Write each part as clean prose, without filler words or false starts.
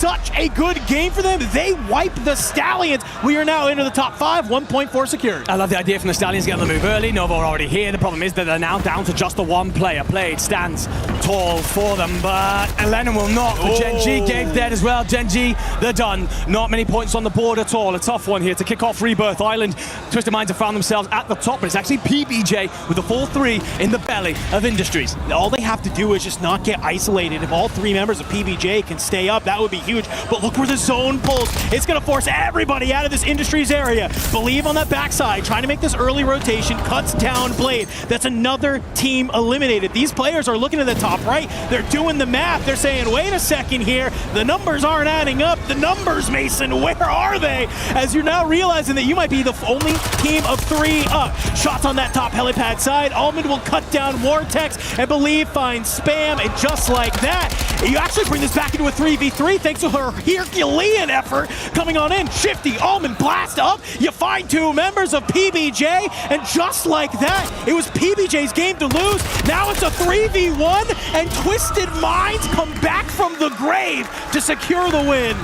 Such a good game for them. They wipe the Stallions. We are now into the top 5, 1.4 secured. I love the idea from the Stallions getting the move early. Nova are already here. The problem is that they're now down to just the one player. Played stands tall for them, but Lennon will not. The Gen G game's dead as well. Gen G, they're done. Not many points on the board at all. A tough one here to kick off Rebirth Island. Twisted Minds have found themselves at the top, but it's actually PBJ with the 4-3 in the belly of Industries. All they have to do is just not get isolated. If all 3 members of PBJ can stay up, that would be huge. But look where the zone pulls. It's going to force everybody out of this Industries area. Believe on that backside, trying to make this early rotation, cuts down Blade. That's another team eliminated. These players are looking at the top right. They're doing the math. They're saying, wait a second here. The numbers aren't adding up. The numbers, Mason, where are they? As you're now realizing that you might be the only team of 3 up. Shots on that top helipad side. Almond will cut down Vortex, and Believe finds Spam, and just like that, you actually bring this back into a 3v3 thanks to her Herculean effort coming on in. Shifty, Almond, blast up. You find 2 members of PBJ, and just like that, it was PBJ's game to lose. Now it's a 3v1, and Twisted Minds come back from the grave to secure the win.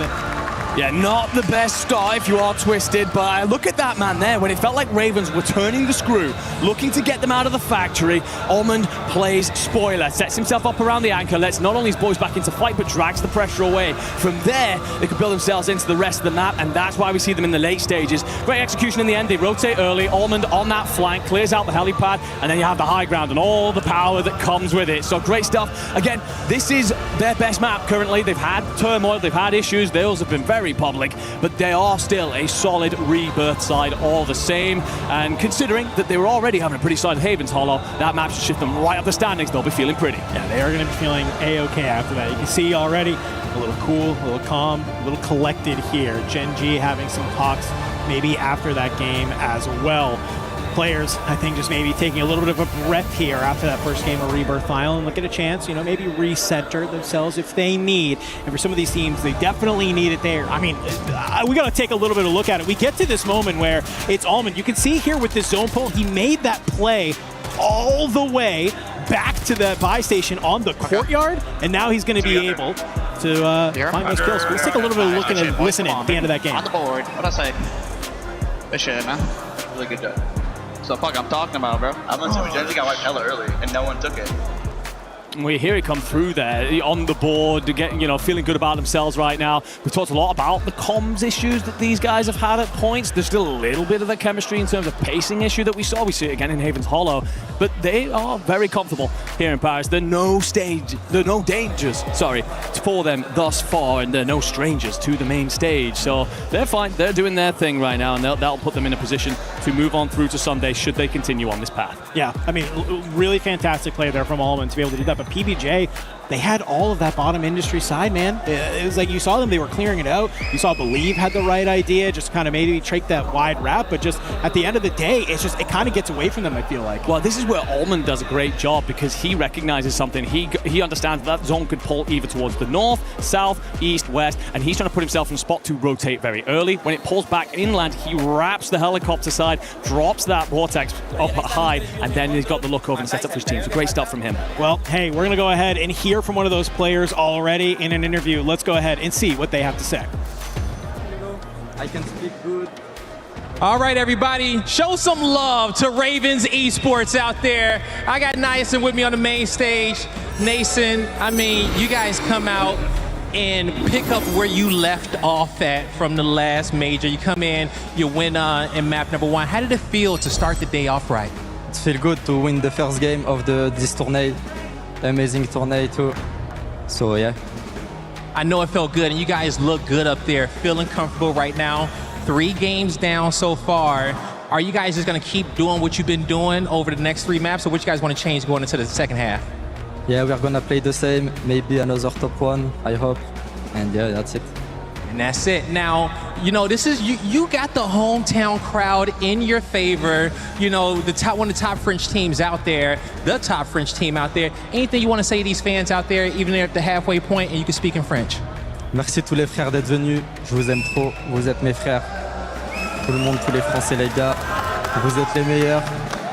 Yeah, not the best start if you are Twisted, but look at that man there. When it felt like Ravens were turning the screw, looking to get them out of the factory, Almond plays spoiler, sets himself up around the anchor, lets not only his boys back into fight, but drags the pressure away. From there, they could build themselves into the rest of the map, and that's why we see them in the late stages. Great execution in the end. They rotate early. Almond on that flank, clears out the helipad, and then you have the high ground and all the power that comes with it. So great stuff. Again, this is their best map currently. They've had turmoil, they've had issues. They also have been very public, but they are still a solid Rebirth side all the same. And considering that they were already having a pretty solid Havens Hollow, that map should shift them right up the standings. They'll be feeling pretty. Yeah, they are going to be feeling A-OK after that. You can see already a little cool, a little calm, a little collected here. Gen G having some talks maybe after that game as well. Players, I think, just maybe taking a little bit of a breath here after that first game of Rebirth Island. Look at a chance, you know, maybe recenter themselves if they need. And for some of these teams, they definitely need it there. I mean, we got to take a little bit of a look at it. We get to this moment where it's Almond. You can see here with this zone pull, he made that play all the way back to the buy station on the courtyard, and now he's going to be able to find those kills. Let's take a little bit of a look and listen in at the end of that game. On the board, what'd I say? Mission, man. Really good job. So fuck I'm talking about, bro. I'm gonna say Gen Z got wiped hella early and no one took it. We hear it come through there on the board, getting, you know, feeling good about themselves right now. We've talked a lot about the comms issues that these guys have had at points. There's still a little bit of the chemistry in terms of pacing issue that we saw. We see it again in Havens Hollow, but they are very comfortable here in Paris. There are no dangers, for them thus far, and there are no strangers to the main stage. So they're fine. They're doing their thing right now, and that'll put them in a position to move on through to Sunday should they continue on this path. Yeah, I mean, really fantastic play there from Almond to be able to do that. But PBJ, they had all of that bottom industry side, man. It was like you saw them, they were clearing it out. You saw Believe had the right idea, just kind of maybe take that wide wrap, but just at the end of the day, it's just, it kind of gets away from them, I feel like. Well, this is where Almond does a great job because he recognizes something. He understands that zone could pull either towards the north, south, east, west, and he's trying to put himself in a spot to rotate very early. When it pulls back inland, he wraps the helicopter side, drops that Vortex up high, and then he's got the look over and set up for his team. So great stuff from him. Well, hey, we're going to go ahead and hear from one of those players already in an interview. Let's go ahead and see what they have to say. I can speak good. All right, everybody, show some love to Ravens Esports out there. I got Nason with me on the main stage. Nason, I mean, you guys come out and pick up where you left off at from the last major. You come in, you win in map number 1. How did it feel to start the day off right? It feels good to win the first game of this tournament. Amazing tournament too. So yeah. I know it felt good, and you guys look good up there, feeling comfortable right now. 3 games down so far. Are you guys just gonna keep doing what you've been doing over the next 3 maps, or what you guys want to change going into the second half? Yeah, we're gonna play the same, maybe another top 1, I hope. And yeah, that's it. And that's it. Now, you know, this is you got the hometown crowd in your favor. You know, one of the top French teams out there, the top French team out there. Anything you want to say to these fans out there, even at the halfway point, and you can speak in French? Merci tous les frères d'être venus. Je vous aime trop. Vous êtes mes frères. Tout le monde, tous les Français, les gars. Vous êtes les meilleurs.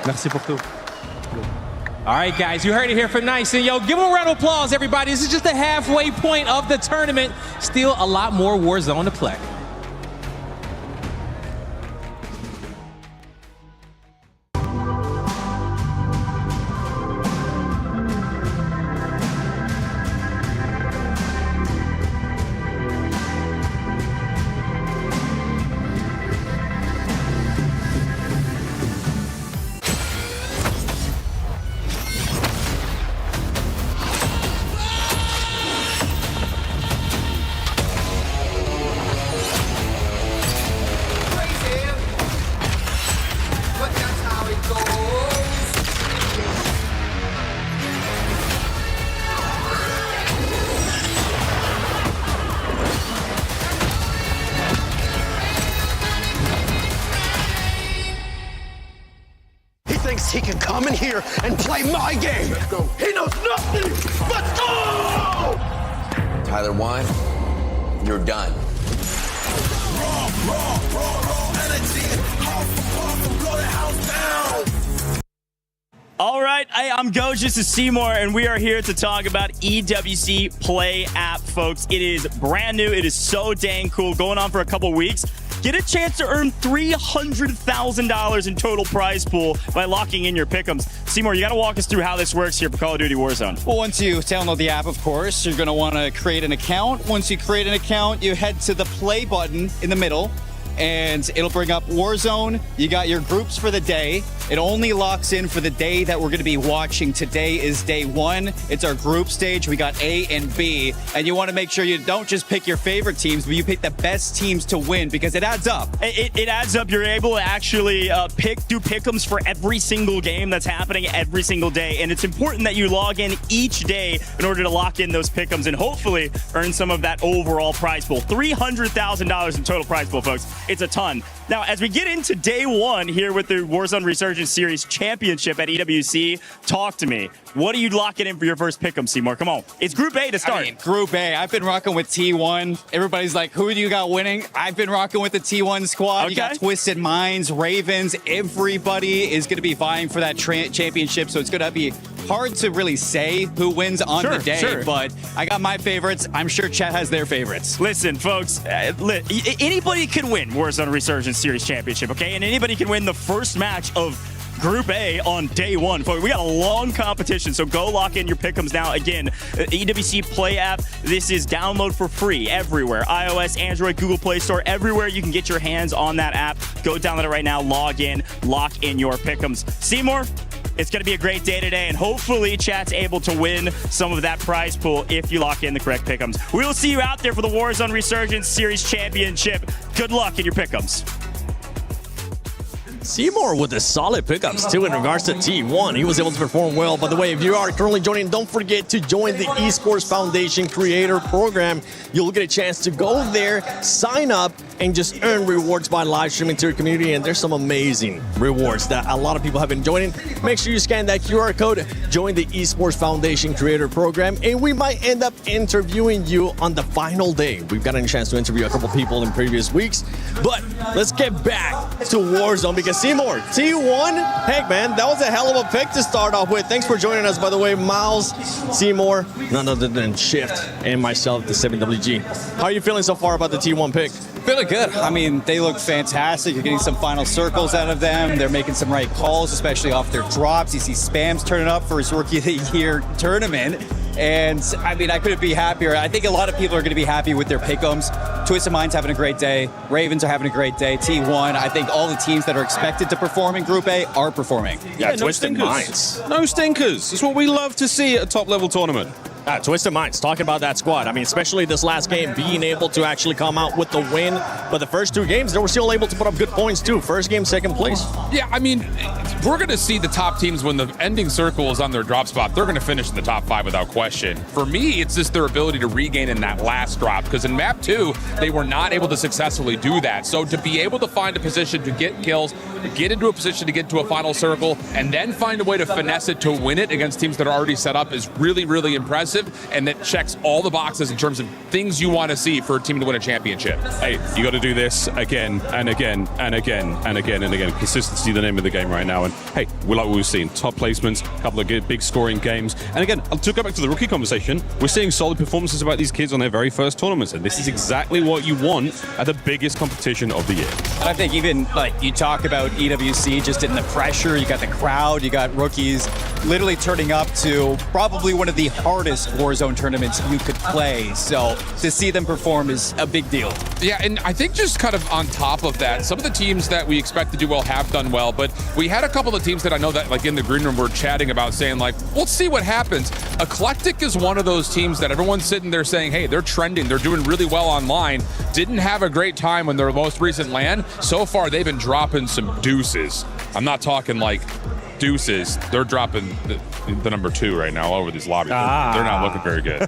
Merci pour tout. All right, guys, you heard it here from Nice. And yo, give them a round of applause, everybody. This is just the halfway point of the tournament. Still a lot more Warzone to play. He can come in here and play my game. Let's go. He knows nothing. Let's go! Tyler 1, you're done. All right, I'm Goj, this is Seymour, and we are here to talk about EWC Play app, folks. It is brand new. It is so dang cool. Going on for a couple weeks. Get a chance to earn $300,000 in total prize pool by locking in your pick'ems. Seymour, you got to walk us through how this works here for Call of Duty Warzone. Well, once you download the app, of course, you're going to want to create an account. Once you create an account, you head to the play button in the middle, and it'll bring up Warzone. You got your groups for the day. It only locks in for the day that we're going to be watching. Today is day 1. It's our group stage. We got A and B. And you want to make sure you don't just pick your favorite teams, but you pick the best teams to win, because it adds up. It adds up. You're able to actually do pick'ems for every single game that's happening every single day. And it's important that you log in each day in order to lock in those pick'ems and hopefully earn some of that overall prize pool. $300,000 in total prize pool, folks. It's a ton. Now, as we get into day 1 here with the Warzone Resurgence Series Championship at EWC, talk to me. What are you locking in for your first pick'em, Seymour? Come on. It's Group A to start. I mean, Group A. I've been rocking with T1. Everybody's like, who do you got winning? I've been rocking with the T1 squad. Okay. You got Twisted Minds, Ravens. Everybody is going to be vying for that championship, so it's going to be hard to really say who wins on the day, but I got my favorites. I'm sure Chet has their favorites. Listen, folks, anybody can win Warzone Resurgence Series Championship, okay? And anybody can win the first match of Group A on day 1. Folks, we got a long competition, so go lock in your pick'ems now. Again, EWC Play app, this is download for free everywhere. iOS, Android, Google Play Store, everywhere you can get your hands on that app. Go download it right now, log in, lock in your pick'ems. Seymour, it's going to be a great day today, and hopefully Chat's able to win some of that prize pool if you lock in the correct pick'ems. We will see you out there for the Warzone Resurgence Series Championship. Good luck in your pick'ems. Seymour with the solid pickups too in regards to T1. He was able to perform well. By the way, if you are currently joining, don't forget to join the Esports Foundation Creator Program. You'll get a chance to go there, sign up, and just earn rewards by live streaming to your community. And there's some amazing rewards that a lot of people have been joining. Make sure you scan that QR code, join the Esports Foundation Creator Program, and we might end up interviewing you on the final day. We've gotten a chance to interview a couple people in previous weeks, but let's get back to Warzone, because Seymour, T1, heck man, that was a hell of a pick to start off with. Thanks for joining us, by the way, Miles, Seymour, none other than Shift, and myself, the 7WG. How are you feeling so far about the T1 pick? Feeling good. I mean, they look fantastic. You're getting some final circles out of them. They're making some right calls, especially off their drops. You see Spams turning up for his Rookie of the Year tournament. And, I mean, I couldn't be happier. I think a lot of people are going to be happy with their pick'ems. Twisted Minds having a great day. Ravens are having a great day. T1, I think all the teams that are expected to perform in Group A are performing. Yeah, Twisted Minds. No stinkers. It's what we love to see at a top-level tournament. Twisted Minds, talking about that squad. I mean, especially this last game, being able to actually come out with the win. But the first 2 games, they were still able to put up good points, too. First game, second place. Yeah, I mean, we're going to see the top teams when the ending circle is on their drop spot. They're going to finish in the top 5 without question. For me, it's just their ability to regain in that last drop, because in map 2, they were not able to successfully do that. So to be able to find a position to get kills, get into a position to get to a final circle, and then find a way to finesse it to win it against teams that are already set up is really, really impressive. And that checks all the boxes in terms of things you want to see for a team to win a championship. Hey, you got to do this again and again and again and again and again. Consistency, the name of the game right now. And hey, we like what we've seen. Top placements, a couple of good big scoring games. And again, to go back to the rookie conversation, we're seeing solid performances about these kids on their very first tournaments. And this is exactly what you want at the biggest competition of the year. And I think even like you talk about EWC just in the pressure, you got the crowd, you got rookies literally turning up to probably one of the hardest Warzone tournaments you could play. So to see them perform is a big deal. Yeah, and I think just kind of on top of that, some of the teams that we expect to do well have done well, but we had a couple of teams that I know that like in the green room were chatting about saying like, we'll see what happens. Eclectic is one of those teams that everyone's sitting there saying, hey, they're trending, they're doing really well online, didn't have a great time in their most recent LAN. So far, they've been dropping some deuces. I'm not talking like deuces. They're dropping the number 2 right now all over these lobbies. They're not looking very good.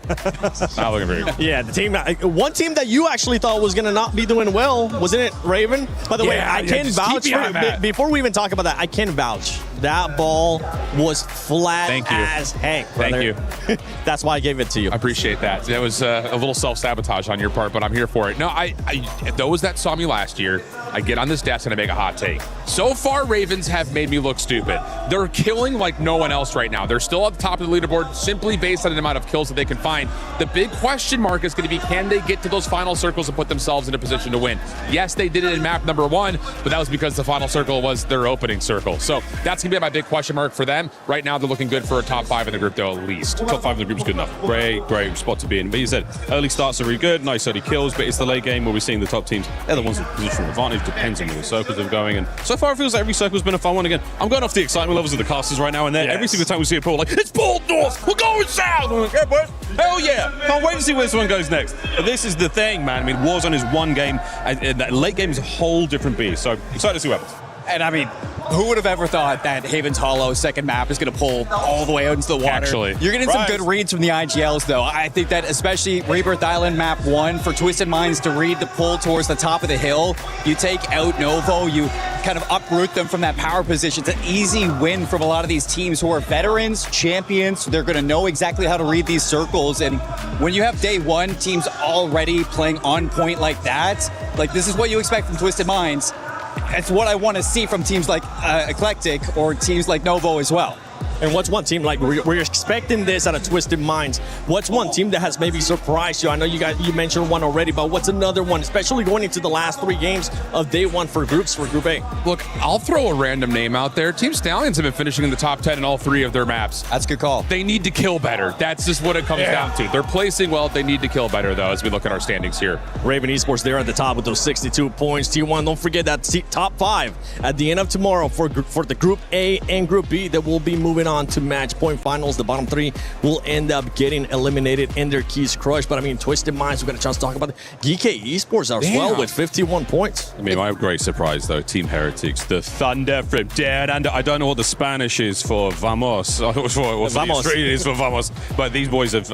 Not looking very good. Yeah, the team. One team that you actually thought was going to not be doing well, wasn't it, Raven? By the way, I can vouch for before we even talk about that. I can vouch. That ball was flat as heck, brother. Thank you. That's why I gave it to you. I appreciate that. That was a little self-sabotage on your part, but I'm here for it. No, I those that saw me last year, I get on this desk and I make a hot take. So far, Ravens have made me look stupid. They're killing like no one else right now. They're still at the top of the leaderboard simply based on the amount of kills that they can find. The big question mark is going to be, can they get to those final circles and put themselves in a position to win? Yes, they did it in map number 1, but that was because the final circle was their opening circle. So that's going to be my big question mark for them. Right now, they're looking good for a top 5 in the group, though, at least. Top 5 in the group is good enough. Great spot to be in. But you said early starts are really good, nice early kills, but it's the late game where we're seeing the top teams. They're the ones with positional advantage, depends on where the circles are going. And so far, it feels like every circle's been a fun one. Again, I'm going off the excitement levels of the casters right now, and then every single time we see a pool, like, it's ball north, we're going south. I'm like, yeah, boys, hell yeah. Can't wait to see where this one goes next. But this is the thing, man. I mean, Warzone is one game, and that late game is a whole different beast. So excited to see what happens. And I mean, who would have ever thought that Haven's Hollow second map is going to pull all the way out into the water? Actually. You're getting some good reads from the IGLs, though. I think that especially Rebirth Island map 1 for Twisted Minds to read the pull towards the top of the hill. You take out Novo, you kind of uproot them from that power position. It's an easy win from a lot of these teams who are veterans, champions. They're going to know exactly how to read these circles. And when you have day 1 teams already playing on point like that, like this is what you expect from Twisted Minds. It's what I want to see from teams like Eclectic or teams like Novo as well. And what's one team, like we're expecting this out of Twisted Minds, what's one team that has maybe surprised you? I know you mentioned one already, but what's another one, especially going into the last 3 games of day 1 for groups, for Group A? Look, I'll throw a random name out there. Team Stallions have been finishing in the top 10 in all 3 of their maps. That's a good call. They need to kill better. That's just what it comes down to. They're placing well. They need to kill better, though, as we look at our standings here. Raven Esports, they're at the top with those 62 points. T1, don't forget that top 5 at the end of tomorrow for the Group A and Group B that will be moving on to match point finals. The bottom 3 will end up getting eliminated and their keys crushed. But I mean, Twisted Minds, we got a chance to talk about it. GK Esports as well with 51 points. I mean, my great surprise though, Team Heretics, the thunder from down under. I don't know what the Spanish is for Vamos. I was what the Australian is for Vamos. But these boys have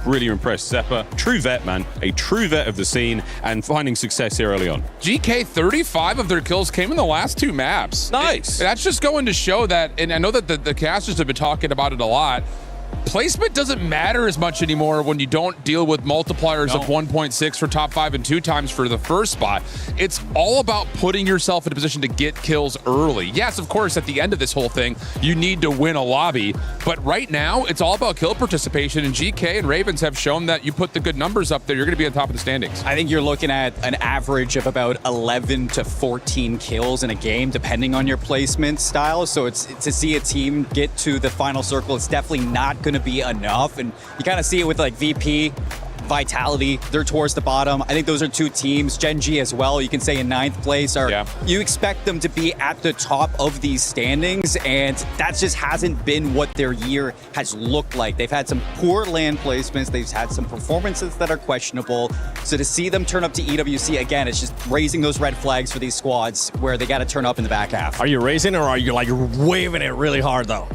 really impressed. Zeppa, true vet, man, a true vet of the scene and finding success here early on. GK, 35 of their kills came in the last 2 maps. Nice. That's just going to show that, and I know that the casters have been talking about it a lot. Placement doesn't matter as much anymore when you don't deal with multipliers of 1.6 for top 5 and 2 times for the first spot. It's all about putting yourself in a position to get kills early. Yes, of course, at the end of this whole thing, you need to win a lobby, but right now, it's all about kill participation, and GK and Ravens have shown that you put the good numbers up there, you're going to be on top of the standings. I think you're looking at an average of about 11 to 14 kills in a game, depending on your placement style. So it's to see a team get to the final circle, it's definitely not going to be enough. And you kind of see it with like VP, Vitality, they're towards the bottom. I think those are 2 teams. Gen G as well, you can say in 9th place. You expect them to be at the top of these standings, and that just hasn't been what their year has looked like. They've had some poor land placements. They've had some performances that are questionable. So to see them turn up to EWC again, it's just raising those red flags for these squads where they got to turn up in the back half. Are you raising, or are you like waving it really hard though?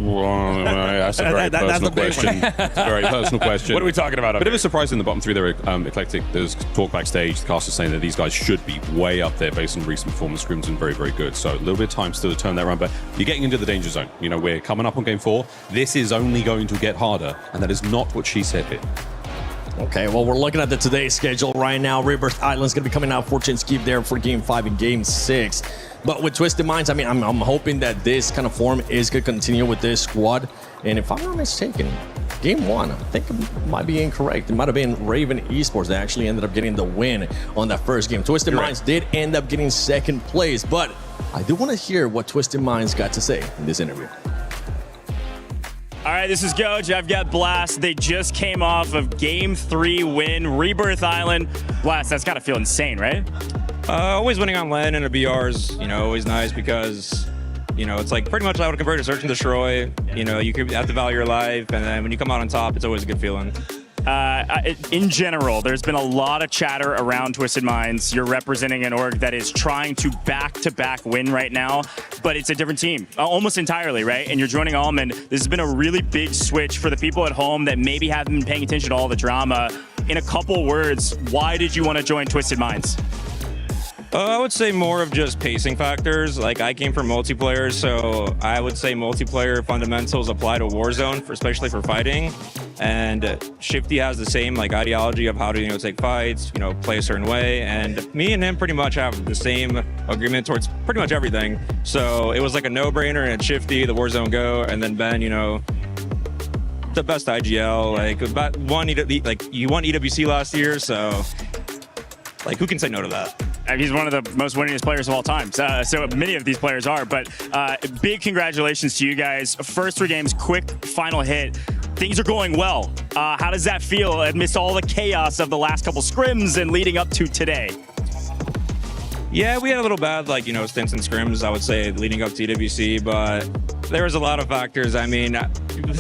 Well, that's a very personal question. That's a very personal question. What are we talking about? Bit of a surprise in the bottom 3 there, Eclectic. There's talk backstage, the cast is saying that these guys should be way up there based on recent performance. Scrimson very, very good. So a little bit of time still to turn that around, but you're getting into the danger zone. You know, we're coming up on game 4. This is only going to get harder, and that is not what she said here. Okay, well, we're looking at the today's schedule right now. Rebirth Island's going to be coming out for Chinskip there for Game 5 and Game 6. But with Twisted Minds, I mean, I'm hoping that this kind of form is going to continue with this squad. And if I'm not mistaken, Game 1, I think it might be incorrect. It might have been Raven Esports that actually ended up getting the win on that first game. Twisted Minds did end up getting second place, but I do want to hear what Twisted Minds got to say in this interview. All right, this is Goj. I've got Blast. They just came off of Game 3 win, Rebirth Island. Blast, that's got to feel insane, right? Always winning on LAN and a BR is, always nice because, it's like pretty much I would convert to Search and Destroy. You have to value your life, and then when you come out on top, it's always a good feeling. In general, there's been a lot of chatter around Twisted Minds. You're representing an org that is trying to back-to-back win right now, but it's a different team, almost entirely, right? And you're joining Almond. This has been a really big switch for the people at home that maybe haven't been paying attention to all the drama. In a couple words, why did you want to join Twisted Minds? I would say more of just pacing factors. Like, I came from multiplayer, so I would say multiplayer fundamentals apply to Warzone, especially for fighting. And Shifty has the same ideology of how to take fights, play a certain way. And me and him pretty much have the same agreement towards pretty much everything. So it was like a no-brainer. And Shifty, the Warzone Go, and then Ben, the best IGL. You won EWC last year, so who can say no to that? He's one of the most winningest players of all time. So many of these players are, but big congratulations to you guys. First 3 games, quick final hit. Things are going well. How does that feel amidst all the chaos of the last couple scrims and leading up to today? Yeah, we had a little bad, stints and scrims, I would say, leading up to EWC, but there was a lot of factors. I mean,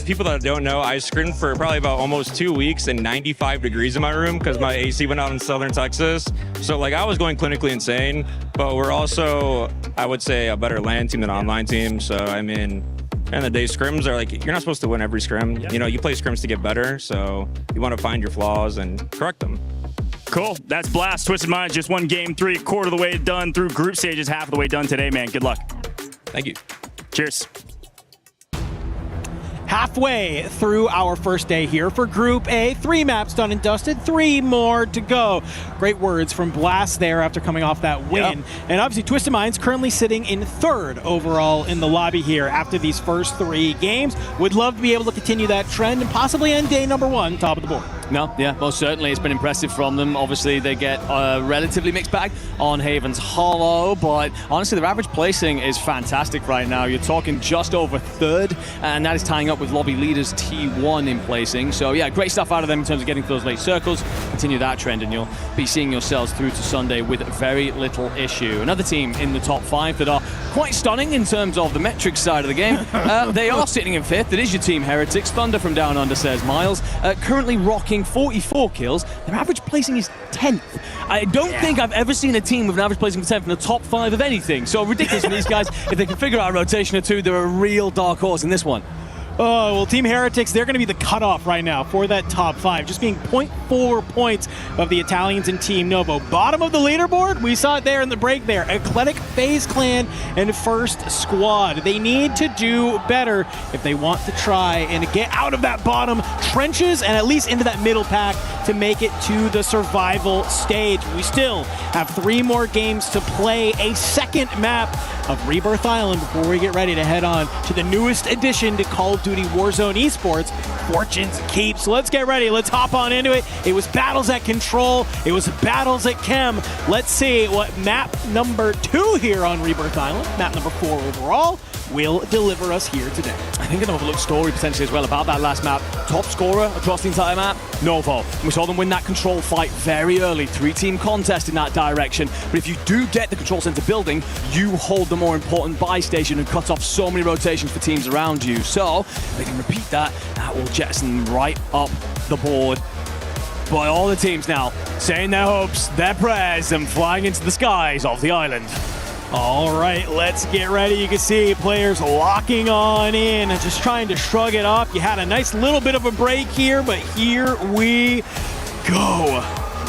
people that don't know, I scrimmed for probably about almost 2 weeks and 95 degrees in my room because my AC went out in southern Texas. So, I was going clinically insane, but we're also, I would say, a better LAN team than online team. So, I mean, end of the day, scrims are you're not supposed to win every scrim. Yep. You play scrims to get better, so you want to find your flaws and correct them. Cool. That's Blast. Twisted Minds just won Game 3, quarter of the way done through group stages, half of the way done today, man. Good luck. Thank you. Cheers. Halfway through our first day here for Group A. 3 maps done and dusted, 3 more to go. Great words from Blast there after coming off that win. Yep. And obviously Twisted Minds currently sitting in 3rd overall in the lobby here after these first 3 games. Would love to be able to continue that trend and possibly end day number 1 top of the board. No, yeah, most certainly. It's been impressive from them. Obviously, they get a relatively mixed bag on Haven's Hollow, but honestly, their average placing is fantastic right now. You're talking just over 3rd, and that is tying up with lobby leaders T1 in placing. So yeah, great stuff out of them in terms of getting to those late circles. Continue that trend, and you'll be seeing yourselves through to Sunday with very little issue. Another team in the top 5 that are quite stunning in terms of the metrics side of the game. They are sitting in 5th. It is your team Heretics. Thunder from Down Under, says Miles. Currently rocking 44 kills. Their average placing is 10th. I don't think I've ever seen a team with an average placing of 10th in the top 5 of anything. So ridiculous for these guys. If they can figure out a rotation or 2, they're a real dark horse in this one. Oh, well, Team Heretics, they're going to be the cutoff right now for that top 5, just being 0.4 points of the Italians and Team Novo. Bottom of the leaderboard, we saw it there in the break there. Eclectic, FaZe Clan, and First Squad. They need to do better if they want to try and get out of that bottom trenches and at least into that middle pack to make it to the survival stage. We still have 3 more games to play, a second map of Rebirth Island before we get ready to head on to the newest addition to Call of Duty Warzone Esports, Fortune's Keep. So let's get ready. Let's hop on into it. It was battles at Control. It was battles at Chem. Let's see what map number 2 here on Rebirth Island, map number 4 overall, will deliver us here today. I think an overlooked story potentially as well about that last map. Top scorer across the entire map, Novo. We saw them win that Control fight very early. 3-team contest in that direction. But if you do get the Control Center building, you hold the more important buy station and cut off so many rotations for teams around you. So if they can repeat that, that will jettison right up the board. But all the teams now saying their hopes, their prayers, and flying into the skies of the island. All right, let's get ready. You can see players locking on in, just trying to shrug it off. You had a nice little bit of a break here, but here we go.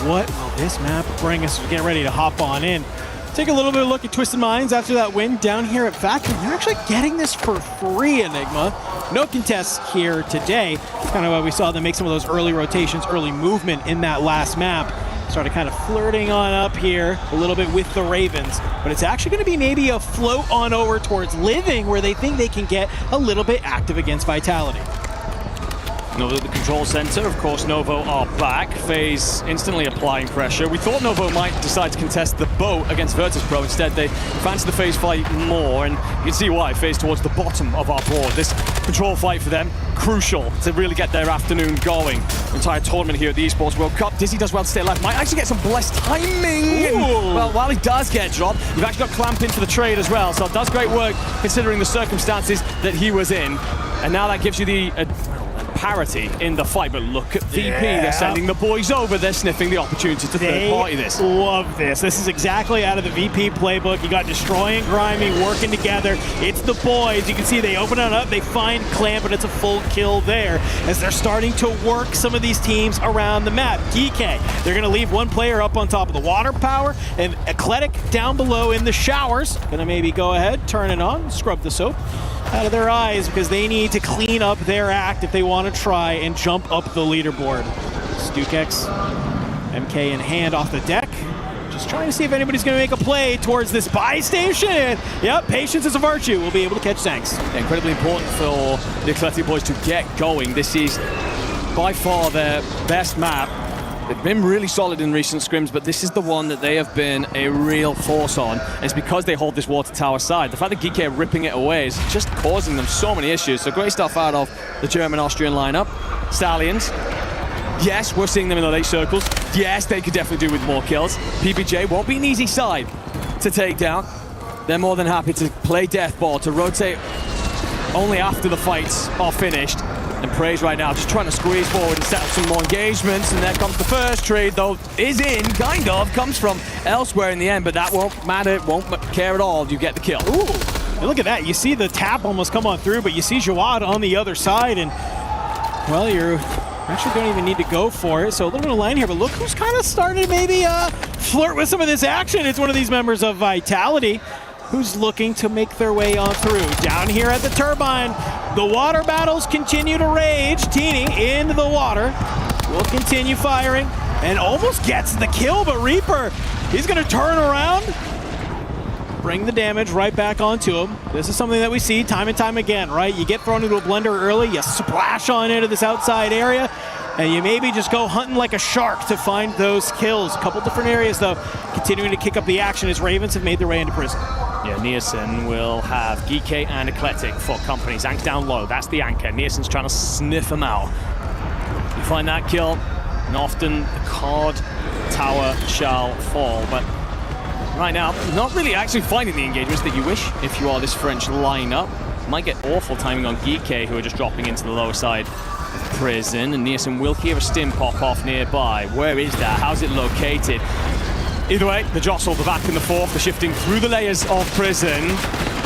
What will this map bring us? Get ready to hop on in. Take a little bit of a look at Twisted Minds after that win down here at Factory. They're actually getting this for free, Enigma. no contests here today. It's kind of why we saw them make some of those early rotations, early movement in that last map. Started kind of flirting on up here a little bit with the Ravens, but it's actually going to be maybe a float on over towards Living, where they think they can get a little bit active against Vitality. Novo at the control center. Of course, Novo are back. FaZe instantly applying pressure. We thought Novo might decide to contest the boat against Virtus Pro. Instead, they fancy the FaZe fight more, and you can see why. FaZe towards the bottom of our board. This control fight for them, crucial to really get their afternoon going. Entire tournament here at the Esports World Cup. Dizzy does well to stay alive. Might actually get some blessed timing. And, well, while he does get dropped, you've actually got Clamp in for the trade as well. So it does great work considering the circumstances that he was in. And now that gives you the parity in the fight, but look at VP. They're sending the boys over. They're sniffing the opportunity to third party this. Love this. This is exactly out of the VP playbook. You got Destroy and Grimy working together. It's the boys. You can see they open it up. They find Clamp, and it's a full kill there as they're starting to work some of these teams around the map. DK, they're going to leave one player up on top of the water power, and Eclectic down below in the showers. Going to maybe go ahead, turn it on, scrub the soap out of their eyes because they need to clean up their act if they want to try and jump up the leaderboard. StukeX, MK in hand off the deck. Just trying to see if anybody's going to make a play towards this buy station. Yep, patience is a virtue. We'll be able to catch Zanks. Yeah, incredibly important for the Eclectic boys to get going. This is by far their best map. They've been really solid in recent scrims, but this is the one that they have been a real force on. And it's because they hold this water tower side. The fact that Geeky are ripping it away is just causing them so many issues. So great stuff out of the German-Austrian lineup. Stallions. Yes, we're seeing them in the late circles. Yes, they could definitely do with more kills. PBJ won't be an easy side to take down. They're more than happy to play death ball, to rotate only after the fights are finished. And Praise right now just trying to squeeze forward and set up some more engagements, and there comes the first trade, though is in, kind of, comes from elsewhere in the end, but that won't matter, won't care at all. You get the kill. Ooh, and look at that. You see the tap almost come on through, but you see Jawad on the other side, and, well, you actually don't even need to go for it. So a little bit of line here, but look who's kind of starting to maybe flirt with some of this action. It's one of these members of Vitality who's looking to make their way on through. Down here at the turbine, the water battles continue to rage. Teeny into the water, will continue firing, and almost gets the kill, but Reaper, he's gonna turn around, bring the damage right back onto him. This is something that we see time and time again, right? You get thrown into a blender early, you splash on into this outside area, and you maybe just go hunting like a shark to find those kills. A couple different areas, though, continuing to kick up the action as Ravens have made their way into prison. Yeah, Nielsen will have Geeky and Eclectic for company. Zank down low, that's the anchor. Nielsen's trying to sniff him out. You find that kill, and often the card tower shall fall, but right now, not really actually finding the engagements that you wish if you are this French lineup. Might get awful timing on Geeky, who are just dropping into the lower side of prison, and Nielsen will hear a stim pop off nearby. Where is that? How's it located? Either way, the jostle, the back and the forth, the shifting through the layers of prison.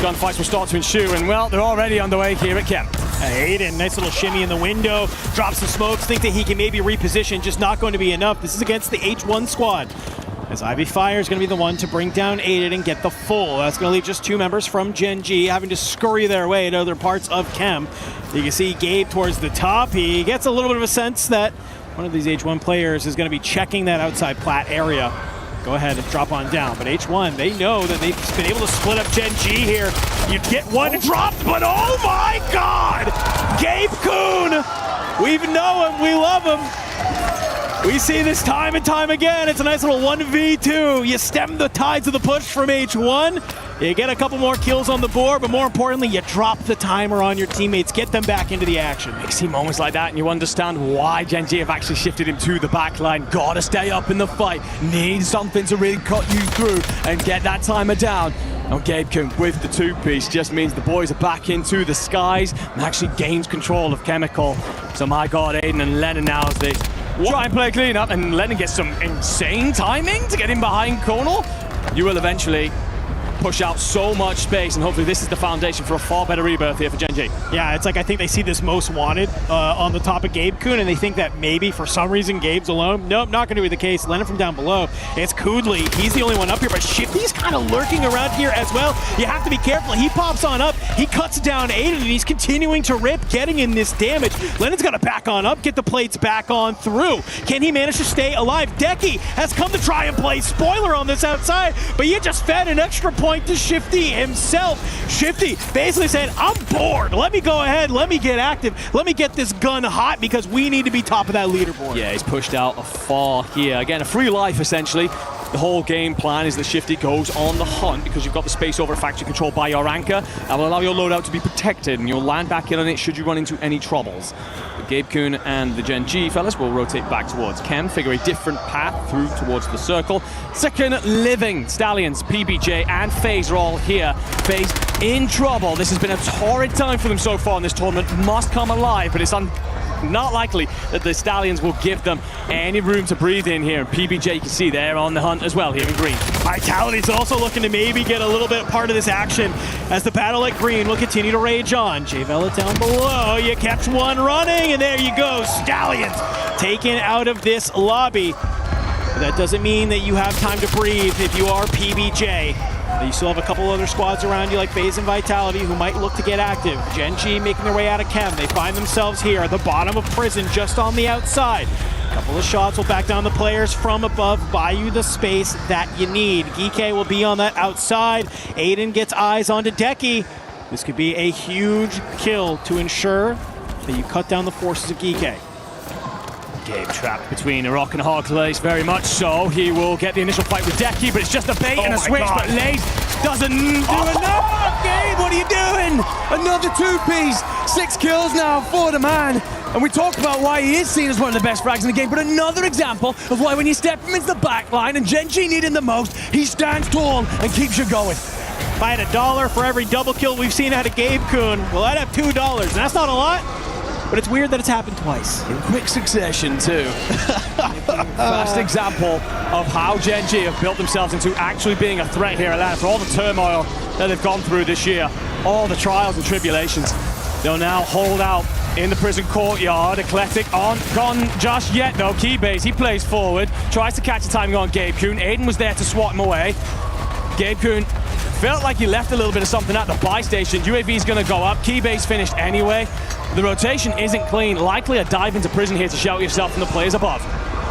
Gunfights will start to ensue, and well, they're already underway here at Kemp. Aiden, nice little shimmy in the window, drops the smokes, think that he can maybe reposition, just not going to be enough. This is against the H1 squad, as Ivy Fire is going to be the one to bring down Aiden and get the full. That's going to leave just two members from Gen G having to scurry their way to other parts of Chem. You can see Gabe towards the top. He gets a little bit of a sense that one of these H1 players is going to be checking that outside plat area. Go ahead and drop on down, but H1, they know that they've been able to split up Gen G here. You get one dropped, but oh my God! Gabe Kuhn! We know him, we love him. We see this time and time again. It's a nice little 1v2. You stem the tides of the push from H1. You get a couple more kills on the board, but more importantly, you drop the timer on your teammates, get them back into the action. You see moments like that and you understand why Gen G have actually shifted him to the back line. Gotta stay up in the fight. Need something to really cut you through and get that timer down. And Gabe Kuhn with the two-piece just means the boys are back into the skies and actually gains control of Chemical. So my God, Aiden and Lennon now as they try and play clean up, and Lennon gets some insane timing to get in behind Cornel. You will eventually push out so much space, and hopefully this is the foundation for a far better rebirth here for Gen G. Yeah, it's like I think they see this most wanted on the top of Gabe Kuhn, and they think that maybe for some reason Gabe's alone. Nope, not going to be the case. Lennon from down below. It's Kudley. He's the only one up here, but Shifty's kind of lurking around here as well. You have to be careful. He pops on up. He cuts down Aiden, and he's continuing to rip, getting in this damage. Lennon's got to back on up, get the plates back on through. Can he manage to stay alive? Decky has come to try and play spoiler on this outside, but you just fed an extra point to Shifty himself. Shifty basically said, I'm bored. Let me go ahead. Let me get active. Let me get this gun hot because we need to be top of that leaderboard. Yeah, he's pushed out far here. Again, a free life, essentially. The whole game plan is that Shifty goes on the hunt because you've got the space over factory control by your anchor. That will allow your loadout to be protected, and you'll land back in on it should you run into any troubles. But Gabe Kuhn and the Gen G fellas will rotate back towards Chem, figure a different path through towards the circle. Second Living, Stallions, PBJ, and FaZe are all here. FaZe in trouble. This has been a torrid time for them so far in this tournament. Must come alive, but it's not likely that the Stallions will give them any room to breathe in here. And PBJ, you can see they're on the hunt as well here in green. Vitality's also looking to maybe get a little bit part of this action as the battle at green will continue to rage on. J-Vela down below, you catch one running, and there you go. Stallions taken out of this lobby. But that doesn't mean that you have time to breathe if you are PBJ. You still have a couple other squads around you like FaZe and Vitality who might look to get active. Gen G making their way out of Chem. They find themselves here at the bottom of prison just on the outside. A couple of shots will back down the players from above, buy you the space that you need. Geeke will be on that outside. Aiden gets eyes onto Decky. This could be a huge kill to ensure that you cut down the forces of Geeke. Gabe trapped between a rock and a hard place, very much so. He will get the initial fight with Decky, but it's just a bait and a switch, but Lace doesn't do enough. Gabe, what are you doing? Another two-piece. 6 kills now for the man. And we talked about why he is seen as one of the best frags in the game, but another example of why when you step him into the back line and Gen G need him the most, he stands tall and keeps you going. If I had $1 for every double kill we've seen out of Gabe Kuhn, well, I'd have $2, and that's not a lot. But it's weird that it's happened twice. In quick succession, too. First example of how Gen G have built themselves into actually being a threat here at Atlanta for all the turmoil that they've gone through this year, all the trials and tribulations. They'll now hold out in the prison courtyard. Eclectic aren't gone just yet, though. Keybase, he plays forward, tries to catch the timing on Gabe Kuhn. Aiden was there to swat him away. Gabe Kuhn felt like he left a little bit of something at the buy station. UAV's going to go up. Keybase finished anyway. The rotation isn't clean. Likely a dive into prison here to shelter yourself from the players above.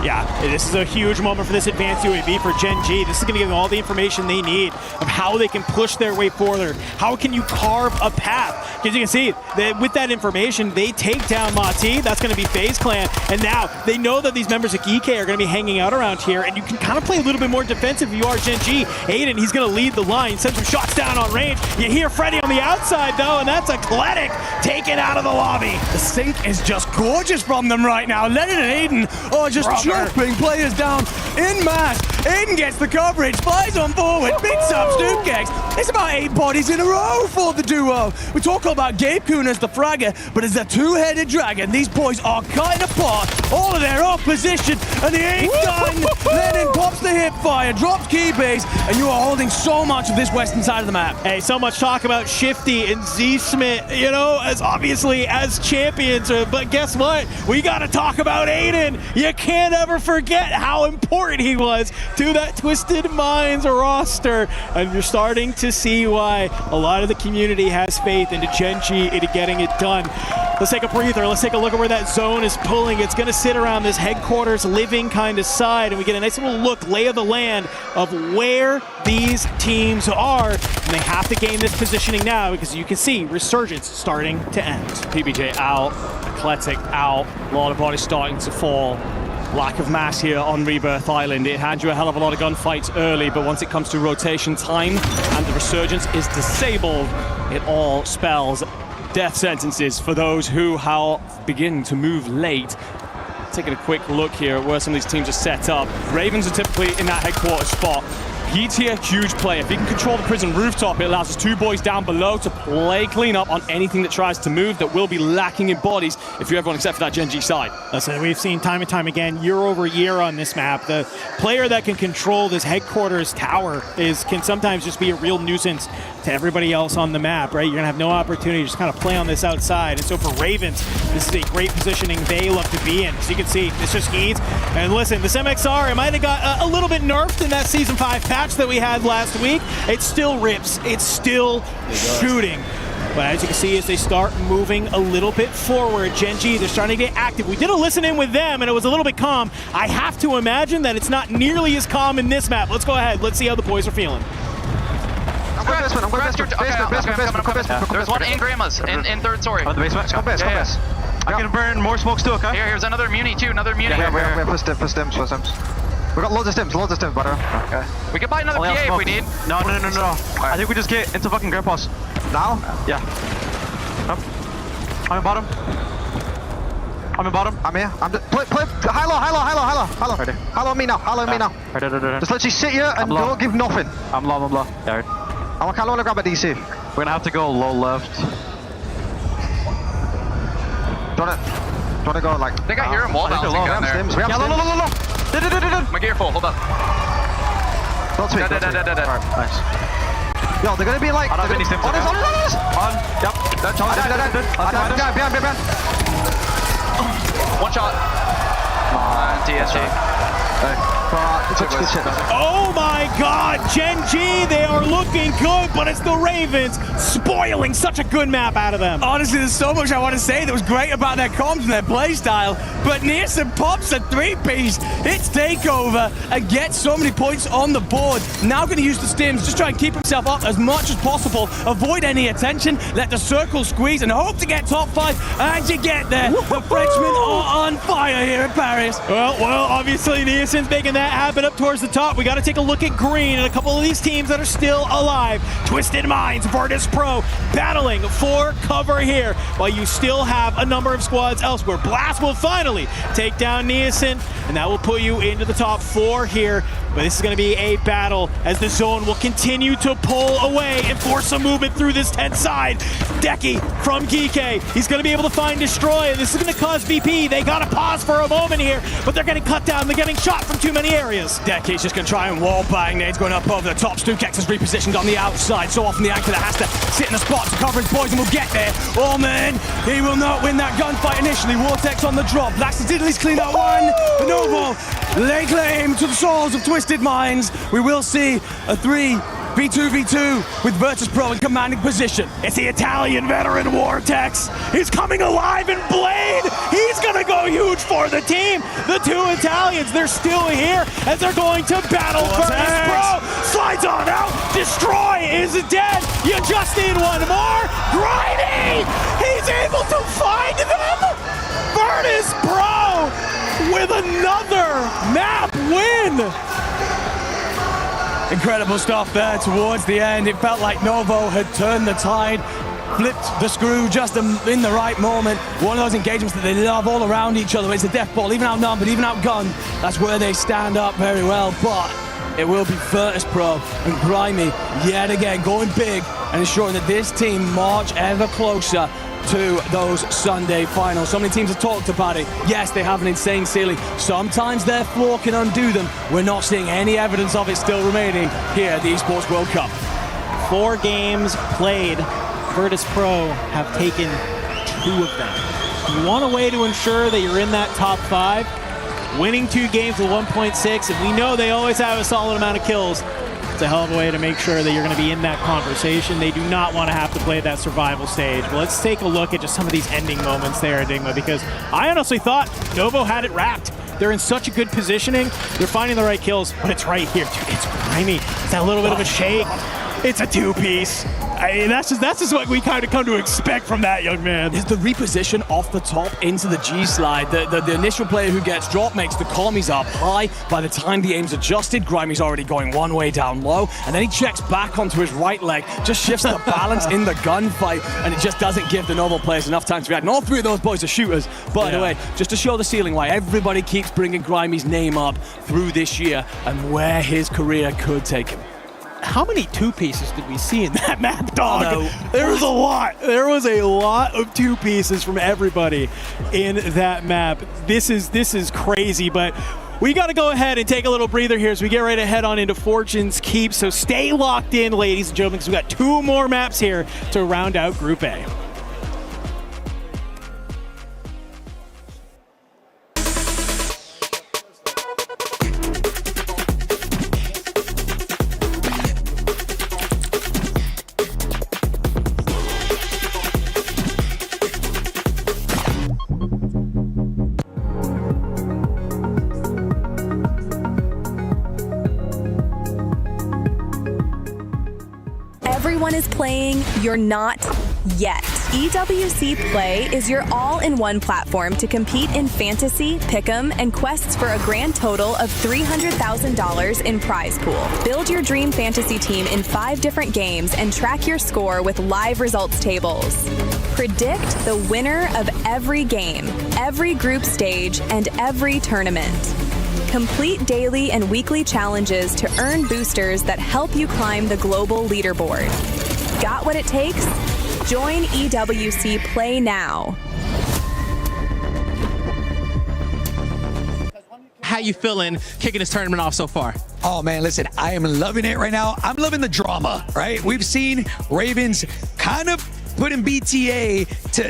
Yeah, this is a huge moment for this advanced UAV for Gen G. This is going to give them all the information they need of how they can push their way forward. How can you carve a path? Because you can see, with that information, they take down Mati. That's going to be FaZe Clan. And now they know that these members of Geeke are going to be hanging out around here, and you can kind of play a little bit more defensive if you are Gen G. Aiden, he's going to lead the line, send some shots down on range. You hear Freddy on the outside, though, and that's Eclectic taken out of the lobby. The sync is just gorgeous from them right now. Lennon and Aiden are just chopping players down in mass. Aiden gets the coverage, flies on forward, beats up Stoopgex. It's about 8 bodies in a row for the duo. We talk about Gabe Kuhn as the fragger, but as a two-headed dragon, these boys are cutting apart all of their opposition, and the 8th done. Lennon pops the hip fire, drops Keybase, and you are holding so much of this western side of the map. Hey, so much talk about Shifty and Z-Smith, you know, as obviously as champions, but guess what? We got to talk about Aiden. You can't ever forget how important he was to that Twisted Minds roster, and you're starting to see why a lot of the community has faith into Gen G into getting it done. Let's take a breather. Let's take a look at where that zone is pulling. It's going to sit around this headquarters living kind of side, and we get a nice little look, lay of the land of where these teams are, and they have to gain this positioning now because you can see Resurgence starting to end. PBJ out, Eclectic out, a lot of bodies starting to fall. Lack of mass here on Rebirth Island. It had you a hell of a lot of gunfights early, but once it comes to rotation time and the Resurgence is disabled, it all spells death sentences for those who begin to move late. Taking a quick look here at where some of these teams are set up. Ravens are typically in that headquarters spot. Heat's here, huge play. If he can control the prison rooftop, it allows his 2 boys down below to play clean up on anything that tries to move that will be lacking in bodies if you're everyone except for that Gen G side. Listen, we've seen time and time again, year over year on this map, the player that can control this headquarters tower can sometimes just be a real nuisance to everybody else on the map, right? You're going to have no opportunity to just kind of play on this outside. And so for Ravens, this is a great positioning they love to be in. So you can see, it's just Heats. And listen, this MXR, it might have got a little bit nerfed in that Season 5 patch that we had last week. It still rips. It's still shooting. But as you can see, as they start moving a little bit forward, Gen G, they're starting to get active. We did a listen in with them, and it was a little bit calm. I have to imagine that it's not nearly as calm in this map. Let's go ahead. Let's see how the boys are feeling. I'm going basement. I'm going basement. There's one in Grandma's, in third story. Oh, the basement? Go base, go base. I can burn more smokes too, okay? Here's another muni too, another muni. Yeah, we have first stims. We got loads of stims, brother. Okay. We can buy another PA if we need. No. I think we just get into fucking Grandpa's. Now? Yeah. Up. I'm in bottom. I'm here. I'm just, play. High low. Ready. High me now. Ready. Just literally sit here and don't give nothing. I'm low. Yeah. I kind of want to grab a DC. We're gonna have to go low left. Do you want to go like... I think I hear him wall bouncing down there. We have stims. My gear full, hold up. Don't speak. Alright, nice. Yo, they're gonna be like... I don't have any stims. On. Yep. Behind. One shot. Come on, TSG. Oh my God, Gen G, they are looking good, but it's the Ravens spoiling such a good map out of them. Honestly, there's so much I want to say that was great about their comms and their play style, but Nearson pops a 3-piece, hits takeover, and gets so many points on the board. Now going to use the stims, just try and keep himself up as much as possible, avoid any attention, let the circle squeeze, and hope to get top 5, and you get there. The Frenchmen are on fire here in Paris. Well, obviously Nearson's making that happen up towards the top. We got to take a look at green and a couple of these teams that are still alive. Twisted Minds, Virtus Pro, battling for cover here, while you still have a number of squads elsewhere. Blast will finally take down Nearson, and that will put you into the top 4 here. But this is going to be a battle as the zone will continue to pull away and force some movement through this 10th side. Decky from Geeke, he's going to be able to find Destroy. This is going to cause VP. They got to pause for a moment here, but they're getting cut down. They're getting shot from too many areas. Decky's just going to try and wall bang. Nade's going up over the top. Stukex is repositioned on the outside. So often the anchor that has to sit in the spot to cover his boys and will get there. Oh man, he will not win that gunfight initially. Vortex on the drop. Lax did at least clean that one. But Novo lay claim to the souls of Twisted Minds. We will see a 3v2v2 with Virtus Pro in commanding position. It's the Italian veteran Vortex. He's coming alive in Blade. He's going to go huge for the team. The 2 Italians, they're still here as they're going to battle Virtus Pro. Slides on out. Destroy is dead. You just need one more. Grinding. He's able to find them. Virtus Pro with another map win. Incredible stuff there towards the end. It felt like Novo had turned the tide, flipped the screw just in the right moment. One of those engagements that they love all around each other. It's a death ball, even outnumbered, even outgunned. That's where they stand up very well. But it will be Virtus Pro and Grimy yet again going big and ensuring that this team march ever closer to those Sunday finals. So many teams have talked about it. Yes, they have an insane ceiling. Sometimes their floor can undo them. We're not seeing any evidence of it still remaining here at the Esports World Cup. 4 games played. Virtus Pro have taken 2 of them. You want a way to ensure that you're in that top 5. Winning 2 games with 1.6, and we know they always have a solid amount of kills. It's a hell of a way to make sure that you're going to be in that conversation. They do not want to have to play that survival stage. But let's take a look at just some of these ending moments there, Enigma, because I honestly thought Novo had it wrapped. They're in such a good positioning. They're finding the right kills, but it's right here. Dude, it's grimy. It's that little bit of a shake. It's a two-piece. I mean, that's just what we kind of come to expect from that young man. Is the reposition off the top into the G slide. The initial player who gets dropped makes the commies up high. By the time the aim's adjusted, Grimey's already going one way down low, and then he checks back onto his right leg, just shifts the balance in the gunfight, and it just doesn't give the Noble players enough time to react. And all three of those boys are shooters, by the way, just to show the ceiling why everybody keeps bringing Grimey's name up through this year and where his career could take him. How many two pieces did we see in that map, dog? There was a lot. There was a lot of two pieces from everybody in that map. This is crazy, but we got to go ahead and take a little breather here as we get ready to head on into Fortune's Keep. So stay locked in, ladies and gentlemen, because we got 2 more maps here to round out Group A. Everyone is playing, you're not yet. EWC Play is your all-in-one platform to compete in fantasy, pick'em, and quests for a grand total of $300,000 in prize pool. Build your dream fantasy team in 5 different games and track your score with live results tables. Predict the winner of every game, every group stage, and every tournament. Complete daily and weekly challenges to earn boosters that help you climb the global leaderboard. Got what it takes? Join EWC Play now. How you feeling kicking this tournament off so far? Oh man, listen, I am loving it right now. I'm loving the drama, right? We've seen Ravens kind of putting BTA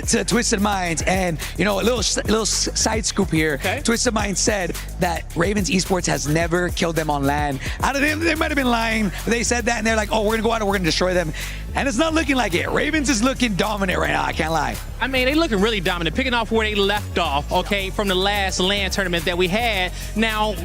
to Twisted Minds, and you know, a little side scoop here. Okay. Twisted Minds said that Ravens Esports has never killed them on LAN. I don't know, they might have been lying, but they said that, and they're like, oh, we're gonna go out and we're gonna destroy them, and it's not looking like it. Ravens is looking dominant right now. I can't lie. I mean, they looking really dominant, picking off where they left off, okay, from the last LAN tournament that we had. Now,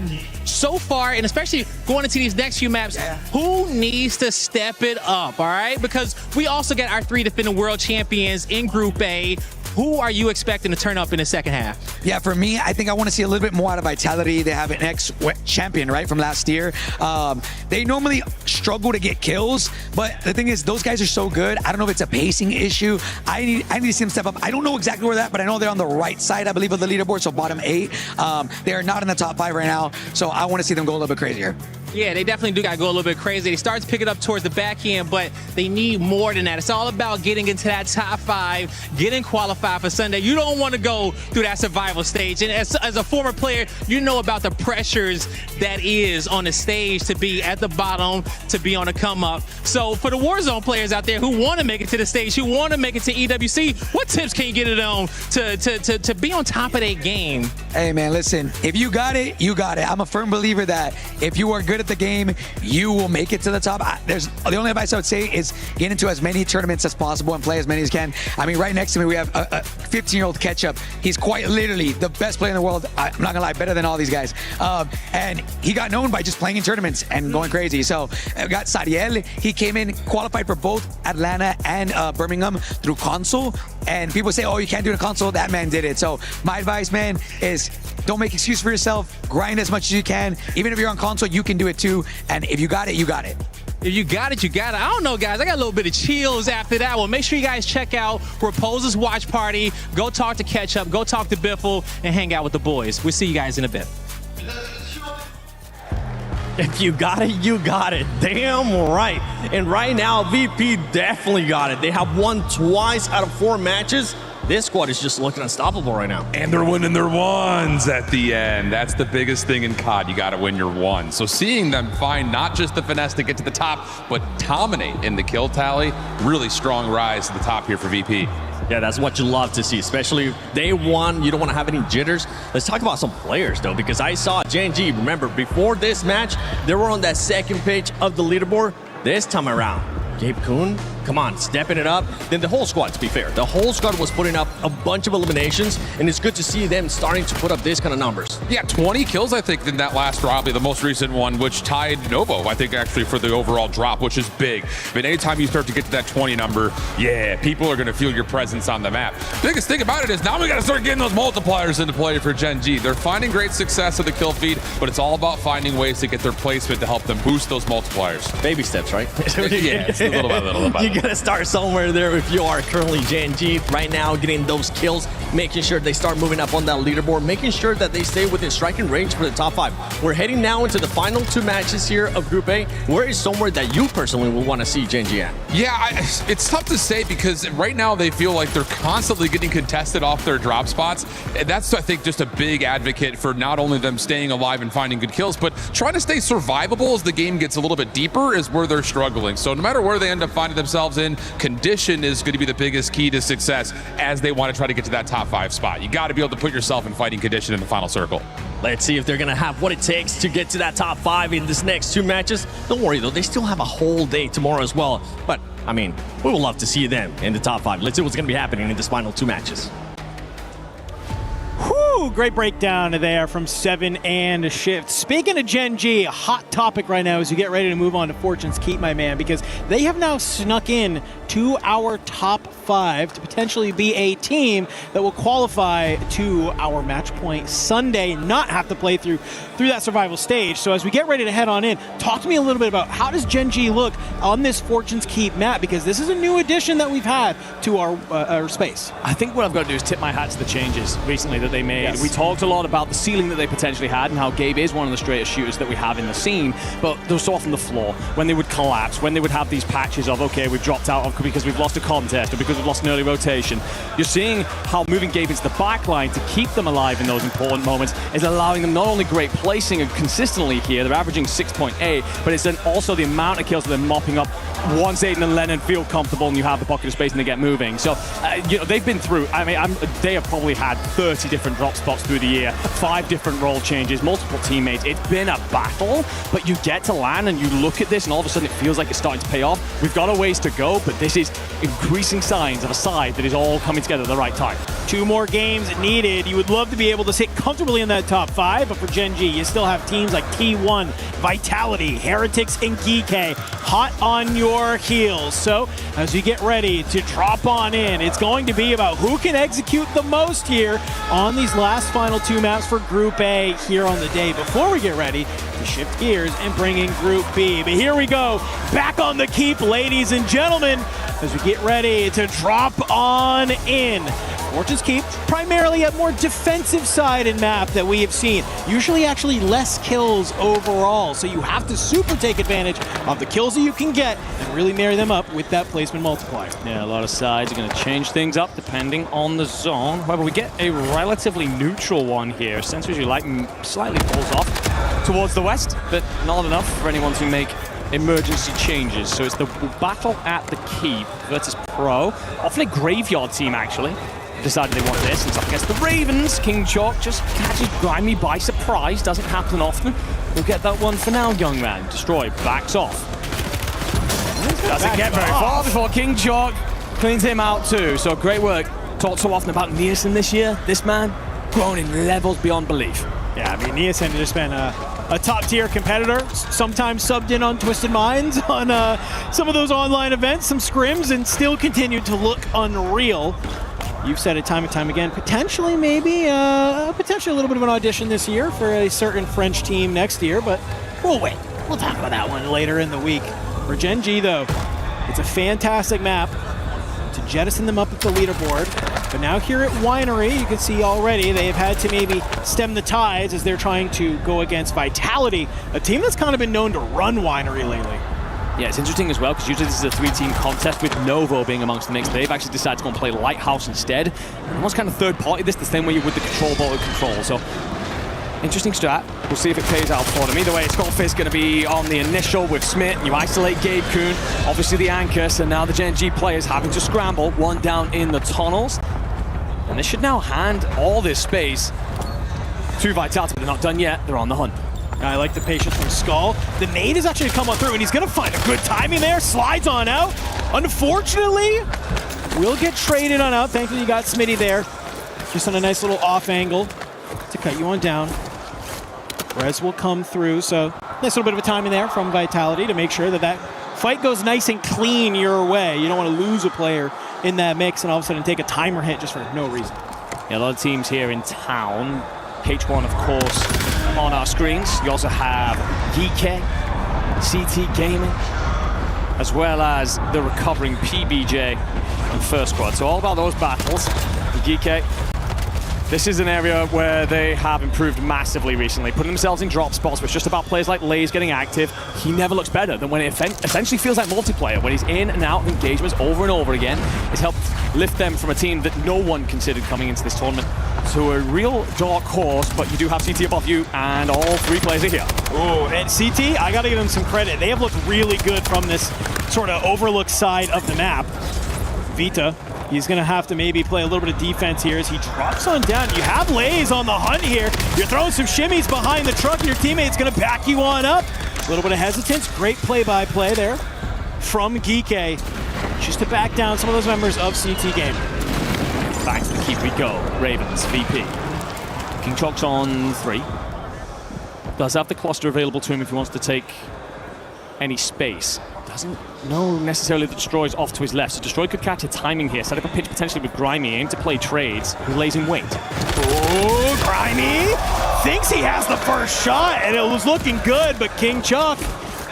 so far, and especially going into these next few maps, who needs to step it up, all right? Because we also got our 3 defending world champions in Group A. Who are you expecting to turn up in the second half? Yeah, for me, I think I want to see a little bit more out of Vitality. They have an ex-champion, right, from last year. They normally struggle to get kills, but the thing is, those guys are so good. I don't know if it's a pacing issue. I need to see them step up. I don't know exactly where they're at, but I know they're on the right side, I believe, of the leaderboard, so bottom 8. They are not in the top 5 right now, so I want to see them go a little bit crazier. Yeah, they definitely do got to go a little bit crazy. They start to pick it up towards the back end, but they need more than that. It's all about getting into that top 5, getting qualified for Sunday. You don't want to go through that survival stage. And as a former player, you know about the pressures that is on the stage to be at the bottom, to be on the come up. So for the Warzone players out there who want to make it to the stage, who want to make it to EWC, what tips can you get it on to be on top of their game? Hey, man, listen, if you got it, you got it. I'm a firm believer that if you are good at the game, you will make it to the top. The only advice I would say is get into as many tournaments as possible and play as many as you can. I mean, right next to me, we have a 15-year-old Ketchup. He's quite literally the best player in the world. I'm not gonna lie, better than all these guys. And he got known by just playing in tournaments and going crazy. So I got Sariel. He came in, qualified for both Atlanta and Birmingham through console. And people say, oh, you can't do it in console. That man did it. So my advice, man, is don't make excuse for yourself. Grind as much as you can. Even if you're on console, you can do it too. And if you got it, you got it. If you got it, you got it. I don't know, guys. I got a little bit of chills after that one. Make sure you guys check out Repose's watch party. Go talk to Ketchup. Go talk to Biffle and hang out with the boys. We'll see you guys in a bit. If you got it, you got it. Damn right. And right now, VP definitely got it. They have won twice out of 4 matches. This squad is just looking unstoppable right now. And they're winning their ones at the end. That's the biggest thing in COD. You got to win your one. So seeing them find not just the finesse to get to the top, but dominate in the kill tally, really strong rise to the top here for VP. Yeah, that's what you love to see, especially day 1. You don't want to have any jitters. Let's talk about some players, though, because I saw JNG. Remember, before this match, they were on that second page of the leaderboard. This time around, Gabe Kuhn come on, stepping it up. Then the whole squad, to be fair, the whole squad was putting up a bunch of eliminations, and it's good to see them starting to put up this kind of numbers. Yeah, 20 kills, I think, in that last drop, the most recent one, which tied Novo, I think, actually, for the overall drop, which is big. But anytime you start to get to that 20 number, yeah, people are going to feel your presence on the map. The biggest thing about it is now we got to start getting those multipliers into play for Gen G. They're finding great success with the kill feed, but it's all about finding ways to get their placement to help them boost those multipliers. Baby steps, right? Yeah, it's little by little. You gotta start somewhere there if you are currently Gen G right now, getting those kills, making sure they start moving up on that leaderboard, making sure that they stay within striking range for the top 5. We're heading now into the final 2 matches here of Group A. Where is somewhere that you personally would want to see Gen G at? Yeah, it's tough to say because right now they feel like they're constantly getting contested off their drop spots. And that's, I think, just a big advocate for not only them staying alive and finding good kills, but trying to stay survivable as the game gets a little bit deeper is where they're struggling. So no matter where they end up finding themselves in, condition is going to be the biggest key to success as they want to try to get to that top 5 spot. You got to be able to put yourself in fighting condition in the final circle. Let's see if they're going to have what it takes to get to that top 5 in this next 2 matches. Don't worry, though. They still have a whole day tomorrow as well. But, I mean, we would love to see them in the top 5. Let's see what's going to be happening in this final 2 matches. Whew, great breakdown there from 7 and Shift. Speaking of Gen G, a hot topic right now as you get ready to move on to Fortune's Keep, my man, because they have now snuck in to our top 5 to potentially be a team that will qualify to our Match Point Sunday, not have to play through that survival stage. So as we get ready to head on in, talk to me a little bit about how does Gen G look on this Fortune's Keep map, because this is a new addition that we've had to our space. I think what I've got to do is tip my hat to the changes recently that they made. Yes. We talked a lot about the ceiling that they potentially had and how Gabe is one of the straightest shooters that we have in the scene, but there was so often the floor when they would collapse, when they would have these patches of, okay, we've dropped out because we've lost a contest or because we've lost an early rotation. You're seeing how moving Gabe into the back line to keep them alive in those important moments is allowing them not only great placing and consistently here, they're averaging 6.8, but it's then also the amount of kills that they're mopping up once Aiden and Lennon feel comfortable and you have the pocket of space and they get moving. So, they've been through, they have probably had 30 different drop spots through the year, 5 different role changes, multiple teammates. It's been a battle, but you get to land and you look at this and all of a sudden it feels like it's starting to pay off. We've got a ways to go, but this is increasing signs of a side that is all coming together at the right time. 2 more games needed. You would love to be able to sit comfortably in that top 5, but for Gen G, you still have teams like T1, Vitality, Heretics, and Geekay hot on your heels. So as you get ready to drop on in, it's going to be about who can execute the most here on these last final 2 maps for Group A here on the day before we get ready to shift gears and bring in Group B. But here we go, back on the Keep, ladies and gentlemen, as we get ready to drop on in. Fortune's Keep, primarily a more defensive side in map that we have seen. Usually actually less kills overall, so you have to super take advantage of the kills that you can get and really marry them up with that placement multiplier. Yeah, a lot of sides are going to change things up depending on the zone. However, we get a relatively neutral one here. Sensors you like slightly pulls off towards the west, but not enough for anyone to make emergency changes. So it's the battle at the Keep versus Pro. Often a graveyard team, actually. Decided they want this, and it's up against the Ravens. King Chalk just catches Grimy by surprise. Doesn't happen often. We'll get that one for now, young man. Destroy, backs off. Doesn't get very far before King Chalk cleans him out too. So great work. Talked so often about Nielsen this year. This man, grown in levels beyond belief. Yeah, I mean, Nielsen has just been a top-tier competitor, sometimes subbed in on Twisted Minds on some of those online events, some scrims, and still continued to look unreal. You've said it time and time again, potentially maybe a little bit of an audition this year for a certain French team next year, but we'll wait. We'll talk about that one later in the week. For Gen G, though, it's a fantastic map to jettison them up at the leaderboard. But now here at Winery, you can see already they've had to maybe stem the tides as they're trying to go against Vitality, a team that's kind of been known to run Winery lately. Yeah, it's interesting as well, because usually this is a 3-team contest with Novo being amongst the mix. They've actually decided to go and play Lighthouse instead. Almost kind of third party this, the same way you would the control ball control. So, interesting strat. We'll see if it pays out for them. Either way, Skullfist going to be on the initial with Smith. You isolate Gabe Kuhn, obviously the anchor, so now the Gen G players having to scramble. One down in the tunnels. And they should now hand all this space to Vitality, but they're not done yet. They're on the hunt. I like the patience from Skull. The nade is actually come on through, and he's going to find a good timing there. Slides on out. Unfortunately, will get traded on out. Thankfully, you got Smitty there. Just on a nice little off angle to cut you on down. Rez will come through, so nice little bit of a timing there from Vitality to make sure that that fight goes nice and clean your way. You don't want to lose a player in that mix and all of a sudden take a timer hit just for no reason. Yeah, a lot of teams here in town. H1, of course, on our screens. You also have GK, CT Gaming, as well as the recovering PBJ and First Squad. So all about those battles. GK, this is an area where they have improved massively recently, putting themselves in drop spots where it's just about players like Lays getting active. He never looks better than when it essentially feels like multiplayer, when he's in and out of engagements over and over again. It's helped lift them from a team that no one considered coming into this tournament to a real dark horse, but you do have CT above you, and all three players are here. Oh, and CT, I gotta give them some credit. They have looked really good from this sort of overlooked side of the map. Vita, he's going to have to maybe play a little bit of defense here as he drops on down. You have Lays on the hunt here. You're throwing some shimmies behind the truck, and your teammate's going to back you on up. A little bit of hesitance. Great play-by-play there from Geeke, just to back down some of those members of CT Game. Back to the keep we go. Ravens, VP. King Chog's on 3. Does have the cluster available to him if he wants to take any space. Doesn't know necessarily that Destroy's off to his left, so Destroy could catch a timing here, set up a pitch potentially with Grimy, aim to play trades, who lays in wait. Oh, Grimy thinks he has the first shot, and it was looking good, but King Chuck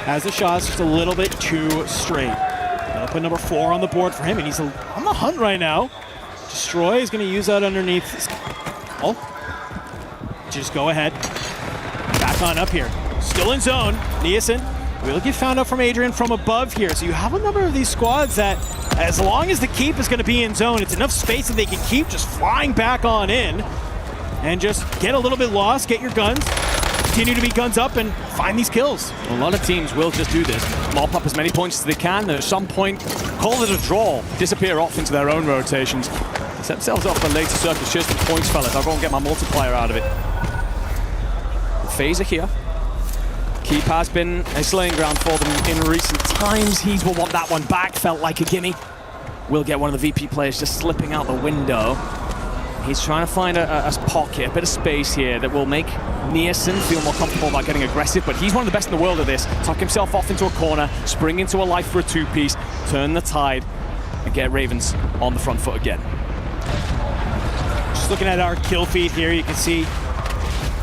has the shots just a little bit too straight. That'll put number 4 on the board for him, and he's on the hunt right now. Destroy is going to use that underneath. Oh, just go ahead. Back on up here. Still in zone. Nielsen will get found out from Adrian from above here. So you have a number of these squads that, as long as the keep is going to be in zone, it's enough space that they can keep just flying back on in and just get a little bit lost, get your guns, continue to be guns up and find these kills. A lot of teams will just do this. Mop up as many points as they can, and at some point, call it a draw, disappear off into their own rotations. Set themselves up for later circles. Cheers for the points, fellas. I'll go and get my multiplier out of it. The Phaser here. Keep has been a slaying ground for them in recent times. He will want that one back. Felt like a gimme. We'll get one of the VP players just slipping out the window. He's trying to find a pocket, a bit of space here that will make Nielsen feel more comfortable about getting aggressive, but he's one of the best in the world at this. Tuck himself off into a corner, spring into a life for a 2-piece, turn the tide, and get Ravens on the front foot again. Just looking at our kill feed here, you can see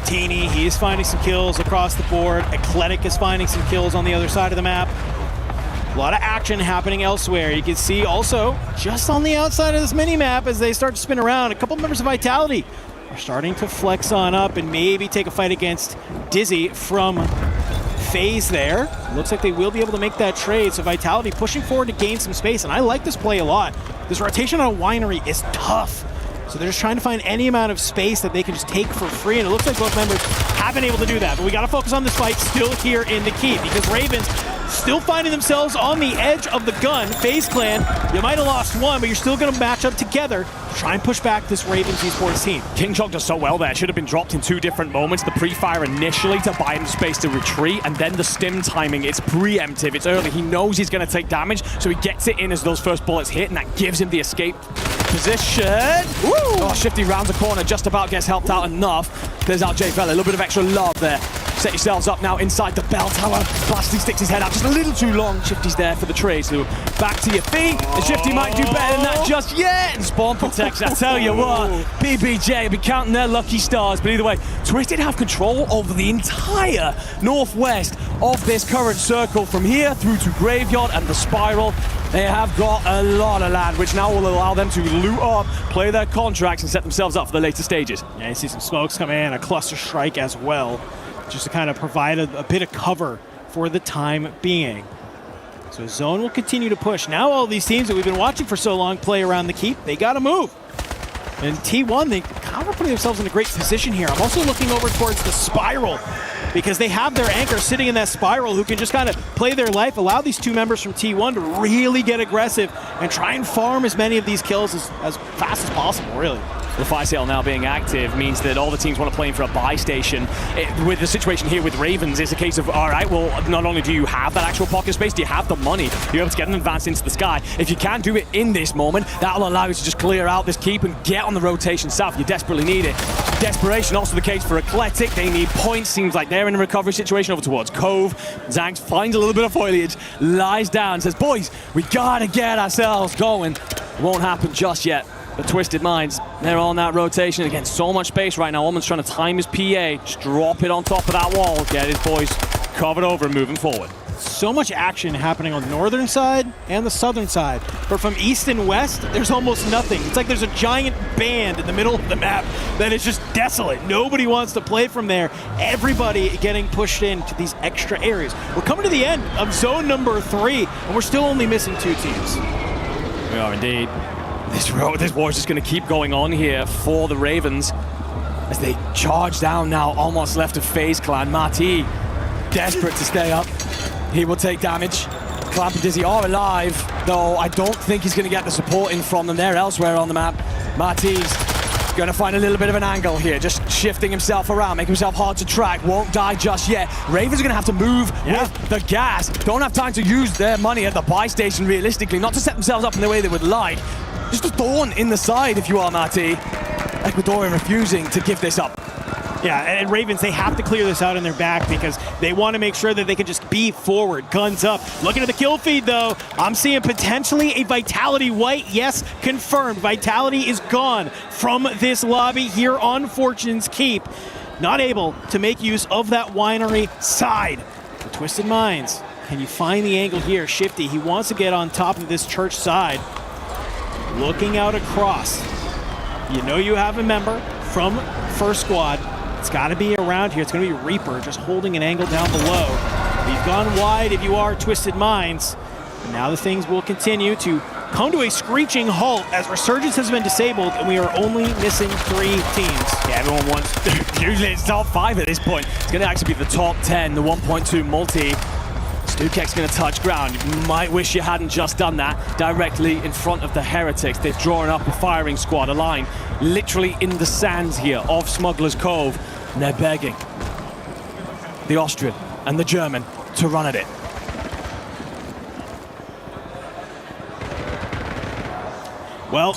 Teeny, he is finding some kills across the board. Eclectic is finding some kills on the other side of the map. A lot of action happening elsewhere. You can see also, just on the outside of this mini-map as they start to spin around, a couple members of Vitality are starting to flex on up and maybe take a fight against Dizzy from FaZe there. Looks like they will be able to make that trade, so Vitality pushing forward to gain some space, and I like this play a lot. This rotation on a winery is tough. So they're just trying to find any amount of space that they can just take for free, and it looks like both members have been able to do that. But we got to focus on this fight still here in the keep, because Ravens still finding themselves on the edge of the gun. FaZe Clan, you might have lost one, but you're still going to match up together to try and push back this Ravens esports team. King Chog does so well there. Should have been dropped in 2 different moments. The pre-fire initially to buy him space to retreat, and then the stim timing. It's preemptive. It's early. He knows he's going to take damage, so he gets it in as those first bullets hit, and that gives him the escape position. Woo! Oh, Shifty rounds a corner, just about gets helped out enough. There's out Jay Vela, a little bit of extra love there. Set yourselves up now inside the bell tower. Blasty sticks his head out just a little too long. Shifty's there for the trade, so back to your feet. And Shifty might do better than that just yet. And Spawn protects, I tell you what. PBJ will be counting their lucky stars, but either way, Twisted have control over the entire northwest of this current circle from here through to Graveyard and the Spiral. They have got a lot of land, which now will allow them to loot up, play their contracts, and set themselves up for the later stages. Yeah, you see some smokes come in, a cluster strike as well, just to kind of provide a bit of cover for the time being. So Zone will continue to push. Now all these teams that we've been watching for so long play around the keep. They got to move. And T1, they kind of putting themselves in a great position here. I'm also looking over towards the Spiral, because they have their anchor sitting in that Spiral who can just kind of play their life, allow these 2 members from T1 to really get aggressive and try and farm as many of these kills as fast as possible, really. The fire sale now being active means that all the teams want to play in for a buy station. With the situation here with Ravens, it's a case of, all right, well, not only do you have that actual pocket space, do you have the money? You're able to get an advance into the sky. If you can do it in this moment, that'll allow you to just clear out this keep and get on the rotation south. You desperately need it. Desperation also the case for Eclectic. They need points. Seems like they're in a recovery situation over towards Cove. Zanx finds a little bit of foliage, lies down, says, boys, we gotta get ourselves going. It won't happen just yet. The Twisted Minds, they're on that rotation. Again, so much space right now. Ullman's trying to time his PA. Just drop it on top of that wall. Get his boys covered over and moving forward. So much action happening on the northern side and the southern side. But from east and west, there's almost nothing. It's like there's a giant band in the middle of the map that is just desolate. Nobody wants to play from there. Everybody getting pushed into these extra areas. We're coming to the end of zone number 3, and we're still only missing 2 teams. We are indeed. This war's just going to keep going on here for the Ravens as they charge down now, almost left of FaZe Clan. Marty, desperate to stay up. He will take damage. Clamp and Dizzy are alive, though I don't think he's going to get the support in from them. They're elsewhere on the map. Marty's going to find a little bit of an angle here, just shifting himself around, making himself hard to track. Won't die just yet. Ravens are going to have to move with the gas. Don't have time to use their money at the buy station, realistically, not to set themselves up in the way they would like. Just a thorn in the side if you are Marty. Ecuadorian refusing to give this up. Yeah, and Ravens, they have to clear this out in their back because they want to make sure that they can just be forward, guns up. Looking at the kill feed, though, I'm seeing potentially a Vitality White. Yes, confirmed. Vitality is gone from this lobby here on Fortune's Keep. Not able to make use of that winery side. The Twisted Minds, can you find the angle here? Shifty, he wants to get on top of this church side. Looking out across. You know you have a member from First Squad. It's got to be around here. It's going to be Reaper just holding an angle down below. We've gone wide if you are Twisted Minds. And now the things will continue to come to a screeching halt as Resurgence has been disabled and we are only missing 3 teams. Yeah, everyone wants, usually it's top 5 at this point. It's going to actually be the top 10, the 1.2 multi. Stukek's going to touch ground. You might wish you hadn't just done that directly in front of the Heretics. They've drawn up a firing squad, a line literally in the sands here of Smuggler's Cove. And they're begging the Austrian and the German to run at it. Well,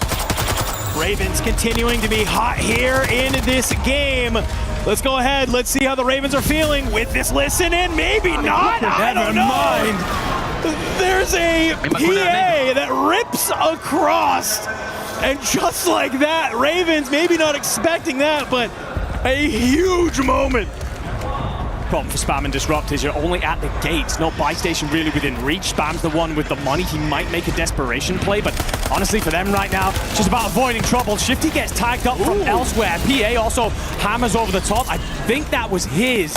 Ravens continuing to be hot here in this game. Let's go ahead. Let's see how the Ravens are feeling with this listen in. Maybe not. I don't know. There's a PA that rips across. And just like that, Ravens maybe not expecting that, but a huge moment. Problem for Spam and Disrupt is you're only at the gates, no buy station really within reach. Spam's the one with the money. He might make a desperation play, but honestly for them right now, it's just about avoiding trouble. Shifty gets tagged up from elsewhere. PA also hammers over the top. I think that was his.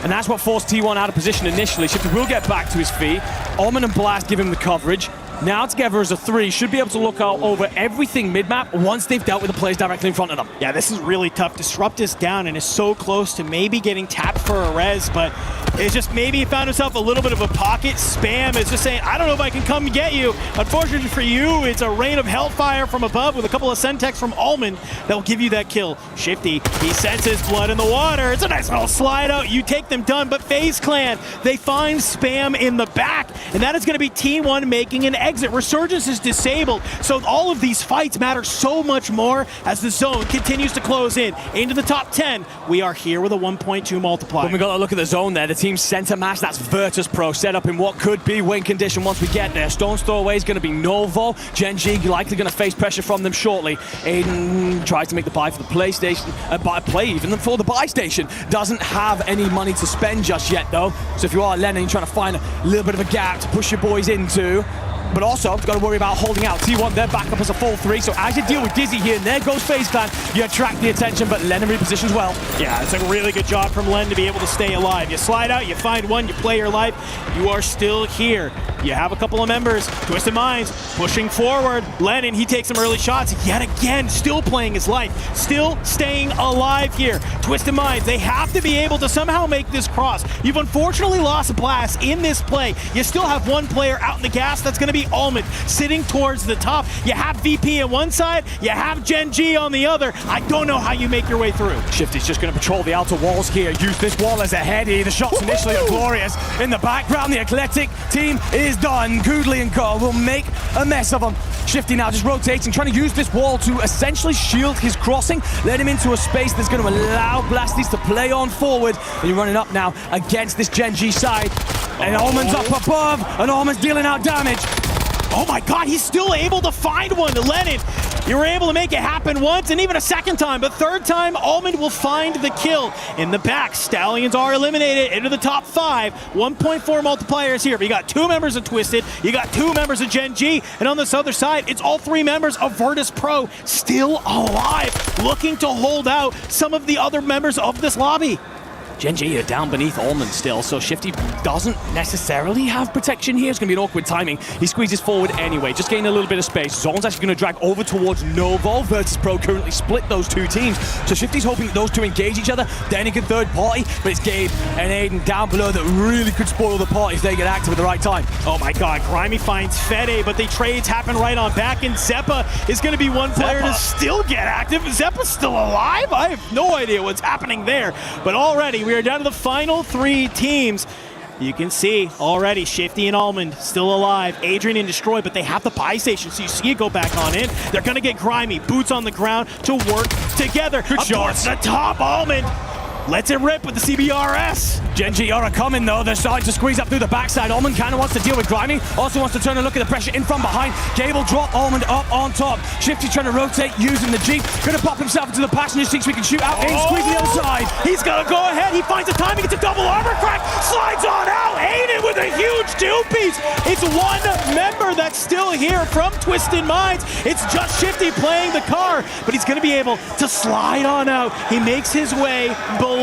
And that's what forced T1 out of position initially. Shifty will get back to his feet. Omen and Blast give him the coverage. Now together as a 3, should be able to look out over everything mid-map once they've dealt with the players directly in front of them. Yeah, this is really tough. Disrupt is down and is so close to maybe getting tapped for a res, but it's just maybe he found himself a little bit of a pocket. Spam is just saying, I don't know if I can come get you. Unfortunately for you, it's a rain of hellfire from above with a couple of Sentex from Allman that will give you that kill. Shifty, he senses blood in the water. It's a nice little slide out. You take them done, but FaZe Clan, they find Spam in the back, and that is going to be T1 making an exit. Resurgence is disabled, so all of these fights matter so much more as the zone continues to close in into the top 10. We are here with a 1.2 multiplier. When we got to look at the zone there, the team's center mass, that's Virtus Pro, set up in what could be win condition once we get there. Stone's throw away is going to be Novo. Gen G likely going to face pressure from them shortly. Aiden tries to make the buy for the PlayStation, play even for the buy station. Doesn't have any money to spend just yet though. So if you are Lennon, you're trying to find a little bit of a gap to push your boys into. But also, got to worry about holding out. T1, they're back up as a full 3, so as you deal with Dizzy here, and there goes FaZe Clan, you attract the attention, but Len repositions well. Yeah, it's a really good job from Len to be able to stay alive. You slide out, you find one, you play your life, you are still here. You have a couple of members, Twisted Minds, pushing forward. Lennon, he takes some early shots, yet again, still playing his life, still staying alive here. Twisted Minds, they have to be able to somehow make this cross. You've unfortunately lost a Blast in this play. You still have one player out in the gas, that's going to be see Almond sitting towards the top. You have VP on one side, you have Gen G on the other. I don't know how you make your way through. Shifty's just going to patrol the outer walls here. Use this wall as a heady. The shots initially are glorious. In the background, the Eclectic team is done. Goodley and Co will make a mess of them. Shifty now just rotating, trying to use this wall to essentially shield his crossing, let him into a space that's going to allow Blasties to play on forward. And you're running up now against this Gen G side. And Almond's up above, and Almond's dealing out damage. Oh my God, he's still able to find one to Lennon. You were able to make it happen once and even a second time, but third time, Almond will find the kill. In the back, Stallions are eliminated into the top 5. 1.4 multipliers here, but you got 2 members of Twisted, you got 2 members of Gen G, and on this other side, it's all 3 members of Virtus Pro still alive, looking to hold out some of the other members of this lobby. Gen G are down beneath Almond still, so Shifty doesn't necessarily have protection here. It's going to be an awkward timing. He squeezes forward anyway, just getting a little bit of space. Zone's actually going to drag over towards Novo. Virtus Pro currently split those 2 teams, so Shifty's hoping that those 2 engage each other, then he can third party, but it's Gabe and Aiden down below that really could spoil the party if they get active at the right time. Oh my God, Grimy finds Fede, but the trades happen right on back, and Zeppa is going to be one player to still get active. Zeppa's still alive? I have no idea what's happening there, but already we are down to the final 3 teams. You can see already Shifty and Almond still alive. Adrian and Destroy, but they have the buy station, so you see it go back on in. They're going to get Grimy, boots on the ground to work together. Good Up towards the top, Almond lets it rip with the CBRS. Gen G are coming though. They're starting to squeeze up through the backside. Almond kind of wants to deal with Grimy. Also wants to turn and look at the pressure in from behind. Gable drop Almond up on top. Shifty trying to rotate using the Jeep. Gonna pop himself into the passenger seat so he can shoot out in, squeeze the other side. He's gonna go ahead. He finds the timing. It's a double armor crack. Slides on out. Aiden with a huge 2-piece. It's 1 member that's still here from Twisted Minds. It's just Shifty playing the car, but he's gonna be able to slide on out. He makes his way below.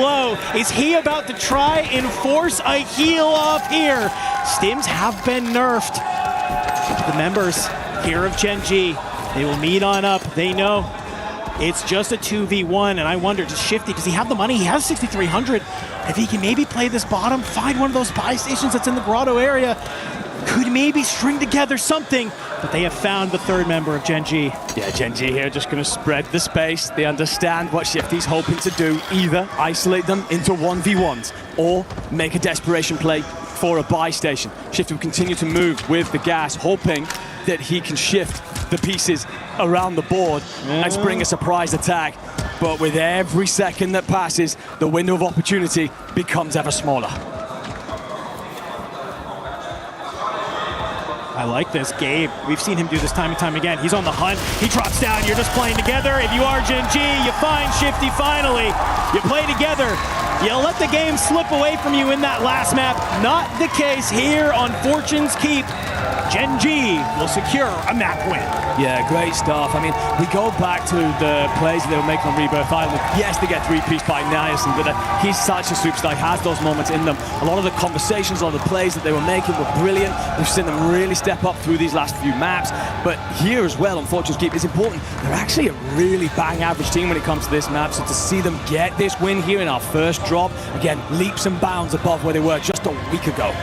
Is he about to try and force a heal off here? Stims have been nerfed. The members here of Gen G, they will meet on up. They know it's just a 2v1, and I wonder, does Shifty, does he have the money? He has 6,300. If he can maybe play this bottom, find one of those buy stations that's in the grotto area, could maybe string together something, but they have found the 3rd member of Gen G. Yeah, Gen G here just going to spread the space. They understand what Shifty's hoping to do, either isolate them into 1v1s or make a desperation play for a buy station. Shifty will continue to move with the gas, hoping that he can shift the pieces around the board and spring a surprise attack. But with every second that passes, the window of opportunity becomes ever smaller. I like this. Gabe, we've seen him do this time and time again. He's on the hunt. He drops down. You're just playing together. If you are Gen G, you find Shifty finally. You play together. You let the game slip away from you in that last map. Not the case here on Fortune's Keep. Gen G will secure a map win. Yeah, great stuff. I mean, we go back to the plays that they were making on Rebirth Island. Yes, they get 3-piece by Niacin, but he's such a superstar. He has those moments in them. A lot of the conversations, a lot of the plays that they were making were brilliant. We've seen them really step up through these last few maps. But here as well, on Fortune's Keep, it's important. They're actually a really bang average team when it comes to this map. So to see them get this win here in our first drop, again, leaps and bounds above where they were just a week ago.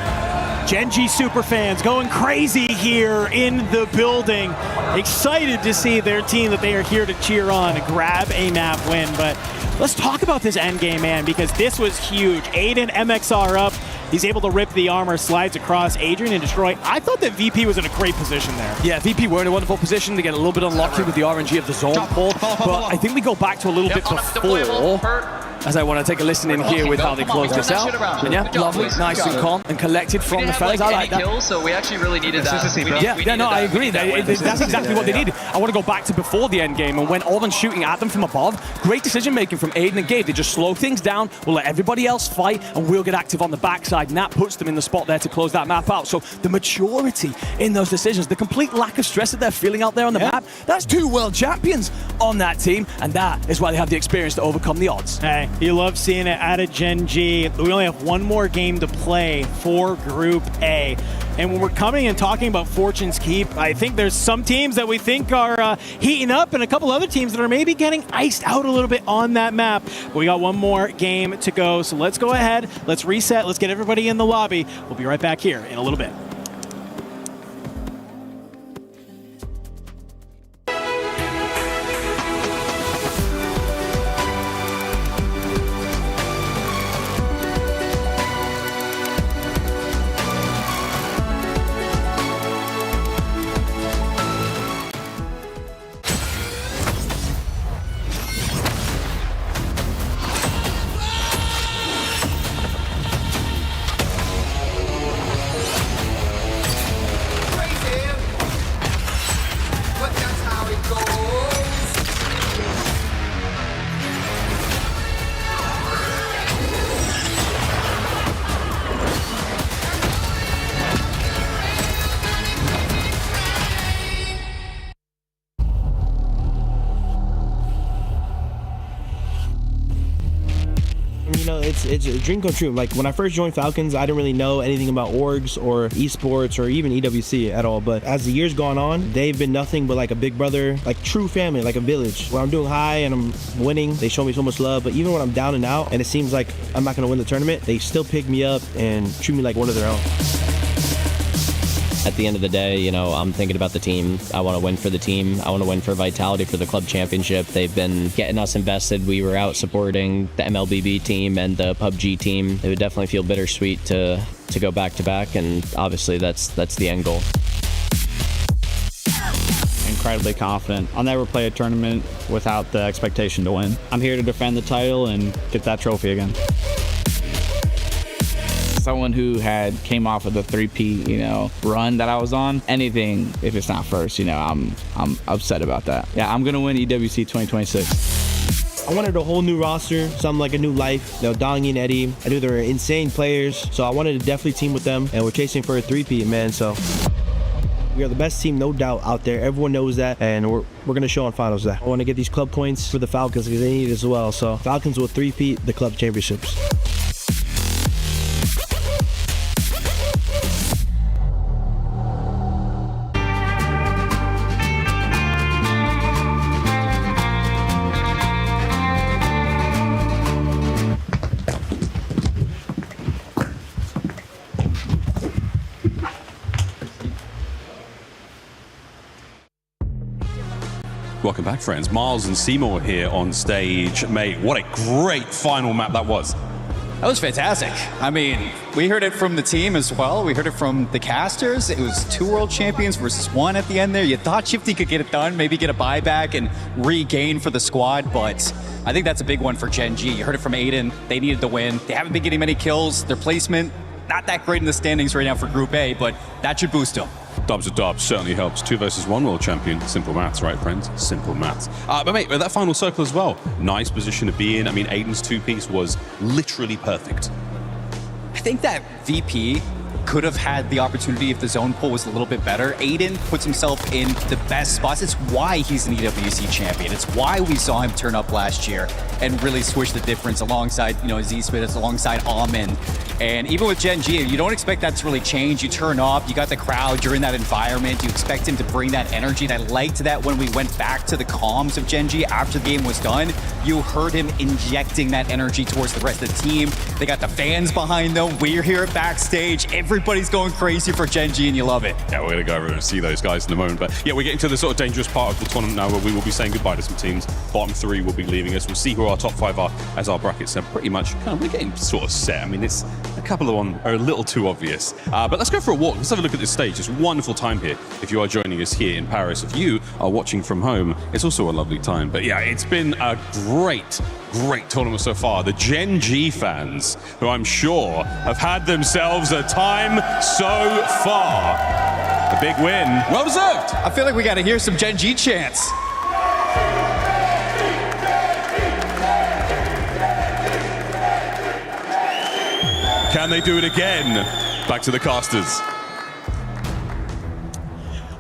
Gen G superfans going crazy here in the building. Excited to see their team that they are here to cheer on and grab a map win. But let's talk about this endgame, man, because this was huge. Aiden MXR up. He's able to rip the armor, slides across Adrian and Destroy. I thought that VP was in a great position there. Yeah, VP were in a wonderful position to get a little bit unlucky with the RNG of the zone pull. But I think we go back to a little bit before, as I want to take a listen in here with how they close this out. And yeah, lovely, nice and calm and collected from the fellas. I like that. Kills, so we actually really needed that. I agree. That's exactly what they needed. I want to go back to before the end game, and when Alvin's shooting at them from above, great decision making from Aiden and Gabe. They just slow things down, we'll let everybody else fight, and we'll get active on the backside, and that puts them in the spot there to close that map out. So the maturity in those decisions, the complete lack of stress that they're feeling out there on the map, that's 2 world champions on that team, and that is why they have the experience to overcome the odds. Hey, you love seeing it out of Gen G. We only have 1 more game to play for Group A. And when we're coming and talking about Fortune's Keep, I think there's some teams that we think are heating up and a couple other teams that are maybe getting iced out a little bit on that map. But we got 1 more game to go, so let's go ahead, let's reset, let's get everybody in the lobby. We'll be right back here in a little bit. it's a dream come true. Like when I first joined Falcons, I didn't really know anything about orgs or esports or even EWC at all. But as the years gone on, they've been nothing but like a big brother, like true family, like a village. When I'm doing high and I'm winning, they show me so much love. But even when I'm down and out and it seems like I'm not gonna win the tournament, they still pick me up and treat me like one of their own. At the end of the day, you know, I'm thinking about the team. I want to win for the team. I want to win for Vitality for the club championship. They've been getting us invested. We were out supporting the MLBB team and the PUBG team. It would definitely feel bittersweet to go back to back, and obviously that's the end goal. Incredibly confident. I'll never play a tournament without the expectation to win. I'm here to defend the title and get that trophy again. Someone who came off of the 3P, run that I was on, anything if it's not first, I'm upset about that. Yeah, I'm gonna win EWC 2026. I wanted a whole new roster, something like a new life. Dongy and Eddie, I knew they were insane players, so I wanted to definitely team with them, and we're chasing for a 3P, man, so. We are the best team, no doubt, out there. Everyone knows that, and we're going to show on finals that. I want to get these club points for the Falcons because they need it as well, so Falcons will 3P the club championships. Welcome back, friends. Miles and Seymour here on stage. Mate, what a great final map that was. That was fantastic. I mean, we heard it from the team as well. We heard it from the casters. It was 2 world champions versus 1 at the end there. You thought Shifty could get it done, maybe get a buyback and regain for the squad, but I think that's a big one for Gen G. You heard it from Aiden. They needed to win. They haven't been getting many kills. Their placement, not that great in the standings right now for Group A, but that should boost them. Dubs a dub certainly helps. 2 versus 1 world champion. Simple maths, right, friends? Simple maths. But mate, that final circle as well. Nice position to be in. I mean, Aiden's 2-piece was literally perfect. I think that VP could have had the opportunity if the zone pull was a little bit better. Aiden puts himself in the best spots. It's why he's an EWC champion. It's why we saw him turn up last year and really switch the difference alongside, Z-Spit, alongside Almond. And even with Gen G, you don't expect that to really change. You turn up, you got the crowd, you're in that environment, you expect him to bring that energy. And I liked that when we went back to the comms of Gen G after the game was done, you heard him injecting that energy towards the rest of the team. They got the fans behind them. We're here at backstage. Everybody's going crazy for Gen G and you love it. Yeah, we're going to go over and see those guys in a moment. But yeah, we're getting to the sort of dangerous part of the tournament now where we will be saying goodbye to some teams. Bottom 3 will be leaving us. We'll see who our top 5 are as our brackets are pretty much we're getting sort of set. I mean, it's a couple of them are a little too obvious. But let's go for a walk. Let's have a look at this stage. It's a wonderful time here. If you are joining us here in Paris, if you are watching from home, it's also a lovely time. But yeah, it's been a great tournament so far. The Gen G fans, who I'm sure have had themselves a time so far. A big win. Well deserved. I feel like we got to hear some Gen G chants. Can they do it again? Back to the casters.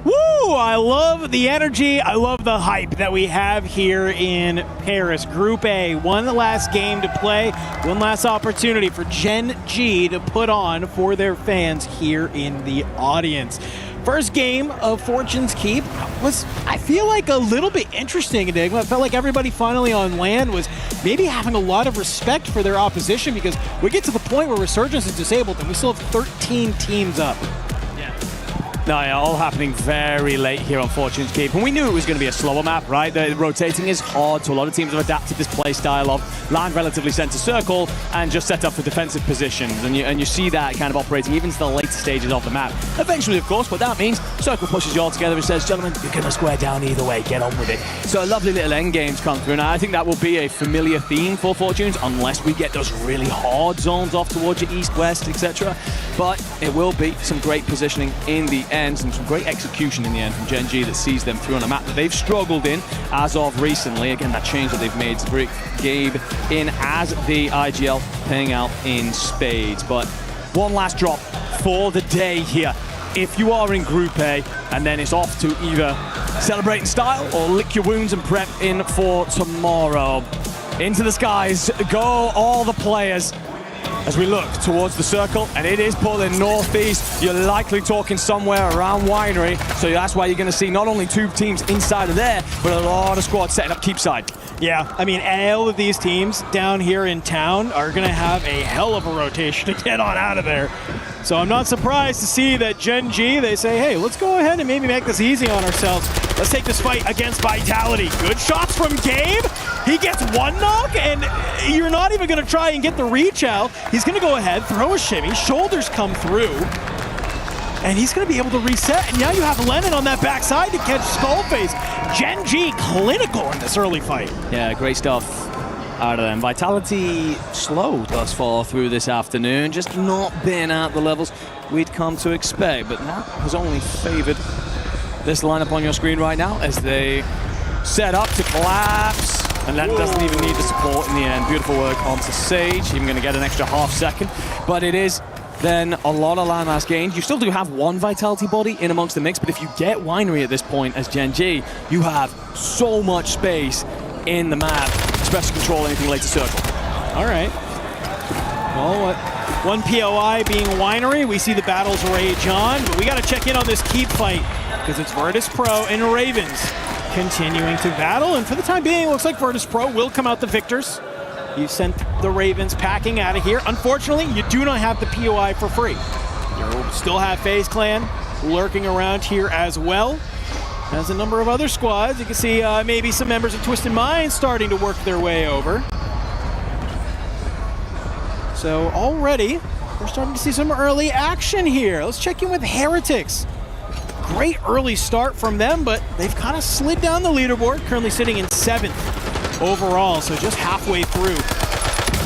Woo! I love the energy. I love the hype that we have here in Paris. Group A, one last game to play, one last opportunity for Gen G to put on for their fans here in the audience. First game of Fortune's Keep was, I feel like, a little bit interesting, Enigma. I felt like everybody finally on land was maybe having a lot of respect for their opposition because we get to the point where Resurgence is disabled and we still have 13 teams up. No, yeah, all happening very late here on Fortune's Keep. And we knew it was going to be a slower map, right? The rotating is hard, so a lot of teams have adapted this play style of land relatively center circle and just set up for defensive positions. And you see that kind of operating even to the later stages of the map. Eventually, of course, what that means, Circle pushes you all together and says, gentlemen, you're going to square down either way, get on with it. So lovely little end games come through. And I think that will be a familiar theme for Fortunes, unless we get those really hard zones off towards your east, west, etc. But it will be some great positioning in the end, and some great execution in the end from Gen G that sees them through on a map that they've struggled in as of recently. Again, that change that they've made to bring Gabe in as the IGL, paying out in spades. But one last drop for the day here. If you are in Group A, and then it's off to either celebrate in style or lick your wounds and prep in for tomorrow. Into the skies go all the players. as we look towards the circle, and it is pulling northeast. You're likely talking somewhere around Winery, so that's why you're going to see not only 2 teams inside of there, but a lot of squads setting up keepside. Yeah, I mean, all of these teams down here in town are going to have a hell of a rotation to get on out of there. So I'm not surprised to see that Gen G, they say, hey, let's go ahead and maybe make this easy on ourselves. Let's take this fight against Vitality. Good shots from Gabe. He gets 1 knock, and you're not even going to try and get the reach out. He's going to go ahead, throw a shimmy, shoulders come through, and he's going to be able to reset. And now you have Lennon on that backside to catch Skullface. Gen G clinical in this early fight. Yeah, great stuff out of them. Vitality slow thus far through this afternoon, just not been at the levels we'd come to expect, but that has only favored this lineup on your screen right now as they set up to collapse, and that doesn't even need the support in the end. Beautiful work onto Sage, even going to get an extra half second, but it is then a lot of landmass gains. You still do have 1 Vitality body in amongst the mix, but if you get Winery at this point as Gen G, you have so much space in the map, especially control anything later circle. All right. Well, one POI being Winery, we see the battles rage on, but we got to check in on this keep fight because it's Virtus Pro and Ravens continuing to battle, and for the time being, it looks like Virtus Pro will come out the victors. You sent the Ravens packing out of here. Unfortunately, you do not have the POI for free. You still have FaZe Clan lurking around here as well. As a number of other squads, you can see maybe some members of Twisted Minds starting to work their way over. So already, we're starting to see some early action here. Let's check in with Heretics. Great early start from them, but they've kind of slid down the leaderboard, currently sitting in 7th overall, so just halfway through.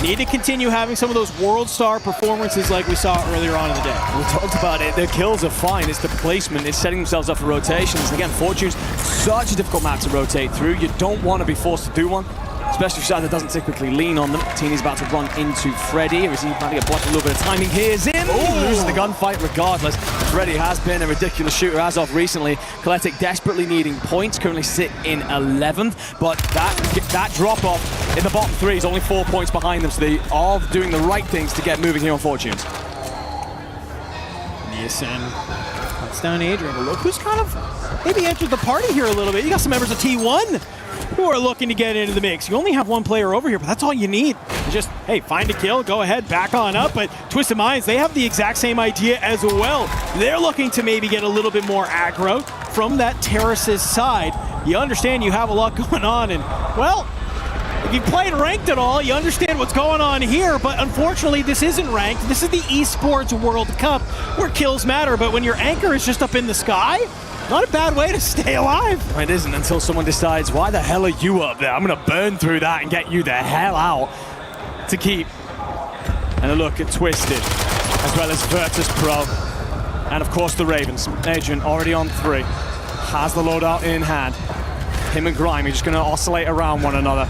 Need to continue having some of those world star performances like we saw earlier on in the day. We talked about it. Their kills are fine. It's the placement. It's setting themselves up for rotations. Again, Fortune's such a difficult map to rotate through. You don't want to be forced to do one, especially if Shadow doesn't typically lean on them. Teeny's about to run into Freddy. Is he about to get blocked? A little bit of timing here. Zim loses the gunfight regardless. Freddy has been a ridiculous shooter as of recently. Collectic desperately needing points, currently sit in 11th, but that drop-off in the bottom 3 is only 4 points behind them, so they are doing the right things to get moving here on Fortunes. Nielsen cuts down Adrian. Look who's kind of maybe entered the party here a little bit. You got some members of T1 who are looking to get into the mix. You only have 1 player over here, but that's all you need. You just, hey, find a kill, go ahead, back on up. But Twisted Minds, they have the exact same idea as well. They're looking to maybe get a little bit more aggro from that Terrace's side. You understand you have a lot going on, and, well, if you've played ranked at all, you understand what's going on here, but unfortunately, this isn't ranked. This is the Esports World Cup, where kills matter, but when your anchor is just up in the sky, not a bad way to stay alive. It isn't until someone decides, why the hell are you up there? I'm going to burn through that and get you the hell out to keep. And a look at Twisted, as well as Virtus Pro. And of course the Ravens. Adrian already on 3. Has the loadout in hand. Him and Grime are just going to oscillate around one another.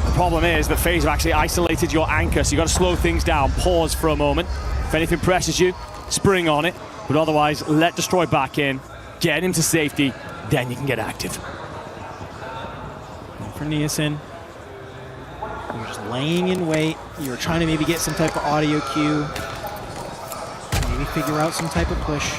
The problem is that FaZe have actually isolated your anchor, so you got to slow things down, pause for a moment. If anything presses you, spring on it. But otherwise, let Destroy back in. Get him to safety, then you can get active. For Nielsen, you're just laying in wait. You're trying to maybe get some type of audio cue. Maybe figure out some type of push.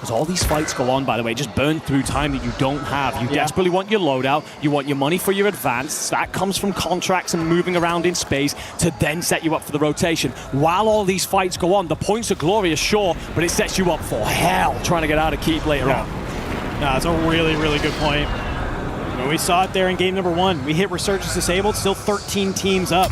As all these fights go on, by the way, just burn through time that you don't have. You desperately want your loadout, you want your money for your advance. That comes from contracts and moving around in space to then set you up for the rotation. While all these fights go on, the points are glorious, sure, but it sets you up for hell trying to get out of keep later on. No, that's a really, really good point. When we saw it there in game number 1, we hit Resurgence disabled, still 13 teams up.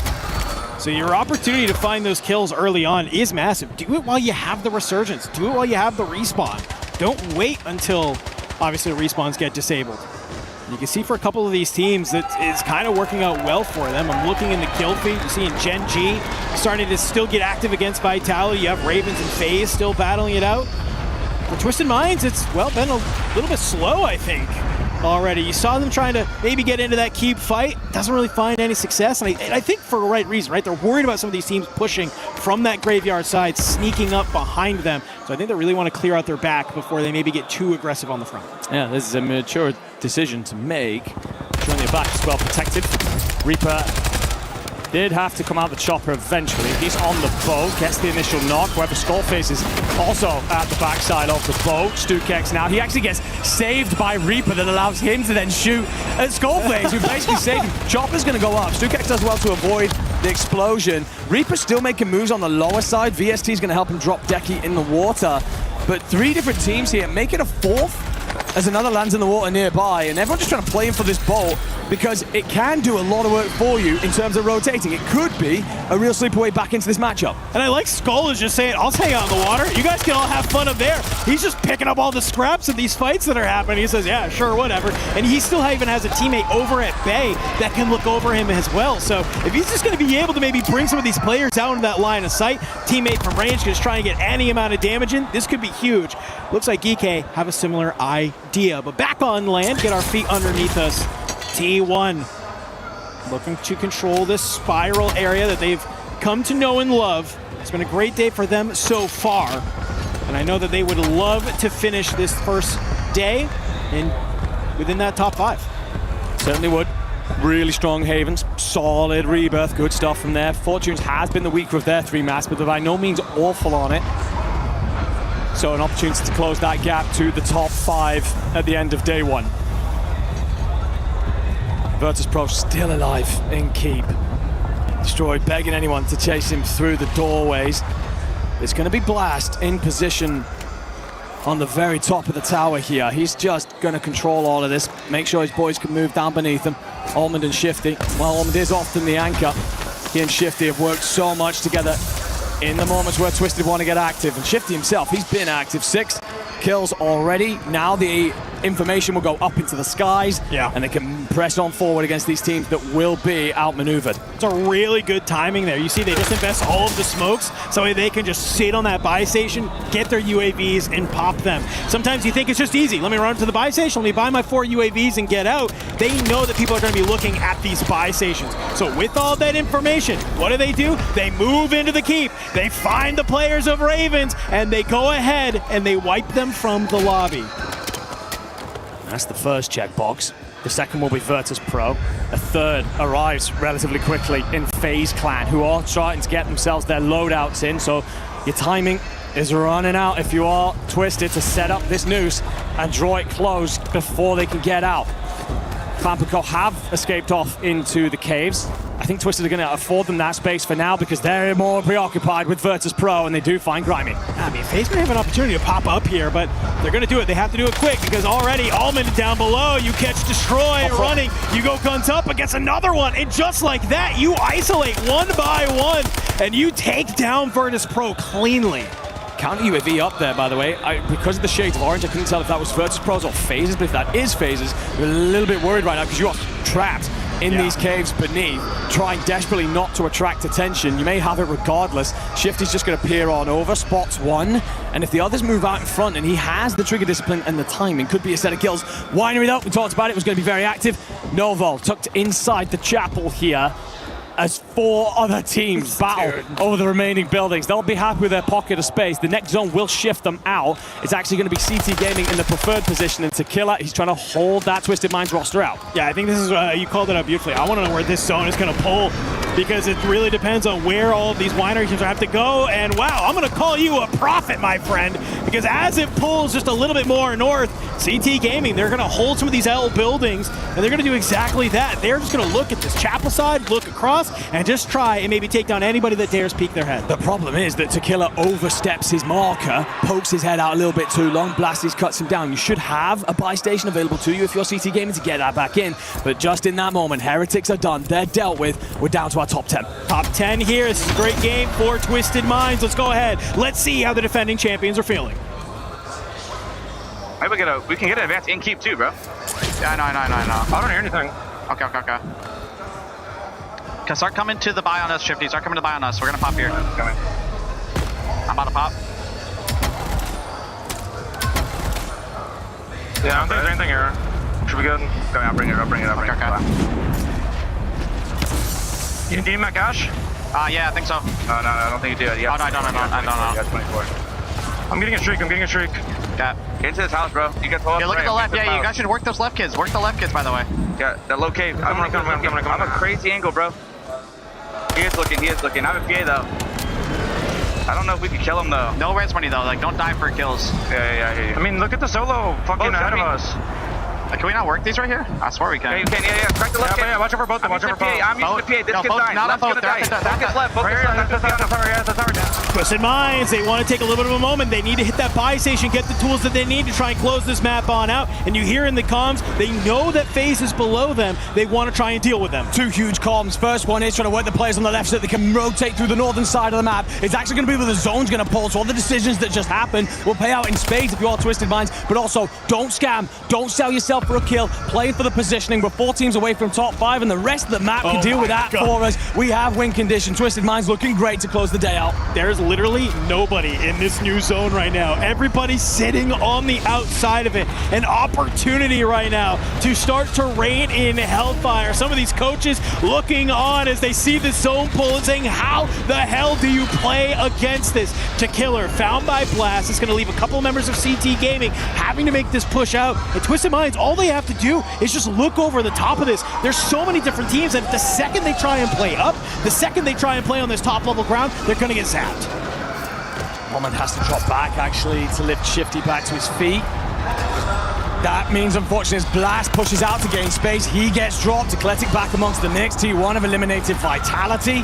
So your opportunity to find those kills early on is massive. Do it while you have the Resurgence. Do it while you have the respawn. Don't wait until, obviously, the respawns get disabled. You can see for a couple of these teams that it's kind of working out well for them. I'm looking in the kill feed. You're seeing Gen G starting to still get active against Vitality. You have Ravens and FaZe still battling it out. For Twisted Minds, it's, well, been a little bit slow, I think, already. You saw them trying to maybe get into that keep fight. Doesn't really find any success, and I think for the right reason, right? They're worried about some of these teams pushing from that graveyard side, sneaking up behind them. So I think they really want to clear out their back before they maybe get too aggressive on the front. Yeah, this is a mature decision to make. Showing your back is well protected. Reaper did have to come out the chopper eventually. He's on the boat, gets the initial knock. However, Skullface is also at the backside of the boat. Stukeks now, he actually gets saved by Reaper that allows him to then shoot at Skullface, who basically saved him. Chopper's going to go up. Stukeks does well to avoid the explosion. Reaper's still making moves on the lower side. VST is going to help him drop Decky in the water. But 3 different teams here, make it a 4th as another lands in the water nearby, and everyone's just trying to play him for this bolt because it can do a lot of work for you in terms of rotating. It could be a real sleeper way back into this matchup. And I like Skull is just saying, I'll hang out in the water. You guys can all have fun up there. He's just picking up all the scraps of these fights that are happening. He says, yeah, sure, whatever. And he still even has a teammate over at Bay that can look over him as well. So if he's just going to be able to maybe bring some of these players out into that line of sight, teammate from range can just try and get any amount of damage in, this could be huge. Looks like GK have a similar idea. But back on land, get our feet underneath us. T1 looking to control this spiral area that they've come to know and love. It's been a great day for them so far. And I know that they would love to finish this first day within that top 5. Certainly would. Really strong Havens, solid rebirth, good stuff from there. Fortunes has been the weaker of their 3 maps, but they're by no means awful on it. So an opportunity to close that gap to the top 5 at the end of day 1. Virtus.pro still alive in Keep. Destroyed, begging anyone to chase him through the doorways. It's going to be Blast in position on the very top of the tower here. He's just going to control all of this, make sure his boys can move down beneath him. Almond and Shifty, well, Almond is often the anchor. He and Shifty have worked so much together in the moments where Twisted want to get active. And Shifty himself, he's been active. 6 kills already. Now the information will go up into the skies, and they can press on forward against these teams that will be outmaneuvered. It's a really good timing there. You see, they just invest all of the smokes so they can just sit on that buy station, get their UAVs, and pop them. Sometimes you think it's just easy. Let me run to the buy station, let me buy my 4 UAVs and get out. They know that people are going to be looking at these buy stations. So with all that information, what do? They move into the keep. They find the players of Ravens, and they go ahead and they wipe them from the lobby. That's the first checkbox. The second will be Virtus.pro. A third arrives relatively quickly in FaZe Clan, who are trying to get themselves their loadouts in. So your timing is running out if you are Twisted to set up this noose and draw it close before they can get out. Fampico have escaped off into the caves. I think Twisted are going to afford them that space for now because they're more preoccupied with Virtus.pro, and they do find Grimy. I mean, FaZe may have an opportunity to pop up here, but they're going to do it. They have to do it quick because already Almond down below. You catch Destroy running. You go guns up against another one, and just like that, you isolate one by one, and you take down Virtus.pro cleanly. Counter UAV up there, by the way. Because of the shades of orange, I couldn't tell if that was Virtus.pro's or FaZe's, but if that is FaZe's, we're a little bit worried right now because you are trapped in these caves beneath, trying desperately not to attract attention. You may have it regardless. Shifty's just going to peer on over, spots one, and if the others move out in front and he has the trigger discipline and the timing, could be a set of kills. Winery though, we talked about it, was going to be very active. Novo tucked inside the chapel here as 4 other teams battle over the remaining buildings. They'll be happy with their pocket of space. The next zone will shift them out. It's actually going to be CT Gaming in the preferred position, and Tequila, he's trying to hold that Twisted Minds roster out. Yeah, I think this is, you called it out beautifully. I want to know where this zone is going to pull, because it really depends on where all of these winery teams have to go. And wow, I'm going to call you a prophet, my friend, because as it pulls just a little bit more north, CT Gaming, they're going to hold some of these L buildings, and they're going to do exactly that. They're just going to look at this chapel side, look across, and just try and maybe take down anybody that dares peek their head. The problem is that Tequila oversteps his marker, pokes his head out a little bit too long, Blasties cuts him down. You should have a buy station available to you if you're CT Gaming to get that back in, but just in that moment, Heretics are done. They're dealt with. We're down to our top 10. Top 10 here. This is a great game for Twisted Minds. Let's go ahead. Let's see how the defending champions are feeling. Maybe we can get an advance in keep too, bro. Yeah, I know. I don't hear anything. Okay. Okay, start coming to the buy on us, Shifty. Start coming to the buy on us. We're gonna pop here. Coming. I'm about to pop. Yeah, I don't think there's anything here. Should be good. Okay, I'll bring it up. Okay. You need my cash? Yeah, I think so. No, I don't think you do. Oh, no, I don't know. Yeah, 24. I'm getting a streak. Yeah. Get into this house, bro. You got 12. Yeah, look at the left. Yeah, you guys should work those left kids. Work the left kids, by the way. Yeah, that low cave. I'm a crazy angle, bro. He is looking. I have a PA though. I don't know if we can kill him though. No res money though. Like, don't die for kills. Yeah. I mean, look at the solo fucking ahead of us. Can we not work these right here? I swear we can. Yeah, you can. Yeah. Crack the left. Yeah, watch over both. Watch over both. I'm using the PA. This kid's dying. Left's gonna die. Focus left. Focus left. Twisted Minds, they want to take a little bit of a moment. They need to hit that buy station, get the tools that they need to try and close this map on out. And you hear in the comms, they know that FaZe is below them. They want to try and deal with them. Two huge comms. First one is trying to work the players on the left so that they can rotate through the northern side of the map. It's actually going to be where the zone's going to pull, so all the decisions that just happened will pay out in spades if you are Twisted Minds. But also, don't scam. Don't sell yourself for a kill. Play for the positioning. We're 4 teams away from top 5, and the rest of the map can deal with that for us. We have win condition. Twisted Minds looking great to close the day out. There's literally nobody in this new zone right now. Everybody's sitting on the outside of it. An opportunity right now to start to rein in Hellfire. Some of these coaches looking on as they see the zone pull and saying, how the hell do you play against this? Killer found by Blast. It's going to leave a couple of members of CT Gaming having to make this push out. And Twisted Minds, all they have to do is just look over the top of this. There's so many different teams that the second they try and play up, the second they try and play on this top level ground, they're going to get zapped. Almond has to drop back actually to lift Shifty back to his feet. That means, unfortunately, as Blast pushes out to gain space, he gets dropped. Eclectic back amongst the mix. T1 have eliminated Vitality.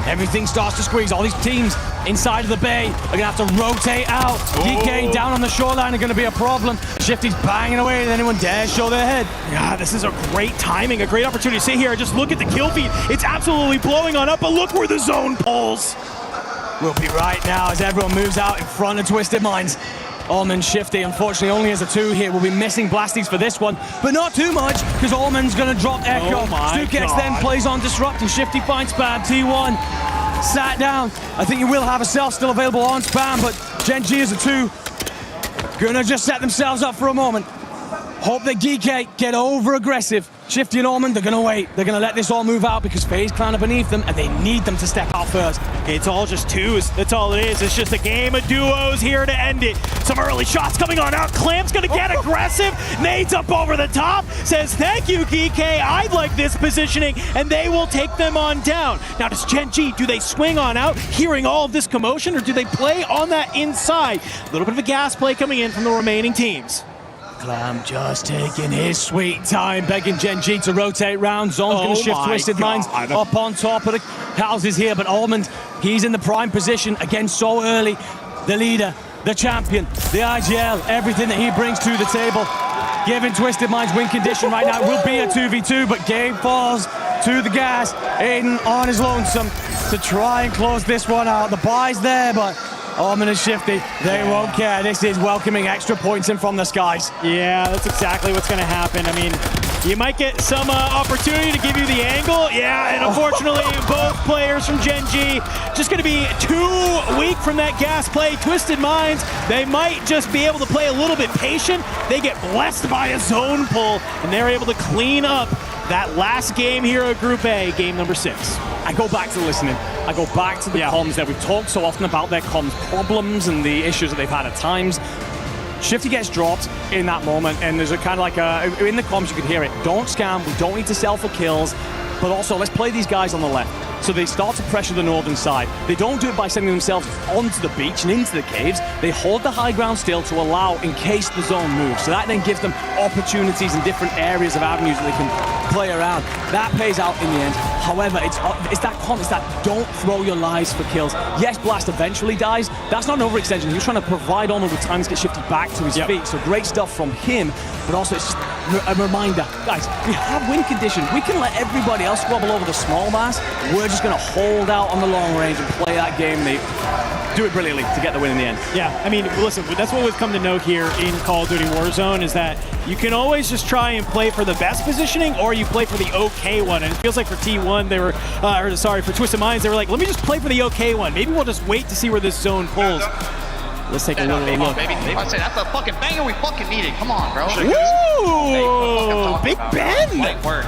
Everything starts to squeeze. All these teams inside of the bay are going to have to rotate out. DK down on the shoreline are going to be a problem. Shifty's banging away, and anyone dares show their head. Yeah, this is a great timing, a great opportunity to sit here and just look at the kill feed. It's absolutely blowing on up, but look where the zone pulls. We'll be right now as everyone moves out in front of Twisted Minds. Almond Shifty, unfortunately, only has a 2 here. We'll be missing Blasties for this one, but not too much, because Almond's going to drop Echo. Stukex then plays on Disrupt, and Shifty finds Spam. T1 sat down. I think you will have a self still available on Spam, but Gen G is a 2. Gonna just set themselves up for a moment. Hope that DK get over aggressive. Shifty and Almond, they're gonna wait. They're gonna let this all move out because FaZe Clan are beneath them and they need them to step out first. It's all just 2s. That's all it is. It's just a game of duos here to end it. Some early shots coming on out. Clamp's gonna get aggressive. Nades up over the top. Says, thank you, DK. I like this positioning. And they will take them on down. Now, does Gen G, do they swing on out, hearing all of this commotion, or do they play on that inside? A little bit of a gas play coming in from the remaining teams. Clam just taking his sweet time, begging Gen G to rotate round. Zone's going to shift Twisted Minds up on top of the houses here, but Almond, he's in the prime position again so early. The leader, the champion, the IGL, everything that he brings to the table. Giving Twisted Minds win condition right now. It will be a 2v2, but game falls to the gas. Aiden on his lonesome to try and close this one out. The buy's there, but Almond and Shifty, they won't care. This is welcoming extra points in from the skies. Yeah, that's exactly what's going to happen. I mean, you might get some opportunity to give you the angle. Yeah, and unfortunately, both players from Gen G just going to be too weak from that gas play. Twisted Minds, they might just be able to play a little bit patient. They get blessed by a zone pull, and they're able to clean up that last game here at Group A, game number 6. I go back to the listening. I go back to the comms there. We've talked so often about their comms problems and the issues that they've had at times. Shifty gets dropped in that moment, and there's a kind of like in the comms you could hear it. Don't scam, we don't need to sell for kills, but also let's play these guys on the left. So they start to pressure the northern side. They don't do it by sending themselves onto the beach and into the caves. They hold the high ground still to allow in case the zone moves. So that then gives them opportunities in different areas of avenues that they can play around. That pays out in the end. However, it's that comment, it's that don't throw your lives for kills. Yes, Blast eventually dies. That's not an overextension. He was trying to provide Honor with time to get Shifty back to his feet. So great stuff from him, but also it's just a reminder. Guys, we have win condition. We can let everybody else squabble over the small mass. We're just going to hold out on the long range and play that game. They do it brilliantly to get the win in the end. Yeah, I mean, listen, that's what we've come to know here in Call of Duty Warzone is that you can always just try and play for the best positioning or you play for the okay one. And it feels like for T1, they were, for Twisted Minds, they were like, let me just play for the okay one. Maybe we'll just wait to see where this zone pulls. Let's take a little look. Baby. I say that's the fucking banger we fucking needed. Come on, bro. Ooh, Big Ben.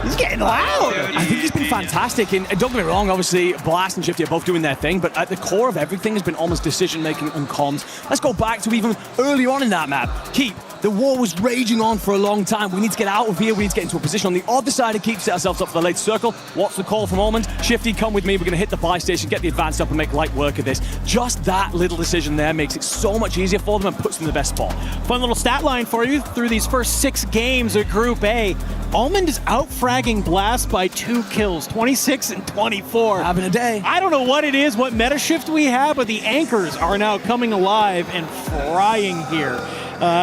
He's getting loud. I think he's been fantastic. And don't get me wrong, obviously, Blast and Shifty are both doing their thing, but at the core of everything has been almost decision-making and comms. Let's go back to even early on in that map. Keep, The war was raging on for a long time. We need to get out of here. We need to get into a position on the other side and keep ourselves up for the late circle. What's the call from Almond? Shifty, come with me. We're going to hit the buy station, get the advance up, and make light work of this. Just that little decision there makes it so much easier for them and puts them in the best spot. Fun little stat line for you. Through these first 6 games of Group A, Almond is out-fragging Blast by 2 kills, 26 and 24. Having a day. I don't know what it is, what meta shift we have, but the anchors are now coming alive and frying here.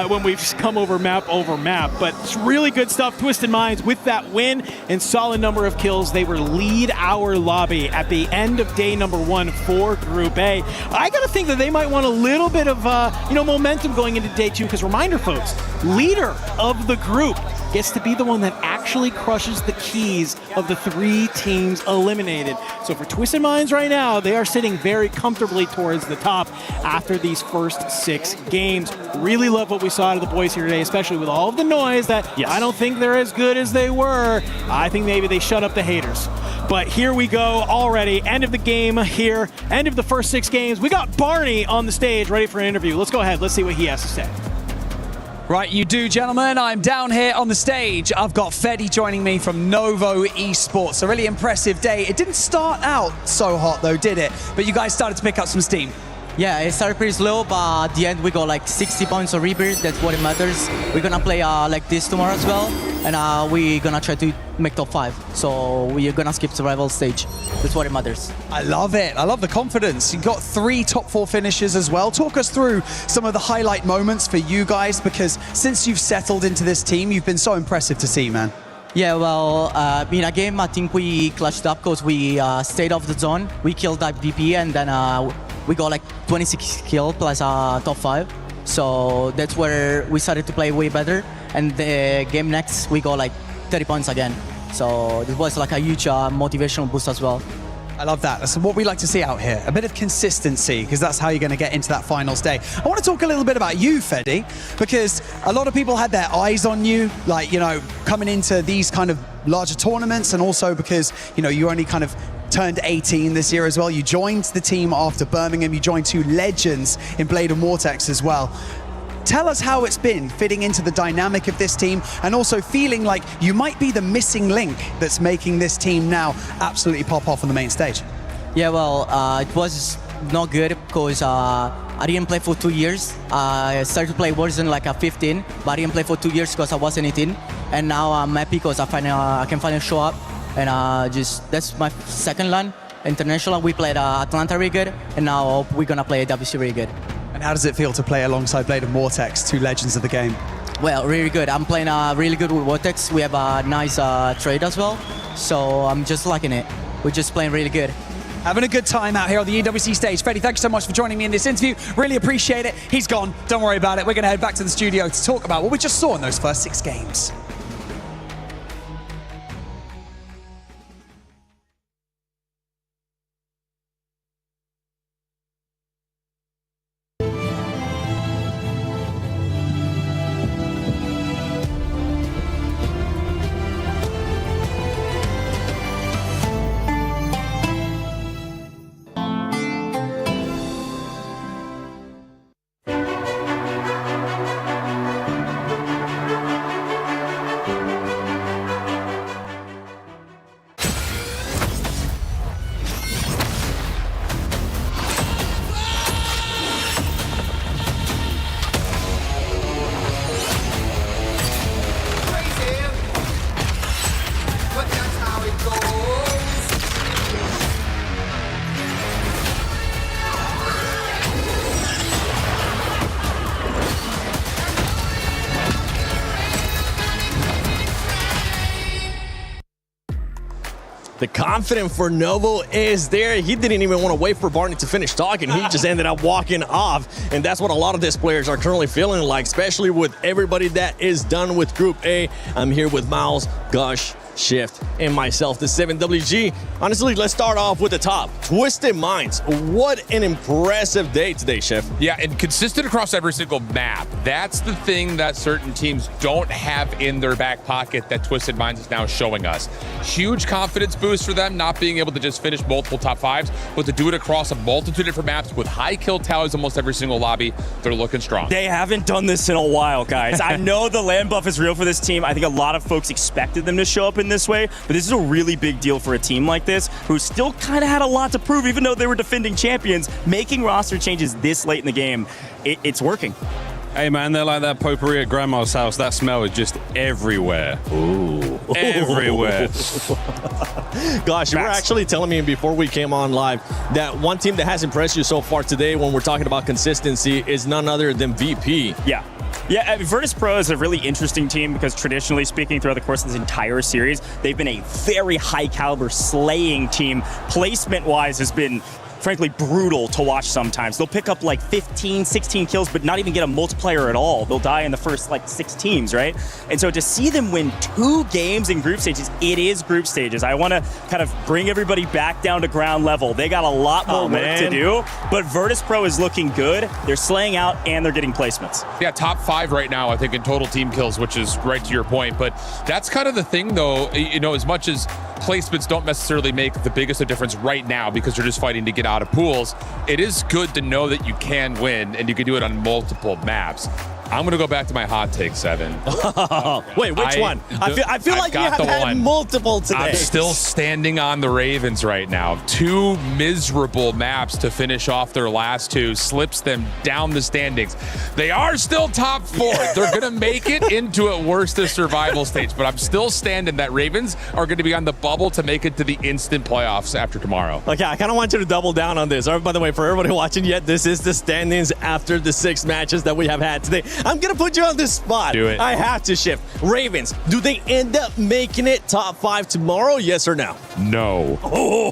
When we've come over map. But it's really good stuff. Twisted Minds with that win and solid number of kills. They were lead our lobby at the end of day number 1 for Group A. I got to think that they might want a little bit of momentum going into day 2, because reminder, folks, leader of the group gets to be the one that actually crushes the keys of the 3 teams eliminated. So for Twisted Minds right now, they are sitting very comfortably towards the top after these first 6 games. Really love what we saw out of the boys here today, especially with all of the noise that I don't think they're as good as they were. I think maybe they shut up the haters. But here we go already. End of the game here. End of the first 6 games. We got Barney on the stage ready for an interview. Let's go ahead. Let's see what he has to say. Right, you do, gentlemen. I'm down here on the stage. I've got Fedi joining me from Novo Esports. A really impressive day. It didn't start out so hot, though, did it? But you guys started to pick up some steam. Yeah, it started pretty slow, but at the end we got like 60 points of rebirth. That's what it matters. We're gonna play like this tomorrow as well, and we're gonna try to make top 5. So we're gonna skip survival stage. That's what it matters. I love it. I love the confidence. You got 3 top 4 finishes as well. Talk us through some of the highlight moments for you guys, because since you've settled into this team, you've been so impressive to see, man. Yeah, well, in a game I think we clutched up because we stayed off the zone. We killed that VP, and then we got like 26 kills plus top 5. So that's where we started to play way better. And the game next, we got like 30 points again. So it was like a huge motivational boost as well. I love that. That's what we like to see out here. A bit of consistency, because that's how you're going to get into that finals day. I want to talk a little bit about you, Fedi, because a lot of people had their eyes on you, like, coming into these kind of larger tournaments, and also because, you only kind of turned 18 this year as well. You joined the team after Birmingham. You joined 2 legends in Blade and Vortex as well. Tell us how it's been fitting into the dynamic of this team, and also feeling like you might be the missing link that's making this team now absolutely pop off on the main stage. Yeah, well, it was not good because I didn't play for 2 years. I started to play Warzone like at 15, but I didn't play for 2 years because I wasn't 18. And now I'm happy because I can finally show up. And that's my second LAN, international. We played Atlanta really good, and now we're gonna play WC really good. And how does it feel to play alongside Blade and Vortex, 2 legends of the game? Well, really good. I'm playing really good with Vortex. We have a nice trade as well, so I'm just liking it. We're just playing really good. Having a good time out here on the EWC stage. Fedi, thank you so much for joining me in this interview. Really appreciate it. He's gone. Don't worry about it. We're going to head back to the studio to talk about what we just saw in those first 6 games. The confidence for Novo is there. He didn't even want to wait for Barney to finish talking. He just ended up walking off. And that's what a lot of these players are currently feeling like, especially with everybody that is done with Group A. I'm here with Miles, Gush, Shift, and myself, the 7WG. Honestly, let's start off with the top. Twisted Minds. What an impressive day today, Shift. Yeah, and consistent across every single map. That's the thing that certain teams don't have in their back pocket that Twisted Minds is now showing us. Huge confidence boost for them, not being able to just finish multiple top 5s, but to do it across a multitude of different maps with high kill tallies almost every single lobby. They're looking strong. They haven't done this in a while, guys. I know the land buff is real for this team. I think a lot of folks expected them to show up in this way, but this is a really big deal for a team like this who still kind of had a lot to prove, even though they were defending champions. Making roster changes this late in the game, it's working. Hey man, they're like that potpourri at grandma's house. That smell is just everywhere. Ooh. Everywhere. Gosh, you were actually telling me before we came on live that one team that has impressed you so far today when we're talking about consistency is none other than VP. Yeah. Yeah, I mean, Virtus Pro is a really interesting team because traditionally speaking, throughout the course of this entire series, they've been a very high caliber slaying team. Placement-wise has been frankly brutal to watch sometimes. They'll pick up like 15, 16 kills, but not even get a multiplier at all. They'll die in the first like 6 teams, right? And so to see them win 2 games in group stages, it is group stages. I want to kind of bring everybody back down to ground level. They got a lot more work to do, but Virtus Pro is looking good. They're slaying out and they're getting placements. Yeah, top 5 right now, I think, in total team kills, which is right to your point. But that's kind of the thing, though, you know, as much as placements don't necessarily make the biggest of difference right now because you're just fighting to get out of pools, it is good to know that you can win and you can do it on multiple maps. I'm going to go back to my hot take, 7. Wait, which one? I feel like you have had multiple today. I'm still standing on the Ravens right now. 2 miserable maps to finish off their last 2, slips them down the standings. They are still top 4. They're going to make it into at worst the survival stage, but I'm still standing that Ravens are going to be on the bubble to make it to the instant playoffs after tomorrow. Okay, I kind of want you to double down on this. By the way, for everybody watching, this is the standings after the 6 matches that we have had today. I'm going to put you on this spot. Do it. I have to Shift. Ravens, do they end up making it top 5 tomorrow, yes or no? No.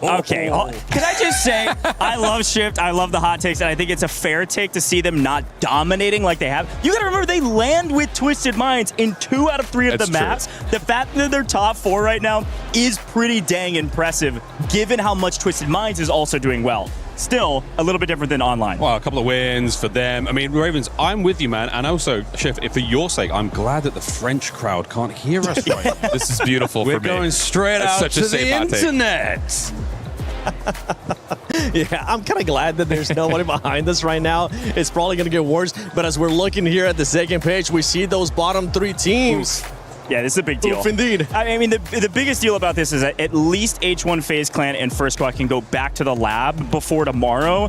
Okay, can I just say, I love Shift, I love the hot takes, and I think it's a fair take to see them not dominating like they have. You gotta remember, they land with Twisted Minds in 2 out of 3 of the maps. The fact that they're top 4 right now is pretty dang impressive, given how much Twisted Minds is also doing well. Still, a little bit different than online. Well, a couple of wins for them. I mean, Ravens, I'm with you, man. And also, Shift, for your sake, I'm glad that the French crowd can't hear us right now. This is beautiful for me. We're going straight out to the internet. Yeah, I'm kind of glad that there's nobody behind us right now. It's probably going to get worse. But as we're looking here at the second page, we see those bottom 3 teams. Oof. Yeah, this is a big deal. Oof, indeed. I mean, the biggest deal about this is that at least H1 FaZe Clan and First Squad can go back to the lab before tomorrow.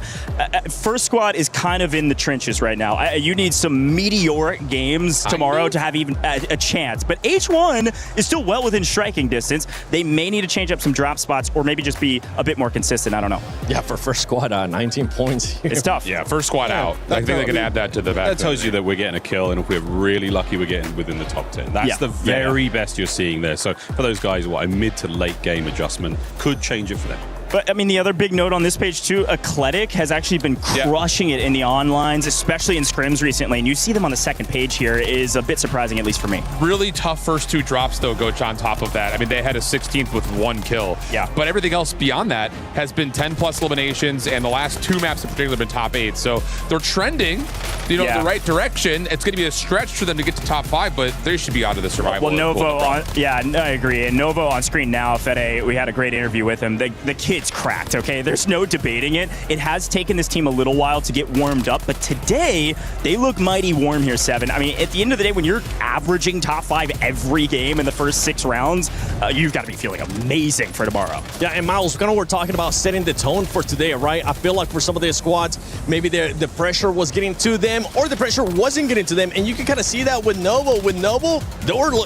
First Squad is kind of in the trenches right now. You need some meteoric games tomorrow to have even a chance. But H1 is still well within striking distance. They may need to change up some drop spots or maybe just be a bit more consistent. I don't know. Yeah, for First Squad, 19 points here. It's tough. Yeah, First Squad out. I think they can add that to the back. That tells you that we're getting a kill, and if we're really lucky, we're getting within the top 10. That's the very best you're seeing there. So for those guys, a mid to late game adjustment could change it for them. But, I mean, the other big note on this page, too, Eclectic has actually been crushing it in the onlines, especially in scrims recently. And you see them on the second page here is a bit surprising, at least for me. Really tough first 2 drops, though, Goach, on top of that. I mean, they had a 16th with 1 kill. Yeah. But everything else beyond that has been 10-plus eliminations, and the last 2 maps in particular have been top 8. So they're trending, in the right direction. It's going to be a stretch for them to get to top 5, but they should be out of the survival. Well, Novo, I agree. And Novo on screen now, Fede, we had a great interview with him. The kid's cracked, okay? There's no debating it. It has taken this team a little while to get warmed up, but today, they look mighty warm here, 7. I mean, at the end of the day, when you're averaging top 5 every game in the first 6 rounds, you've got to be feeling amazing for tomorrow. Yeah, and Miles, kind of we're talking about setting the tone for today, right? I feel like for some of their squads, maybe the pressure was getting to them or the pressure wasn't getting to them, and you can kind of see that with Novo. With Novo,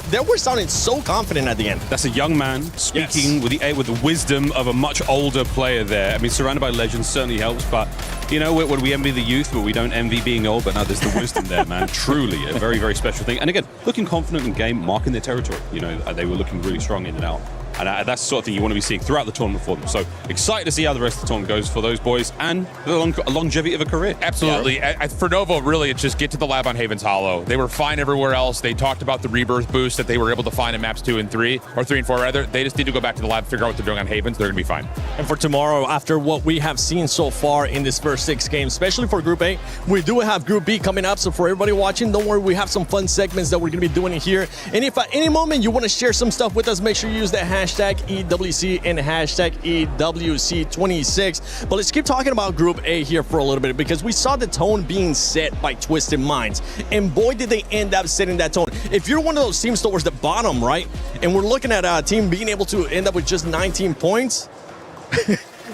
they were sounding so confident at the end. That's a young man speaking with the wisdom of a much older player there. I mean, surrounded by legends certainly helps, but you know, when we envy the youth, but we don't envy being old. But now there's the wisdom there, man. Truly a very, very special thing. And again, looking confident in game, marking their territory. You know, they were looking really strong in and out. And that's the sort of thing you want to be seeing throughout the tournament for them. So excited to see how the rest of the tournament goes for those boys and the longevity of a career. Absolutely. For Novo, really, it's just get to the lab on Haven's Hollow. They were fine everywhere else. They talked about the rebirth boost that they were able to find in maps 2 and 3, or 3 and 4 rather. They just need to go back to the lab, figure out what they're doing on Havens. They're going to be fine. And for tomorrow, after what we have seen so far in this first 6 games, especially for Group A, we do have Group B coming up. So for everybody watching, don't worry, we have some fun segments that we're going to be doing here. And if at any moment you want to share some stuff with us, make sure you use the hashtag EWC and hashtag EWC26. But let's keep talking about Group A here for a little bit, because we saw the tone being set by Twisted Minds. And boy, did they end up setting that tone. If you're one of those teams towards the bottom, right, and we're looking at a team being able to end up with just 19 points,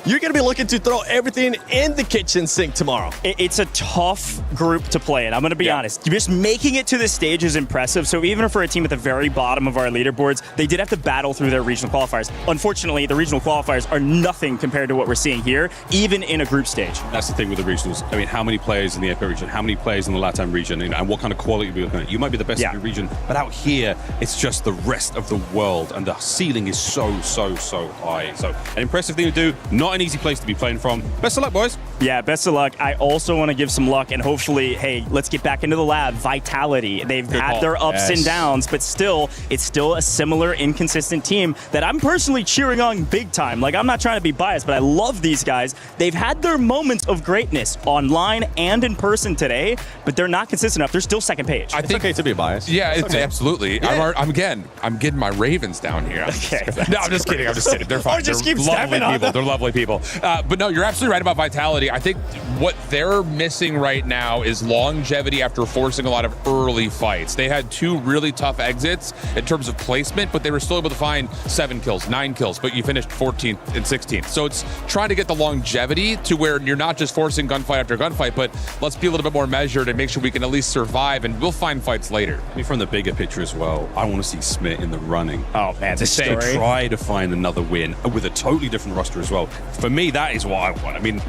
you're going to be looking to throw everything in the kitchen sink tomorrow. It's a tough group to play in. I'm going to be honest. Just making it to this stage is impressive. So even for a team at the very bottom of our leaderboards, they did have to battle through their regional qualifiers. Unfortunately, the regional qualifiers are nothing compared to what we're seeing here, even in a group stage. That's the thing with the regionals. I mean, how many players in the APAC region? How many players in the LATAM region? And what kind of quality are we looking at? You might be the best in your region, but out here, it's just the rest of the world, and the ceiling is so high. So an impressive thing to do. Not an easy place to be playing from. Best of luck, boys. Yeah, best of luck. I also want to give some luck, and hopefully, hey, let's get back into the lab. Vitality. They've had their ups and downs, but still, it's still a similar inconsistent team that I'm personally cheering on big time. Like, I'm not trying to be biased, but I love these guys. They've had their moments of greatness online and in person today, but they're not consistent enough. They're still second page. I think it's okay to be biased. Yeah, it's okay. Absolutely. Yeah. I'm getting my Ravens down here. No, I'm just kidding. They're fine. Or just They're keep lovely stepping on people. them. They're lovely people. But no, you're absolutely right about Vitality. I think what they're missing right now is longevity after forcing a lot of early fights. They had 2 really tough exits in terms of placement, but they were still able to find 7 kills, 9 kills, but you finished 14th and 16th. So it's trying to get the longevity to where you're not just forcing gunfight after gunfight, but let's be a little bit more measured and make sure we can at least survive, and we'll find fights later. I mean, from the bigger picture as well, I want to see Smith in the running. Oh, man, to try to find another win with a totally different roster as well. For me, that is what I want. I mean,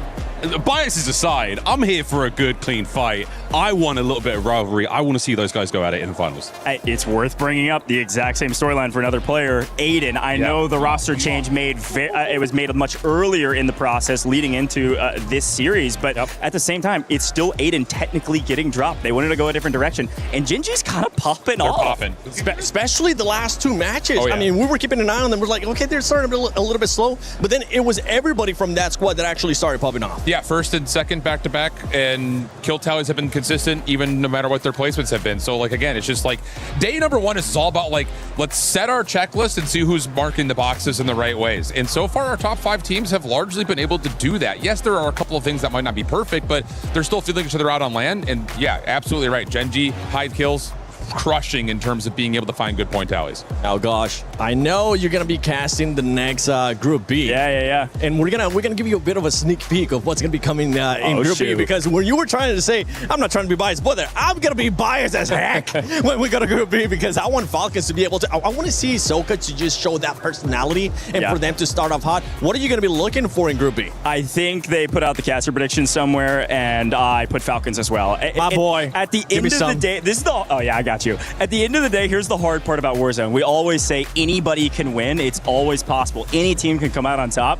biases aside, I'm here for a good, clean fight. I want a little bit of rivalry. I want to see those guys go at it in the finals. It's worth bringing up the exact same storyline for another player, Aiden. I know the roster change it was made much earlier in the process leading into this series, but at the same time, it's still Aiden technically getting dropped. They wanted to go a different direction, and Gingy's kind of popping off. Especially the last 2 matches. Oh, yeah. I mean, we were keeping an eye on them. We're like, okay, they're starting a little bit slow, but then it was everybody from that squad that actually started popping off. Yeah, first and second back-to-back, and kill tallies have been consistent even no matter what their placements have been. So, like, again, it's just like day number 1 is all about, like, let's set our checklist and see who's marking the boxes in the right ways. And so far, our top 5 teams have largely been able to do that. Yes, there are a couple of things that might not be perfect, but they're still feeling each other out on land. And yeah, absolutely right. Genji, hide kills, crushing in terms of being able to find good point tallies. Oh gosh, I know you're gonna be casting the next Group B. Yeah. And we're gonna give you a bit of a sneak peek of what's gonna be coming in Group B, because when you were trying to say, I'm not trying to be biased, brother, I'm gonna be biased as heck when we go to Group B, because I want Falcons to be able to. I want to see Soka to just show that personality and for them to start off hot. What are you gonna be looking for in Group B? I think they put out the caster prediction somewhere, and I put Falcons as well. My boy. At the end of the day, this is the. Oh yeah, I got you. At the end of the day, here's the hard part about Warzone. We always say anybody can win. It's always possible. Any team can come out on top.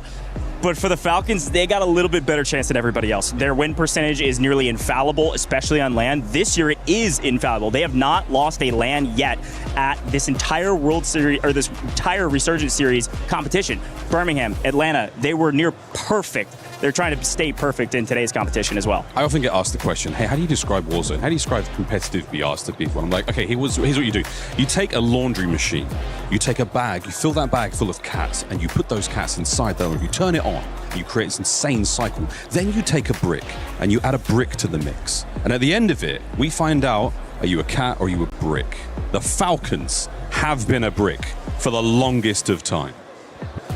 But for the Falcons, they got a little bit better chance than everybody else. Their win percentage is nearly infallible, especially on land. This year, it is infallible. They have not lost a land yet at this entire World Series, or this entire Resurgence Series competition. Birmingham, Atlanta, they were near perfect. They're trying to stay perfect in today's competition as well. I often get asked the question, hey, how do you describe Warzone? How do you describe competitive BRs to people? I'm like, okay, here's what you do. You take a laundry machine, you take a bag, you fill that bag full of cats, and you put those cats inside there, and you turn it on, and you create this insane cycle. Then you take a brick, and you add a brick to the mix. And at the end of it, we find out, are you a cat or are you a brick? The Falcons have been a brick for the longest of time.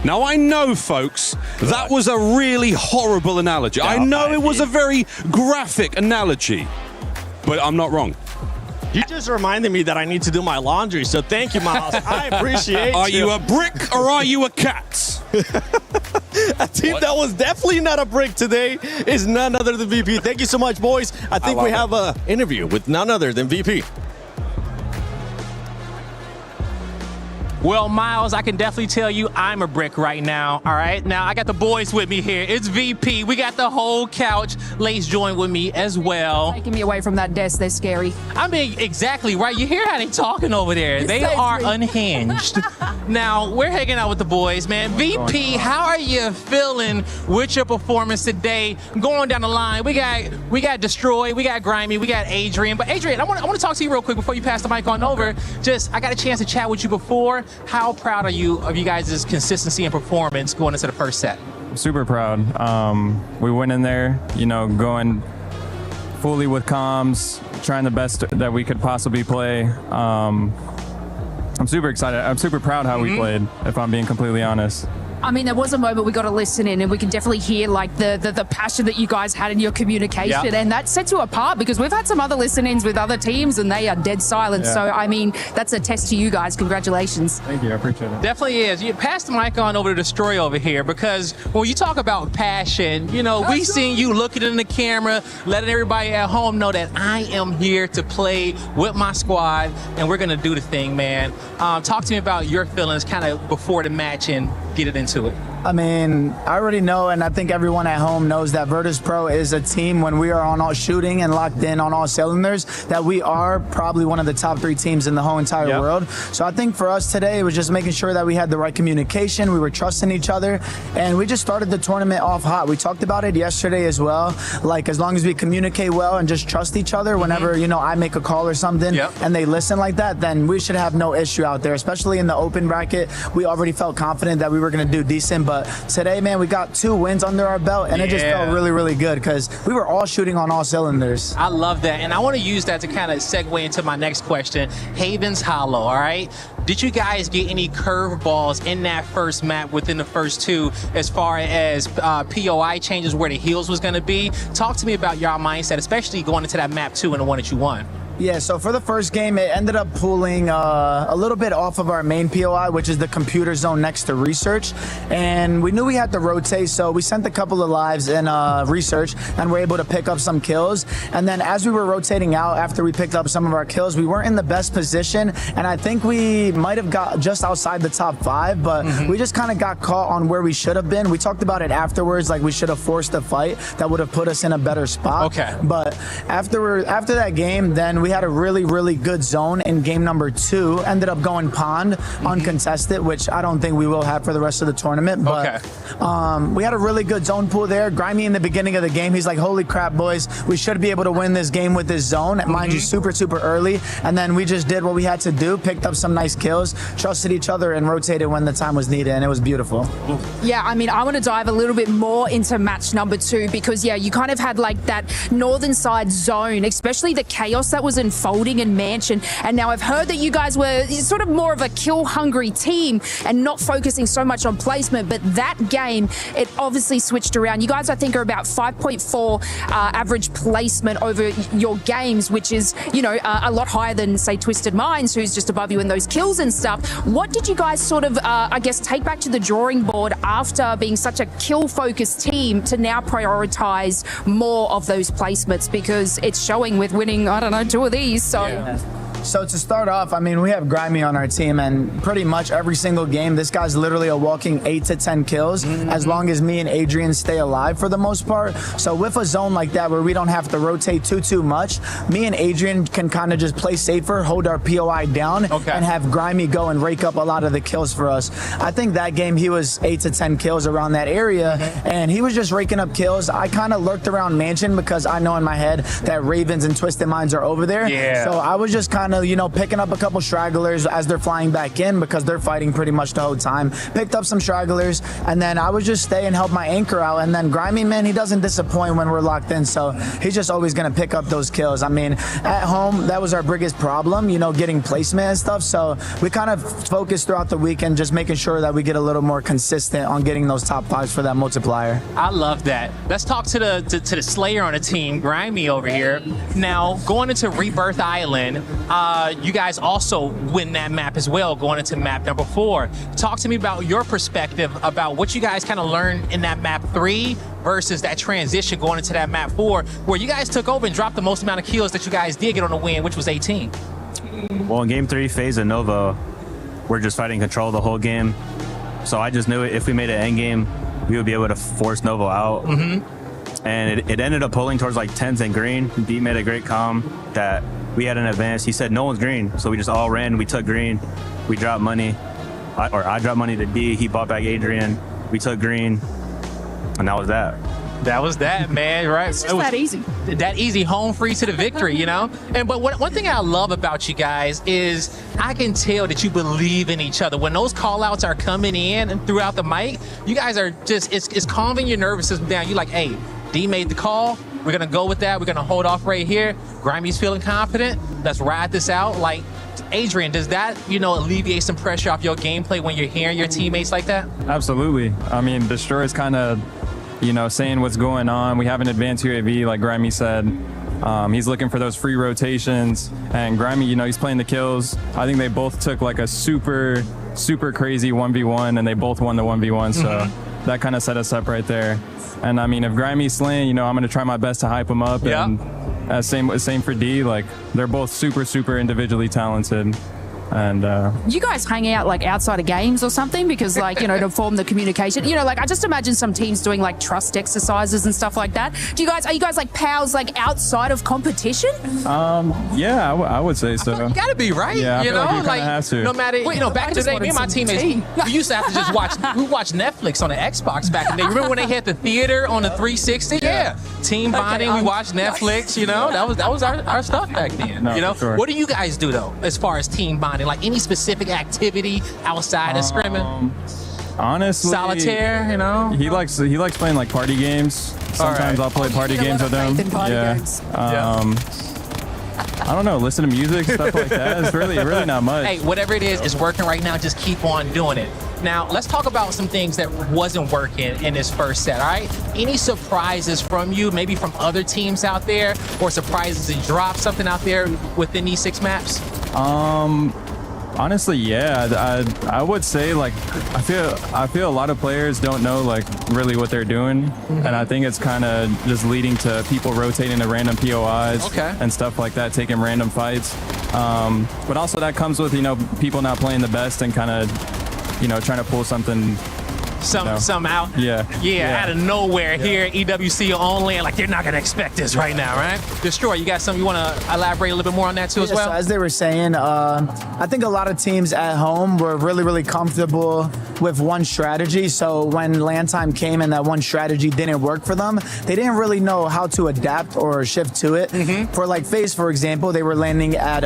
Now, I know, folks, that was a really horrible analogy. I know it was a very graphic analogy, but I'm not wrong. You just reminded me that I need to do my laundry, so thank you, Miles. I appreciate you. Are you a brick or are you a cat? A team that was definitely not a brick today is none other than VP. Thank you so much, boys. I think we have an interview with none other than VP. Well, Miles, I can definitely tell you I'm a brick right now, all right? Now, I got the boys with me here. It's VP. We got the whole couch. Lace joined with me as well. Taking me away from that desk. They're scary. I mean, exactly, right? You hear how they talking over there. They are unhinged. Now, we're hanging out with the boys, man. VP, how are you feeling with your performance today? Going down the line, we got Destroy, we got Grimy, we got Adrian. But Adrian, I want to talk to you real quick before you pass the mic on over. I got a chance to chat with you before. How proud are you of you guys' consistency and performance going into the first set? Super proud. We went in there, going fully with comms, trying the best that we could possibly play. I'm super excited. I'm super proud how we played, if I'm being completely honest. I mean, there was a moment we got to listen in, and we can definitely hear like the passion that you guys had in your communication, and that sets you apart because we've had some other listen-ins with other teams, and they are dead silent. So, I mean, that's a test to you guys. Congratulations. Thank you. I appreciate it. Definitely is. You pass the mic on over to Destroy over here because when you talk about passion, we seen you looking in the camera, letting everybody at home know that I am here to play with my squad, and we're gonna do the thing, man. Talk to me about your feelings kind of before the match and get it into it. I mean, I already know, and I think everyone at home knows that Virtus Pro is a team when we are on all shooting and locked in on all cylinders, that we are probably one of the top 3 teams in the whole entire world. So I think for us today, it was just making sure that we had the right communication, we were trusting each other, and we just started the tournament off hot. We talked about it yesterday as well. Like, as long as we communicate well and just trust each other, whenever, I make a call or something and they listen like that, then we should have no issue out there, especially in the open bracket. We already felt confident that we were going to do decent, but today, man, we got 2 wins under our belt, and it just felt really, really good because we were all shooting on all cylinders. I love that, and I want to use that to kind of segue into my next question. Haven's Hollow, all right? Did you guys get any curveballs in that first map within the first 2 as far as POI changes where the heals was going to be? Talk to me about your mindset, especially going into that map 2 and the one that you won. Yeah, so for the first game, it ended up pulling a little bit off of our main POI, which is the computer zone next to research. And we knew we had to rotate, so we sent a couple of lives in research and were able to pick up some kills. And then as we were rotating out, after we picked up some of our kills, we weren't in the best position. And I think we might have got just outside the top 5, but we just kind of got caught on where we should have been. We talked about it afterwards, like we should have forced a fight that would have put us in a better spot. Okay. But after that game, then we had a really, really good zone in game number 2. Ended up going pond uncontested, which I don't think we will have for the rest of the tournament. But we had a really good zone pool there. Grimy in the beginning of the game, he's like, holy crap, boys, we should be able to win this game with this zone. Mind you, super, super early. And then we just did what we had to do, picked up some nice kills, trusted each other, and rotated when the time was needed, and it was beautiful. Yeah, I mean, I want to dive a little bit more into match number 2 because, you kind of had like that northern side zone, especially the chaos that was unfolding in Mansion. And now I've heard that you guys were sort of more of a kill-hungry team and not focusing so much on placement, but that game, it obviously switched around. You guys, I think, are about 5.4 average placement over your games, which is, a lot higher than, say, Twisted Minds, who's just above you in those kills and stuff. What did you guys sort of, take back to the drawing board after being such a kill-focused team to now prioritize more of those placements? Because it's showing with winning, 2 of these. So to start off, I mean, we have Grimy on our team, and pretty much every single game, this guy's literally a walking 8 to 10 kills as long as me and Adrian stay alive for the most part. So with a zone like that where we don't have to rotate too much, me and Adrian can kind of just play safer, hold our POI down, and have Grimy go and rake up a lot of the kills for us. I think that game, he was 8 to 10 kills around that area, and he was just raking up kills. I kind of lurked around Mansion because I know in my head that Ravens and Twisted Minds are over there. So I was just kind of, picking up a couple stragglers as they're flying back in because they're fighting pretty much the whole time. Picked up some stragglers, and then I would just stay and help my anchor out. And then Grimy, man, he doesn't disappoint when we're locked in, so he's just always going to pick up those kills. I mean, at home, that was our biggest problem, getting placement and stuff. So we kind of focused throughout the weekend just making sure that we get a little more consistent on getting those top 5s for that multiplier. I love that. Let's talk to the Slayer on the team, Grimy over here. Now, going into Rebirth Island, you guys also win that map as well, going into map number 4. Talk to me about your perspective about what you guys kind of learned in that map 3 versus that transition going into that map 4, where you guys took over and dropped the most amount of kills that you guys did get on the win, which was 18. Well, in game 3, FaZe and Nova we're just fighting control the whole game. So I just knew if we made an end game, we would be able to force Novo out. And it ended up pulling towards like 10s and green. D made a great comm that we had an advance. He said no one's green, so we just all ran. We took green. We dropped money, I dropped money to D. He bought back Adrian. We took green, and that was that. That was that, man, right? It's just that easy. That easy, home free to the victory, you know? But one thing I love about you guys is I can tell that you believe in each other. When those call-outs are coming in and throughout the mic, you guys are just, it's calming your nervous system down. You're like, hey, D made the call. We're going to go with that. We're going to hold off right here. Grimey's feeling confident. Let's ride this out. Like, Adrian, does that, alleviate some pressure off your gameplay when you're hearing your teammates like that? Absolutely. I mean, Destroyer's kind of, saying what's going on. We have an advanced UAV, like Grimy said. He's looking for those free rotations. And Grimy, he's playing the kills. I think they both took like a super, super crazy 1v1, and they both won the 1v1. So that kind of set us up right there. And I mean, if Grimy's slaying, I'm going to try my best to hype him up. Yeah. And same for D. Like, they're both super, super individually talented. And you guys hang out like outside of games or something because to form the communication, I just imagine some teams doing like trust exercises and stuff like that. Are you guys like pals like outside of competition? Yeah, I would say so. You gotta be, right? Yeah, I feel like you kinda have to. No matter, back in the day, me and my teammates, we used to have to just watch Netflix on the Xbox back in the day. Remember when they had the theater on the 360? Yeah. Team bonding, we watched Netflix, that was our stuff back then. No, for sure. What do you guys do though, as far as team bonding? Like any specific activity outside of scrimming? Honestly, solitaire, He likes playing like party games. Sometimes I'll play party games with him. I don't know, listen to music, stuff like that. It's really not much. Hey, whatever it is, it's working right now. Just keep on doing it. Now, let's talk about some things that wasn't working in this first set, all right? Any surprises from you, maybe from other teams out there, or surprises to drop something out there within these 6 maps? Honestly, yeah. I would say like I feel a lot of players don't know like really what they're doing, and I think it's kind of just leading to people rotating to random POIs and stuff like that, taking random fights. But also that comes with people not playing the best and kind of trying to pull something. Some out. Yeah. Out of nowhere here at EWC only. Like, they're not going to expect this right now, right? Destroy, you got something you want to elaborate a little bit more on that too as well? So as they were saying, I think a lot of teams at home were really, really comfortable with one strategy. So when LAN time came and that one strategy didn't work for them, they didn't really know how to adapt or shift to it. For like FaZe, for example, they were landing at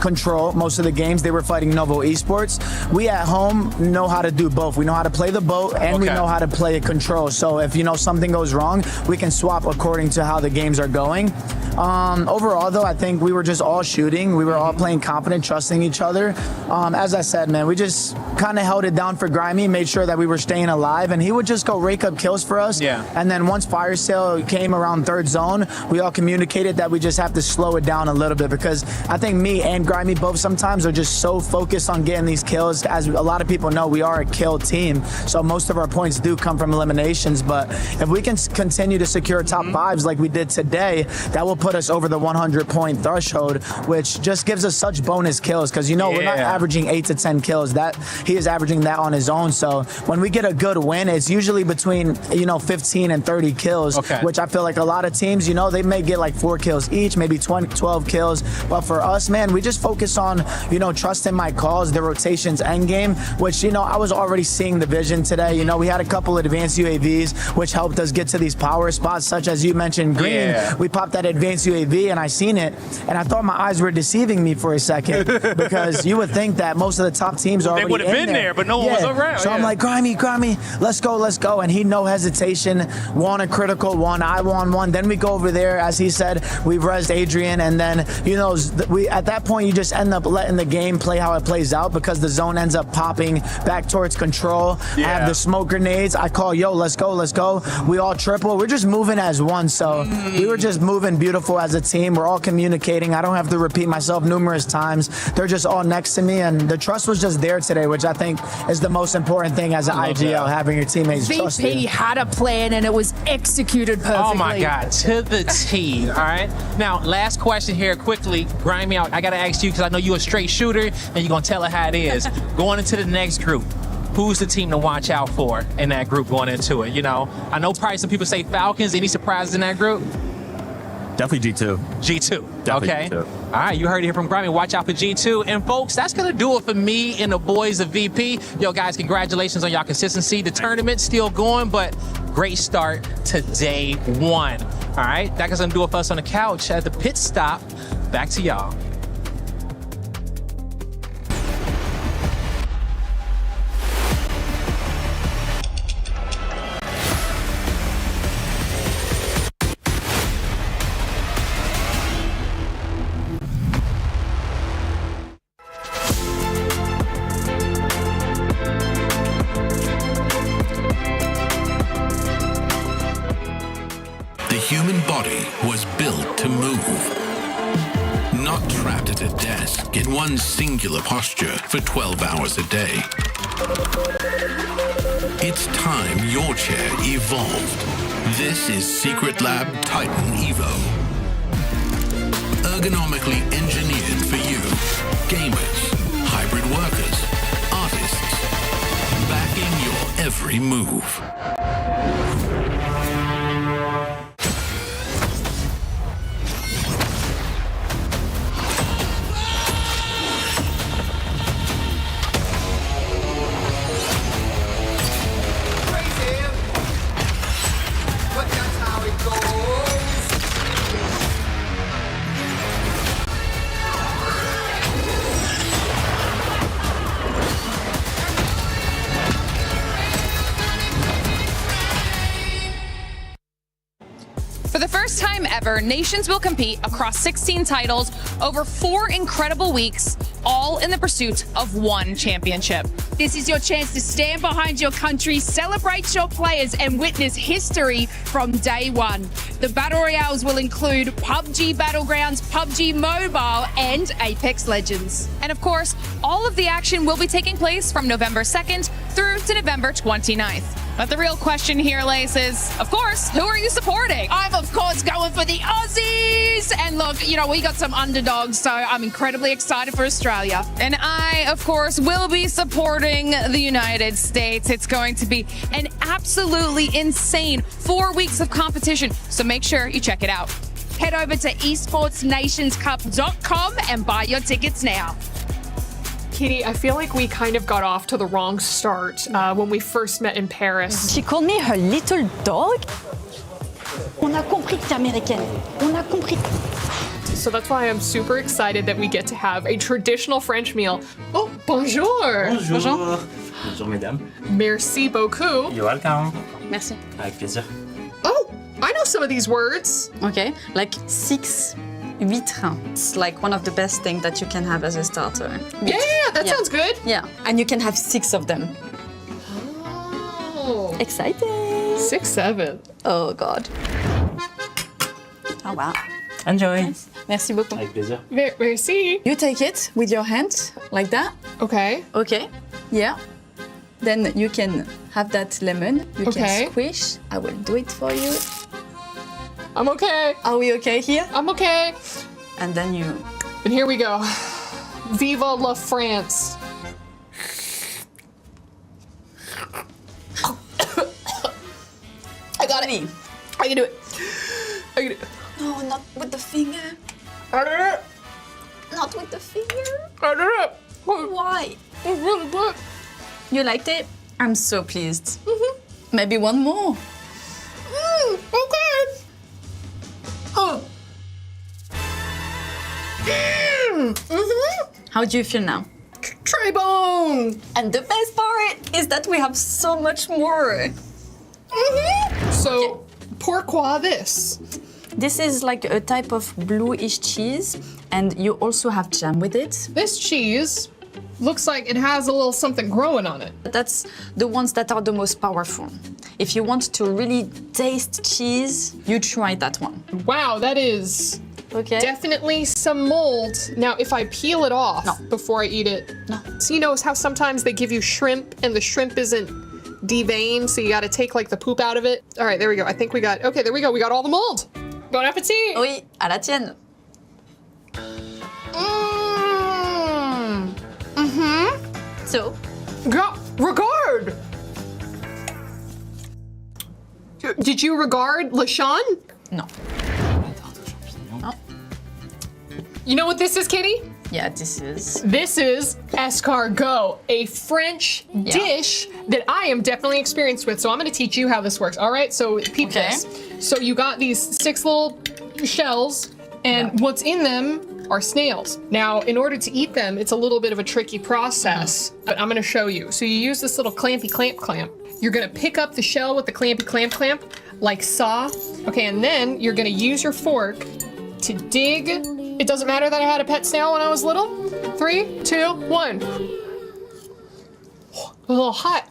Control most of the games. They were fighting Novo Esports. We at home know how to do both. We know how to play the boat and we know how to play Control. So if something goes wrong, we can swap according to how the games are going. Overall though, I think we were just all shooting. We were all playing confident, trusting each other. As I said, man, we just kind of held it down for Grimy, made sure that we were staying alive, and he would just go rake up kills for us. And then once fire sale came around 3rd zone, we all communicated that we just have to slow it down a little bit, because I think me and Grimy both sometimes are just so focused on getting these kills. As a lot of people know, we are a kill team. So most of our points do come from eliminations, but if we can continue to secure top 5s like we did today, that will put us over the 100-point threshold, which just gives us such bonus kills, because we're not averaging 8 to 10 kills. That he is averaging that on his own. So when we get a good win, it's usually between 15 and 30 kills, which I feel like a lot of teams, they may get like 4 kills each, maybe 12 kills. But for us, man, we just focus on trusting my calls, the rotations, end game, which I was already seeing the vision today. We had a couple of advanced UAVs which helped us get to these power spots, such as you mentioned, green. We popped that advanced UAV and I seen it, and I thought my eyes were deceiving me for a second, because you would think that most of the top teams are already they would have been there, but no one was around. So I'm like, Grimy, let's go. And he, no hesitation, won a critical one. I won one. Then we go over there, as he said, we rezzed Adrian, and then we at that point you just end up letting the game play how it plays out, because the zone ends up popping back towards Control. have the smoke grenades. I call, yo, let's go, let's go. We all triple. We're just moving as one. So we were just moving beautiful as a team. We're all communicating. I don't have to repeat myself numerous times. They're just all next to me, and the trust was just there today, which I think is the most important thing as an IGL, having your teammates trust you. VP had a plan and it was executed perfectly. Oh my God, to the T. All right. Now, last question here, quickly. Grind me out. I gotta ask you because I know you're a straight shooter, and you're gonna tell it how it is. Going into the next group, who's the team to watch out for in that group going into it? You know, I know probably some people say Falcons. Any surprises in that group? Definitely G2. G2. Definitely okay. G2. All right, you heard it here from Grimy. Watch out for G2. And folks, that's going to do it for me and the boys of VP. Yo, guys, congratulations on y'all consistency. The tournament's still going, but great start to day one. All right, that's going to do it for us on the couch at the pit stop. Back to y'all. The human body was built to move, not trapped at a desk in one singular posture for 12 hours a day. It's time your chair evolved. This is Secret Lab Titan Evo. Ergonomically engineered for you, gamers, hybrid workers, artists, backing your every move. For the first time ever, nations will compete across 16 titles over 4 incredible weeks, all in the pursuit of one championship. This is your chance to stand behind your country, celebrate your players, and witness history from day one. The Battle Royales will include PUBG Battlegrounds, PUBG Mobile, and Apex Legends. And of course, all of the action will be taking place from November 2nd through to November 29th. But the real question here, Lace, is, of course, who are you supporting? I'm, of course, going for the Aussies. And look, you know, we got some underdogs, so I'm incredibly excited for Australia. And I, of course, will be supporting the United States. It's going to be an absolutely insane 4 weeks of competition, so make sure you check it out. Head over to esportsnationscup.com and buy your tickets now. Kitty, I feel like we kind of got off to the wrong start when we first met in Paris. She called me her little dog. On a compris que t'es américaine. On a compris. So that's why I'm super excited that we get to have a traditional French meal. Oh, bonjour. Bonjour. Bonjour, mesdames. Merci beaucoup. You're welcome. Merci. Avec plaisir. Oh, I know some of these words. Okay, like 6 huîtres. It's like one of the best things that you can have as a starter. Yeah, that sounds good. Yeah, and you can have 6 of them. Oh. Exciting. 6, 7. Oh, God. Oh, wow. Enjoy. Nice. Merci beaucoup. Avec plaisir. Merci. You take it with your hand, like that. Okay. Okay. Yeah. Then you can have that lemon. You Okay. can squish. I will do it for you. I'm okay. Are we okay here? I'm okay. And then you... And here we go. Viva la France. I got it. I can do it. I can do it. No, not with the finger. I did it. Not with the finger. I did it. Why? It's really good. You liked it? I'm so pleased. Maybe one more. Okay. Oh. How do you feel now? Trebone. And the best part is that we have so much more. So, pourquoi this? This is like a type of bluish cheese, and you also have jam with it. This cheese Looks like it has a little something growing on it. That's the ones that are the most powerful. If you want to really taste cheese, you try that one. Wow, that is definitely some mold. Now, if I peel it off before I eat it, so you know how sometimes they give you shrimp and the shrimp isn't deveined, so you gotta take like the poop out of it? All right, there we go. I think we got, okay, there we go. We got all the mold. Bon appétit! Oui, à la tienne. So? Regard! Did you regard LaShawn? No. You know what this is, Kitty? Yeah, this is escargot, a French dish that I am definitely experienced with. So I'm going to teach you how this works. All right, so peep this. So you got these 6 little shells, and what's in them are snails. Now, in order to eat them, it's a little bit of a tricky process, but I'm going to show you. So you use this little clampy clamp. You're going to pick up the shell with the clampy clamp, like saw. Okay, and then you're going to use your fork to dig. It doesn't matter that I had a pet snail when I was little. 3, 2, 1. A little hot.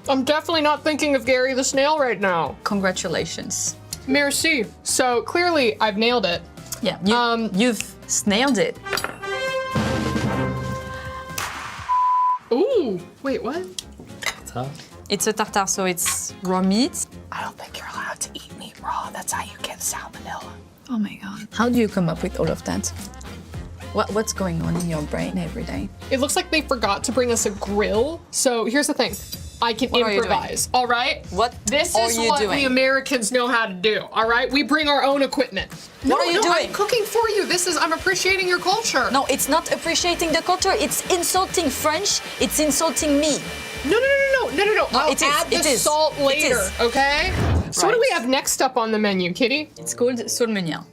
I'm definitely not thinking of Gary the snail right now. Congratulations. Merci. So clearly I've nailed it. Yeah, you've snailed it. Ooh, wait, what? It's a tartare, so it's raw meat. I don't think you're allowed to eat meat raw. That's how you get salmonella. Oh my God. How do you come up with all of that? What's going on in your brain every day? It looks like they forgot to bring us a grill. So here's the thing. I can improvise, all right? This is what the Americans know how to do, all right? We bring our own equipment. What are you doing? I'm cooking for you. I'm appreciating your culture. No, it's not appreciating the culture. It's insulting French. It's insulting me. No. I'll add the salt later, okay? So what do we have next up on the menu, Kitty? It's called saumon.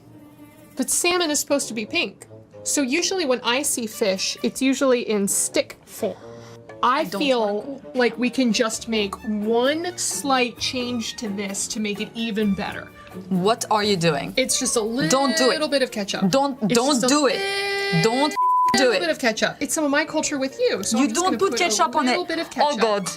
But salmon is supposed to be pink. So usually when I see fish, it's usually in stick form. I feel like we can just make one slight change to this to make it even better. What are you doing? It's just a little bit of ketchup. Don't do it. Don't a little bit of ketchup. It's some of my culture with you. So you I'm just don't put ketchup on it. A little bit of ketchup. Oh God.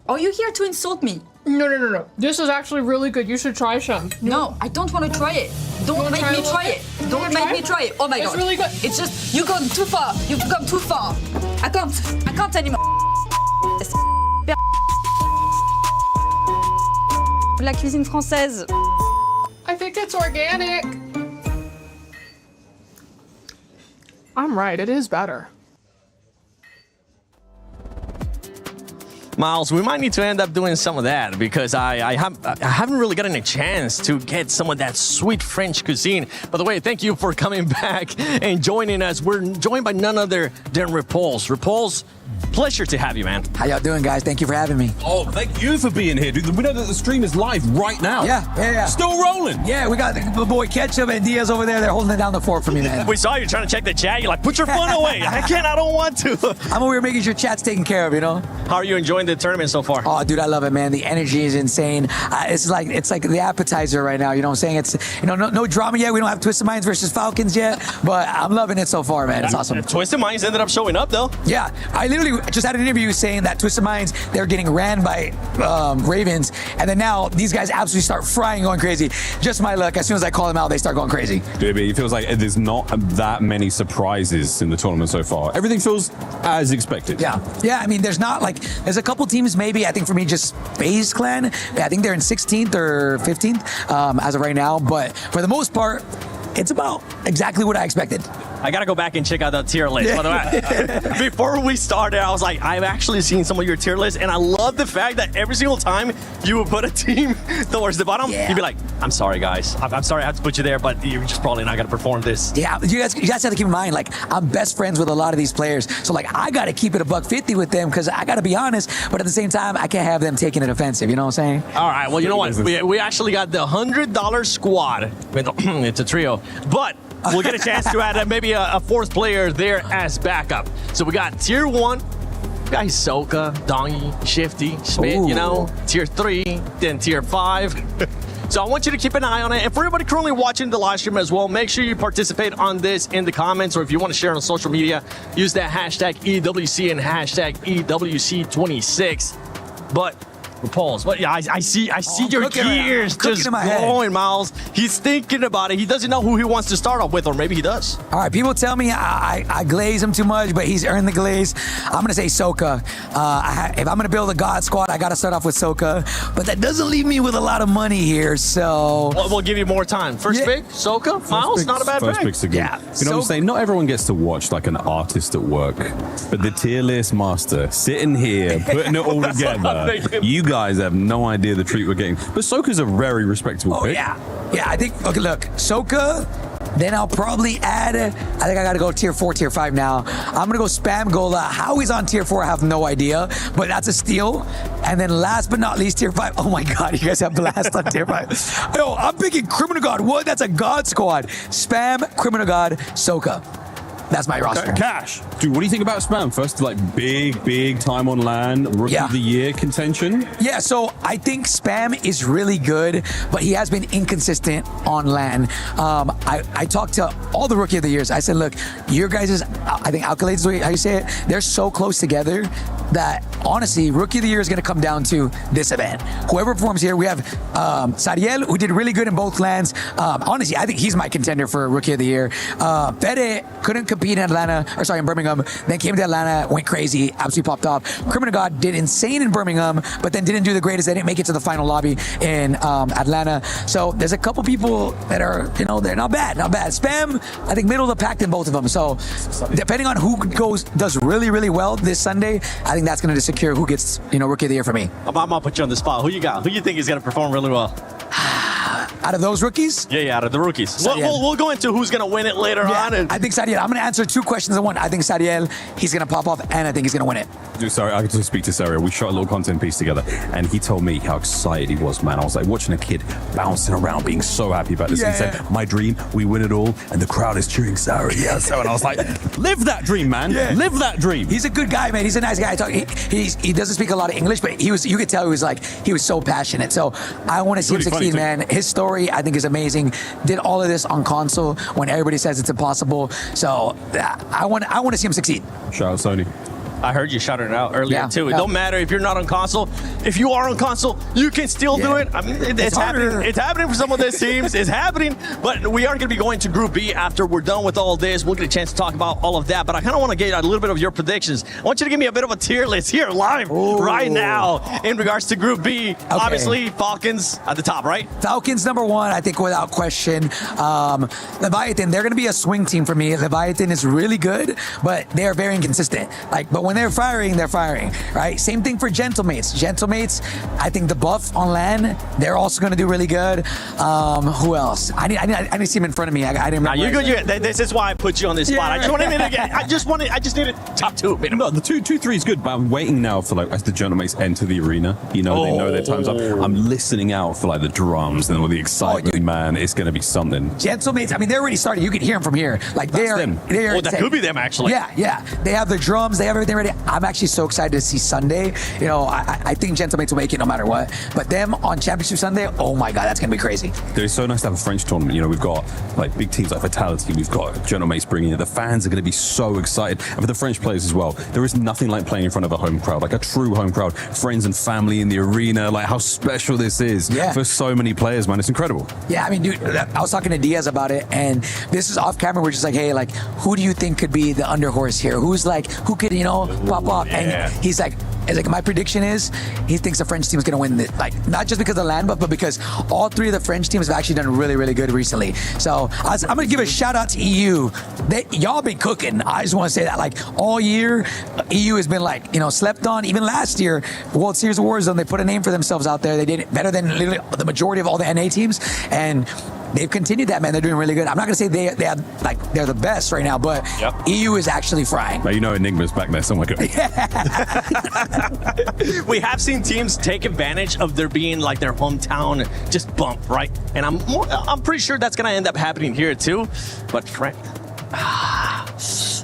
Are you here to insult me? No. This is actually really good. You should try some. No, I don't want to try it. Don't make me try it. Don't make me try it. Oh my God. It's really good. It's just, you've gone too far. You've gone too far. I can't anymore. La cuisine française. I think it's organic. I'm right, it is better. Miles, we might need to end up doing some of that because I haven't really gotten a chance to get some of that sweet French cuisine. By the way, thank you for coming back and joining us. We're joined by none other than Repulse. Repulse, pleasure to have you, man. How y'all doing, guys? Thank you for having me. Oh, thank you for being here, dude. We know that the stream is live right now. Yeah. Still rolling. Yeah, we got the boy Ketchup and Diaz over there. They're holding it down the fort for me, man. We saw you trying to check the chat. You're like, put your phone away. I don't want to. I'm over here making sure chat's taken care of, you know? How are you enjoying the tournament so far? Oh, dude, I love it, man. The energy is insane. It's like the appetizer right now. You know what I'm saying? It's no drama yet. We don't have Twisted Minds versus Falcons yet, but I'm loving it so far, man. It's awesome. Twisted Minds ended up showing up though. Yeah, I literally just had an interview saying that Twisted Minds, they're getting ran by Ravens, and then now these guys absolutely start frying, going crazy. Just my luck. As soon as I call them out, they start going crazy. Dude, it feels like there's not that many surprises in the tournament so far. Everything feels as expected. Yeah. I mean, there's a couple teams maybe. I think for me, just FaZe Clan. I think they're in 16th or 15th as of right now. But for the most part, it's about exactly what I expected. I gotta go back and check out the tier list. By the way, before we started, I was like, I've actually seen some of your tier lists, and I love the fact that every single time you would put a team towards the bottom, you'd be like, I'm sorry, guys. I'm sorry I have to put you there, but you're just probably not gonna perform this. Yeah, you guys have to keep in mind, like, I'm best friends with a lot of these players, so like, I gotta keep it $150 with them because I gotta be honest, but at the same time, I can't have them taking it offensive. You know what I'm saying? All right. Well, you know what? We actually got the $100 squad. It's a trio, but we'll get a chance to add maybe a fourth player there as backup. So we got tier 1, we got Hisoka, Dongy, Shifty, Smith, you know. Tier 3, then tier 5. So I want you to keep an eye on it. And for everybody currently watching the live stream as well, make sure you participate on this in the comments, or if you want to share on social media, use that hashtag EWC and hashtag EWC26. But Pauls, but yeah, I see your gears just going, Miles. He's thinking about it. He doesn't know who he wants to start off with, or maybe he does. All right, people tell me I glaze him too much, but he's earned the glaze. I'm gonna say Soka. If I'm gonna build a God squad, I gotta start off with Soka, but that doesn't leave me with a lot of money here. So we'll give you more time. First pick, Soka. Miles, not a bad First pick. pick's a good. Yeah, You know what I'm saying? Not everyone gets to watch like an artist at work, but the tier list master sitting here putting it all together. You guys have no idea the treat we're getting. But Soka's a very respectable pick. Yeah, I think. Okay, look, Soka. Then I'll probably add. I think I gotta go tier 4, tier 5 now. I'm gonna go spam Gola. How he's on tier 4, I have no idea, but that's a steal. And then last but not least, tier 5. Oh my God, you guys have Blast on tier 5. Yo, I'm picking Criminal God. What? That's a God squad. Spam Criminal God Soka. That's my roster. Cash. Dude, what do you think about Spam? First, like big time on LAN, Rookie of the Year contention? Yeah, so I think Spam is really good, but he has been inconsistent on LAN. I talked to all the Rookie of the Years. I said, look, your guys' I think accolades, how you say it, they're so close together that honestly, Rookie of the Year is going to come down to this event. Whoever performs here, we have Sariel, who did really good in both lands. Honestly, I think he's my contender for Rookie of the Year. Fede couldn't compete in in Birmingham, then came to Atlanta, went crazy, absolutely popped off. Criminal God did insane in Birmingham, but then didn't do the greatest. They didn't make it to the final lobby in Atlanta. So there's a couple people that are, they're not bad. Spam, I think middle of the pack in both of them. So depending on who does really well this Sunday, I think that's going to secure who gets, Rookie of the Year for me. I'm going to put you on the spot. Who you got? Who you think is going to perform really well? Out of those rookies? Yeah, out of the rookies. We'll go into who's going to win it later on. I think Sariel. I'm going to answer two questions in one. I think Sariel, he's going to pop off, and I think he's going to win it. Dude, sorry, I could just speak to Sariel. We shot a little content piece together, and he told me how excited he was, man. I was like watching a kid bouncing around, being so happy about this. Yeah. He said, my dream, we win it all, and the crowd is cheering Sariel. So, and I was like, live that dream, man. Yeah. Live that dream. He's a good guy, man. He's a nice guy. He doesn't speak a lot of English, but you could tell he was so passionate. So I want to see him succeed, man. His story, I think, is amazing. Did all of this on console when everybody says it's impossible. So I want to see him succeed. Shout out Sony. I heard you shouting it out earlier too. It don't matter if you're not on console. If you are on console, you can still do it. I mean, it's happening. It's happening for some of these teams. It's happening. But we are going to be going to Group B after we're done with all this. We'll get a chance to talk about all of that. But I kind of want to get a little bit of your predictions. I want you to give me a bit of a tier list here live right now in regards to Group B. Okay. Obviously, Falcons at the top, right? Falcons number one, I think, without question. Leviathan, they're going to be a swing team for me. Leviathan is really good, but they are very inconsistent. But when they're firing, right? Same thing for Gentlemates. Gentlemates, I think the buff on LAN, they're also going to do really good. Who else? I need to see him in front of me. I didn't remember. You're good. This is why I put you on this spot. I just wanted to get. I just needed top two. No, the 2-3 is good, but I'm waiting now for as the Gentlemates enter the arena. They know their time's up. I'm listening out for the drums and all the excitement, man. It's going to be something. Gentlemates, I mean, they're already started. You can hear them from here. That could be them, actually. Yeah. They have the drums. They have everything ready. I'm actually so excited to see Sunday. I think Gentlemates will make it no matter what. But them on Championship Sunday, oh my God, that's going to be crazy. It's so nice to have a French tournament. We've got big teams like Vitality. We've got Gentlemates bringing it. The fans are going to be so excited. And for the French players as well, there is nothing like playing in front of a home crowd, like a true home crowd. Friends and family in the arena, how special this is for so many players, man. It's incredible. Yeah, I mean, dude, I was talking to Diaz about it, and this is off camera. We're just hey, who do you think could be the underhorse here? Who could, pop up? And he's like, my prediction is he thinks the French team is going to win this, not just because of the land, but because all three of the French teams have actually done really, really good recently. So I'm going to give a shout out to EU. Y'all been cooking. I just want to say that all year, EU has been slept on. Even last year, World Series of Warzone, they put a name for themselves out there. They did it better than literally the majority of all the NA teams. And they've continued that, man. They're doing really good. I'm not going to say they're the best right now, but EU is actually frying. But Enigma's back there somewhere. We have seen teams take advantage of there being their hometown just bump, right? And I'm pretty sure that's going to end up happening here too. But Frank,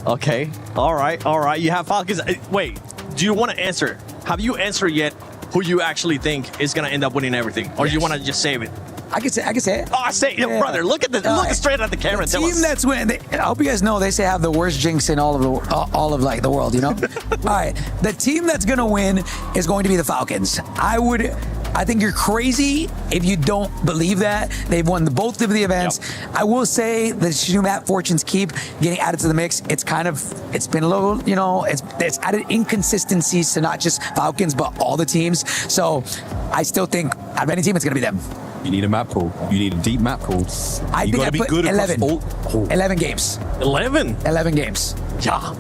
okay, all right. You have Falcons. Wait, do you want to answer? Have you answered yet who you actually think is going to end up winning everything, or do you want to just save it? I can say it. Oh, say it, brother. Look at this. Look straight at the camera. The team that's winning. I hope you guys know they say have the worst jinx in all of like the world. You know. All right. The team that's gonna win is going to be the Falcons. I think you're crazy if you don't believe that. They've won both of the events. Yep. I will say the Shumat Fortunes keep getting added to the mix. It's been a little, it's added inconsistencies to not just Falcons, but all the teams. So I still think out of any team, it's going to be them. You need a map pool. You need a deep map pool. I think I put 11. 11 games. 11? 11 games. Yeah.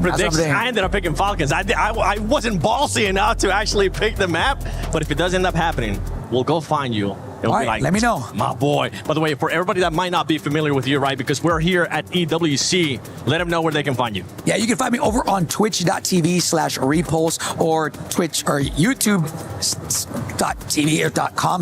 Prediction. I ended up picking Falcons. I wasn't ballsy enough to actually pick the map, but if it does end up happening, we'll go find you. All right, let me know. My boy. By the way, for everybody that might not be familiar with you, right, because we're here at EWC, let them know where they can find you. Yeah, you can find me over on twitch.tv/repulse or Twitch or YouTube.tv or .com/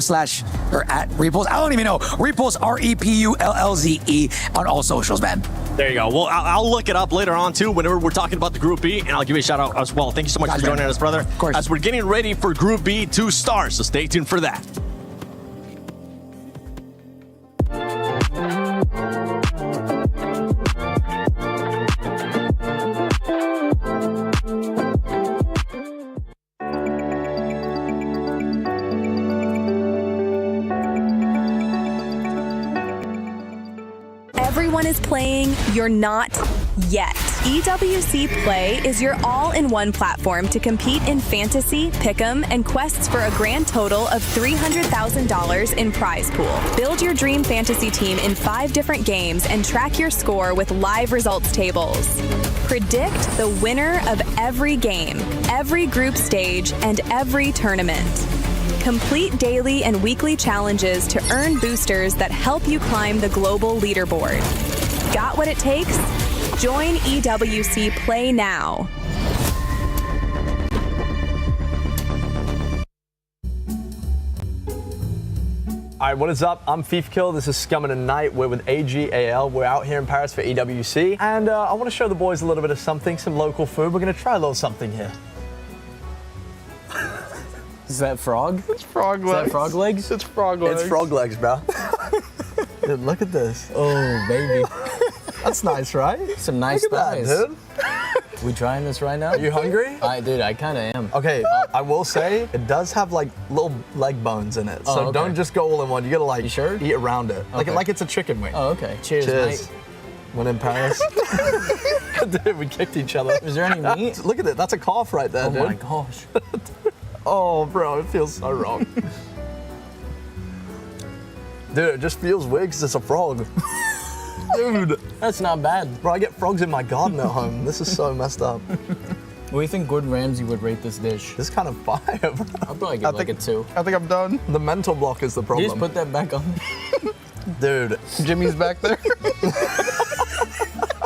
or at repulse. I don't even know. Repulse, REPULLZE on all socials, man. There you go. Well, I'll look it up later on, too, whenever we're talking about the Group B, and I'll give you a shout-out as well. Thank you so much for joining us, brother. Of course. As we're getting ready for Group B to start, so stay tuned for that. Everyone is playing, you're not yet. EWC Play is your all-in-one platform to compete in fantasy, pick'em, and quests for a grand total of $300,000 in prize pool. Build your dream fantasy team in 5 different games and track your score with live results tables. Predict the winner of every game, every group stage, and every tournament. Complete daily and weekly challenges to earn boosters that help you climb the global leaderboard. Got what it takes? Join EWC Play now. All right, what is up? I'm Thiefkill. This is Scum of the Night. We're with AGAL. We're out here in Paris for EWC. And I want to show the boys a little bit of something, some local food. We're going to try a little something here. Is that frog? It's frog legs. Is that frog legs? It's frog legs. It's frog legs, bro. Dude, look at this. Oh, baby. That's nice, right? Some nice thighs. That, dude. We trying this right now? Are you hungry? Dude, I kind of am. Okay, I will say it does have like little leg bones in it, so okay. don't just go all in one. You gotta like eat around it, Okay. like it's a chicken wing. Oh, okay. Cheers, mate. When in Paris. Dude, we kicked each other. Is there any meat? Look at it. That's a calf right there, dude. Oh my gosh. Oh, bro, it feels so wrong. Dude, it just feels weird because it's a frog. Dude. That's not bad. Bro, I get frogs in my garden at home. This is so messed up. What do you think Gordon Ramsay would rate this dish? This is kind of fire, bro. I'd probably give like a 2. I think I'm done. The mental block is the problem. You just put that back on. Dude. Jimmy's back there.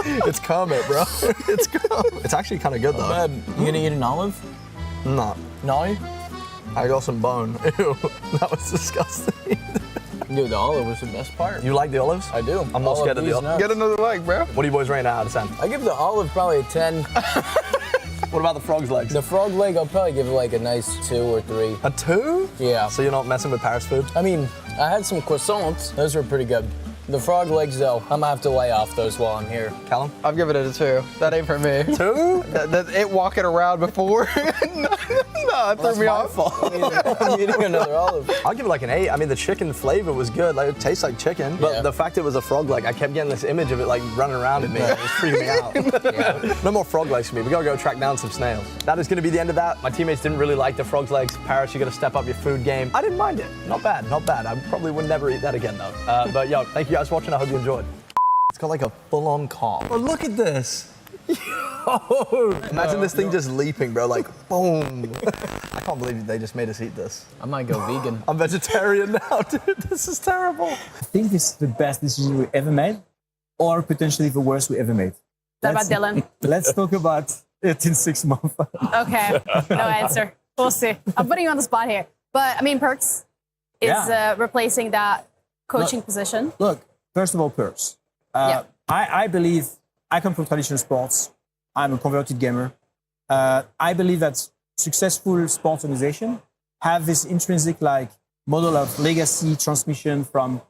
It's Kermit, bro. It's Kermit. It's actually kind of good, though. Bad. You gonna eat an olive? No. No? I got some bone. Ew, that was disgusting. Dude, the olive was the best part. You like the olives? I do. I'm not scared of the olives. Get another leg, bro. What are you boys rating out of 10? I give the olive probably a 10. What about the frog's legs? The frog leg, I'll probably give it like a nice 2 or 3. A 2? Yeah. So you're not messing with Paris food? I mean, I had some croissants. Those were pretty good. The frog legs, though, I'm gonna have to lay off those while I'm here. Callum? I'll give it a 2. That ain't for me. 2? It walking around before. No, it threw me off. I'm eating another olive. I'll give it like an 8. I mean, the chicken flavor was good. Like, it tastes like chicken. But the fact it was a frog leg, I kept getting this image of it like running around at me. It was freaking me out. No more frog legs for me. We gotta go track down some snails. That is gonna be the end of that. My teammates didn't really like the frog's legs. Paris, you gotta step up your food game. I didn't mind it. Not bad, not bad. I probably would never eat that again though. But yo, thank you guys for watching. I hope you enjoyed. It's got like a full-on calf. Oh, look at this. Yo, imagine this thing just leaping, bro, like boom. I can't believe they just made us eat this. I might go vegan. I'm vegetarian now, dude. This is terrible. I think this is the best decision we ever made, or potentially the worst we ever made. What about Dylan? Let's talk about it in 6 months. Okay, no answer. We'll see. I'm putting you on the spot here. But, I mean, Perks is replacing that coaching position. Look, first of all, Perks. I believe I come from traditional sports. I'm a converted gamer. I believe that successful sports organizations have this intrinsic model of legacy transmission from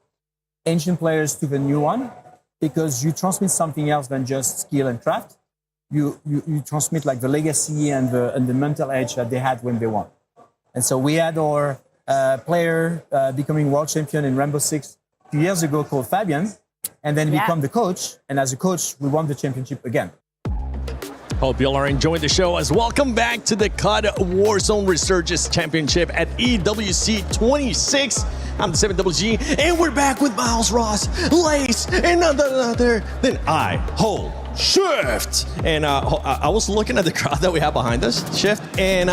ancient players to the new one, because you transmit something else than just skill and craft. You transmit like the legacy and the mental edge that they had when they won. And so we had our player becoming world champion in Rainbow Six 2 years ago called Fabian, and then become the coach. And as a coach, we won the championship again. Hope you all are enjoying the show as welcome back to the CUD Warzone Resurgence Championship at EWC 26. I'm the 7GG, and we're back with Miles Ross, Lace, and none other than I Hold Shift. And I was looking at the crowd that we have behind us, Shift, and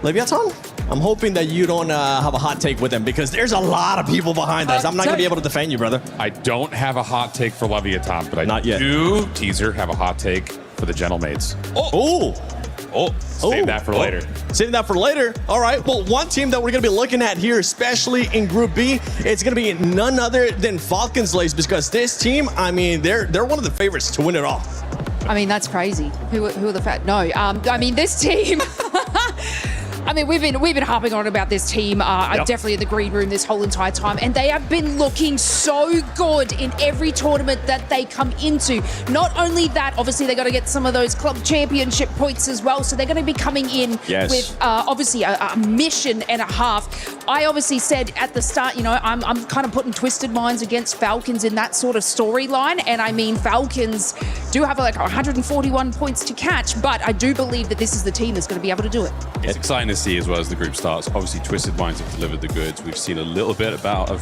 Leviathan, I'm hoping that you don't have a hot take with them because there's a lot of people behind us. I'm not going to be able to defend you, brother. I don't have a hot take for Leviathan, but I do, teaser, have a hot take for the Gentlemates. Save that for later. Save that for later. All right. Well, one team that we're going to be looking at here, especially in Group B, it's going to be none other than Falcons, Lace, because this team, I mean, they're one of the favorites to win it all. I mean, that's crazy. Who are the fat? No, I mean, this team. I mean, we've been harping on about this team. I'm definitely in the green room this whole entire time, and they have been looking so good in every tournament that they come into. Not only that, obviously they got to get some of those club championship points as well. So they're going to be coming in with obviously a mission and a half. I obviously said at the start, you know, I'm kind of putting Twisted Minds against Falcons in that sort of storyline, and I mean Falcons do have like 141 points to catch, but I do believe that this is the team that's going to be able to do it. It's exciting to see as well as the group starts. Obviously, Twisted Minds have delivered the goods. We've seen a little bit out of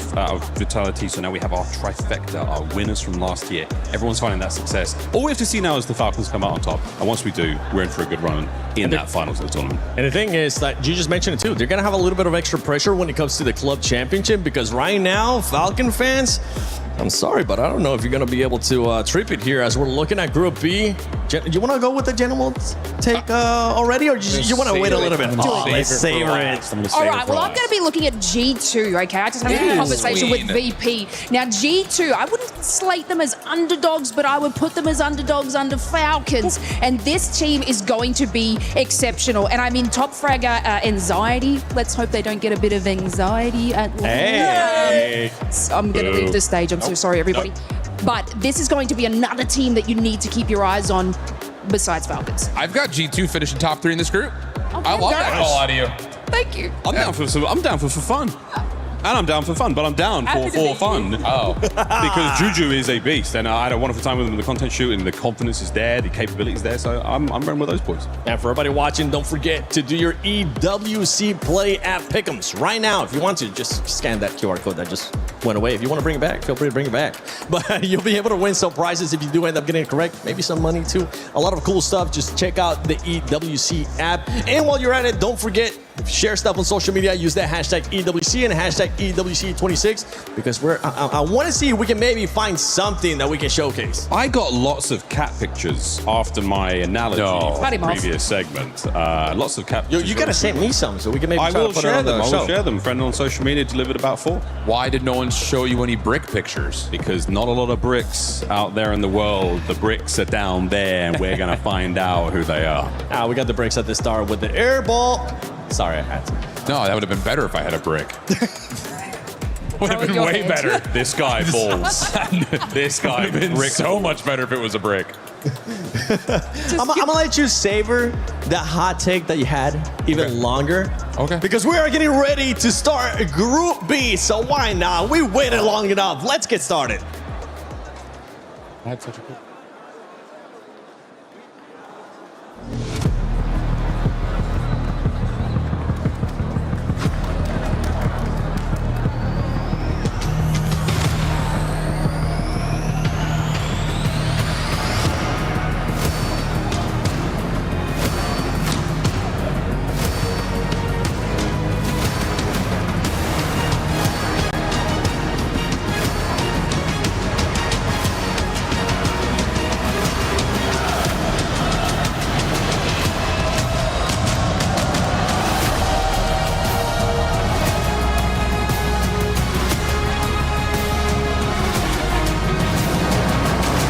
Vitality, so now we have our trifecta, our winners from last year. Everyone's finding that success. All we have to see now is the Falcons come out on top, and once we do, we're in for a good run in that finals of the tournament. And the thing is that you just mentioned it too, they're going to have a little bit of extra pressure when it comes to the club championship, because right now, Falcon fans, I'm sorry, but I don't know if you're going to be able to trip it here as we're looking at Group B. You want to go with the Gentleman's take already, or you want to wait a little bit? Let's savor it. All right, well, I'm going to be looking at G2, okay? I just had a conversation with VP. Now, G2, I wouldn't slate them as underdogs, but I would put them as underdogs under Falcons. And this team is going to be exceptional. And I mean, top fragger anxiety. Let's hope they don't get a bit of anxiety at I'm going to leave the stage. I'm so sorry, everybody. But this is going to be another team that you need to keep your eyes on besides Falcons. I've got G2 finishing top 3 in this group. Okay, I love that call out of you. Thank you. I'm down for fun. And I'm down for fun, but I'm down for fun. Oh. Because Juju is a beast, and I had a wonderful time with him in the content shoot, and the confidence is there, the capability is there, so I'm running with those boys. And for everybody watching, don't forget to do your EWC Play at Pick'ems right now. If you want to, just scan that QR code that just went away. If you want to bring it back, feel free to bring it back. But you'll be able to win some prizes if you do end up getting it correct. Maybe some money too. A lot of cool stuff. Just check out the EWC app. And while you're at it, don't forget, share stuff on social media. Use that hashtag EWC and hashtag EWC26 because I want to see if we can maybe find something that we can showcase. I got lots of cat pictures after my analogy from the previous segment. Lots of cat pictures. You got to send me some so we can maybe I will share them. I will show. share them. Friend on social media delivered about 4. Why did no one show you any brick pictures? Because not a lot of bricks out there in the world. The bricks are down there, and we're going to find out who they are. We got the bricks at the start with the air ball. Sorry, I had to. No, that would have been better if I had a brick. Would have been way better. This guy balls. This guy would have been so much better if it was a brick. I'm gonna let you savor that hot take that you had even longer. Okay. Because we are getting ready to start Group B. So why not? We waited long enough. Let's get started. I had such a cool.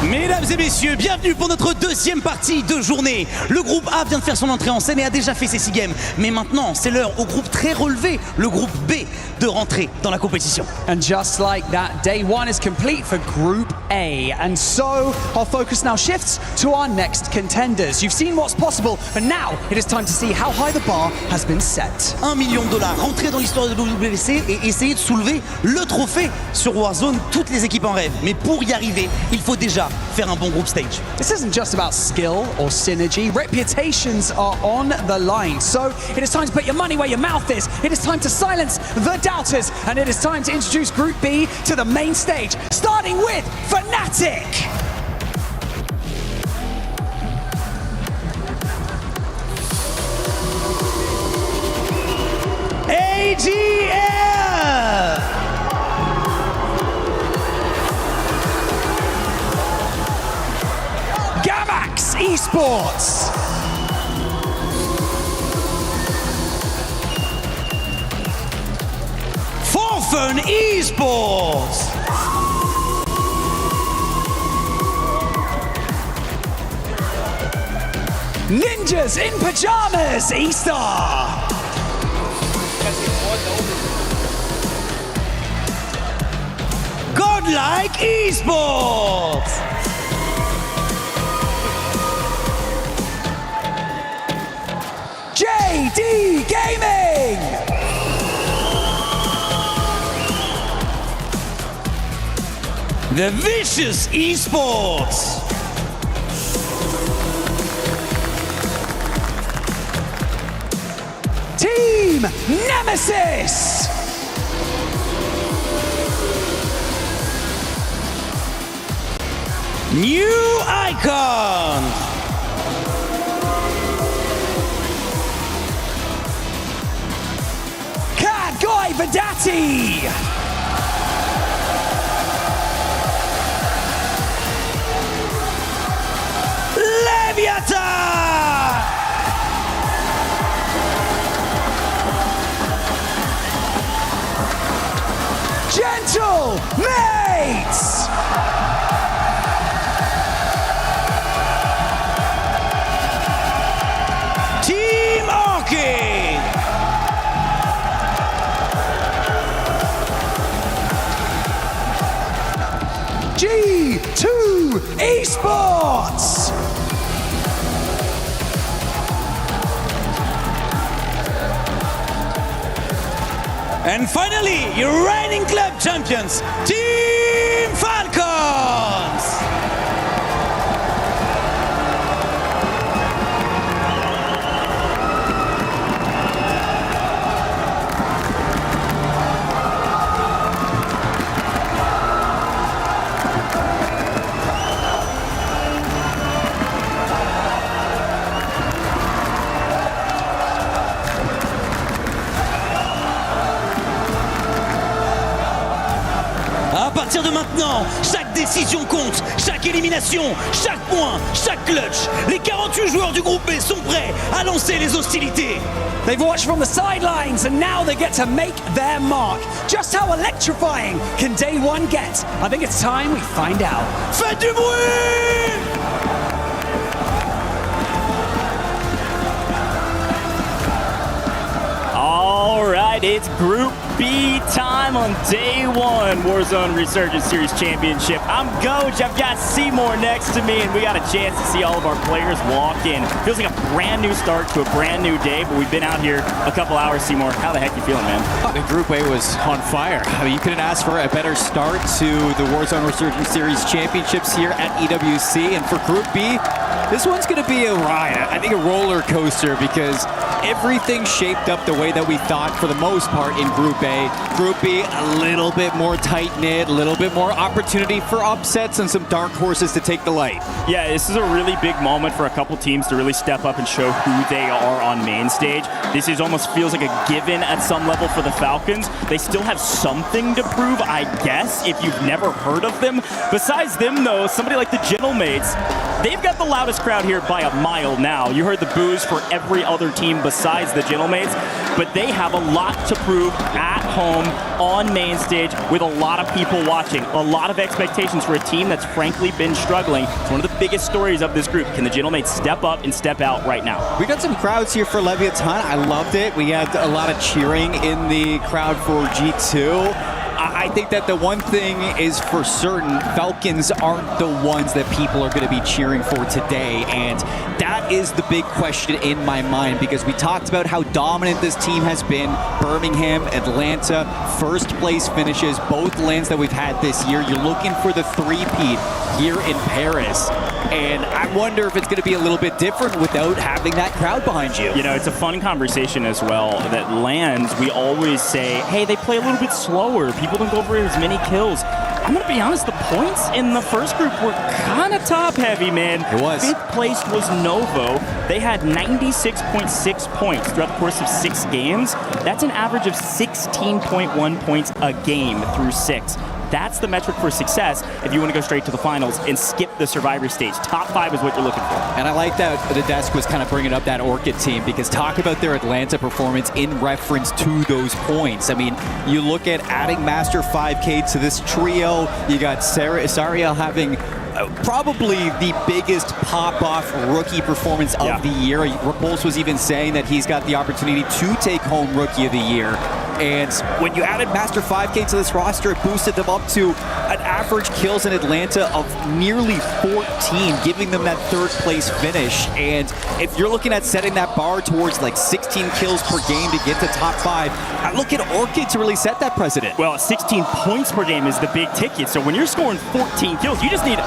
Mesdames et messieurs, bienvenue pour notre deuxième partie de journée. Le groupe A vient de faire son entrée en scène et a déjà fait ses 6 games. Mais maintenant, c'est l'heure au groupe très relevé, le groupe B. de rentrer dans la compétition. And just like that, day one is complete for Group A. And so our focus now shifts to our next contenders. You've seen what's possible, but now it is time to see how high the bar has been set. $1 million, rentrer dans l'histoire de WWC et essayer de soulever le trophée sur Warzone, toutes les équipes en rêvent. Mais pour y arriver, il faut déjà faire un bon group stage. This isn't just about skill or synergy. Reputations are on the line. So it is time to put your money where your mouth is. It is time to silence the doubters. And it is time to introduce Group B to the main stage, starting with Fnatic. AGL! Gamax Esports. Forfun Esports. Ninjas in Pajamas E-Star. Godlike Esports. JD Gaming. The Vicious Esports. Team Nemesis. New Icon. Cat Guy Vadati. Leviathan. Gentle Mates. Team Arcade. G2 Esports. And finally, your reigning club champions, Team Falcons. À partir de maintenant, chaque décision compte, chaque élimination, chaque point, chaque clutch. Les 48 joueurs du groupe B sont prêts à lancer les hostilités. They've watched from the sidelines and now they get to make their mark. Just how electrifying can day one get? I think it's time we find out. Faites du bruit! All right, it's Group B time on day one, Warzone Resurgence Series Championship. I'm Goj, I've got Seymour next to me, and we got a chance to see all of our players walk in. Feels like a brand new start to a brand new day, but we've been out here a couple hours. Seymour, how the heck you feeling, man? The Group A was on fire. I mean, you couldn't ask for a better start to the Warzone Resurgence Series Championships here at EWC, and for Group B, this one's going to be a ride. I think a roller coaster, because everything shaped up the way that we thought for the most part in Group A. Group B, a little bit more tight-knit, a little bit more opportunity for upsets and some dark horses to take the light. Yeah, this is a really big moment for a couple teams to really step up and show who they are on main stage. This is almost feels like a given at some level for the Falcons. They still have something to prove, I guess, if you've never heard of them. Besides them, though, somebody like the Gentlemates, They've got the loudest crowd here by a mile now. You heard the boos for every other team besides the Gentlemates, but they have a lot to prove at home on main stage with a lot of people watching. A lot of expectations for a team that's frankly been struggling. It's one of the biggest stories of this group. Can the Gentlemates step up and step out right now? We got some crowds here for Leviathan. I loved it. We had a lot of cheering in the crowd for G2. I think that the one thing is for certain, Falcons aren't the ones that people are going to be cheering for today, and that is the big question in my mind, because we talked about how dominant this team has been. Birmingham, Atlanta, first place finishes, both lands that we've had this year. You're looking for the three-peat here in Paris, and I wonder if it's going to be a little bit different without having that crowd behind you. You know, it's a fun conversation as well, that lands, we always say, hey, they play a little bit slower. People don't go for as many kills. I'm going to be honest, the points in the first group were kind of top-heavy, man. It was. Fifth place was Novo. They had 96.6 points throughout the course of 6 games. That's an average of 16.1 points a game through 6. That's the metric for success if you want to go straight to the finals and skip the survivor stage. Top 5 is what you're looking for. And I like that the desk was kind of bringing up that Orchid team, because talk about their Atlanta performance in reference to those points. I mean, you look at adding Master 5K to this trio. You got Sariel having probably the biggest pop-off rookie performance of the year. Repulse was even saying that he's got the opportunity to take home Rookie of the Year. And when you added Master 5K to this roster, it boosted them up to an average kills in Atlanta of nearly 14, giving them that third place finish. And if you're looking at setting that bar towards like 16 kills per game to get to top 5, I look at Orchid to really set that precedent. Well, 16 points per game is the big ticket. So when you're scoring 14 kills, you just need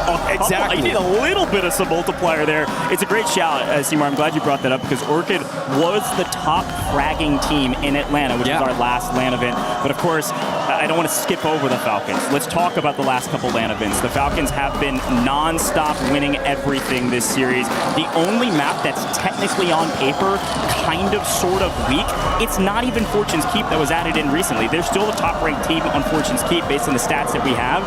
you need a little bit of some multiplier there. It's a great shout, Seymour. I'm glad you brought that up, because Orchid was the top fragging team in Atlanta, which was our last LAN event. But of course, I don't want to skip over the Falcons. Let's talk about the last couple LAN events. The Falcons have been non-stop winning everything this series. The only map that's technically on paper kind of sort of weak, it's not even Fortune's Keep that was added in recently. They're still the top-ranked team on Fortune's Keep based on the stats that we have.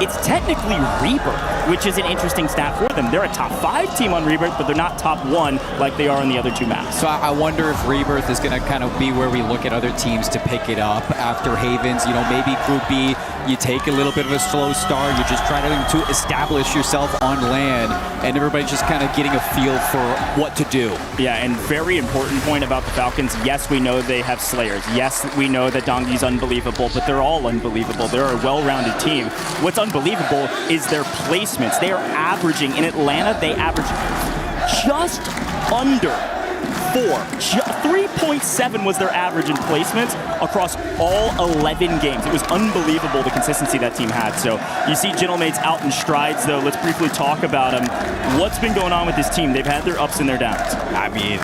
It's technically Rebirth, which is an interesting stat for them. They're a top 5 team on Rebirth, but they're not top 1 like they are on the other 2 maps. So I wonder if Rebirth is going to kind of be where we look at other teams to pick it up after Havens. You know, maybe Group B, you take a little bit of a slow start. You're just trying to establish yourself on land, and everybody's just kind of getting a feel for what to do. Yeah, and very important point about the Falcons. Yes, we know they have Slayers. Yes, we know that Dongi's unbelievable, but they're all unbelievable. They're a well-rounded team. What's unbelievable is their placements. They are averaging, in Atlanta, they average just under 3.7 was their average in placements across all 11 games. It was unbelievable, the consistency that team had. So you see Gentlemates out in strides, though. Let's briefly talk about them. What's been going on with this team? They've had their ups and their downs. I mean,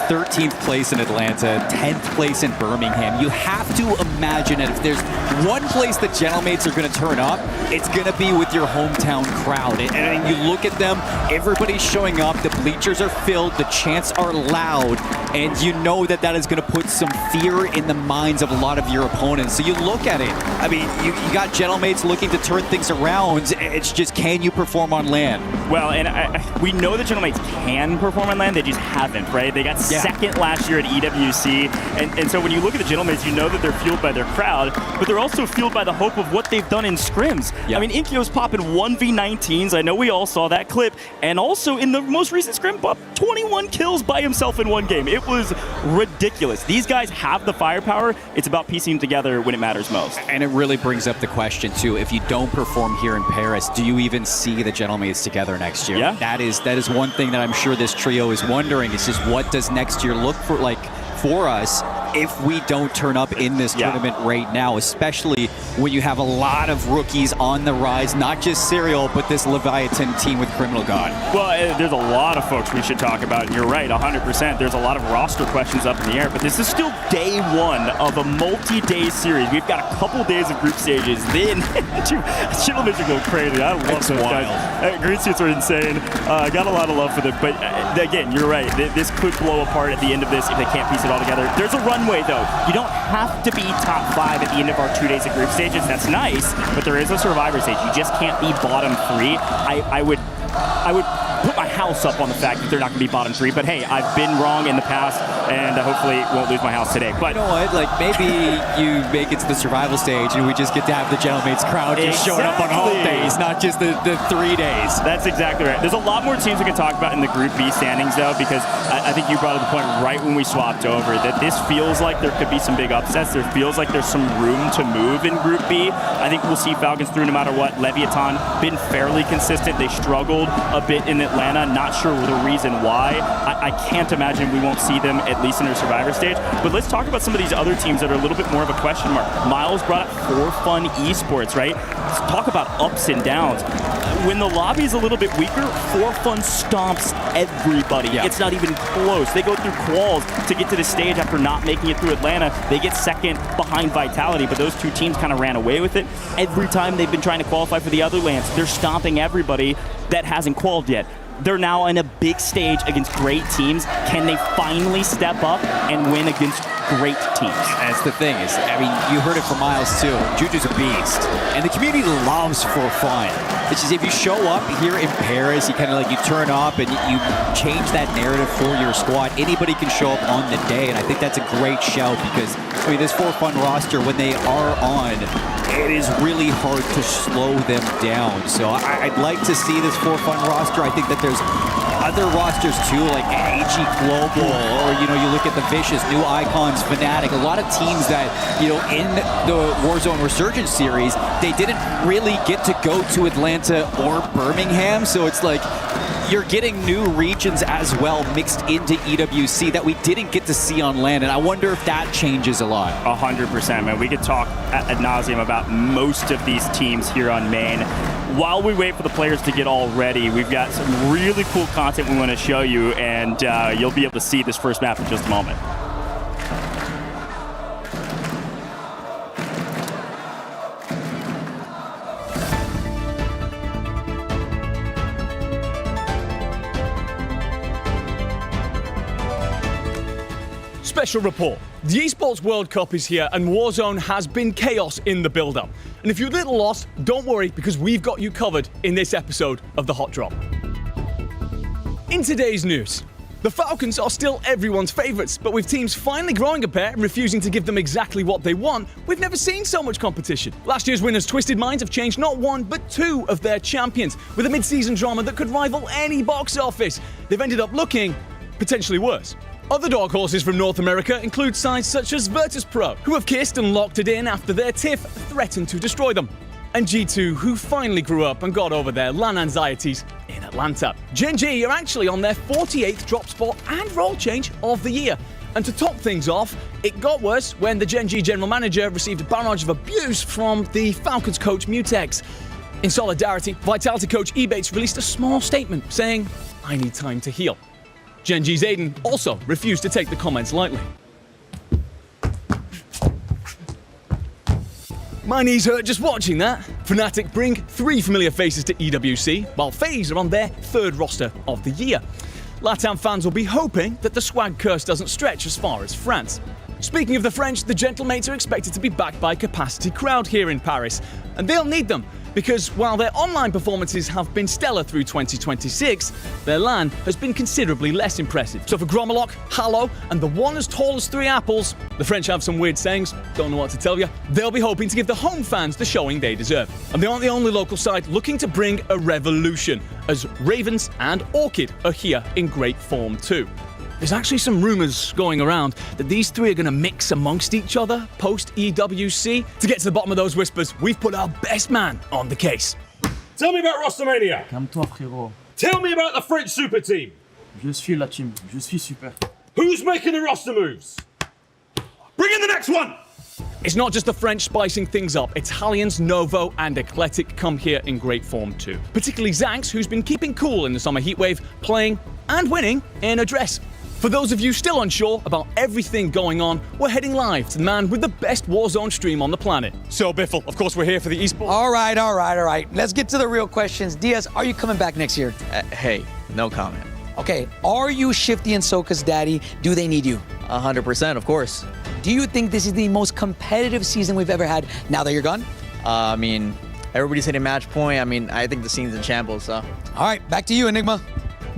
13th place in Atlanta, 10th place in Birmingham. You have to imagine that if there's one place that Gentlemates are going to turn up, it's going to be with your hometown crowd. And you look at them, everybody's showing up, the bleachers are filled, the chants are loud, and you know that that is going to put some fear in the minds of a lot of your opponents. So you look at it. I mean, you got Gentlemates looking to turn things around. It's just, can you perform on land? Well, and we know that Gentlemates can perform on land, they just haven't, right? They got second last year at EWC, and so when you look at the Gentlemates, you know that they're fueled by their crowd, but they're also fueled by the hope of what they've done in scrims. I mean, Inkyo's popping 1v19s, I know we all saw that clip, and also in the most recent scrim, pop 21 kills by himself in one game. It was ridiculous. These guys have the firepower. It's about piecing them together when it matters most. And it really brings up the question, too, if you don't perform here in Paris, do you even see the Gentlemates together next year? Yeah. That is one thing that I'm sure this trio is wondering. It's just, what does next year look for, like, for us if we don't turn up in this tournament right now, especially when you have a lot of rookies on the rise, not just Serial, but this Leviathan team with Criminal God. Well, there's a lot of folks we should talk about, and you're right, 100%. There's a lot of roster questions up in the air, but this is still day 1 of a multi-day series. We've got a couple days of group stages, then Gentlemates are going crazy. I love those guys. Green suits are insane. Got a lot of love for them, but again, you're right. This could blow apart at the end of this if they can't piece it all together. There's a runway, though. You don't have to be top 5 at the end of our 2 days of group stages. That's nice, but there is a survivor stage. You just can't be bottom 3. I would put my house up on the fact that they're not going to be bottom 3. But hey, I've been wrong in the past, and hopefully won't lose my house today. But you know what? Like, maybe you make it to the survival stage, and we just get to have the gentleman's crowd just showing up on all days, not just the 3 days. That's exactly right. There's a lot more teams we can talk about in the Group B standings, though, because I think you brought up the point right when we swapped over that this feels like there could be some big upsets. There feels like there's some room to move in Group B. I think we'll see Falcons through no matter what. Leviathan been fairly consistent. They struggled a bit in Atlanta. Not sure the reason why. I can't imagine we won't see them at least in their survivor stage. But let's talk about some of these other teams that are a little bit more of a question mark. Miles brought up For Fun Esports, right? Let's talk about ups and downs. When the lobby is a little bit weaker, For Fun stomps everybody. Yeah. It's not even close. They go through quals to get to the stage after not making it through Atlanta. They get second behind Vitality, but those two teams kind of ran away with it. Every time they've been trying to qualify for the other lands, they're stomping everybody that hasn't qualified yet. They're now in a big stage against great teams. Can they finally step up and win against great teams? That's the thing is, I mean, you heard it from Miles too. Juju's a beast, and the community loves For Fun. It's just if you show up here in Paris, you kind of like you turn up and you change that narrative for your squad. Anybody can show up on the day, and I think that's a great shout because I mean, this For Fun roster when they are on, it is really hard to slow them down. So I'd like to see this For Fun roster. I think that there's other rosters too, like AG Global, or you know, you look at the Vicious, New Icons, Fnatic, a lot of teams that, you know, in the Warzone Resurgence series, they didn't really get to go to Atlanta or Birmingham, so it's like you're getting new regions as well mixed into EWC that we didn't get to see on LAN, and I wonder if that changes a lot. 100%, man. We could talk ad nauseum about most of these teams here on main. While we wait for the players to get all ready, we've got some really cool content we want to show you, and you'll be able to see this first map in just a moment. Special report. The Esports World Cup is here and Warzone has been chaos in the build-up. And if you're a little lost, don't worry because we've got you covered in this episode of The Hot Drop. In today's news, the Falcons are still everyone's favourites, but with teams finally growing a pair and refusing to give them exactly what they want, we've never seen so much competition. Last year's winners Twisted Minds have changed not one, but two of their champions, with a mid-season drama that could rival any box office. They've ended up looking potentially worse. Other dark horses from North America include sides such as Virtus.pro, who have kissed and locked it in after their TIFF threatened to destroy them. And G2, who finally grew up and got over their LAN anxieties in Atlanta. Gen G are actually on their 48th drop spot and role change of the year. And to top things off, it got worse when the Gen G general manager received a barrage of abuse from the Falcons coach Mutex. In solidarity, Vitality coach Ebates released a small statement saying, "I need time to heal." Gen G's Aiden also refused to take the comments lightly. My knees hurt just watching that. Fnatic bring 3 familiar faces to EWC, while FaZe are on their 3rd roster of the year. LATAM fans will be hoping that the swag curse doesn't stretch as far as France. Speaking of the French, the Gentlemates are expected to be backed by a capacity crowd here in Paris, and they'll need them, because while their online performances have been stellar through 2026, their LAN has been considerably less impressive. So for Gromalock, Hallow, and the one as tall as 3 apples, the French have some weird sayings, don't know what to tell you, they'll be hoping to give the home fans the showing they deserve. And they aren't the only local side looking to bring a revolution, as Ravens and Orchid are here in great form too. There's actually some rumours going around that these 3 are going to mix amongst each other post-EWC. To get to the bottom of those whispers, we've put our best man on the case. Tell me about Rostermania. Calme-toi, frérot. Tell me about the French super team. Je suis la team. Je suis super. Who's making the roster moves? Bring in the next one! It's not just the French spicing things up, it's Hellions, Novo, and Eclectic come here in great form too. Particularly Zanx, who's been keeping cool in the summer heatwave, playing and winning in a dress. For those of you still unsure about everything going on, we're heading live to the man with the best Warzone stream on the planet. So Biffle, of course we're here for the esports. All right. Let's get to the real questions. Diaz, are you coming back next year? Hey, no comment. Okay, are you Shifty and Soka's daddy? Do they need you? 100%, of course. Do you think this is the most competitive season we've ever had now that you're gone? I mean, everybody's hitting match point. I mean, I think the scene's in shambles, so. All right, back to you, Enigma.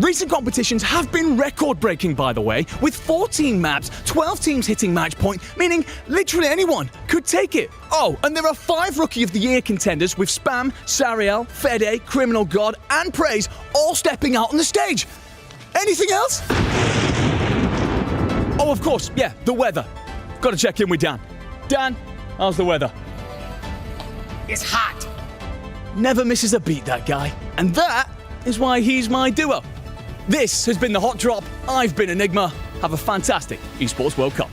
Recent competitions have been record-breaking, by the way, with 14 maps, 12 teams hitting match point, meaning literally anyone could take it. Oh, and there are 5 Rookie of the Year contenders with Spam, Sariel, Fede, Criminal God, and Praise all stepping out on the stage. Anything else? Oh, of course, yeah, the weather. Got to check in with Dan. Dan, how's the weather? It's hot. Never misses a beat, that guy. And that is why he's my duo. This has been The Hot Drop. I've been Enigma. Have a fantastic Esports World Cup.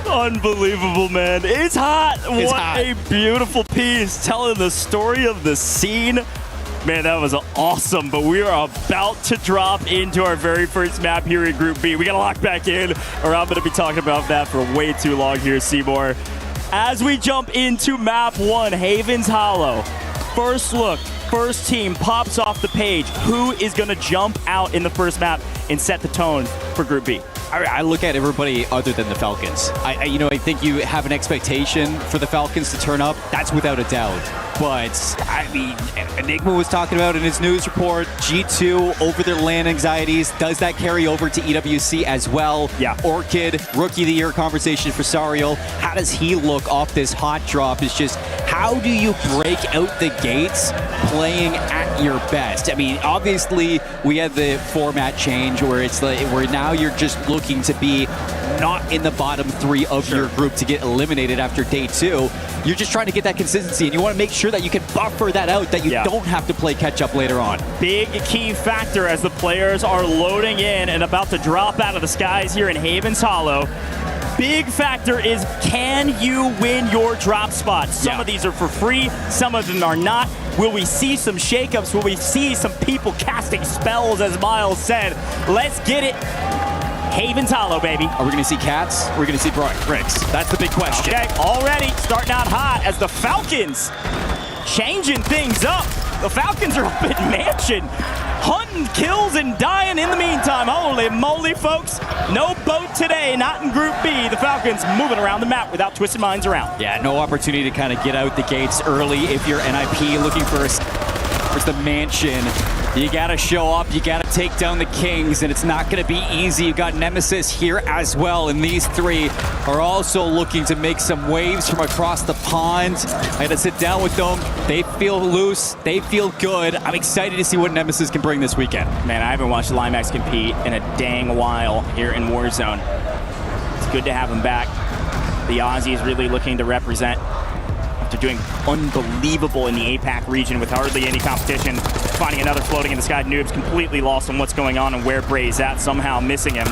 Unbelievable, man. It's hot. It's what hot. a beautiful piece telling the story of the scene. Man, that was awesome, but we are about to drop into our very first map here in Group B. We got to lock back in, or I'm going to be talking about that for way too long here, Seymour. As we jump into map 1, Haven's Hollow. First look, first team pops off the page. Who is going to jump out in the first map and set the tone for Group B? I look at everybody other than the Falcons. I think you have an expectation for the Falcons to turn up. That's without a doubt. But, I mean, Enigma was talking about in his news report, G2 over their LAN anxieties. Does that carry over to EWC as well? Yeah. Orchid, Rookie of the Year conversation for Sariel. How does he look off this hot drop? It's just, how do you break out the gates playing at your best? I mean, obviously, we had the format change where it's like, where now you're just looking to be not in the bottom 3 of your group to get eliminated after day 2. You're just trying to get that consistency, and you want to make sure that you can buffer that out, that you don't have to play catch up later on. Big key factor as the players are loading in and about to drop out of the skies here in Haven's Hollow. Big factor is, can you win your drop spots? Some of these are for free, some of them are not. Will we see some shakeups? Will we see some people casting spells, as Miles said? Let's get it. Haven's Hollow, baby. Are we going to see cats? We're going to see bricks. That's the big question. Okay, already starting out hot as the Falcons changing things up. The Falcons are up in Mansion, hunting kills and dying in the meantime. Holy moly, folks. No boat today, not in Group B. The Falcons moving around the map without twisted minds around. Yeah, no opportunity to kind of get out the gates early if you're NIP looking for the Mansion. You gotta show up, you gotta take down the Kings, and it's not gonna be easy. You got Nemesis here as well, and these 3 are also looking to make some waves from across the pond. I had to sit down with them. They feel loose, they feel good. I'm excited to see what Nemesis can bring this weekend. Man, I haven't watched Limax compete in a dang while here in Warzone. It's good to have him back. The Aussie is really looking to represent after doing unbelievable in the APAC region with hardly any competition. Finding another floating in the sky. Noob's completely lost on what's going on and where Bray's at, somehow missing him.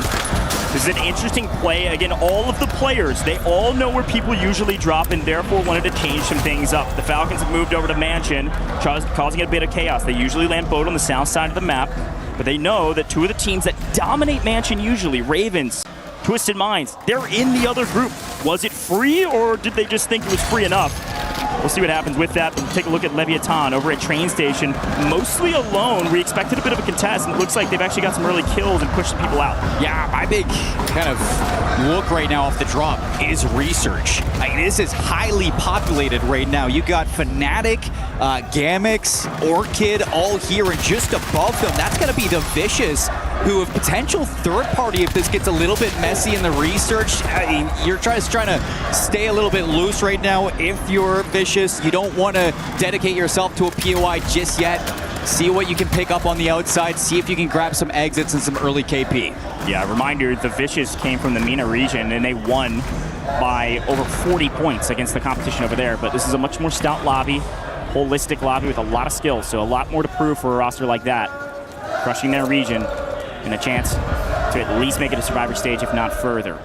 This is an interesting play. Again, all of the players, they all know where people usually drop and therefore wanted to change some things up. The Falcons have moved over to Mansion, causing a bit of chaos. They usually land boat on the south side of the map, but they know that 2 of the teams that dominate Mansion usually, Ravens, Twisted Minds, they're in the other group. Was it free, or did they just think it was free enough? We'll see what happens with that. We'll take a look at Leviathan over at Train Station. Mostly alone. We expected a bit of a contest, and it looks like they've actually got some early kills and pushed some people out. Yeah, my big kind of look right now off the drop is research. This is highly populated right now. You got Fnatic, Gamix, Orchid all here, and just above them, that's going to be the Vicious, who have potential third party if this gets a little bit messy in the research. I mean, you're trying to stay a little bit loose right now. If you're Vicious, you don't want to dedicate yourself to a POI just yet. See what you can pick up on the outside. See if you can grab some exits and some early KP. Yeah, reminder, the Vicious came from the MENA region, and they won by over 40 points against the competition over there. But this is a much more stout lobby, holistic lobby with a lot of skills, so a lot more to prove for a roster like that. Crushing their region and a chance to at least make it a Survivor stage, if not further.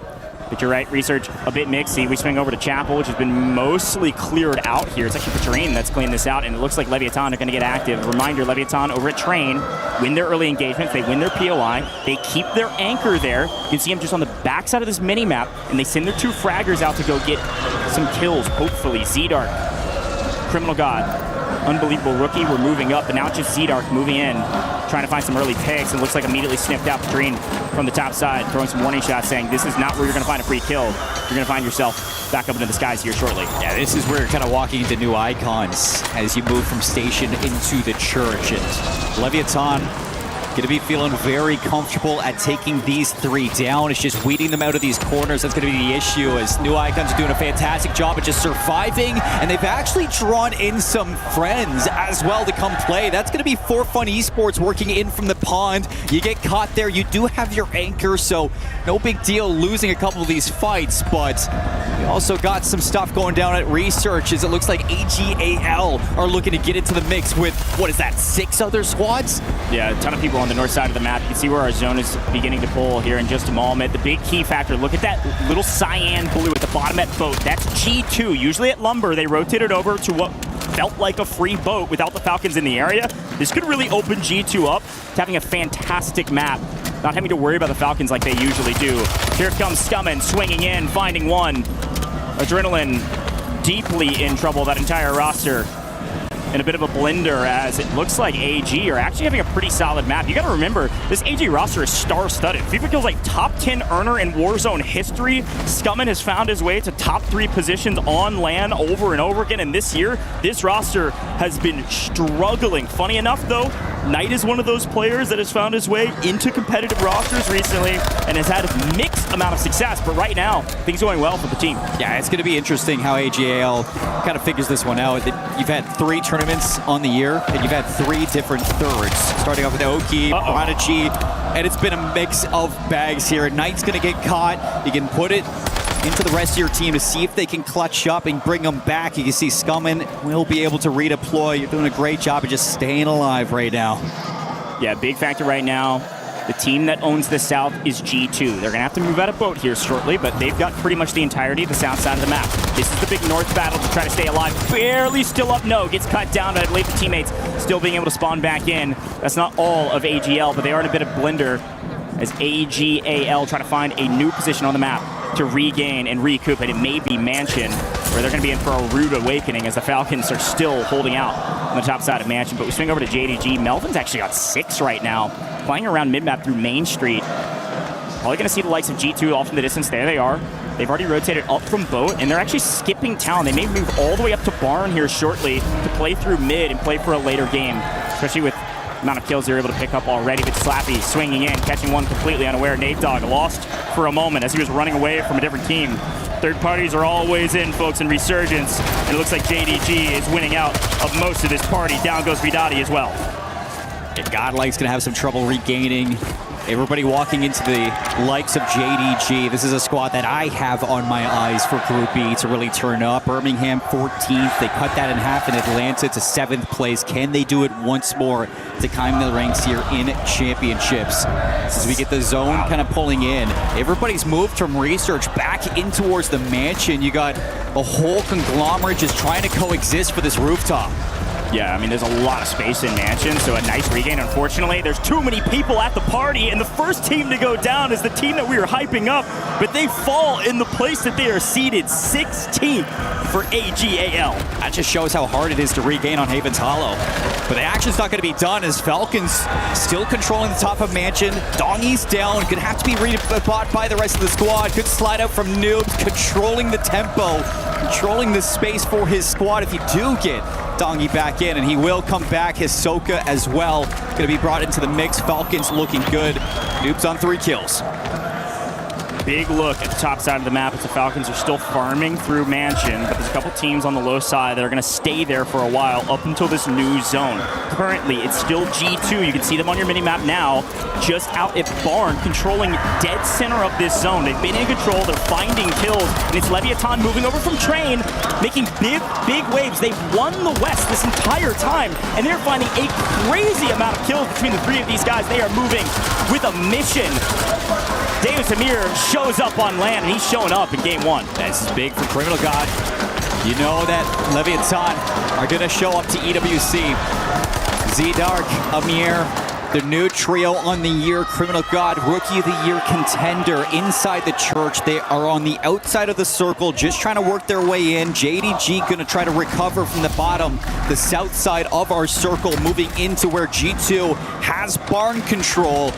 But you're right, research a bit mixy. We swing over to Chapel, which has been mostly cleared out here. It's actually for Train that's cleaned this out, and it looks like Leviathan are going to get active. Reminder, Leviathan over at Train win their early engagements. They win their POI. They keep their anchor there. You can see them just on the backside of this mini-map, and they send their 2 fraggers out to go get some kills, hopefully. Z-Dark, Criminal God, unbelievable rookie. We're moving up, and now it's just Z-Dark moving in, trying to find some early picks, and looks like immediately sniffed out the Green from the top side, throwing some warning shots, saying this is not where you're going to find a free kill. You're going to find yourself back up into the skies here shortly. Yeah, this is where you're kind of walking into new icons as you move from station into the church. And Leviathan Going to be feeling very comfortable at taking these 3 down. It's just weeding them out of these corners. That's going to be the issue, as New Icons are doing a fantastic job of just surviving, and they've actually drawn in some friends as well to come play. That's going to be For Fun Esports working in from the pond. You get caught there, you do have your anchor, so no big deal losing a couple of these fights, but we also got some stuff going down at Research, as it looks like AGAL are looking to get into the mix with, what is that, 6 other squads? Yeah, a ton of people on the north side of the map. You can see where our zone is beginning to pull here in just a moment. The big key factor, look at that little cyan blue at the bottom at boat. That's G2. Usually at Lumber, they rotated over to what felt like a free boat without the Falcons in the area. This could really open G2 up to having a fantastic map, not having to worry about the Falcons like they usually do. Here comes Scummin, swinging in, finding one. Adrenaline deeply in trouble, that entire roster. In a bit of a blender, as it looks like AG are actually having a pretty solid map. You gotta remember, this AG roster is star-studded. FIFA Kills like top 10 earner in Warzone history. Scummin has found his way to top 3 positions on LAN over and over again, and this year, this roster has been struggling. Funny enough though, Knight is one of those players that has found his way into competitive rosters recently and has had a mixed amount of success, but right now, things going well for the team. Yeah, it's going to be interesting how AGAL kind of figures this one out. You've had 3 tournaments on the year, and you've had 3 different thirds, starting off with Oki, Prodigy, and it's been a mix of bags here. Knight's going to get caught. You can put it into the rest of your team to see if they can clutch up and bring them back. You can see Scummin will be able to redeploy. You're doing a great job of just staying alive right now. Yeah, big factor right now. The team that owns the south is G2. They're going to have to move out of boat here shortly, but they've got pretty much the entirety of the south side of the map. This is the big north battle to try to stay alive. Barely still up. No, gets cut down, but I believe the teammates still being able to spawn back in. That's not all of AGL, but they are in a bit of blender as AGAL try to find a new position on the map to regain and recoup, and it may be Mansion, where they're going to be in for a rude awakening as the Falcons are still holding out on the top side of Mansion. But we swing over to JDG. Melvin's actually got 6 right now, playing around mid-map through Main Street. Probably going to see the likes of G2 off in the distance. There they are. They've already rotated up from boat, and they're actually skipping town. They may move all the way up to Barn here shortly to play through mid and play for a later game, especially with the amount of kills they're able to pick up already. But Slappy swinging in, catching one completely unaware. Nate Dogg lost for a moment as he was running away from a different team. Third parties are always in, folks, in Resurgence. And it looks like JDG is winning out of most of this party. Down goes Vidati as well. And Godlike's going to have some trouble regaining. Everybody walking into the likes of JDG. This is a squad that I have on my eyes for Group B to really turn up. Birmingham 14th. They cut that in half in Atlanta to 7th place. Can they do it once more to climb the ranks here in championships? As we get the zone kind of pulling in, everybody's moved from Research back in towards the Mansion. You got a whole conglomerate just trying to coexist for this rooftop. Yeah, I mean, there's a lot of space in Mansion, so a nice regain. Unfortunately, there's too many people at the party, and the first team to go down is the team that we were hyping up, but they fall in the place that they are seated, 16th for AGAL. That just shows how hard it is to regain on Haven's Hollow. But the action's not going to be done as Falcons still controlling the top of Mansion. Dongy's down, going to have to be rebought by the rest of the squad. Good slide out from Noobs, controlling the tempo, controlling the space for his squad. If you do get Dongy back in, and he will come back. Hisoka as well, going to be brought into the mix. Falcons looking good. Noobs on 3 kills. Big look at the top side of the map as the Falcons are still farming through Mansion, but there's a couple teams on the low side that are going to stay there for a while up until this new zone. Currently, it's still G2. You can see them on your mini-map now, just out at Barn, controlling dead center of this zone. They've been in control. They're finding kills, and it's Leviathan moving over from Train, making big waves. They've won the West this entire time, and they're finding a crazy amount of kills between the 3 of these guys. They are moving with a mission. Davis Amir shows up on land, and he's showing up in game 1. This is big for Criminal God. You know that Leviathan are going to show up to EWC. Z-Dark, Amir, the new trio on the year. Criminal God, Rookie of the Year contender inside the church. They are on the outside of the circle, just trying to work their way in. JDG going to try to recover from the bottom, the south side of our circle, moving into where G2 has Barn control.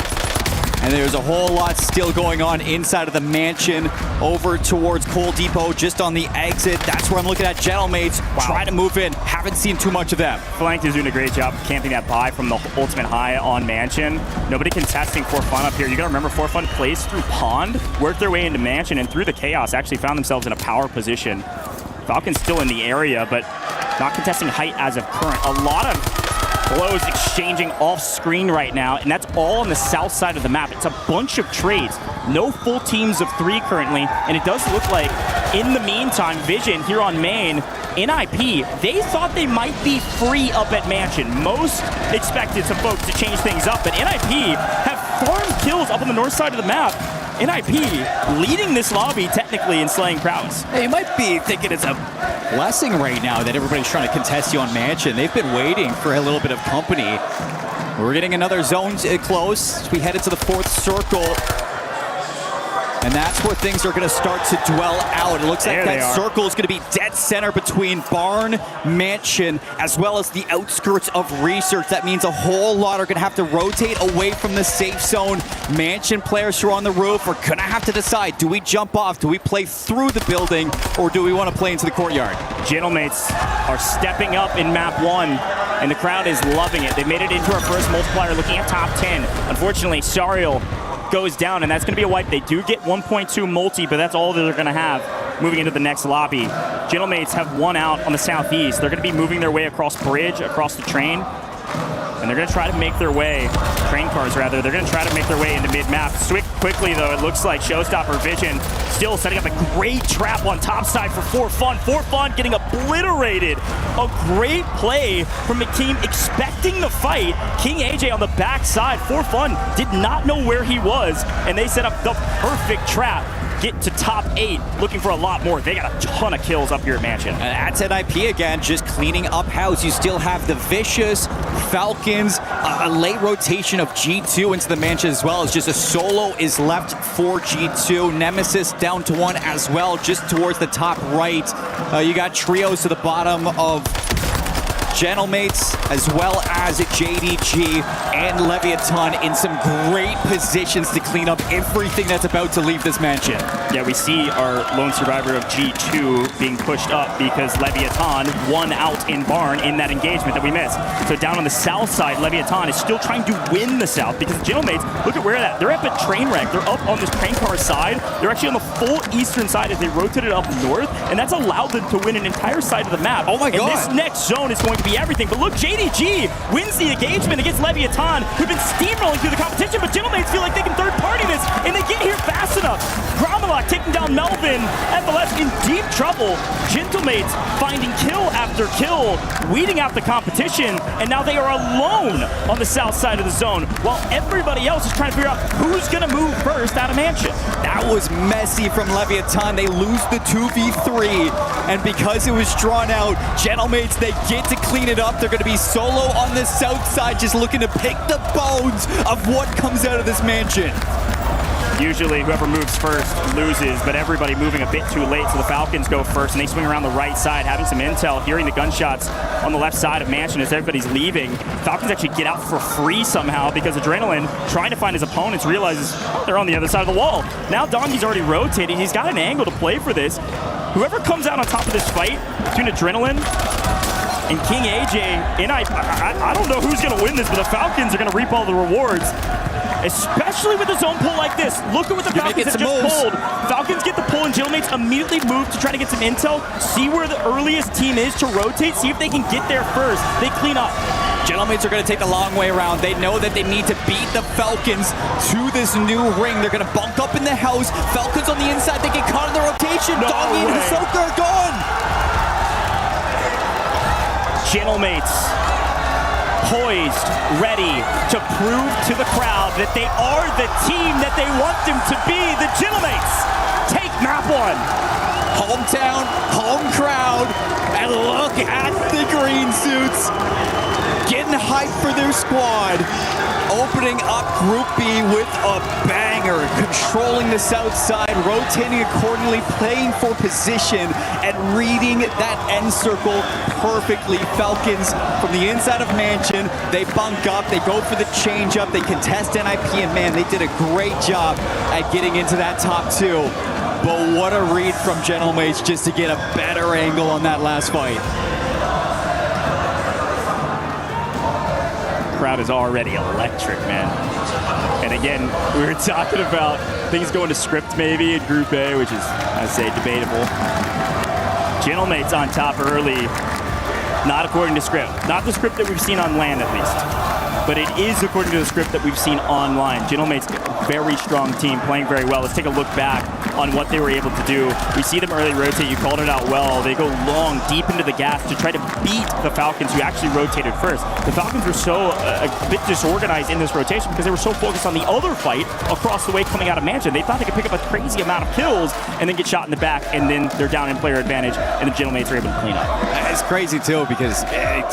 And there's a whole lot still going on inside of the mansion over towards Coal Depot, just on the exit. That's where I'm looking at Gentlemates trying to move in. Haven't seen too much of them. Flank is doing a great job camping that buy from the ultimate high on Mansion. Nobody contesting For Fun up here. You gotta remember, For Fun plays through Pond, worked their way into Mansion, and through the chaos actually found themselves in a power position. Falcons still in the area, but not contesting height as of current. A lot of blows exchanging off screen right now, and that's all on the south side of the map. It's a bunch of trades. No full teams of 3 currently, and it does look like, in the meantime, Vision here on main, NIP, they thought they might be free up at Mansion. Most expected some folks to change things up, but NIP have farmed kills up on the north side of the map. NIP leading this lobby technically in slaying prowess. Hey, you might be thinking it's a blessing right now that everybody's trying to contest you on Mansion. They've been waiting for a little bit of company. We're getting another zone close as we head into the 4th circle. And that's where things are going to start to dwell out. It looks like that circle is going to be dead center between Barn, Mansion, as well as the outskirts of Research. That means a whole lot are going to have to rotate away from the safe zone. Mansion players who are on the roof are going to have to decide, do we jump off, do we play through the building, or do we want to play into the courtyard? Gentlemates are stepping up in map 1, and the crowd is loving it. They made it into our first multiplier, looking at top 10. Unfortunately, Sariel goes down, and that's going to be a wipe. They do get 1.2 multi, but that's all that they're going to have moving into the next lobby. Gentlemates have 1 out on the southeast. They're going to be moving their way across bridge, across the train, and they're going to try to make their way, train cars rather, they're going to try to make their way into mid-map. Quickly though, it looks like Showstopper Vision still setting up a great trap on top side for Fun. For Fun getting obliterated. A great play from the team expecting the fight. King AJ on the backside. For Fun did not know where he was, and they set up the perfect trap. Get to top 8, looking for a lot more. They got a ton of kills up here at Mansion. And that's NIP again, just cleaning up house. You still have the Vicious, Falcons, a late rotation of G2 into the Mansion as well, as just a solo is left for G2. Nemesis down to 1 as well, just towards the top right. You got trios to the bottom of Gentlemates, as well as JDG and Leviathan in some great positions to clean up everything that's about to leave this mansion. Yeah, we see our lone survivor of G2 being pushed up because Leviathan won out in Barn in that engagement that we missed. So down on the south side, Leviathan is still trying to win the south because the Gentlemates, look at where they're up at train wreck. They're up on this train car side. They're actually on the full eastern side as they rotated up north, and that's allowed them to win an entire side of the map. Oh my God. And this next zone is going to be everything. But look, JDG wins the engagement against Leviathan, who've been steamrolling through the competition, but Gentlemates feel like they can third-party this, and they get here fast enough. Gromelok taking down Melvin. FLS in deep trouble. Gentlemates finding kill after kill, weeding out the competition, and now they are alone on the south side of the zone, while everybody else is trying to figure out who's going to move first out of Mansion. That was messy from Leviathan. They lose the 2v3, and because it was drawn out, Gentlemates, they get to clean it up. They're going to be solo on the south side, just looking to pick the bones of what comes out of this mansion. Usually whoever moves first loses, but everybody moving a bit too late, so the Falcons go first, and they swing around the right side, having some intel, hearing the gunshots on the left side of Mansion as everybody's leaving. Falcons actually get out for free somehow because Adrenaline, trying to find his opponents, realizes they're on the other side of the wall. Now Donkey's already rotating. He's got an angle to play for this. Whoever comes out on top of this fight between Adrenaline and King AJ, and I don't know who's going to win this, but the Falcons are going to reap all the rewards, especially with a zone pull like this. Look at what the Falcons have just pulled. Falcons get the pull, and Gentlemates immediately move to try to get some intel, see where the earliest team is to rotate, see if they can get there first. They clean up. Gentlemates are going to take the long way around. They know that they need to beat the Falcons to this new ring. They're going to bunk up in the house. Falcons on the inside, they get caught in the rotation. Doggy and Hisoka are gone. Gentlemates poised, ready to prove to the crowd that they are the team that they want them to be. The Gentlemates take map 1. Hometown, home crowd, and look at the green suits. Getting hyped for their squad. Opening up Group B with a bang. banger, controlling the south side, rotating accordingly, playing for position, and reading that end circle perfectly. Falcons from the inside of Mansion, they bunk up, they go for the change up, they contest NIP, and man, they did a great job at getting into that top 2. But what a read from Gentlemates just to get a better angle on that last fight. Crowd is already electric, man. And again, we were talking about things going to script maybe in Group A, which is, I'd say, debatable. Gentlemates on top early, not according to script. Not the script that we've seen on land, at least. But it is according to the script that we've seen online. Gentlemates, very strong team, playing very well. Let's take a look back on what they were able to do. We see them early rotate. You called it out well. They go long, deep into the gas to try to beat the Falcons, who actually rotated first. The Falcons were so a bit disorganized in this rotation because they were so focused on the other fight across the way coming out of Mansion. They thought they could pick up a crazy amount of kills and then get shot in the back, and then they're down in player advantage, and the Gentlemates are able to clean up. It's crazy, too, because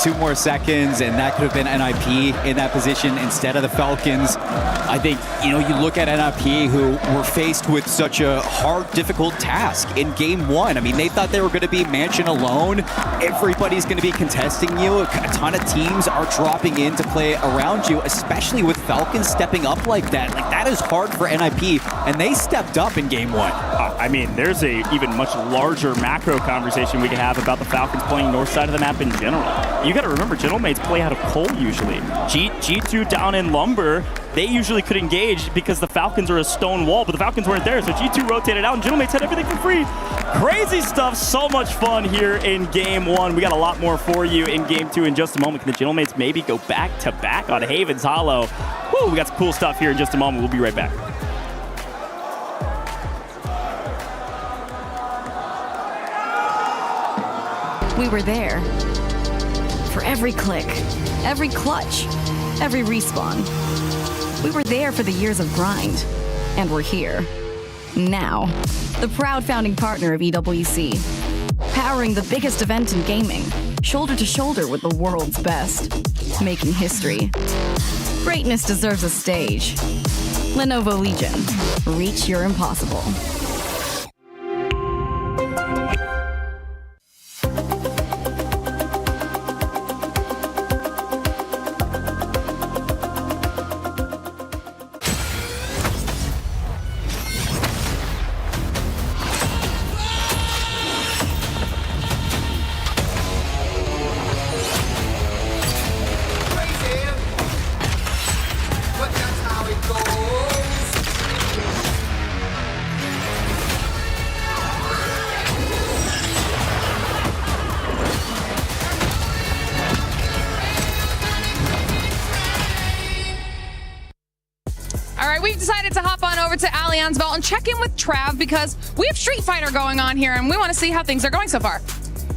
2 more seconds, and that could have been NIP in that position instead of the Falcons. I think, you look at NIP, who were faced with such a hard, difficult task in Game 1. I mean, they thought they were going to be Mansion alone. Everybody's going to be contesting you. A ton of teams are dropping in to play around you, especially with Falcons stepping up like that. Like, that is hard for NIP, and they stepped up in Game 1. I mean, there's a even much larger macro conversation we can have about the Falcons playing north side of the map in general. You got to remember, Gentlemates play out of coal usually. G2 down in Lumber, they usually could engage because the Falcons are a stone wall, but the Falcons weren't there, so G2 rotated out, and Gentlemates had everything for free. Crazy stuff, so much fun here in Game 1. We got a lot more for you in Game 2 in just a moment. Can the Gentlemates maybe go back-to-back on Haven's Hollow? Woo, we got some cool stuff here in just a moment. We'll be right back. We were there for every click, every clutch, every respawn. We were there for the years of grind, and we're here now. The proud founding partner of EWC, powering the biggest event in gaming, shoulder to shoulder with the world's best, making history. Greatness deserves a stage. Lenovo Legion, reach your impossible. We've decided to hop on over to Allianz Vault and check in with Trav because we have Street Fighter going on here and we want to see how things are going so far.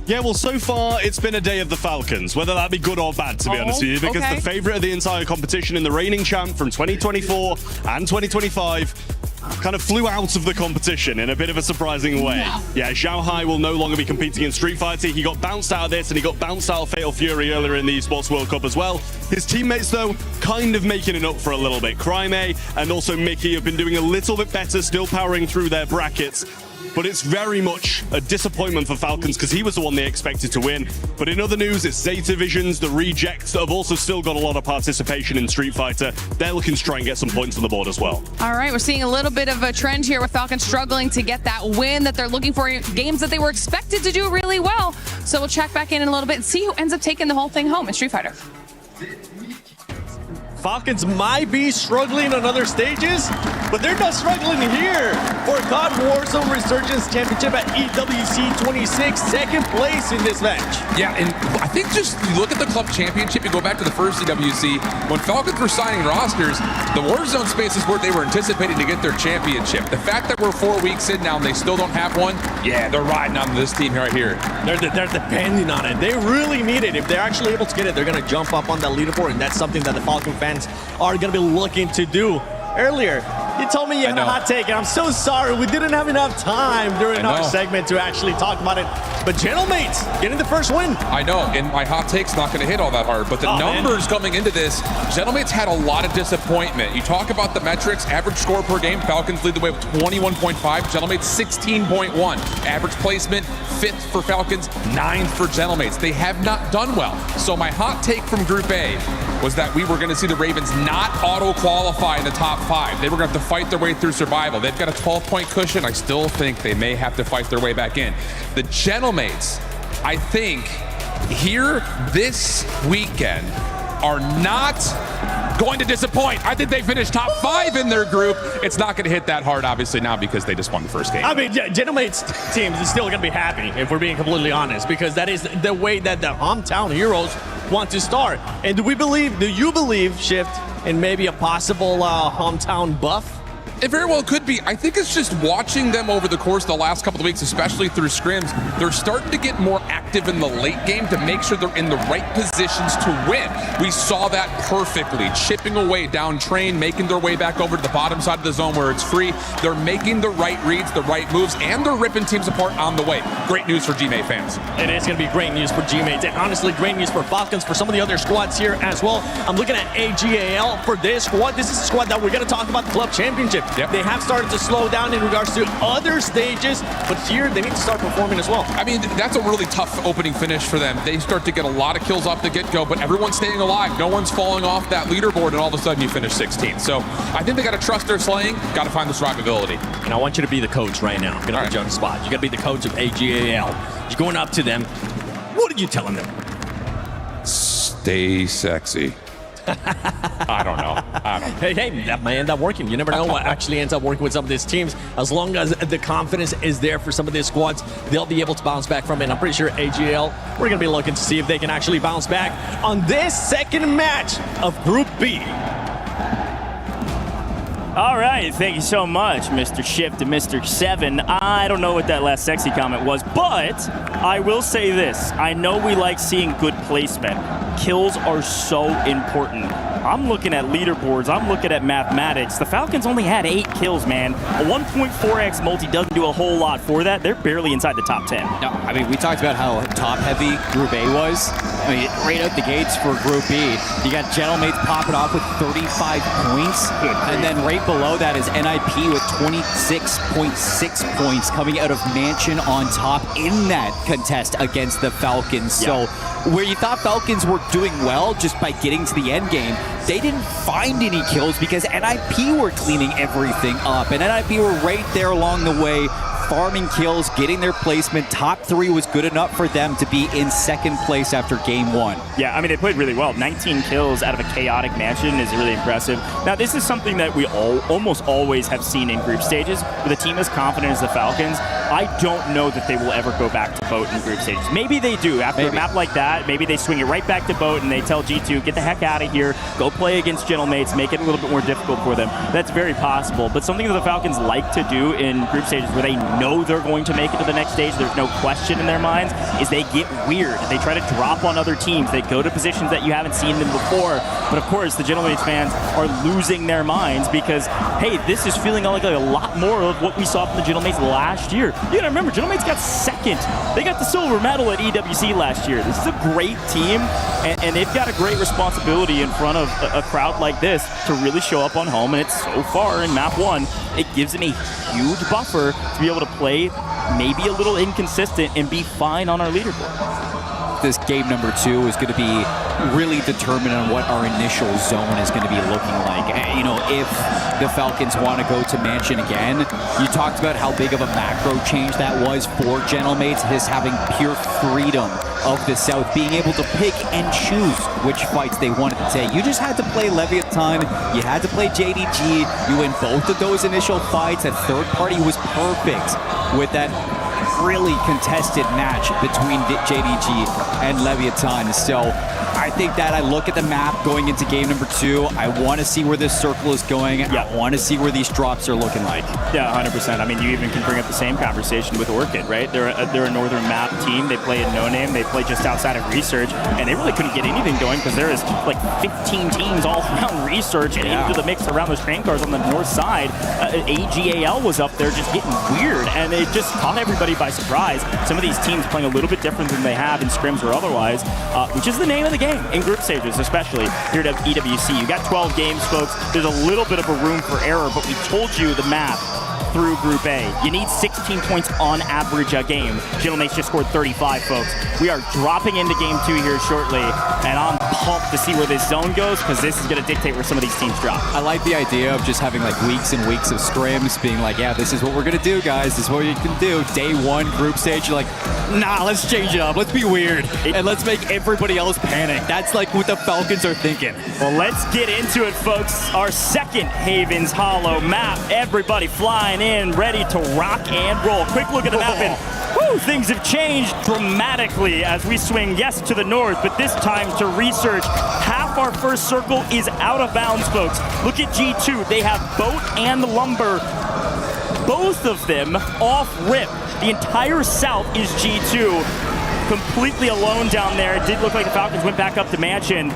Yeah, well, so far, it's been a day of the Falcons, whether that be good or bad, to be honest with you, because the favorite of the entire competition in the reigning champ from 2024 and 2025 kind of flew out of the competition in a bit of a surprising way. Yeah, Zhao Hai will no longer be competing in Street Fighter. He got bounced out of this, and he got bounced out of Fatal Fury earlier in the Esports World Cup as well. His teammates, though, kind of making it up for a little bit. Crime and also Mickey have been doing a little bit better, still powering through their brackets. But it's very much a disappointment for Falcons because he was the one they expected to win. But in other news, it's Zeta Visions, the Rejects, that have also still got a lot of participation in Street Fighter. They're looking to try and get some points on the board as well. All right, we're seeing a little bit of a trend here with Falcons struggling to get that win that they're looking for in games that they were expected to do really well. So we'll check back in a little bit and see who ends up taking the whole thing home in Street Fighter. Falcons might be struggling on other stages, but they're not struggling here for COD Warzone Resurgence Championship at EWC 26, second place in this match. Yeah, and I think just you look at the club championship, you go back to the first EWC, when Falcons were signing rosters, the Warzone space is where they were anticipating to get their championship. The fact that we're 4 weeks in now and they still don't have one, yeah, they're riding on this team right here. They're depending on it. They really need it. If they're actually able to get it, they're going to jump up on that leaderboard, and that's something that the Falcon fans are going to be looking to do. Earlier, You told me you had a hot take, and I'm so sorry. We didn't have enough time during our segment to actually talk about it. But Gentlemates getting the first win. I know, and my hot take's not going to hit all that hard, but the numbers coming into this, Gentlemates had a lot of disappointment. You talk about the metrics, average score per game, Falcons lead the way with 21.5, Gentlemates 16.1. Average placement, 5th for Falcons, 9th for Gentlemates. They have not done well. So my hot take from Group A was that we were going to see the Ravens not auto-qualify in the top 5. They were going to have to fight their way through survival. They've got a 12-point cushion. I still think they may have to fight their way back in. The Gentlemates, I think, here this weekend are not going to disappoint. I think they finished top 5 in their group. It's not going to hit that hard, obviously, now because they just won the first game. I mean, Gentlemates teams is still going to be happy, if we're being completely honest, because that is the way that the hometown heroes want to start. And do you believe, Shift, in maybe a possible hometown buff? It very well could be. I think it's just watching them over the course of the last couple of weeks, especially through scrims, they're starting to get more active in the late game to make sure they're in the right positions to win. We saw that perfectly. Chipping away down train, making their way back over to the bottom side of the zone where it's free. They're making the right reads, the right moves, and they're ripping teams apart on the way. Great news for GMA fans. It is going to be great news for GMAtes, and honestly, great news for Falcons, for some of the other squads here as well. I'm looking at AGAL for this squad. This is a squad that we're going to talk about the club championship. Yep. They have started to slow down in regards to other stages, but here they need to start performing as well. I mean, that's a really tough opening finish for them. They start to get a lot of kills off the get-go, but everyone's staying alive. No one's falling off that leaderboard, and all of a sudden you finish 16th. So I think they got to trust their slaying, got to find the survivability. And I want you to be the coach right now. I'm going to put you on the spot. You got to be the coach of AGAL. You're going up to them. What are you telling them? Stay sexy. I don't know. Hey, that may end up working. You never know what actually ends up working with some of these teams. As long as the confidence is there for some of these squads, they'll be able to bounce back from it. And I'm pretty sure AGL, we're going to be looking to see if they can actually bounce back on this second match of Group B. All right, thank you so much, Mr. Shift and Mr. 7. I don't know what that last sexy comment was, but I will say this. I know we like seeing good placement. Kills are so important. I'm looking at leaderboards. I'm looking at mathematics. The Falcons only had 8 kills, man. A 1.4x multi doesn't do a whole lot for that. They're barely inside the top 10. No, I mean, we talked about how top-heavy Group A was. I mean, right out the gates for Group B, you got Gentlemates popping off with 35 points. And then right below that is NIP with 26.6 points coming out of Mansion on top in that contest against the Falcons. So where you thought Falcons were doing well just by getting to the end game, they didn't find any kills because NIP were cleaning everything up. And NIP were right there along the way, farming kills, getting their placement. Top 3 was good enough for them to be in second place after game 1. Yeah, I mean, they played really well. 19 kills out of a chaotic Mansion is really impressive. Now, this is something that we almost always have seen in group stages. With a team as confident as the Falcons, I don't know that they will ever go back to boat in group stages. Maybe they do. After a map like that, maybe they swing it right back to boat and they tell G2, get the heck out of here, go play against Gentlemates, make it a little bit more difficult for them. That's very possible. But something that the Falcons like to do in group stages where they know they're going to make it to the next stage, there's no question in their minds, is they get weird. They try to drop on other teams. They go to positions that you haven't seen them before. But of course, the Gentlemates fans are losing their minds because, hey, this is feeling like a lot more of what we saw from the Gentlemates last year. You gotta remember, Gentlemates got second. They got the silver medal at EWC last year. This is a great team, and they've got a great responsibility in front of a crowd like this to really show up on home. And it's so far in map 1, it gives them a huge buffer to be able to play maybe a little inconsistent and be fine on our leaderboard. This game number 2 is going to be really determined on what our initial zone is going to be looking like. You know, if the Falcons want to go to Mansion again, you talked about how big of a macro change that was for Gentlemates, his having pure freedom of the South, being able to pick and choose which fights they wanted to take. You just had to play Leviathan, you had to play JDG, you win both of those initial fights. That third party was perfect with that really contested match between JDG and Leviathan. So I think that I look at the map going into game number 2. I want to see where this circle is going. I want to see where these drops are looking like. Yeah, 100%. I mean, you even can bring up the same conversation with Orchid, right? They're a northern map team. They play in No Name. They play just outside of Research, and they really couldn't get anything going because there is like 15 teams all around Research into the mix around those train cars on the north side. AGAL was up there just getting weird, and it just caught everybody by surprise. Some of these teams playing a little bit different than they have in scrims or otherwise, which is the name of the game in group stages, especially here at EWC. You got 12 games, folks. There's a little bit of a room for error, but we told you the map through Group A. You need 16 points on average a game. Gentleman's just scored 35, folks. We are dropping into Game 2 here shortly, and I'm pumped to see where this zone goes, because this is going to dictate where some of these teams drop. I like the idea of just having like weeks and weeks of scrims, being like, yeah, this is what we're going to do, guys. This is what you can do. Day 1 group stage, you're like, nah, let's change it up. Let's be weird, and let's make everybody else panic. That's like what the Falcons are thinking. Well, let's get into it, folks. Our second Havens Hollow map. Everybody flying in, ready to rock and roll. Quick look at the map, and whew, things have changed dramatically as we swing, yes, to the north, but this time to Research. Half our first circle is out of bounds, folks. Look at G2. They have Boat and Lumber, both of them off rip. The entire south is G2, completely alone down there. It did look like the Falcons went back up to Mansion.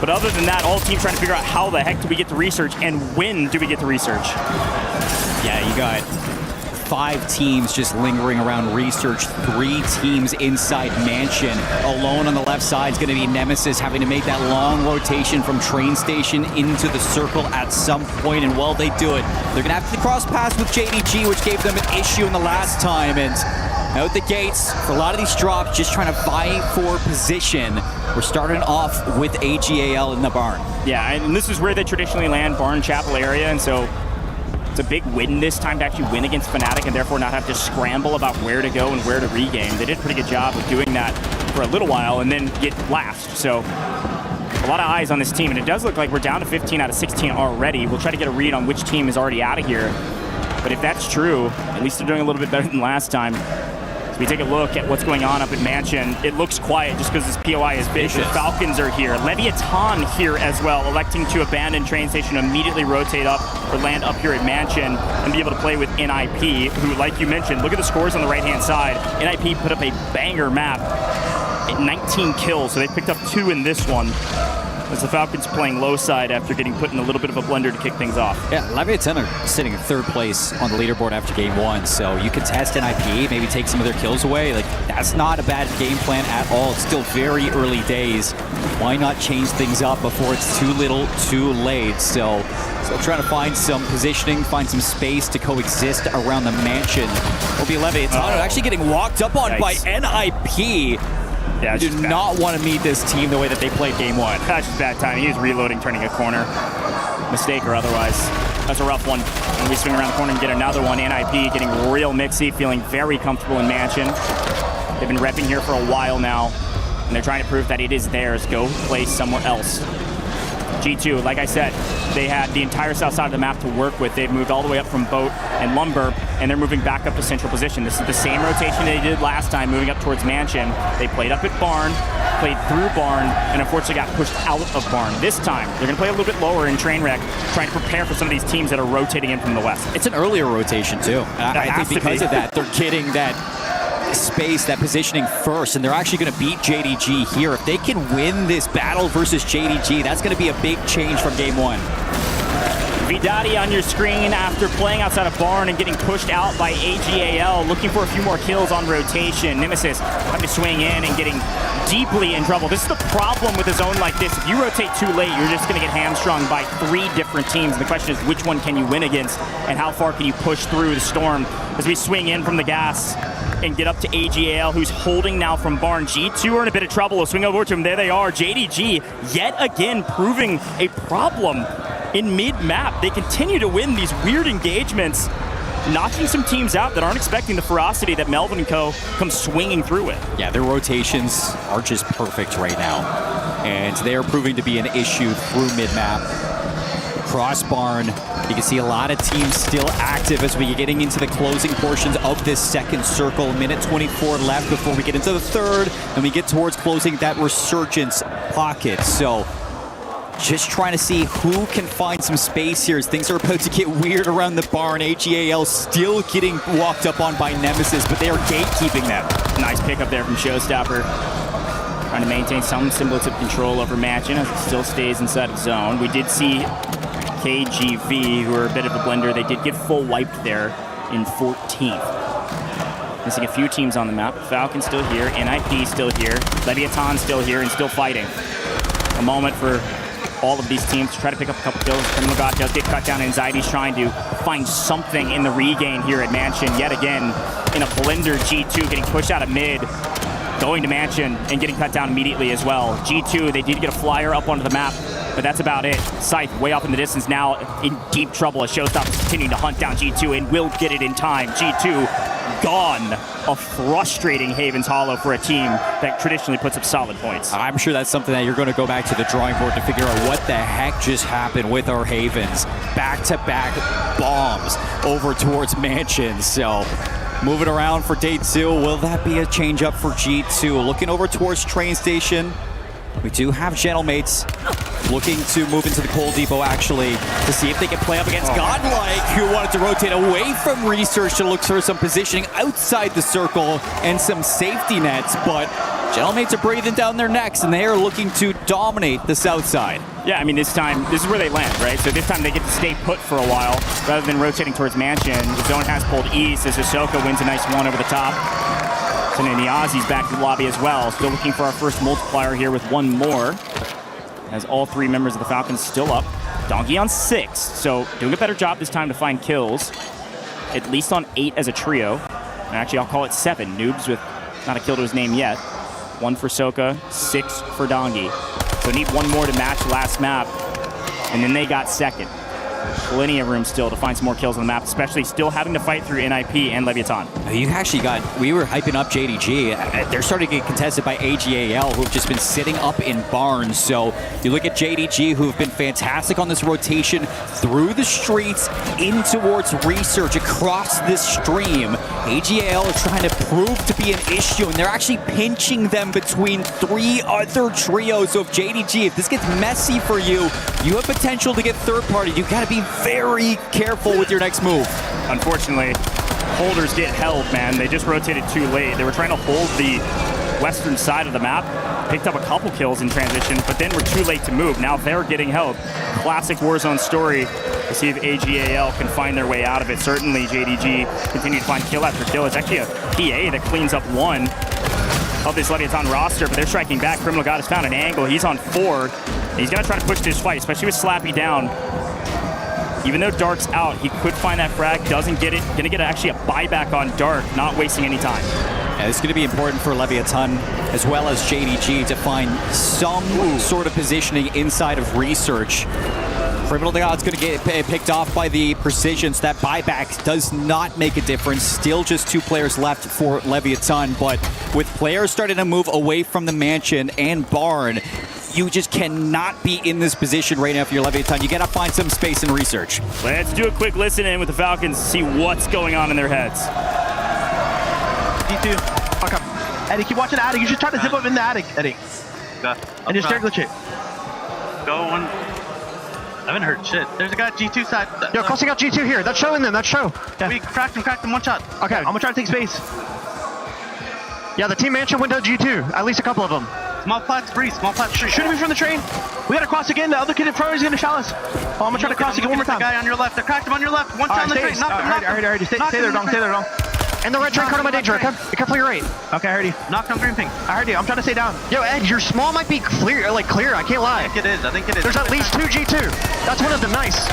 But other than that, all teams trying to figure out how the heck do we get to Research and when do we get to Research. Yeah, you got 5 teams just lingering around Research, 3 teams inside Mansion. Alone on the left side is going to be Nemesis, having to make that long rotation from train station into the circle at some point, and while they do it, they're going to have to cross paths with JDG, which gave them an issue in the last time, and out the gates for a lot of these drops, just trying to vie for position. We're starting off with AGAL in the barn. Yeah, and this is where they traditionally land, Barn Chapel area, and so it's a big win this time to actually win against Fnatic and therefore not have to scramble about where to go and where to regame. They did a pretty good job of doing that for a little while and then get last. So a lot of eyes on this team, and it does look like we're down to 15 out of 16 already. We'll try to get a read on which team is already out of here. But if that's true, at least they're doing a little bit better than last time. As we take a look at what's going on up at Mansion, it looks quiet just because this POI is big. The Falcons are here. Leviathan here as well, electing to abandon train station, immediately rotate up or land up here at Mansion and be able to play with NIP, who, like you mentioned, look at the scores on the right-hand side. NIP put up a banger map at 19 kills, so they picked up 2 in this one. As the Falcons playing low side after getting put in a little bit of a blender to kick things off. Yeah, Leviathan are sitting in 3rd place on the leaderboard after game 1, so you can test NIP, maybe take some of their kills away. Like, that's not a bad game plan at all. It's still very early days. Why not change things up before it's too little, too late? So trying to find some positioning, find some space to coexist around the Mansion. Will be Leviathan actually getting walked up on by NIP. Yeah, do not want to meet this team the way that they played game 1. That's just bad timing. He was reloading, turning a corner. Mistake or otherwise. That's a rough one. And we swing around the corner and get another one. NIP getting real mixy, feeling very comfortable in Mansion. They've been repping here for a while now, and they're trying to prove that it is theirs. Go play somewhere else. G2, like I said, they had the entire south side of the map to work with. They've moved all the way up from Boat and Lumber, and they're moving back up to central position. This is the same rotation they did last time, moving up towards Mansion. They played up at Barn, played through Barn, and unfortunately got pushed out of Barn. This time, they're going to play a little bit lower in Trainwreck, trying to prepare for some of these teams that are rotating in from the west. It's an earlier rotation, too. I think because of that, they're getting that space, that positioning first, and they're actually going to beat JDG here. If they can win this battle versus JDG, that's going to be a big change from game 1. Vidati on your screen after playing outside of Barn and getting pushed out by AGAL, looking for a few more kills on rotation. Nemesis having to swing in and getting deeply in trouble. This is the problem with a zone like this. If you rotate too late, you're just going to get hamstrung by 3 different teams. And the question is, which one can you win against, and how far can you push through the storm? As we swing in from the gas and get up to AGAL, who's holding now from Barn. G2 are in a bit of trouble. We'll swing over to him. There they are. JDG yet again proving a problem in mid-map. They continue to win these weird engagements, knocking some teams out that aren't expecting the ferocity that Melvin and co. come swinging through with. Yeah, their rotations are just perfect right now, and they are proving to be an issue through mid-map. Cross Barn, you can see a lot of teams still active as we get getting into the closing portions of this second circle. Minute 24 left before we get into the third, and we get towards closing that Resurgence pocket. So just trying to see who can find some space here as things are about to get weird around the barn. AGAL still getting walked up on by Nemesis, but they are gatekeeping them. Nice pickup there from Showstopper. Trying trying to maintain some semblance of control over Mansion as it still stays inside of zone. We did see KGV, who are a bit of a blender. They did get full wiped there in 14th. Missing a few teams on the map. Falcon still here, NIP still here, Leviathan still here and still fighting. A moment for all of these teams to try to pick up a couple kills. Criminal God does get cut down. Anxiety's trying to find something in the regain here at Mansion. Yet again, in a blender, G2 getting pushed out of mid, going to Mansion and getting cut down immediately as well. G2, they did get a flyer up onto the map, but that's about it. Scythe way off in the distance now in deep trouble as Showstoppers continuing to hunt down G2 and will get it in time. G2 gone. A frustrating Havens Hollow for a team that traditionally puts up solid points. I'm sure that's something that you're going to go back to the drawing board to figure out what the heck just happened with our Havens. Back-to-back bombs over towards Mansion. So moving around for day 2. Will that be a change up for G2? Looking over towards train station. We do have Gentlemates looking to move into the coal depot, actually, to see if they can play up against Godlike, who wanted to rotate away from Research to look for some positioning outside the circle and some safety nets, but Gentlemates are breathing down their necks, and they are looking to dominate the south side. Yeah, I mean, this time, this is where they land, right? So this time they get to stay put for a while rather than rotating towards Mansion. The zone has pulled east as Ahsoka wins a nice one over the top. And then the Aussies back to the lobby as well. Still looking for our first multiplier here with one more. As all 3 members of the Falcons still up. Donkey on 6, so doing a better job this time to find kills. At least on 8 as a trio. And actually, I'll call it 7. Noobs with not a kill to his name yet. 1 for Soka, 6 for Dongi. So need one more to match last map. And then they got second. Plenty of room still to find some more kills on the map, especially still having to fight through NIP and Leviathan. You actually we were hyping up JDG. They're starting to get contested by AGAL, who have just been sitting up in barns. So you look at JDG, who have been fantastic on this rotation through the streets in towards Research across this stream. AGAL are trying to prove to be an issue, and they're actually pinching them between 3 other trios. So if JDG, if this gets messy for you, you have potential to get third party. You gotta be very careful with your next move. Unfortunately, holders get held, man. They just rotated too late. They were trying to hold the western side of the map, picked up a couple kills in transition, but then were too late to move. Now they're getting held. Classic Warzone story to see if AGAL can find their way out of it. Certainly JDG continue to find kill after kill. It's actually a PA that cleans up 1 of this Leviathan roster, but they're striking back. Criminal God has found an angle. He's on 4. He's gonna try to push this fight, especially with Slappy down. Even though Dark's out, he could find that frag, doesn't get it. Gonna get actually a buyback on Dark, not wasting any time. Yeah, it's gonna be important for Leviathan as well as JDG to find some sort of positioning inside of Research. Criminal God's gonna get picked off by the Precision, so that buyback does not make a difference. Still just 2 players left for Leviathan, but with players starting to move away from the Mansion and Barn, you just cannot be in this position right now for your Leviathan. You gotta find some space in Research. Let's do a quick listen in with the Falcons to see what's going on in their heads. D2, fuck up. Eddie, keep watching the attic. You should try to zip up in the attic, Eddie. And just stare glitch it. Go on. I haven't heard shit. There's a guy at G2 side. Yo, crossing out G2 here. That's showing them. That's show. Yeah. We cracked him, 1 shot. Okay, I'm gonna try to take space. Yeah, the team Mansion went to G2. At least a couple of them. Small flats free, small flats free. Shouldn't be from the train. We gotta cross again. The other kid in front is gonna shell us. Oh, I'm gonna try to cross again one more time. The guy on your left. I cracked him on your left. 1 shot on the train. Knocked him. I heard you. Stay there, Dong. Stay there, Dong. And the red train card on my danger. Okay, be careful your right. Okay, I heard you. Knocked on green ping. I heard you. I'm trying to stay down. Yo, Ed, your small might be clear. I can't lie. I think it is. There's at least 2 G2. That's one of them. Nice.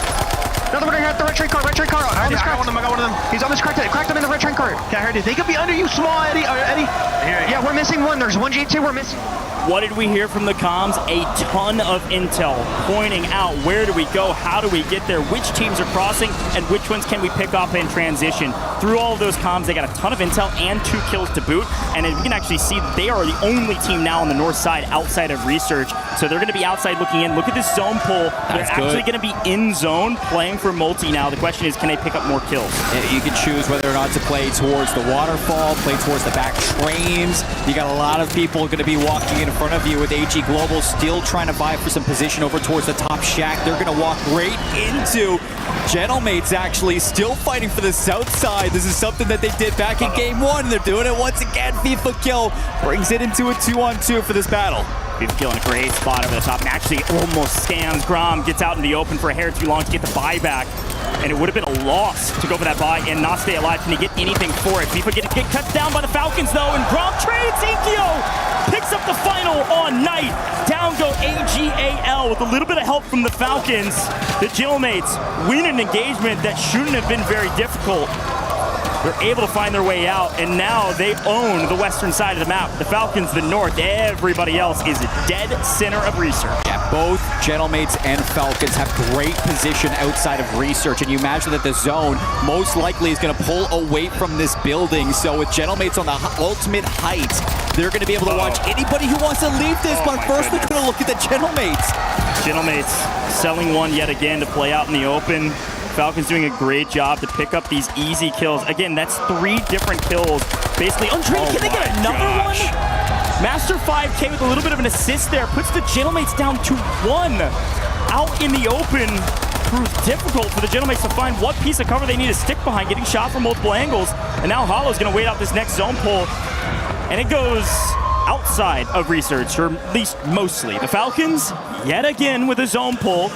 Another one here at the red train car. I got one of them. He's on this cracked him in the red train card. Okay, I heard you. They could be under you, small Eddie. Yeah, we're missing 1. There's 1 G2. We're missing. What did we hear from the comms? A ton of intel pointing out where do we go, how do we get there, which teams are crossing, and which ones can we pick up in transition. Through all of those comms, they got a ton of intel and 2 kills to boot, and we can actually see they are the only team now on the north side outside of Research, so they're going to be outside looking in. Look at this zone pull. They're actually going to be in zone playing for multi now. The question is, can they pick up more kills? Yeah, you can choose whether or not to play towards the waterfall, play towards the back trains. You got a lot of people going to be walking in front of you with AG Global still trying to vie for some position over towards the top shack. They're going to walk right into Gentlemates, actually still fighting for the south side. This is something that they did back in game 1. They're doing it once again. FIFA Kill brings it into a 2-on-2 for this battle. FIFA Kill in a great spot over the top, and actually almost scams Grom, gets out in the open for a hair too long to get the buyback. And it would have been a loss to go for that buy and not stay alive. Can he get anything for it? FIFA get cut down by the Falcons though, and Grom trades. Enkyo picks up the final on night. Down go AGAL with a little bit of help from the Falcons. The Gentlemates win an engagement that shouldn't have been very difficult. They're able to find their way out, and now they own the western side of the map. The Falcons, the north, everybody else is dead center of research. Yeah, both Gentlemates and Falcons have great position outside of research, and you imagine that the zone most likely is going to pull away from this building. So with Gentlemates on the ultimate height, they're going to be able to watch anybody who wants to leave this, but first they're going to look at the Gentlemates. Gentlemates selling one yet again to play out in the open. Falcons doing a great job to pick up these easy kills. Again, that's 3 different kills. Basically, untraded. Can they get another one? Master 5K with a little bit of an assist there. Puts the Gentlemates down to 1. Out in the open. Proves difficult for the Gentlemates to find what piece of cover they need to stick behind. Getting shot from multiple angles. And now Hollow's going to wait out this next zone pull. And it goes outside of research, or at least mostly. The Falcons, yet again with a zone pull,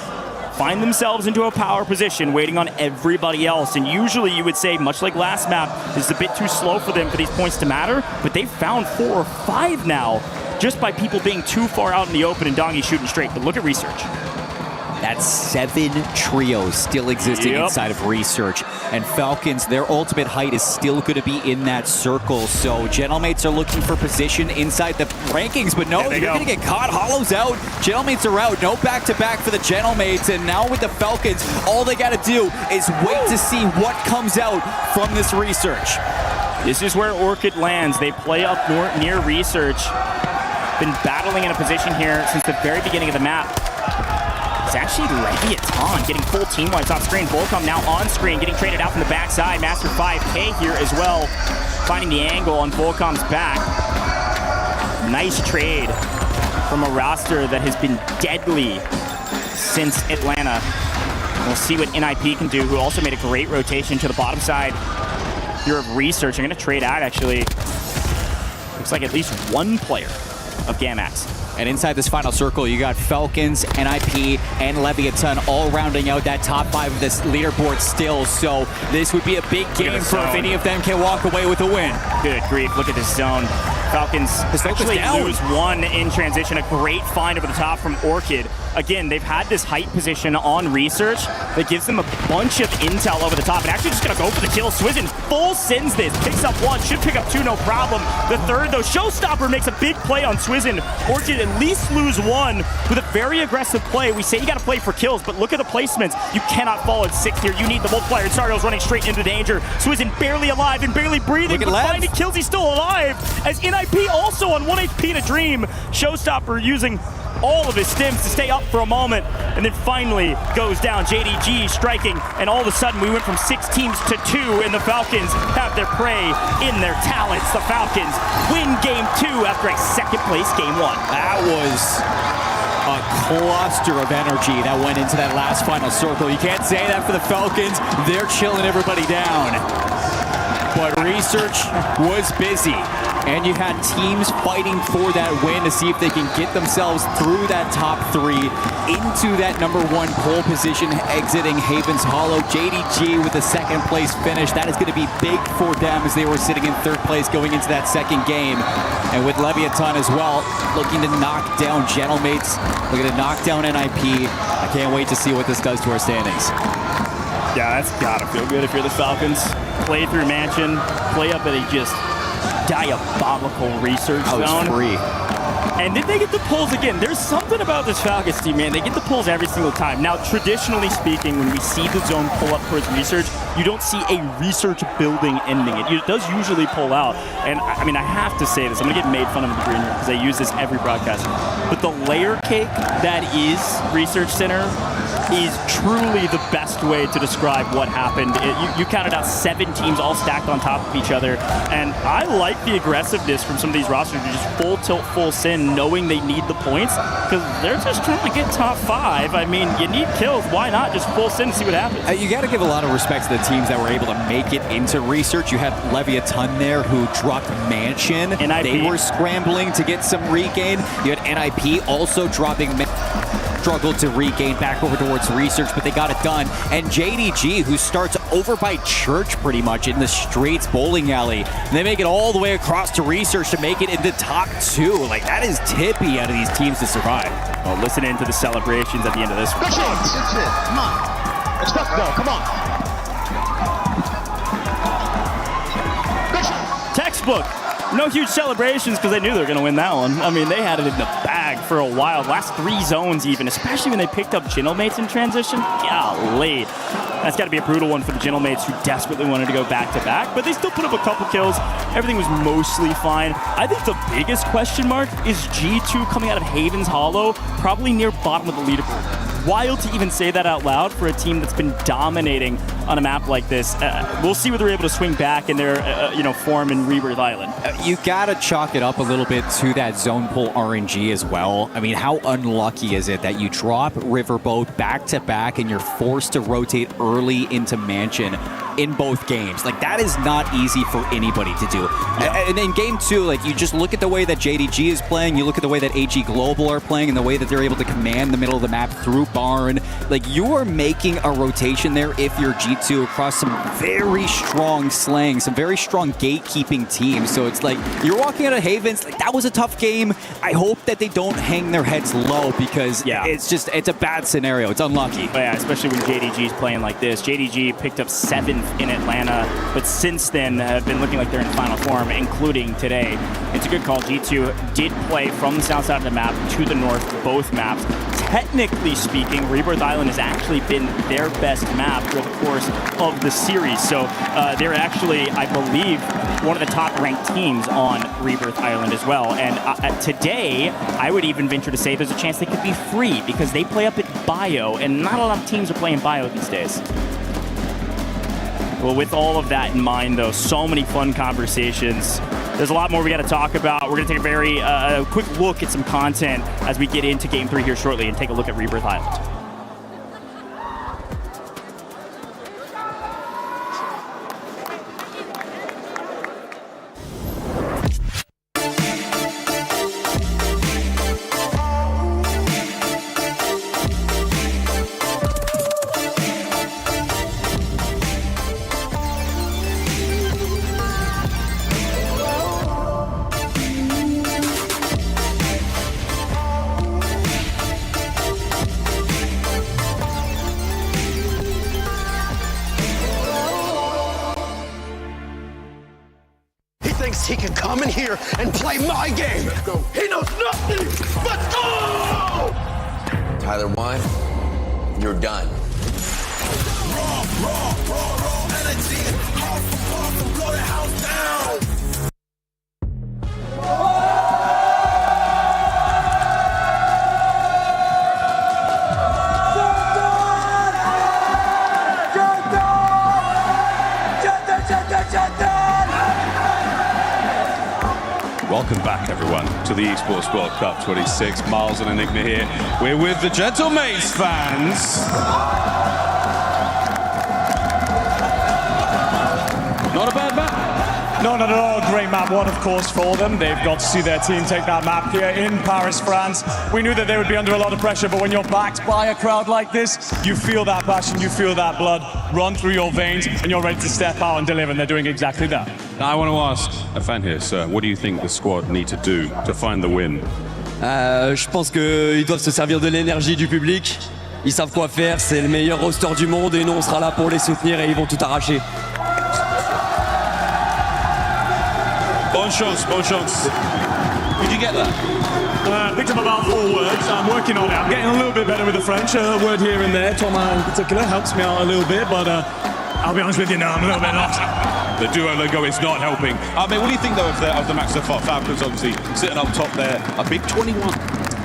find themselves into a power position, waiting on everybody else. And usually you would say, much like last map, this is a bit too slow for them for these points to matter, but they've found 4 or 5 now, just by people being too far out in the open and Dongi shooting straight. But look at research. That's 7 trios still existing inside of research. And Falcons, their ultimate height is still going to be in that circle. So Gentlemates are looking for position inside the rankings, but no, they're going to get caught. Hollow's out. Gentlemates are out. No back-to-back for the Gentlemates. And now with the Falcons, all they got to do is wait to see what comes out from this research. This is where Orchid lands. They play up near research. Been battling in a position here since the very beginning of the map. It's actually Leviathan getting full team wipes off screen. Volcom now on screen, getting traded out from the backside. Master 5K here as well, finding the angle on Volcom's back. Nice trade from a roster that has been deadly since Atlanta. We'll see what NIP can do, who also made a great rotation to the bottom side here of research. I'm going to trade out, actually. Looks like at least 1 player of Gamax. And inside this final circle, you got Falcons, NIP, and Leviathan all rounding out that top 5 of this leaderboard still. So this would be a big game for if any of them can walk away with a win. Good grief, look at this zone. Falcons actually lose 1 in transition. A great find over the top from Orchid. Again, they've had this height position on research that gives them a bunch of intel over the top. And actually just going to go for the kill. Swizzen full sends this. Picks up 1, should pick up 2, no problem. The third, though, Showstopper makes a big play on Swizzen. Orchid at least lose 1 with a very aggressive play. We say you got to play for kills, but look at the placements. You cannot fall at 6th here. You need the multiplier. Sardo's running straight into danger. Swizzen barely alive and barely breathing, but finding kills. He's still alive. As NIP also on 1 HP in a dream. Showstopper using all of his stims to stay up for a moment, and then finally goes down. JDG striking, and all of a sudden we went from 6 teams to 2, and the Falcons have their prey in their talents. The Falcons win game 2 after a 2nd place game 1. That was a cluster of energy that went into that last final circle. You can't say that for the Falcons. They're chilling everybody down. But research was busy, and you had teams fighting for that win to see if they can get themselves through that top 3 into that number 1 pole position, exiting Haven's Hollow. JDG with a 2nd place finish. That is going to be big for them as they were sitting in 3rd place going into that 2nd game. And with Leviathan as well, looking to knock down Gentlemates, looking to knock down NIP. I can't wait to see what this does to our standings. Yeah, that's gotta feel good if you're the Falcons. Play through Mansion, play up at a just diabolical research zone. That was free. And then they get the pulls again. There's something about this Falcons team, man. They get the pulls every single time. Now, traditionally speaking, when we see the zone pull up towards research, you don't see a research building ending. It does usually pull out. And I mean, I have to say this. I'm going to get made fun of in the green room because I use this every broadcast. But the layer cake that is Research Center is truly the best way to describe what happened. You counted out 7 teams all stacked on top of each other, and I like the aggressiveness from some of these rosters to just full tilt, full sin, knowing they need the points, because they're just trying to get top 5. I mean, you need kills. Why not just full sin and see what happens? You got to give a lot of respect to the teams that were able to make it into research. You had Leviathan there who dropped Mansion. NIP. They were scrambling to get some regain. You had NIP also dropping struggled to regain back over towards research, but they got it done. And JDG, who starts over by church pretty much in the Straits bowling alley, and they make it all the way across to research to make it into top 2. Like, that is tippy out of these teams to survive. Well, listen into the celebrations at the end of this one. Good shit. Good shit. Come on. Let's go. Come on. Good shit. Textbook. No huge celebrations because they knew they were going to win that one. I mean, they had it in the bag for a while. Last 3 zones even, especially when they picked up Gentlemates in transition. Golly. That's got to be a brutal one for the Gentlemates who desperately wanted to go back-to-back, but they still put up a couple kills. Everything was mostly fine. I think the biggest question mark is G2 coming out of Haven's Hollow, probably near bottom of the leaderboard. Wild to even say that out loud for a team that's been dominating on a map like this. We'll see whether they're able to swing back in their form in Rebirth Island. You gotta chalk it up a little bit to that zone pull RNG as well. I mean, how unlucky is it that you drop Riverboat back-to-back and you're forced to rotate early into Mansion in both games? Like, that is not easy for anybody to do. Yeah. And in game 2, like, you just look at the way that JDG is playing, you look at the way that AG Global are playing, and the way that they're able to command the middle of the map through Barn. Like, you are making a rotation there if you're G2 across some very strong slang, some very strong gatekeeping teams. So it's like, you're walking out of Havens, like, that was a tough game. I hope that they don't hang their heads low, because it's a bad scenario. It's unlucky. But yeah, especially when JDG's playing like this. JDG picked up 7th in Atlanta, but since then have been looking like they're in final form, including today. It's a good call. G2 did play from the south side of the map to the north, both maps. Technically speaking, Rebirth Island has actually been their best map for the course of the series. So they're actually, I believe, one of the top ranked teams on Rebirth Island as well. And today, I would even venture to say there's a chance they could be free because they play up at Bio, and not a lot of teams are playing Bio these days. Well, with all of that in mind, though, so many fun conversations. There's a lot more we got to talk about. We're going to take a very quick look at some content as we get into Game 3 here shortly and take a look at Rebirth Island. He can come in here and play my game. Let's go. He knows nothing. Let's go! Tyler 1, you're done. Raw energy. Awesome, blow the house down. Welcome back, everyone, to the Esports World Cup 26. Miles and Enigma here. We're with the Gentlemates fans. Not a bad map. No, not at all. Great map one, of course, for them. They've got to see their team take that map here in Paris, France. We knew that they would be under a lot of pressure, but when you're backed by a crowd like this, you feel that passion, you feel that blood run through your veins, and you're ready to step out and deliver, and they're doing exactly that. Now, I want to ask a fan here, sir, what do you think the squad need to do to find the win? Je pense qu'ils doivent se servir de l'énergie du public. Ils savent quoi faire, c'est le meilleur roster du monde et nous on sera là pour les soutenir et ils vont tout arracher. Bonne chance, bonne chance. Did you get that? Picked up about 4 words. I'm working on it. I'm getting a little bit better with the French. A word here and there. Thomas in particular helps me out a little bit, but I'll be honest with you now, I'm a little bit lost. The Duolingo is not helping. I mean, what do you think, though, of the match so far? Falcons obviously sitting up top there. A big 21.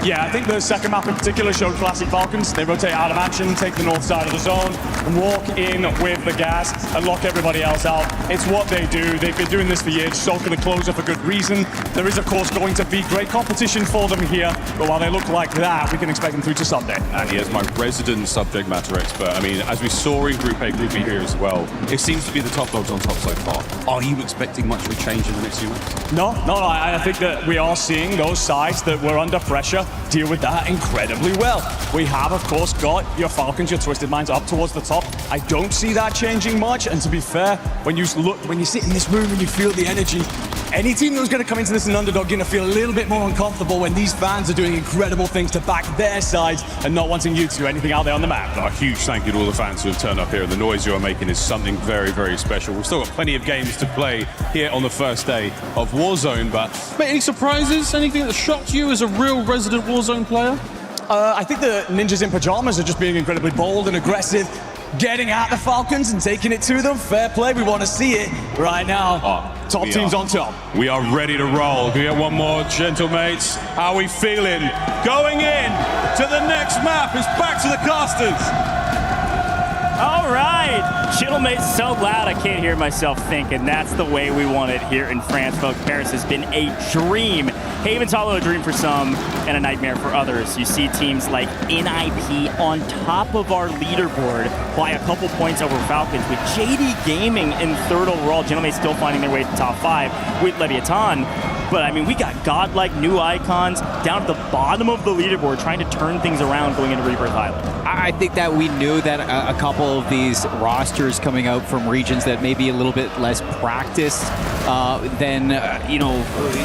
Yeah, I think the second map in particular showed classic Falcons. They rotate out of mansion, take the north side of the zone, and walk in with the gas and lock everybody else out. It's what they do. They've been doing this for years, soaking the closer for good reason. There is, of course, going to be great competition for them here, but while they look like that, we can expect them through to Sunday. And he is my resident subject matter expert. I mean, as we saw in Group A, Group B here as well, it seems to be the top dogs on top so far. Are you expecting much of a change in the next few months? No, I think that we are seeing those sides that were under pressure deal with that incredibly well. We have, of course, got your Falcons, your Twisted Minds up towards the top. I don't see that changing much, and to be fair, when you sit in this room and you feel the energy, any team that was going to come into this an underdog going to feel a little bit more uncomfortable when these fans are doing incredible things to back their sides and not wanting you to do anything out there on the map. A huge thank you to all the fans who have turned up here. The noise you are making is something very, very special. We've still got plenty of games to play here on the first day of Warzone, but mate, any surprises? Anything that shocked you as a real resident Warzone player? I think the Ninjas in Pajamas are just being incredibly bold and aggressive, getting at the Falcons and taking it to them. Fair play, we want to see it right now. Top teams on top. We are ready to roll. Can we get one more, gentlemates? How are we feeling? Going in to the next map. It's back to the casters. All right, Gentlemate's so loud I can't hear myself think, and that's the way we want it here in France, folks. Paris has been a dream. Haven's Hollow, a dream for some, and a nightmare for others. You see teams like NIP on top of our leaderboard by a couple points over Falcons, with JD Gaming in third overall. Gentlemate's still finding their way to top 5 with Leviathan. But, I mean, we got godlike new icons down at the bottom of the leaderboard trying to turn things around going into Rebirth Island. I think that we knew that a couple of these rosters coming out from regions that may be a little bit less practiced than, NA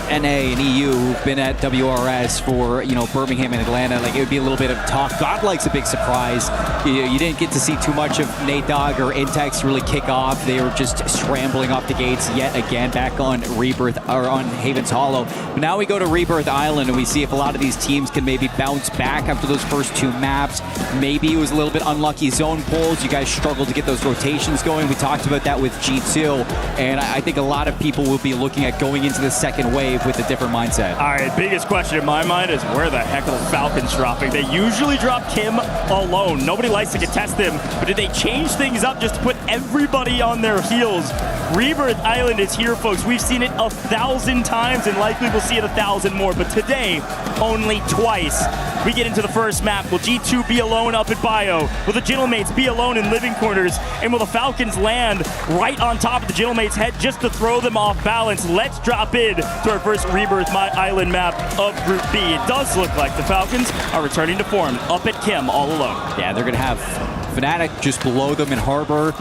and EU who've been at WRS for, Birmingham and Atlanta. Like, it would be a little bit of talk. Godlike's a big surprise. You didn't get to see too much of Nate Dogg or Intex really kick off. They were just scrambling off the gates yet again back on Rebirth, or on Haven's Hollow. But now we go to Rebirth Island and we see if a lot of these teams can maybe bounce back after those first 2 maps. Maybe it was a little bit unlucky zone pulls. You guys struggled to get those rotations going. We talked about that with G2, and I think a lot of people will be looking at going into the second wave with a different mindset. All right, biggest question in my mind is where the heck are the Falcons dropping? They usually drop Kim alone. Nobody likes to contest them, but did they change things up just to put everybody on their heels? Rebirth Island is here, folks. We've seen it 1,000 times and likely we'll see it 1,000 more, but today, only twice. We get into the first map. Will G2 be alone up at Bio? Will the Gentlemates be alone in living quarters? And will the Falcons land right on top of the Gentlemates' head just to throw them off balance? Let's drop in to our first Rebirth Island map of Group B. It does look like the Falcons are returning to form up at Kim all alone. Yeah, they're going to have Fnatic just below them in Harbor,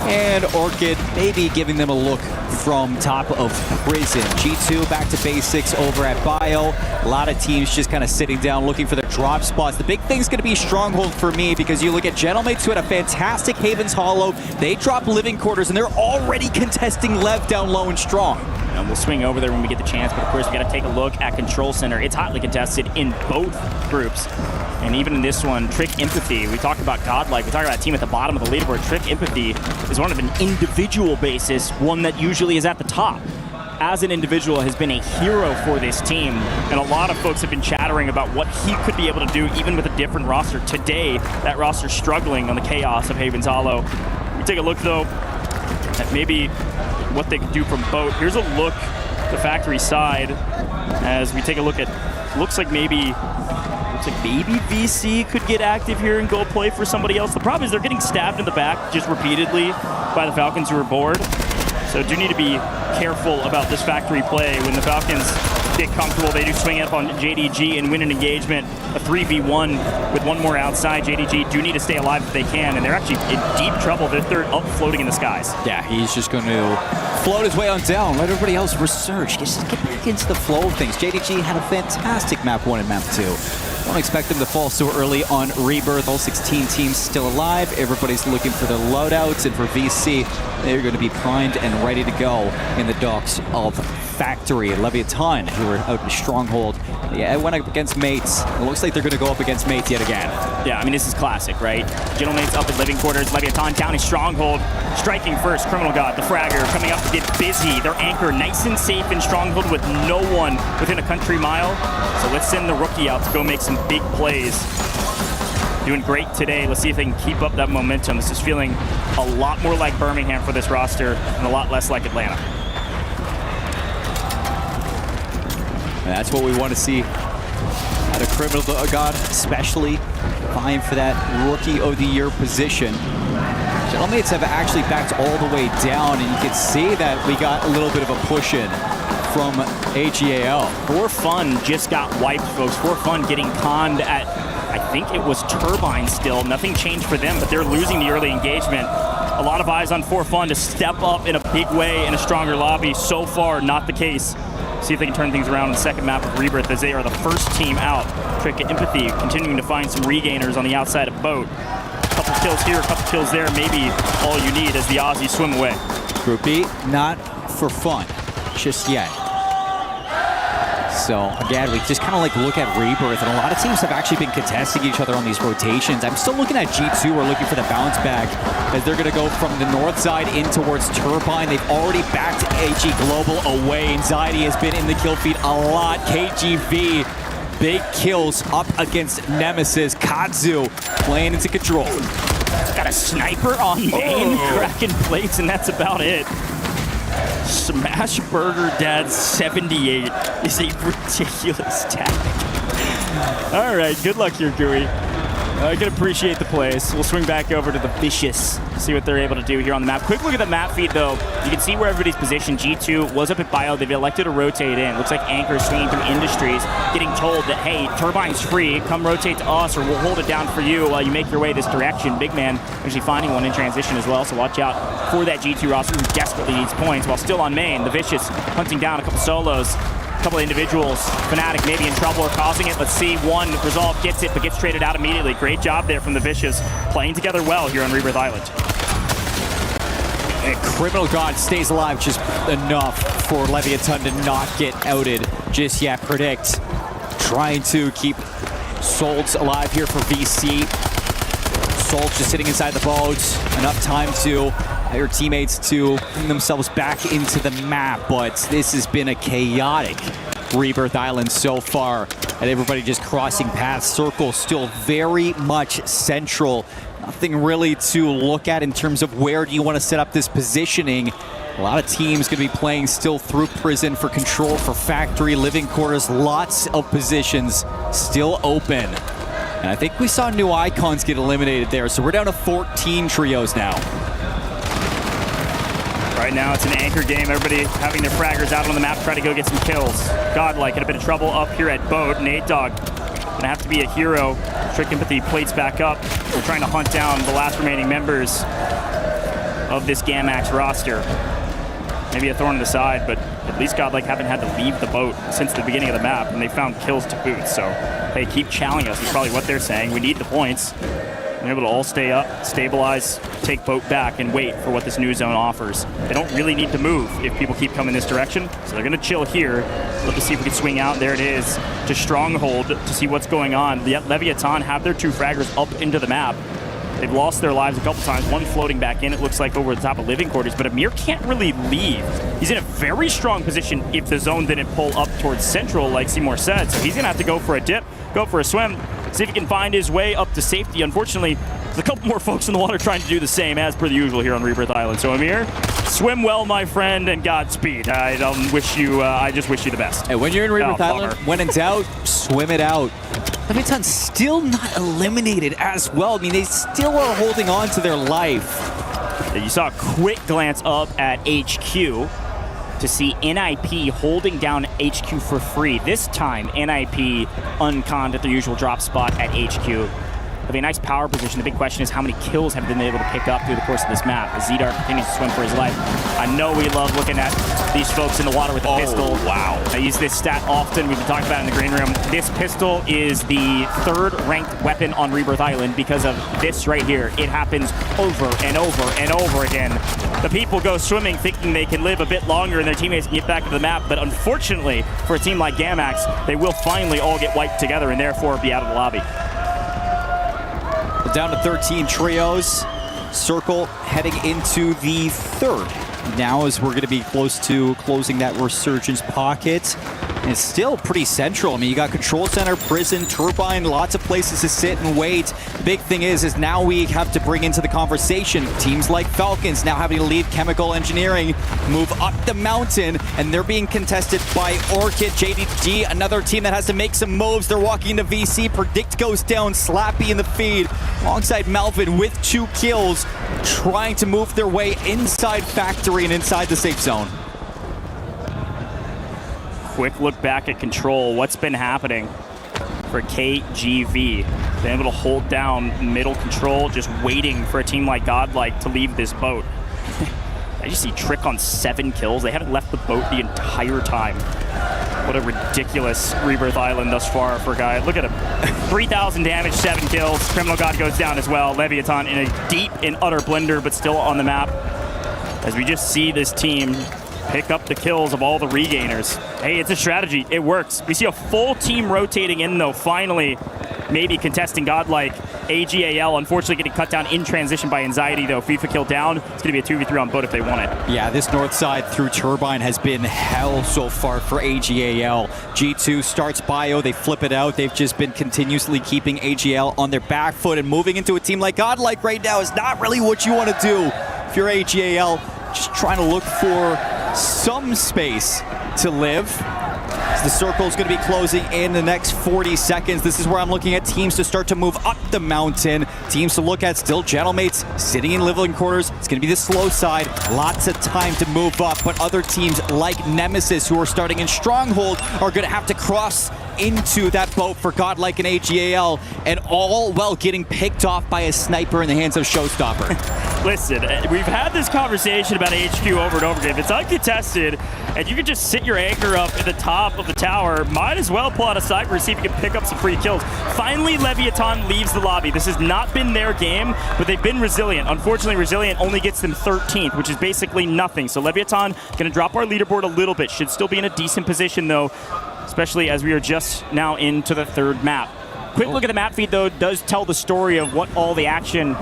and Orchid maybe giving them a look from top of Prison. G2 back to basics over at Bio. A lot of teams just kind of sitting down looking for their drop spots. The big thing's going to be Stronghold for me, because you look at Gentlemates who had a fantastic Haven's Hollow. They drop living quarters and they're already contesting Lev down low and strong. And we'll swing over there when we get the chance, but of course we got to take a look at Control Center. It's hotly contested in both groups. And even in this one, Trick Empathy, we talked about Godlike, we talked about a team at the bottom of the leaderboard. Trick Empathy is one of an individual basis, one that usually is at the top. As an individual, has been a hero for this team, and a lot of folks have been chattering about what he could be able to do even with a different roster. Today, that roster's struggling on the chaos of Haven's Hollow. We take a look, though, at maybe what they could do from both. Here's a look at the factory side as we take a look at, looks like maybe VC could get active here and go play for somebody else. The problem is they're getting stabbed in the back just repeatedly by the Falcons who are bored. So do need to be careful about this factory play. When the Falcons get comfortable, they do swing up on JDG and win an engagement, a 3v1 with one more outside. JDG do need to stay alive if they can, and they're actually in deep trouble. They're third up, floating in the skies. Yeah, he's just going to float his way on down, let everybody else resurge, just get back into the flow of things. JDG had a fantastic map 1 and map 2. Don't expect them to fall so early on Rebirth. All 16 teams still alive. Everybody's looking for their loadouts, and for VC, they're going to be primed and ready to go in the docks of Factory. Leviathan, who were out in Stronghold, yeah, it went up against Mates. It looks like they're going to go up against Mates yet again. Yeah, I mean, this is classic, right? Gentleman's up in living quarters. Leviathan down in Stronghold. Striking first. Criminal God, the fragger, coming up to get busy. Their anchor nice and safe in Stronghold with no one within a country mile. So let's send the rookie out to go make some big plays. Doing great today. Let's see if they can keep up that momentum. This is feeling a lot more like Birmingham for this roster and a lot less like Atlanta. And that's what we want to see out of Criminal God, especially vying for that Rookie of the Year position. Gentleman's have actually backed all the way down, and you can see that we got a little bit of a push in from AGAL. For Fun just got wiped, folks. For Fun getting conned at, I think it was Turbine still. Nothing changed for them, but they're losing the early engagement. A lot of eyes on For Fun to step up in a big way in a stronger lobby. So far, not the case. See if they can turn things around in the second map of Rebirth, as they are the first team out. Trick Empathy continuing to find some regainers on the outside of Boat. A couple kills here, a couple kills there, maybe all you need as the Aussies swim away. Group B, not for fun just yet. So again, we just kind of like look at Rebirth, and a lot of teams have actually been contesting each other on these rotations. I'm still looking at G2, we're looking for the bounce back, as they're going to go from the north side in towards Turbine. They've already backed AG Global away. Anxiety has been in the kill feed a lot. KGV, big kills up against Nemesis. Katsu playing into control. Got a sniper on main, cracking plates, and that's about it. Smash Burger Dad 78 is a ridiculous tactic. All right, good luck here, Gooey. I can appreciate the plays. We'll swing back over to the Vicious, see what they're able to do here on the map. Quick look at the map feed, though. You can see where everybody's positioned. G2 was up at Bio. They've elected to rotate in. Looks like Anchor swinging through Industries, getting told that, hey, Turbine's free. Come rotate to us, or we'll hold it down for you while you make your way this direction. Big Man actually finding one in transition as well, so watch out for that G2 roster who desperately needs points. While still on main, the Vicious hunting down a couple solos. Couple of individuals. Fnatic maybe in trouble or causing it. Let's see. One, Resolve gets it, but gets traded out immediately. Great job there from the Vicious. Playing together well here on Rebirth Island. And Criminal God stays alive just enough for Leviathan to not get outed just yet. Predict trying to keep Solds alive here for VC. Solds just sitting inside the boat. Enough time to your teammates to bring themselves back into the map, but this has been a chaotic Rebirth Island so far, and everybody just crossing paths. Circle still very much central. Nothing really to look at in terms of where do you want to set up this positioning. A lot of teams going to be playing still through Prison for Control, for Factory, Living Quarters. Lots of positions still open. And I think we saw new icons get eliminated there, so we're down to 14 trios now. Right now, it's an anchor game. Everybody having their fraggers out on the map, try to go get some kills. Godlike in a bit of trouble up here at Boat. Nate Dogg gonna have to be a hero. Trick Empathy plates back up. We're trying to hunt down the last remaining members of this Gamax roster. Maybe a thorn in the side, but at least Godlike haven't had to leave the boat since the beginning of the map, and they found kills to boot. So, hey, keep challenging us is probably what they're saying. We need the points. They're able to all stay up, stabilize, take boat back, and wait for what this new zone offers. They don't really need to move if people keep coming this direction, so they're going to chill here. Love to see if we can swing out. There it is, to Stronghold to see what's going on. Leviathan have their two fraggers up into the map. They've lost their lives a couple times, one floating back in, it looks like over the top of Living Quarters, but Amir can't really leave. He's in a very strong position if the zone didn't pull up towards Central, like Seymour said, so he's going to have to go for a dip, go for a swim, see if he can find his way up to safety. Unfortunately, there's a couple more folks in the water trying to do the same, as per the usual here on Rebirth Island. So Amir, swim well, my friend, and Godspeed. I just wish you the best. And when you're in Rebirth Island, when in doubt, swim it out. Leviathan still not eliminated as well. I mean, they still are holding on to their life. You saw a quick glance up at HQ to see NIP holding down HQ for free. This time, NIP unconned at their usual drop spot at HQ. have a nice power position. The big question is how many kills have they been able to pick up through the course of this map as Zedar continues to swim for his life. I know we love looking at these folks in the water with a pistol. Wow. I use this stat often. We've been talking about it in the green room. This pistol is the 3rd ranked weapon on Rebirth Island because of this right here. It happens over and over and over again. The people go swimming thinking they can live a bit longer and their teammates can get back to the map, but unfortunately for a team like Gamax, they will finally all get wiped together and therefore be out of the lobby. Down to 13 trios. Circle heading into the 3rd. Now as we're going to be close to closing that Resurgence pocket. And it's still pretty central. I mean, you got Control Center, Prison, Turbine, lots of places to sit and wait. The big thing is now we have to bring into the conversation teams like Falcons now having to leave Chemical Engineering, move up the mountain, and they're being contested by Orchid, JDG, another team that has to make some moves. They're walking into VC, Predict goes down, Slappy in the feed, alongside Melvin with 2 kills, trying to move their way inside Factory and inside the safe zone. Quick look back at Control. What's been happening for KGV? Been able to hold down middle Control, just waiting for a team like Godlike to leave this boat. I just see Trick on 7 kills. They haven't left the boat the entire time. What a ridiculous Rebirth Island thus far for a guy. Look at him. 3,000 damage, 7 kills. Criminal God goes down as well. Leviathan in a deep and utter blender, but still on the map. As we just see this team pick up the kills of all the regainers. Hey, it's a strategy. It works. We see a full team rotating in, though, finally maybe contesting Godlike. AGAL, unfortunately, getting cut down in transition by Anxiety, though. FIFA kill down. It's going to be a 2v3 on boat if they want it. Yeah, this north side through Turbine has been hell so far for AGAL. G2 starts bio, they flip it out. They've just been continuously keeping AGL on their back foot, and moving into a team like Godlike right now is not really what you want to do. If you're AGAL, just trying to look for some space to live. The circle is going to be closing in the next 40 seconds. This is where I'm looking at teams to start to move up the mountain. Teams to look at still Gentlemates sitting in living quarters. It's going to be the slow side. Lots of time to move up. But other teams like Nemesis, who are starting in Stronghold, are going to have to cross into that boat for Godlike and AGAL, and all while getting picked off by a sniper in the hands of Showstopper. Listen, we've had this conversation about HQ over and over again. If it's uncontested and you can just sit your anchor up at the top of the tower, might as well pull out a sniper and see if you can pick up some free kills. Finally, Leviathan leaves the lobby. This has not been their game, but they've been resilient. Unfortunately, Resilient only gets them 13th, which is basically nothing. So Leviathan going to drop our leaderboard a little bit. Should still be in a decent position, though, especially as we are just now into the 3rd map. Quick look at the map feed, though, does tell the story of what all the action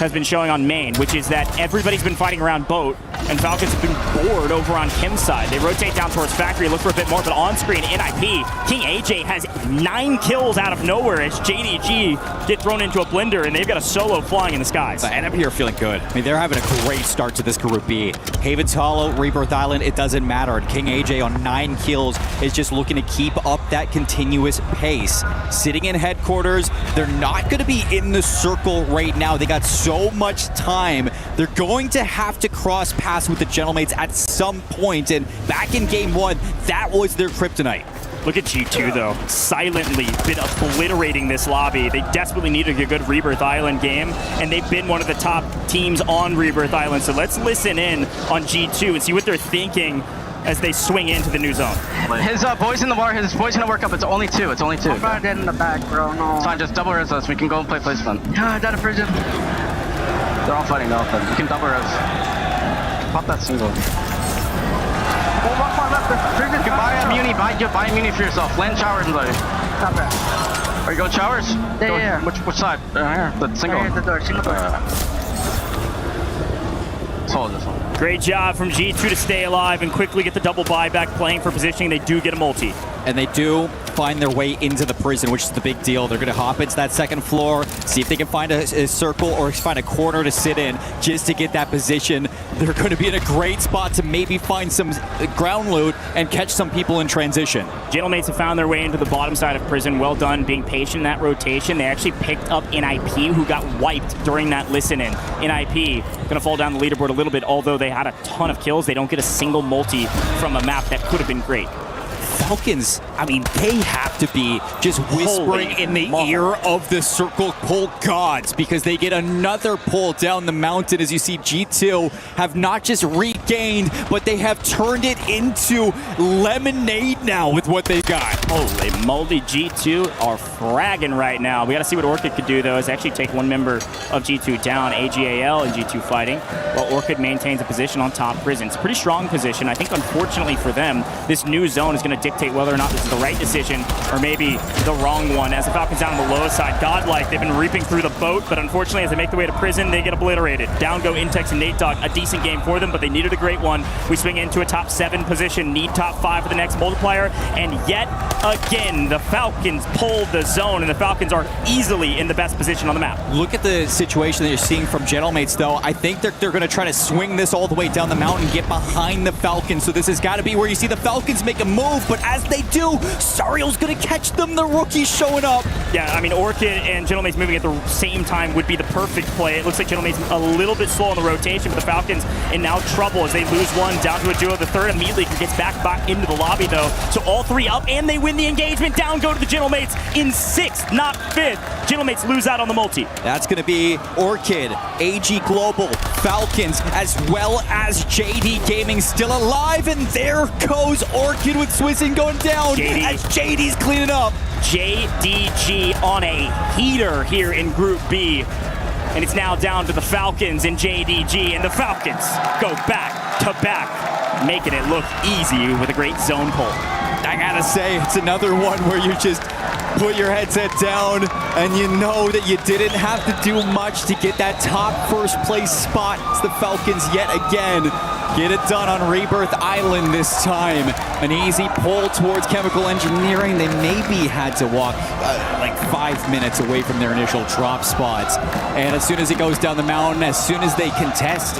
has been showing on main, which is that everybody's been fighting around boat, and Falcons have been bored over on Kim's side. They rotate down towards Factory, look for a bit more, but on screen, NIP, King AJ has 9 kills out of nowhere as JDG get thrown into a blender, and they've got a solo flying in the skies. And NIP are feeling good. I mean, they're having a great start to this Group B. Haven's Hollow, Rebirth Island, it doesn't matter. And King AJ on 9 kills is just looking to keep up that continuous pace. Sitting in headquarters, they're not going to be in the circle right now. They got so much time. They're going to have to cross paths with the Gentlemates at some point, and back in game 1, that was their kryptonite. Look at G2, though, silently been obliterating this lobby. They desperately needed a good Rebirth Island game, and they've been one of the top teams on Rebirth Island. So let's listen in on G2 and see what they're thinking as they swing into the new zone. His boys in the water, his boys gonna work up. It's only 2. It's only 2. I'm about dead in the back, bro. No. It's fine, just double res us. We can go and play place fun. Yeah, down to prison. They're all fighting, You can double res. Pop that single. Oh, one far left. Prison. You can buy immunity for yourself. Land showers and like. Not bad. Are you going showers? Yeah. Which side? Here. The single. Right here, the door. Single door. Hold this one. Great job from G2 to stay alive and quickly get the double buyback, playing for positioning. They do get a multi. And they do find their way into the prison, which is the big deal. They're going to hop into that 2nd floor, see if they can find a circle or find a corner to sit in just to get that position. They're going to be in a great spot to maybe find some ground loot and catch some people in transition. Gentlemates have found their way into the bottom side of prison. Well done being patient in that rotation. They actually picked up NIP, who got wiped during that listen-in. NIP going to fall down the leaderboard a little bit, although they had a ton of kills. They don't get a single multi from a map that could have been great. Falcons, I mean, they have to be just whispering in the ear of the Circle pull gods, because they get another pull down the mountain. As you see, G2 have not just regained, but they have turned it into lemonade now with what they got. Holy moly, G2 are fragging right now. We got to see what Orchid could do, though, is actually take one member of G2 down, AGAL and G2 fighting, while Orchid maintains a position on top. Prison. It's a pretty strong position. I think, unfortunately for them, this new zone is going to dictate whether or not this is the right decision or maybe the wrong one. As the Falcons down on the low side, godlike, they've been reaping through the boat, but unfortunately, as they make their way to Prison, they get obliterated. Down go Intex and Nate Dogg. A decent game for them, but they needed a great one. We swing into a top 7 position, need top 5 for the next multiplier, and yet again, the Falcons pulled the zone, and the Falcons are easily in the best position on the map. Look at the situation that you're seeing from Gentlemates, though. I think they're going to try to swing this all the way down the mountain, get behind the Falcons. So this has got to be where you see the Falcons make a move, but as they do, Sariel's going to catch them. The rookie's showing up. Yeah, I mean, Orchid and Gentlemates moving at the same time would be the perfect play. It looks like Gentlemates a little bit slow on the rotation, but the Falcons in now trouble as they lose one, down to a duo. The third immediately gets back into the lobby, though. So all 3 up, and they win the engagement. Down go to the Gentlemates in 6th, not 5th. Gentlemates lose out on the multi. That's going to be Orchid, AG Global, Falcons, as well as JD Gaming still alive, and there goes Orchid with Swissin going down as JD's cleaning up. JDG on a heater here in Group B. And it's now down to the Falcons and JDG, and the Falcons go back to back, making it look easy with a great zone pull. I gotta say, it's another one where you just put your headset down and you know that you didn't have to do much to get that top first place spot. It's the Falcons yet again. Get it done on Rebirth Island this time. An easy pull towards chemical engineering. They maybe had to walk like 5 minutes away from their initial drop spots. And as soon as it goes down the mountain, as soon as they contest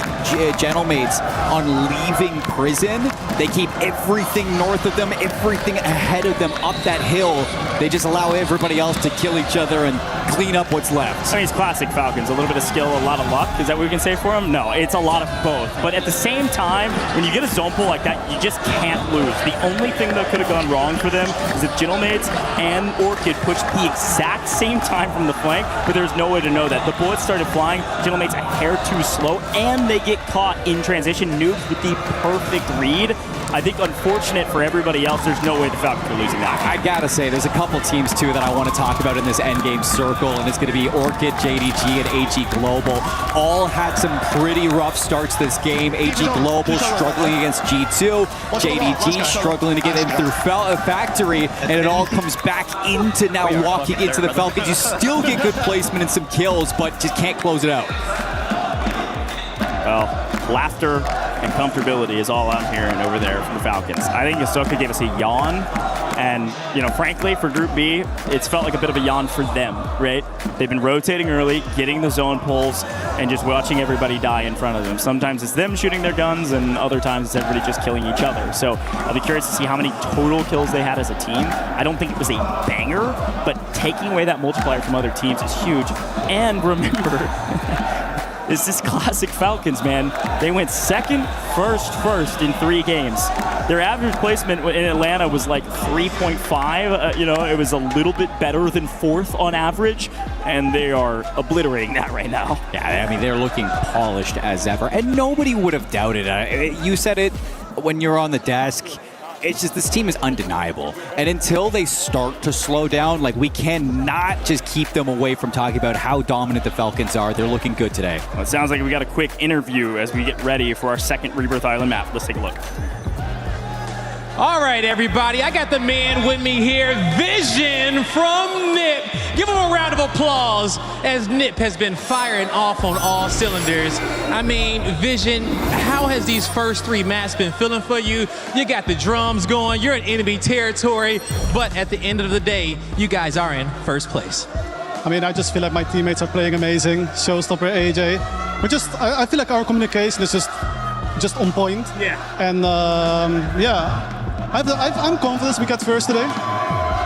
Gentlemates on leaving Prison, they keep everything north of them, everything ahead of them up that hill. They just allow everybody else to kill each other and clean up what's left. I mean, it's classic Falcons. A little bit of skill, a lot of luck. Is that what we can say for them? No, it's a lot of both. But at the same time, when you get a zone pull like that, you just can't lose. The only thing that could have gone wrong for them is if Gentlemates and Orchid pushed the exact same time from the flank, but there's no way to know that. The bullets started flying, Gentlemates a hair too slow, and they get caught in transition. Nukes with the perfect read. I think unfortunate for everybody else, there's no way the Falcons are losing that. I gotta say, there's a couple teams too that I want to talk about in this endgame circle, and it's going to be Orchid, JDG, and AG Global. All had some pretty rough starts this game. AG Global struggling against G2, JDG struggling to get in through Factory, and it all comes back into now walking into the Falcons. You still get good placement and some kills, but just can't close it out. Well, laughter and comfortability is all I'm hearing over there from the Falcons. I think Ahsoka gave us a yawn, and, you know, frankly, for Group B, it's felt like a bit of a yawn for them, right? They've been rotating early, getting the zone pulls, and just watching everybody die in front of them. Sometimes it's them shooting their guns, and other times it's everybody just killing each other. So I'll be curious to see how many total kills they had as a team. I don't think it was a banger, but taking away that multiplier from other teams is huge. And remember, it's this classic Falcons, man. They went second, first in 3 games. Their average placement in Atlanta was like 3.5. You know, it was a little bit better than 4th on average, and they are obliterating that right now. Yeah, I mean, they're looking polished as ever, and nobody would have doubted it. You said it when you're on the desk. It's just, this team is undeniable. And until they start to slow down, like, we cannot just keep them away from talking about how dominant the Falcons are. They're looking good today. Well, it sounds like we got a quick interview as we get ready for our second Rebirth Island map. Let's take a look. All right, everybody, I got the man with me here, Vision from Nip. Give him a round of applause as Nip has been firing off on all cylinders. I mean, Vision, how has these first 3 maps been feeling for you? You got the drums going, you're in enemy territory, but at the end of the day, you guys are in first place. I mean, I just feel like my teammates are playing amazing. Showstopper, AJ. I feel like our communication is just on point. Yeah. And yeah. I'm confident we got first today.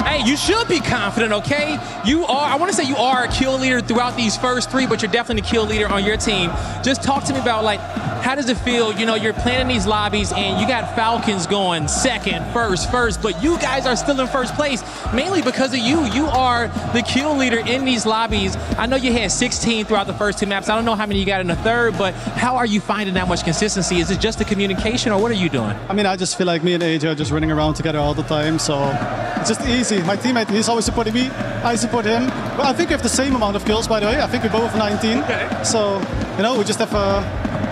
Hey, you should be confident, okay? I want to say you are a kill leader throughout these first 3, but you're definitely the kill leader on your team. Just talk to me about, like, How does it feel? You know, you're playing in these lobbies and you got Falcons going second, first, but you guys are still in first place, mainly because of you. You are the kill leader in these lobbies. I know you had 16 throughout the first 2 maps. I don't know how many you got in the third, but how are you finding that much consistency? Is it just the communication, or what are you doing? I mean, I just feel like me and AJ are just running around together all the time, so it's just easy. My teammate, he's always supporting me, I support him. Well, I think we have the same amount of kills, by the way. I think we both 19. Okay. So, you know, we just have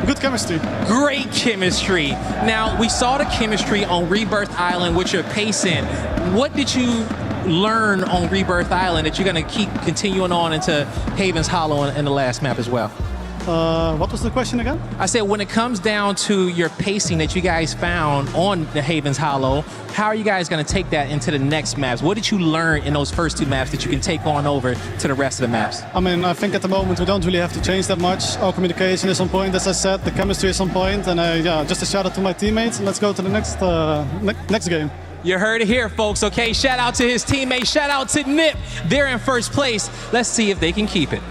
good chemistry. Great chemistry. Now, we saw the chemistry on Rebirth Island with your pacing. What did you learn on Rebirth Island that you're going to keep continuing on into Haven's Hollow in the last map as well? What was the question again? I said, when it comes down to your pacing that you guys found on the Haven's Hollow, how are you guys going to take that into the next maps? What did you learn in those first 2 maps that you can take on over to the rest of the maps? I mean, I think at the moment we don't really have to change that much. Our communication is on point, as I said. The chemistry is on point. And yeah, just a shout out to my teammates. And let's go to the next game. You heard it here, folks. Okay, shout out to his teammates. Shout out to Nip. They're in first place. Let's see if they can keep it.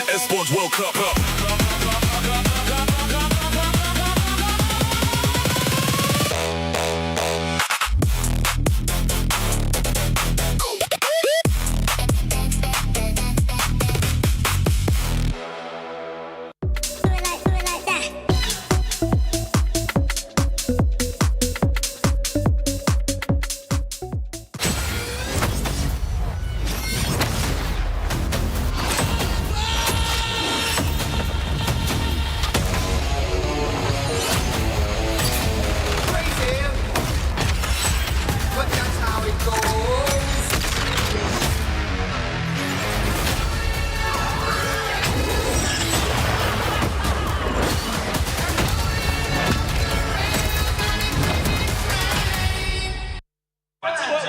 Esports World Cup.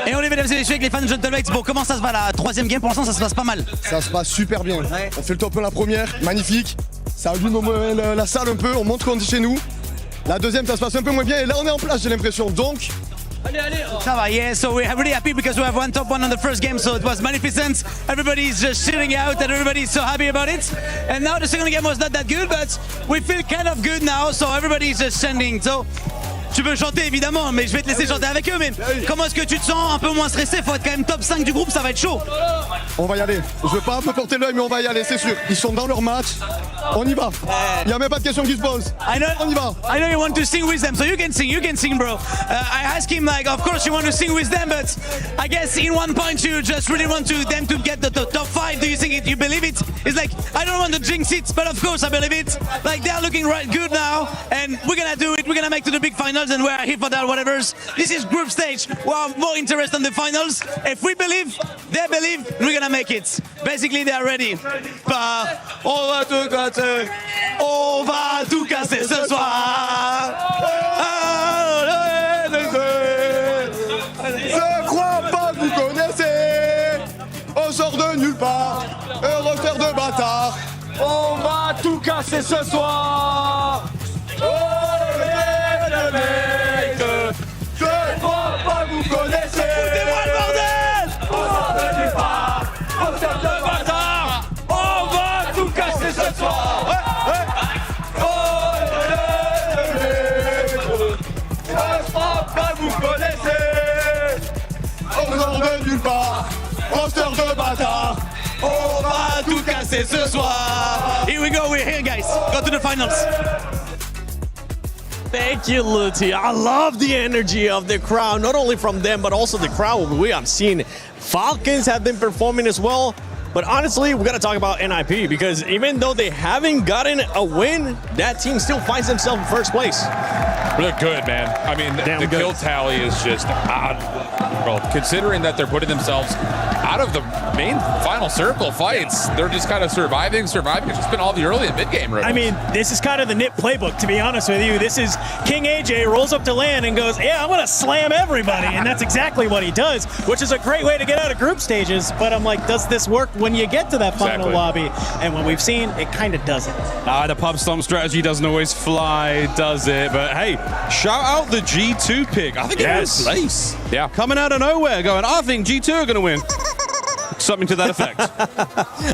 Et on est, mesdames et messieurs, avec les fans de John Tolbex. Bon, comment ça se va la 3e game? Pour l'instant, ça se passe pas mal. Ça se passe super bien. Ouais. On fait le top 1 la première, magnifique. Ça allume la salle un peu, on montre qu'on est chez nous. La deuxième, ça se passe un peu moins bien. Et là, on est en place, j'ai l'impression. Donc. Ça va, yeah, so we're really happy because we have one top 1 on the first game, so it was magnificent. Everybody's just chilling out and everybody's so happy about it. And now the second game was not that good, but we feel kind of good now, so everybody's just sending. So, tu veux chanter évidemment, mais je vais te laisser chanter avec eux. Mais comment est-ce que tu te sens un peu moins stressé? Faut être quand même top 5 du groupe, ça va être chaud. On va y aller. Je veux pas un peu porter l'œil, mais on va y aller, c'est sûr. Ils sont dans leur match. On y va. Il n'y a même pas de question qui se pose. On y va. I know you want to sing with them, so you can sing, bro. I asked him, like, of course you want to sing with them, but I guess in one point you just really want them to get the top 5. Do you think you believe it? It's like, I don't want to jinx it, but of course I believe it. Like, they're looking right good now, and we're gonna do it. We're gonna make to the big finals, and we're here for that, whatever. This is group stage. We have more interest in the finals. If we believe, they believe, we're gonna make it. Basically, they're ready. On va tout casser ce soir. Je crois pas que vous connaissez. On sort de nulle part. Un roster de bâtard. On va tout casser ce soir. Oh le mec, je crois pas que vous connaissez. Foutez-moi le bordel. On sort de nulle part. Roster de bâtard. On va tout casser ce soir. Vous connaissez, on sort de nulle part, roster de bâtard. On va tout casser ce soir. Here we go, we're here, guys. Go to the finals. Thank you, Luti. I love the energy of the crowd, not only from them, but also the crowd we have seen. Falcons have been performing as well. But honestly, we got to talk about NIP because even though they haven't gotten a win, that team still finds themselves in first place. Look good, man. I mean, the kill tally is just odd. Well, considering that they're putting themselves out of the main final circle fights, they're just kind of surviving. It's just been all the early and mid-game riddles. I mean, this is kind of the Nip playbook, to be honest with you. This is King AJ rolls up to land and goes, yeah, I'm going to slam everybody. And that's exactly what he does, which is a great way to get out of group stages. But I'm like, does this work when when you get to that final lobby. And when we've seen, it kind of doesn't. The pub stomp strategy doesn't always fly, does it? But hey, shout out the G2 pick. I think it was Lace. Yeah. Coming out of nowhere going, I think G2 are going to win. Something to that effect.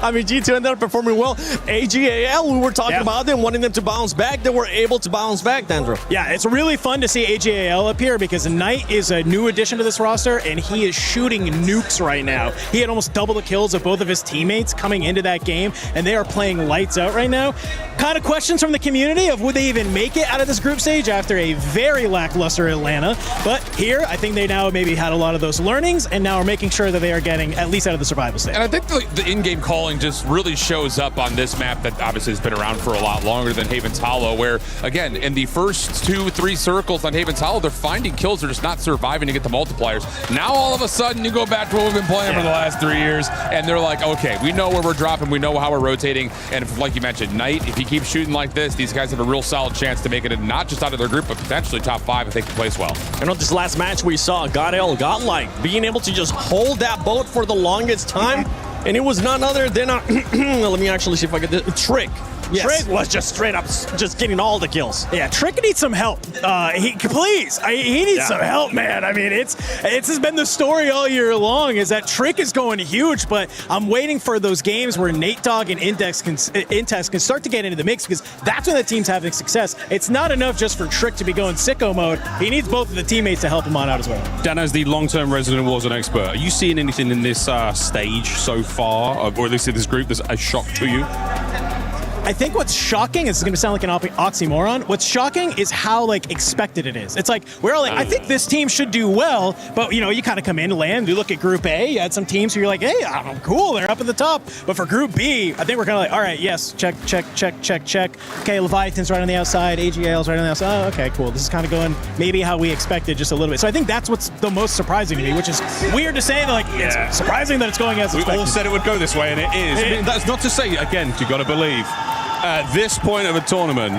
I mean, G2 ended up performing well. AGAL, we were talking about them, wanting them to bounce back. They were able to bounce back, Dandro. Yeah, it's really fun to see AGAL up here because Knight is a new addition to this roster, and he is shooting nukes right now. He had almost double the kills of both of his teammates coming into that game, and they are playing lights out right now. Kind of questions from the community of would they even make it out of this group stage after a very lackluster Atlanta. But here, I think they now maybe had a lot of those learnings, and now are making sure that they are getting at least out of the survival stage. And I think the in-game calling just really shows up on this map that obviously has been around for a lot longer than Haven's Hollow, where, again, in the first 2-3 circles on Haven's Hollow, they're finding kills, they're just not surviving to get the multipliers. Now, all of a sudden, you go back to what we've been playing for the last 3 years, and they're like, okay, we know where we're dropping, we know how we're rotating, and if, like you mentioned, Knight, if he keeps shooting like this, these guys have a real solid chance to make it not just out of their group, but potentially top 5 if they can place well. And on this last match, we saw Godlike being able to just hold that boat for the longest time. And it was none other than let me actually see if I get this. Trick. Yes. Trick was just straight up just getting all the kills. Yeah, Trick needs some help. He needs some help, man. I mean, it's has been the story all year long is that Trick is going huge, but I'm waiting for those games where Nate Dogg and Intex can start to get into the mix because that's when the team's having success. It's not enough just for Trick to be going sicko mode. He needs both of the teammates to help him on out as well. Dan, as the long-term resident Warzone expert, are you seeing anything in this stage so far, or at least in this group, that's a shock to you? I think what's shocking is going to sound like an oxymoron. What's shocking is how expected it is. It's like we're all like, I think this team should do well, but you kind of come in, land. You look at Group A, you had some teams who you're like, hey, cool, they're up at the top. But for Group B, I think we're kind of like, all right, yes, check. Okay, Leviathan's right on the outside, AGL's right on the outside. Oh, okay, cool. This is kind of going maybe how we expected, just a little bit. So I think that's what's the most surprising to me, which is weird to say. It's surprising that it's going as expected. We all said it would go this way, and it is. I mean, that's not to say, again, you got to believe. At this point of a tournament,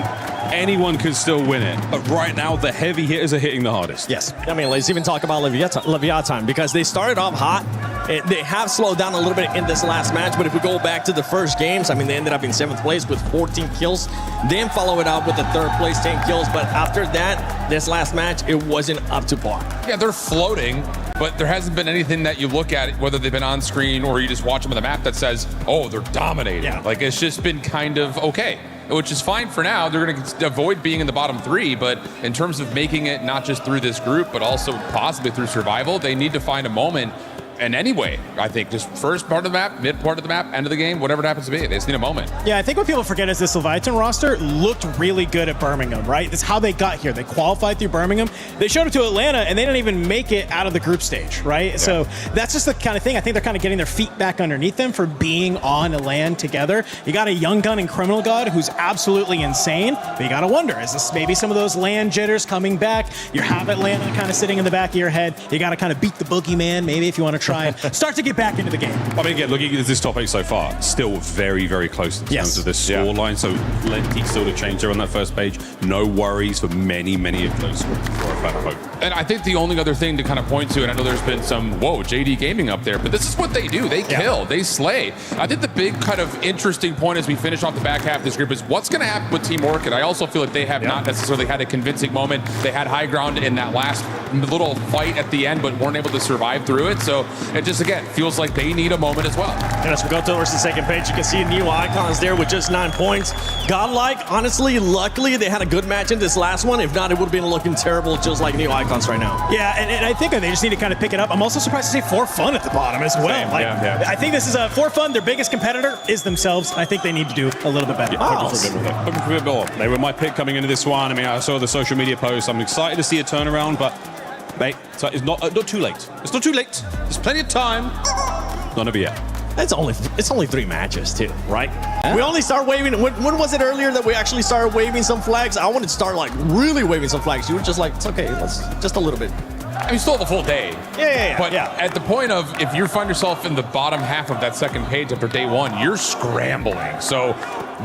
anyone can still win it. But right now, the heavy hitters are hitting the hardest. Yes. I mean, let's even talk about Leviathan because they started off hot. They have slowed down a little bit in this last match, but if we go back to the first games, I mean, they ended up in 7th place with 14 kills. Then follow it up with the 3rd place, 10 kills. But after that, this last match, it wasn't up to par. Yeah, they're floating, but there hasn't been anything that you look at, whether they've been on screen or you just watch them on the map, that says, oh, they're dominating. Yeah. It's just been kind of okay, which is fine for now. They're going to avoid being in the bottom 3, but in terms of making it not just through this group, but also possibly through survival, they need to find a moment. And anyway, I think just first part of the map, mid part of the map, end of the game, whatever it happens to be, they just need a moment. Yeah, I think what people forget is this Leviathan roster looked really good at Birmingham, right? That's how they got here. They qualified through Birmingham. They showed up to Atlanta, and they didn't even make it out of the group stage, right? Yeah. So that's just the kind of thing. I think they're kind of getting their feet back underneath them for being on a LAN together. You got a young gun in Criminal God who's absolutely insane, but you got to wonder, is this maybe some of those LAN jitters coming back? You have Atlanta kind of sitting in the back of your head. You got to kind of beat the boogeyman, maybe, if you want to try and start to get back into the game. I mean, again, looking at this top 8 so far, still very, very close in terms of the scoreline. So plenty still to change there on that first page. No worries for many of those for a fan of hope. And I think the only other thing to kind of point to, and I know there's been some, JD Gaming up there, but this is what they do. They kill, they slay. I think the big kind of interesting point as we finish off the back half of this group is what's going to happen with Team Orchid. I also feel like they have not necessarily had a convincing moment. They had high ground in that last little fight at the end, but weren't able to survive through it. So it just, again, feels like they need a moment as well. And as we go towards the second page, you can see Neo Icons there with just 9 points. Godlike, honestly, luckily, they had a good match in this last one. If not, it would have been looking terrible just like Neo Icons right now. Yeah, and I think they just need to kind of pick it up. I'm also surprised to see For Fun at the bottom as well. I think this is For Fun. Their biggest competitor is themselves. I think they need to do a little bit better. Hoping for a bit more. They were my pick coming into this one. I mean, I saw the social media posts. I'm excited to see a turnaround, but mate, it's not too late. It's not too late. There's plenty of time. None of it yet. It's only 3 matches too, right? We only start waving. When was it earlier that we actually started waving some flags? I wanted to start really waving some flags. You were just like, it's okay, let's just a little bit. I mean, still have a full day. But yeah. At the point of, if you find yourself in the bottom half of that second page after day 1, you're scrambling. So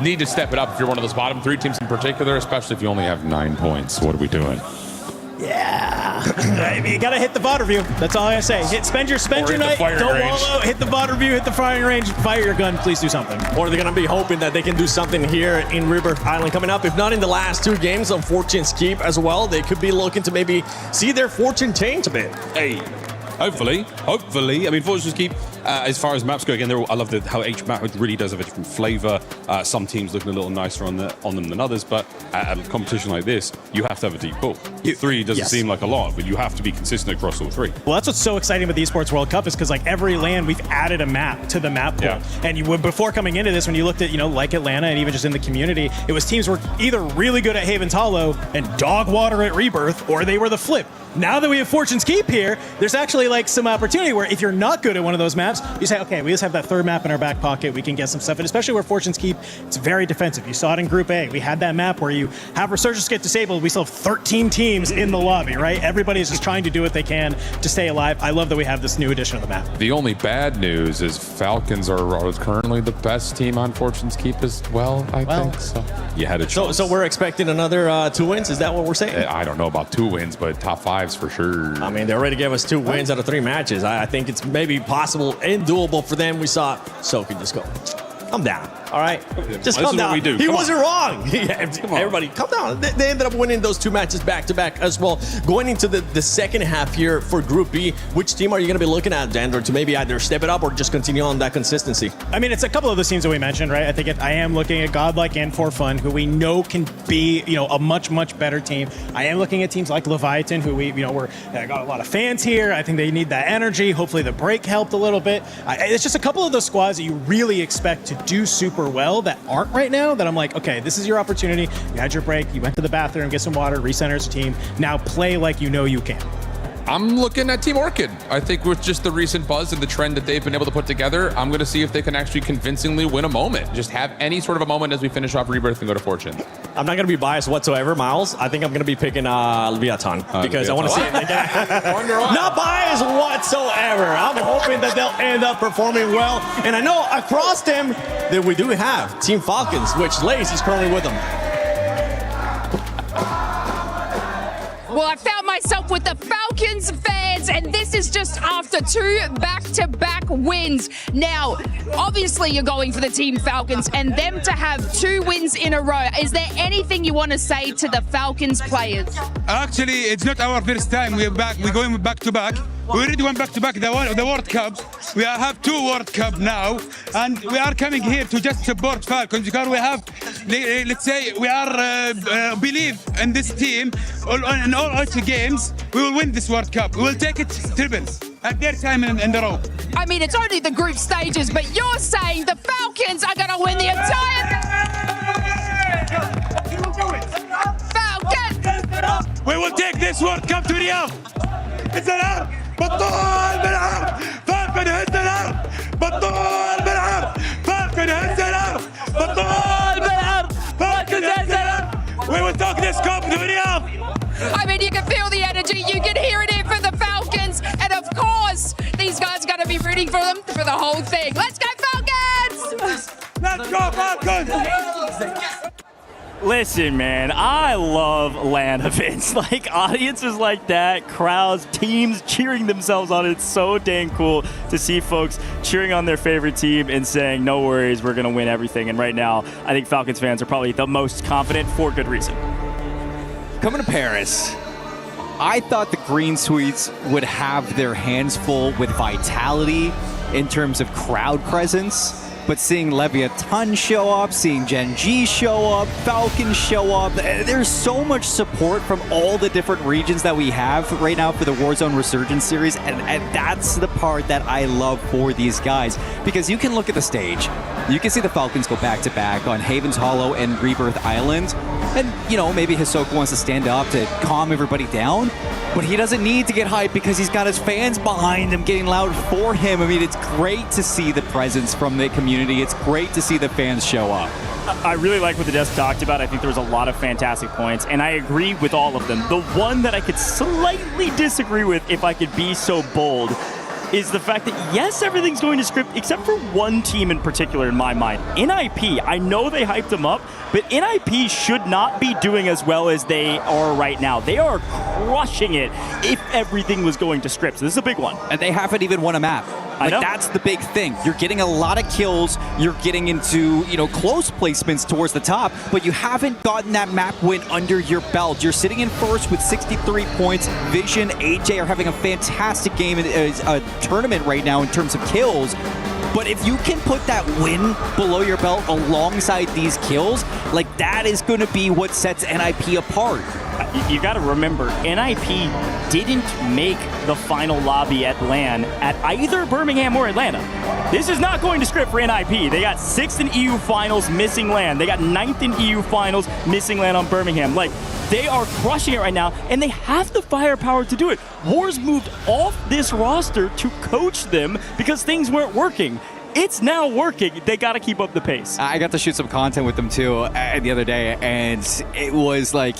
need to step it up if you're one of those bottom 3 teams in particular, especially if you only have 9 points. What are we doing? Yeah. You gotta hit the VOD review. That's all I gotta say. Spend your night. Don't wallow. Hit the VOD review. Hit the firing range. Fire your gun. Please do something. Or they're going to be hoping that they can do something here in Rebirth Island coming up. If not in the last 2 games on Fortune's Keep as well, they could be looking to maybe see their fortune change a bit. Hey, hopefully. I mean, Fortune's Keep, as far as maps go, again, I love how each map really does have a different flavor. Some teams looking a little nicer on them than others, but at a competition like this, you have to have a deep pool. 3 doesn't seem like a lot, but you have to be consistent across all 3. Well, that's what's so exciting with the Esports World Cup is because like every LAN, we've added a map to the map pool. Yeah. And before coming into this, when you looked at, like Atlanta and even just in the community, it was teams were either really good at Haven's Hollow and dog water at Rebirth, or they were the flip. Now that we have Fortune's Keep here, there's actually like some opportunity where if you're not good at one of those maps, you say, okay, we just have that 3rd map in our back pocket. We can get some stuff. And especially where Fortune's Keep, it's very defensive. You saw it in Group A. We had that map where you have Resurgence get disabled. We still have 13 teams in the lobby, right? Everybody is just trying to do what they can to stay alive. I love that we have this new edition of the map. The only bad news is Falcons are currently the best team on Fortune's Keep as well, I think. So you had a choice. So we're expecting another 2 wins? Is that what we're saying? I don't know about 2 wins, but top 5s for sure. I mean, they already gave us 2 wins out of 3 matches. I think it's maybe possible and doable for them. We saw Soki just go, calm down, all right? Just calm down. What we do. He Come wasn't wrong. Come on. Everybody, calm down. They ended up winning those 2 matches back-to-back as well. Going into the second half here for Group B, which team are you going to be looking at, Dandor, to maybe either step it up or just continue on that consistency? I mean, it's a couple of the teams that we mentioned, right? I think I am looking at Godlike and For Fun, who we know can be, a much, much better team. I am looking at teams like Leviathan, who we're got a lot of fans here. I think they need that energy. Hopefully the break helped a little bit. It's just a couple of those squads that you really expect to do super well that aren't right now, that I'm like, okay, this is your opportunity. You had your break. You went to the bathroom, get some water, recenter as a team. Now play like you know you can. I'm looking at Team Orchid. I think with just the recent buzz and the trend that they've been able to put together, I'm going to see if they can actually convincingly win a moment. Just have any sort of a moment as we finish off Rebirth and go to Fortune. I'm not going to be biased whatsoever, Miles. I think I'm going to be picking Leviathan because I want to see it. Not biased whatsoever. I'm hoping that they'll end up performing well. And I know across them that we do have Team Falcons, which Lace is currently with them. Well, I found myself with the Falcons fans, and this is just after 2 back-to-back wins. Now, obviously, you're going for the Team Falcons, and them to have 2 wins in a row. Is there anything you want to say to the Falcons players? Actually, it's not our first time. We're back. We're going back-to-back. We already went back-to-back the World Cup. We have 2 World Cup now, and we are coming here to just support Falcons because we have, let's say, we are believe in this team. In all 8 games, we will win this World Cup. We will take it triples at their time in the row. I mean, it's only the group stages, but you're saying the Falcons are going to win the entire... Falcons! We will take this World Cup to Riyadh. It's an arm. بطول بالعرض فالكون هز الارض بطول بالعرض فالكون هز الارض بطول بالعرض فالكون هز الارض. We will talk this cup to Riyadh. I mean, you can feel the energy. You can hear it in for the Falcons. And of course, these guys are going to be rooting for them for the whole thing. Let's go, Falcons! Let's go, Falcons! Listen, man, I love LAN events. Like, audiences like that, crowds, teams cheering themselves on. It's so dang cool to see folks cheering on their favorite team and saying, no worries, we're going to win everything. And right now, I think Falcons fans are probably the most confident for good reason. Coming to Paris, I thought the Green Sweets would have their hands full with vitality in terms of crowd presence. But seeing Leviathan show up, seeing Gen G show up, Falcons show up, there's so much support from all the different regions that we have right now for the Warzone Resurgence series, and that's the part that I love for these guys. Because you can look at the stage, you can see the Falcons go back-to-back on Haven's Hollow and Rebirth Island, and, maybe Hisoka wants to stand up to calm everybody down, but he doesn't need to get hyped because he's got his fans behind him getting loud for him. I mean, it's great to see the presence from the community. It's great to see the fans show up. I really like what the desk talked about. I think there was a lot of fantastic points, and I agree with all of them. The one that I could slightly disagree with, if I could be so bold, is the fact that, yes, everything's going to script, except for one team in particular in my mind. NIP, I know they hyped them up, but NIP should not be doing as well as they are right now. They are crushing it if everything was going to script. So this is a big one. And they haven't even won a map. Like, that's the big thing. You're getting a lot of kills. You're getting into, close placements towards the top, but you haven't gotten that map win under your belt. You're sitting in first with 63 points. Vision, AJ are having a fantastic game in a tournament right now in terms of kills. But if you can put that win below your belt alongside these kills, like, that is going to be what sets NIP apart. You got to remember, NIP didn't make the final lobby at LAN at either Birmingham or Atlanta. This is not going to script for NIP. They got 6th in EU Finals, missing LAN. They got 9th in EU Finals, missing LAN on Birmingham. Like, they are crushing it right now, and they have the firepower to do it. Wars moved off this roster to coach them because things weren't working. It's now working. They got to keep up the pace. I got to shoot some content with them, too, the other day, and it was like,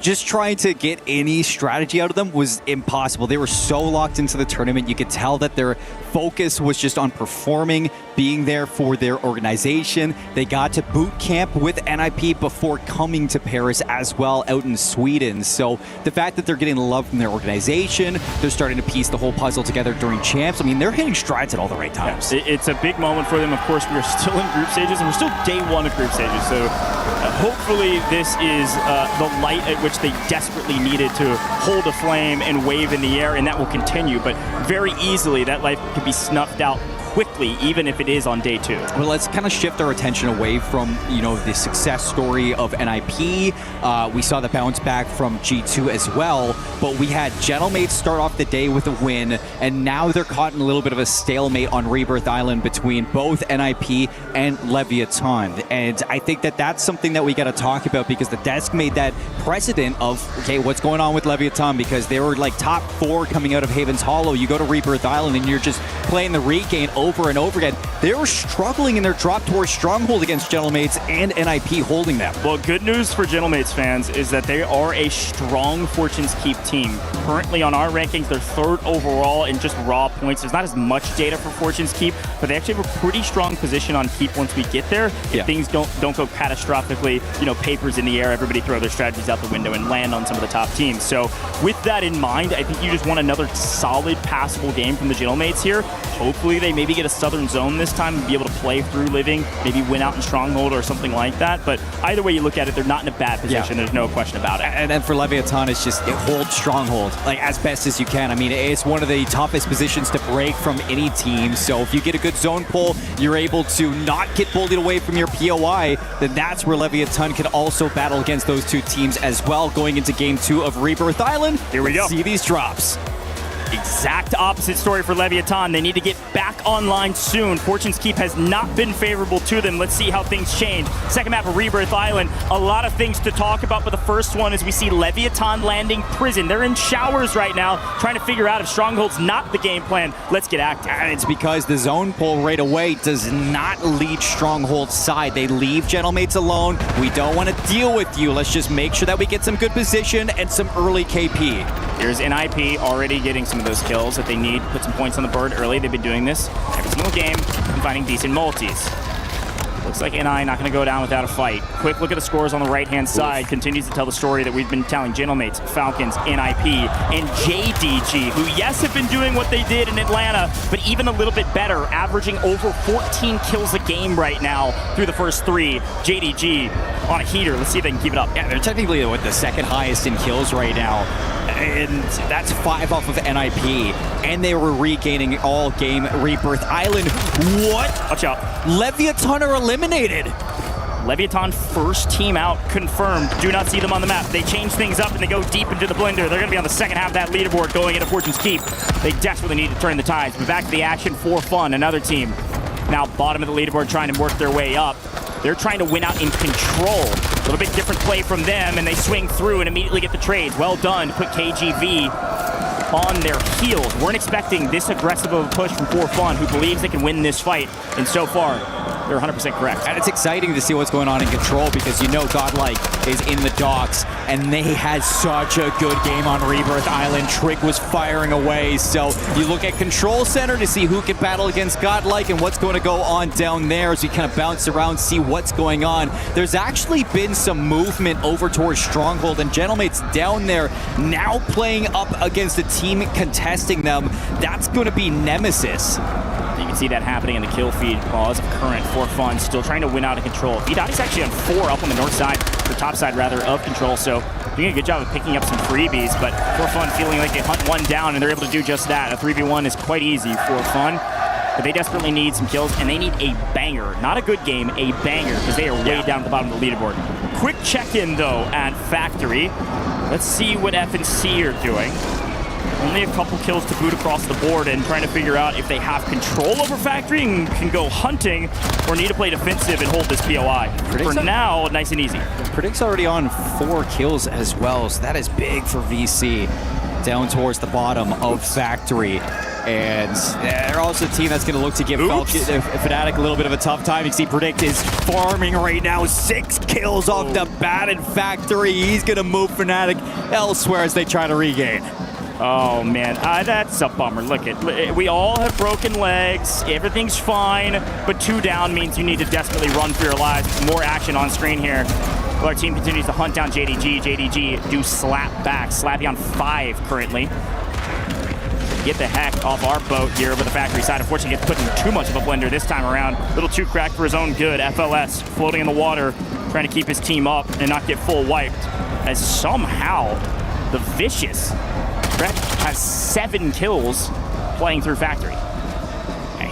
just trying to get any strategy out of them was impossible. They were so locked into the tournament. You could tell that their focus was just on performing, being there for their organization. They got to boot camp with NIP before coming to Paris as well out in Sweden. So the fact that they're getting love from their organization, they're starting to piece the whole puzzle together during champs. I mean, they're hitting strides at all the right times. Yeah, it's a big moment for them. Of course, we are still in group stages, and we're still day one of group stages. So hopefully this is the light at which they desperately needed to hold a flame and wave in the air, and that will continue. But very easily, that light could be snuffed out quickly, even if it is on day 2. Well, let's kind of shift our attention away from, the success story of NIP. We saw the bounce back from G2 as well, but we had Gentlemates start off the day with a win, and now they're caught in a little bit of a stalemate on Rebirth Island between both NIP and Leviathan. And I think that that's something that we got to talk about, because the desk made that precedent of, okay, what's going on with Leviathan, because they were like top 4 coming out of Haven's Hollow. You go to Rebirth Island and you're just playing the regain over and over again. They were struggling in their drop towards Stronghold against Gentlemates, and NIP holding them. Well, good news for Gentlemates fans is that they are a strong Fortune's Keep team. Currently on our rankings, they're 3rd overall in just raw points. There's not as much data for Fortune's Keep, but they actually have a pretty strong position on Keep once we get there. If things don't go catastrophically, papers in the air, everybody throw their strategies out the window and land on some of the top teams. So with that in mind, I think you just want another solid passable game from the Gentlemates here. Hopefully they maybe get a southern zone this time and be able to play through Living, maybe win out in Stronghold or something like that. But either way you look at it, they're not in a bad position. There's no question about it. And then for Leviathan, it's just hold Stronghold like as best as you can. I mean, it's one of the toughest positions to break from any team. So if you get a good zone pull, you're able to not get bullied away from your POI, then that's where Leviathan can also battle against those two teams as well going into game 2 of Rebirth Island. Here we go. See these drops. Exact opposite story for Leviathan. They need to get back online soon. Fortune's Keep has not been favorable to them. Let's see how things change. Second map of Rebirth Island. A lot of things to talk about, but the first one is we see Leviathan landing prison. They're in showers right now, trying to figure out if Stronghold's not the game plan. Let's get active. And it's because the zone pull right away does not lead Stronghold's side. They leave Gentlemates alone. We don't want to deal with you. Let's just make sure that we get some good position and some early KP. Here's NIP already getting some of those kills that they need. Put some points on the board early. They've been doing this every single game and finding decent multis. Looks like NI not going to go down without a fight. Quick look at the scores on the right-hand side. Continues to tell the story that we've been telling. Gentlemates, Falcons, NIP, and JDG, who, yes, have been doing what they did in Atlanta, but even a little bit better, averaging over 14 kills a game right now through the first 3. JDG on a heater. Let's see if they can keep it up. Yeah, they're technically the second highest in kills right now. And that's 5 off of NIP. And they were regaining all game Rebirth Island. What? Watch out. Leviathan are eliminated. Leviathan first team out confirmed. Do not see them on the map. They change things up and they go deep into the blender. They're going to be on the second half of that leaderboard going into Fortune's Keep. They desperately need to turn the tides. But back to the action for fun. Another team now bottom of the leaderboard trying to work their way up. They're trying to win out in control. A little bit different play from them, and they swing through and immediately get the trades. Well done to put KGV on their heels. Weren't expecting this aggressive of a push from For Fun, who believes they can win this fight. And so far, They're 100% correct. And it's exciting to see what's going on in Control because you know Godlike is in the docks and they had such a good game on Rebirth Island. Trig was firing away. So you look at Control Center to see who can battle against Godlike and what's going to go on down there as we kind of bounce around, see what's going on. There's actually been some movement over towards Stronghold and Gentlemate's down there now playing up against a team contesting them. That's going to be Nemesis. You can see that happening in the kill feed. Claws of Current for Fun still trying to win out of Control. Vidati's actually on 4 up on the north side, the top side rather, of Control, so doing a good job of picking up some freebies, but For Fun feeling like they hunt one down and they're able to do just that. A 3v1 is quite easy for Fun, but they desperately need some kills and they need a banger. Not a good game, a banger, because they are way down at the bottom of the leaderboard. Quick check-in though at Factory. Let's see what F&C are doing. Only a couple kills to boot across the board and trying to figure out if they have control over Factory and can go hunting or need to play defensive and hold this POI. For now, nice and easy. Predict's already on 4 kills as well, so that is big for VC down towards the bottom of Factory. And they're also a team that's going to look to give Fnatic a little bit of a tough time. You can see Predict is farming right now. 6 kills off the bat in Factory. He's going to move Fnatic elsewhere as they try to regain. Oh man, that's a bummer. Look, we all have broken legs. Everything's fine, but 2 down means you need to desperately run for your lives. More action on screen here. Well, our team continues to hunt down JDG. JDG do slap back. Slappy on 5 currently. Get the heck off our boat here over the Factory side. Unfortunately, gets put in too much of a blender this time around. A little too cracked for his own good. FLS floating in the water, trying to keep his team up and not get full wiped. As somehow the Vicious Brett has 7 kills playing through Factory.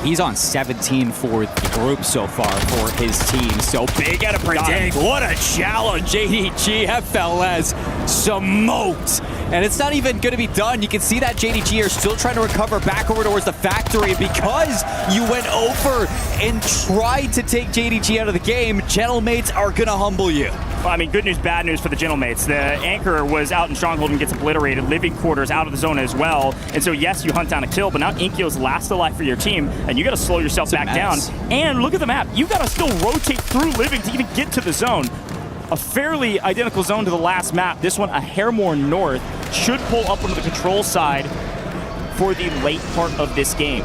He's on 17 for the group so far for his team. So big at a Predict. What a challenge. JDG FLS smoked. And it's not even going to be done. You can see that JDG are still trying to recover back over towards the Factory because you went over and tried to take JDG out of the game. Gentlemates are going to humble you. Well, I mean, good news, bad news for the Gentlemates. The Anchor was out in Stronghold and gets obliterated. Living Quarters out of the zone as well. And so, yes, you hunt down a kill, but now Inkyo's last alive for your team, and you got to slow yourself back down. And look at the map. You got to still rotate through Living to even get to the zone. A fairly identical zone to the last map. This one, a hair more north, should pull up onto the Control side for the late part of this game.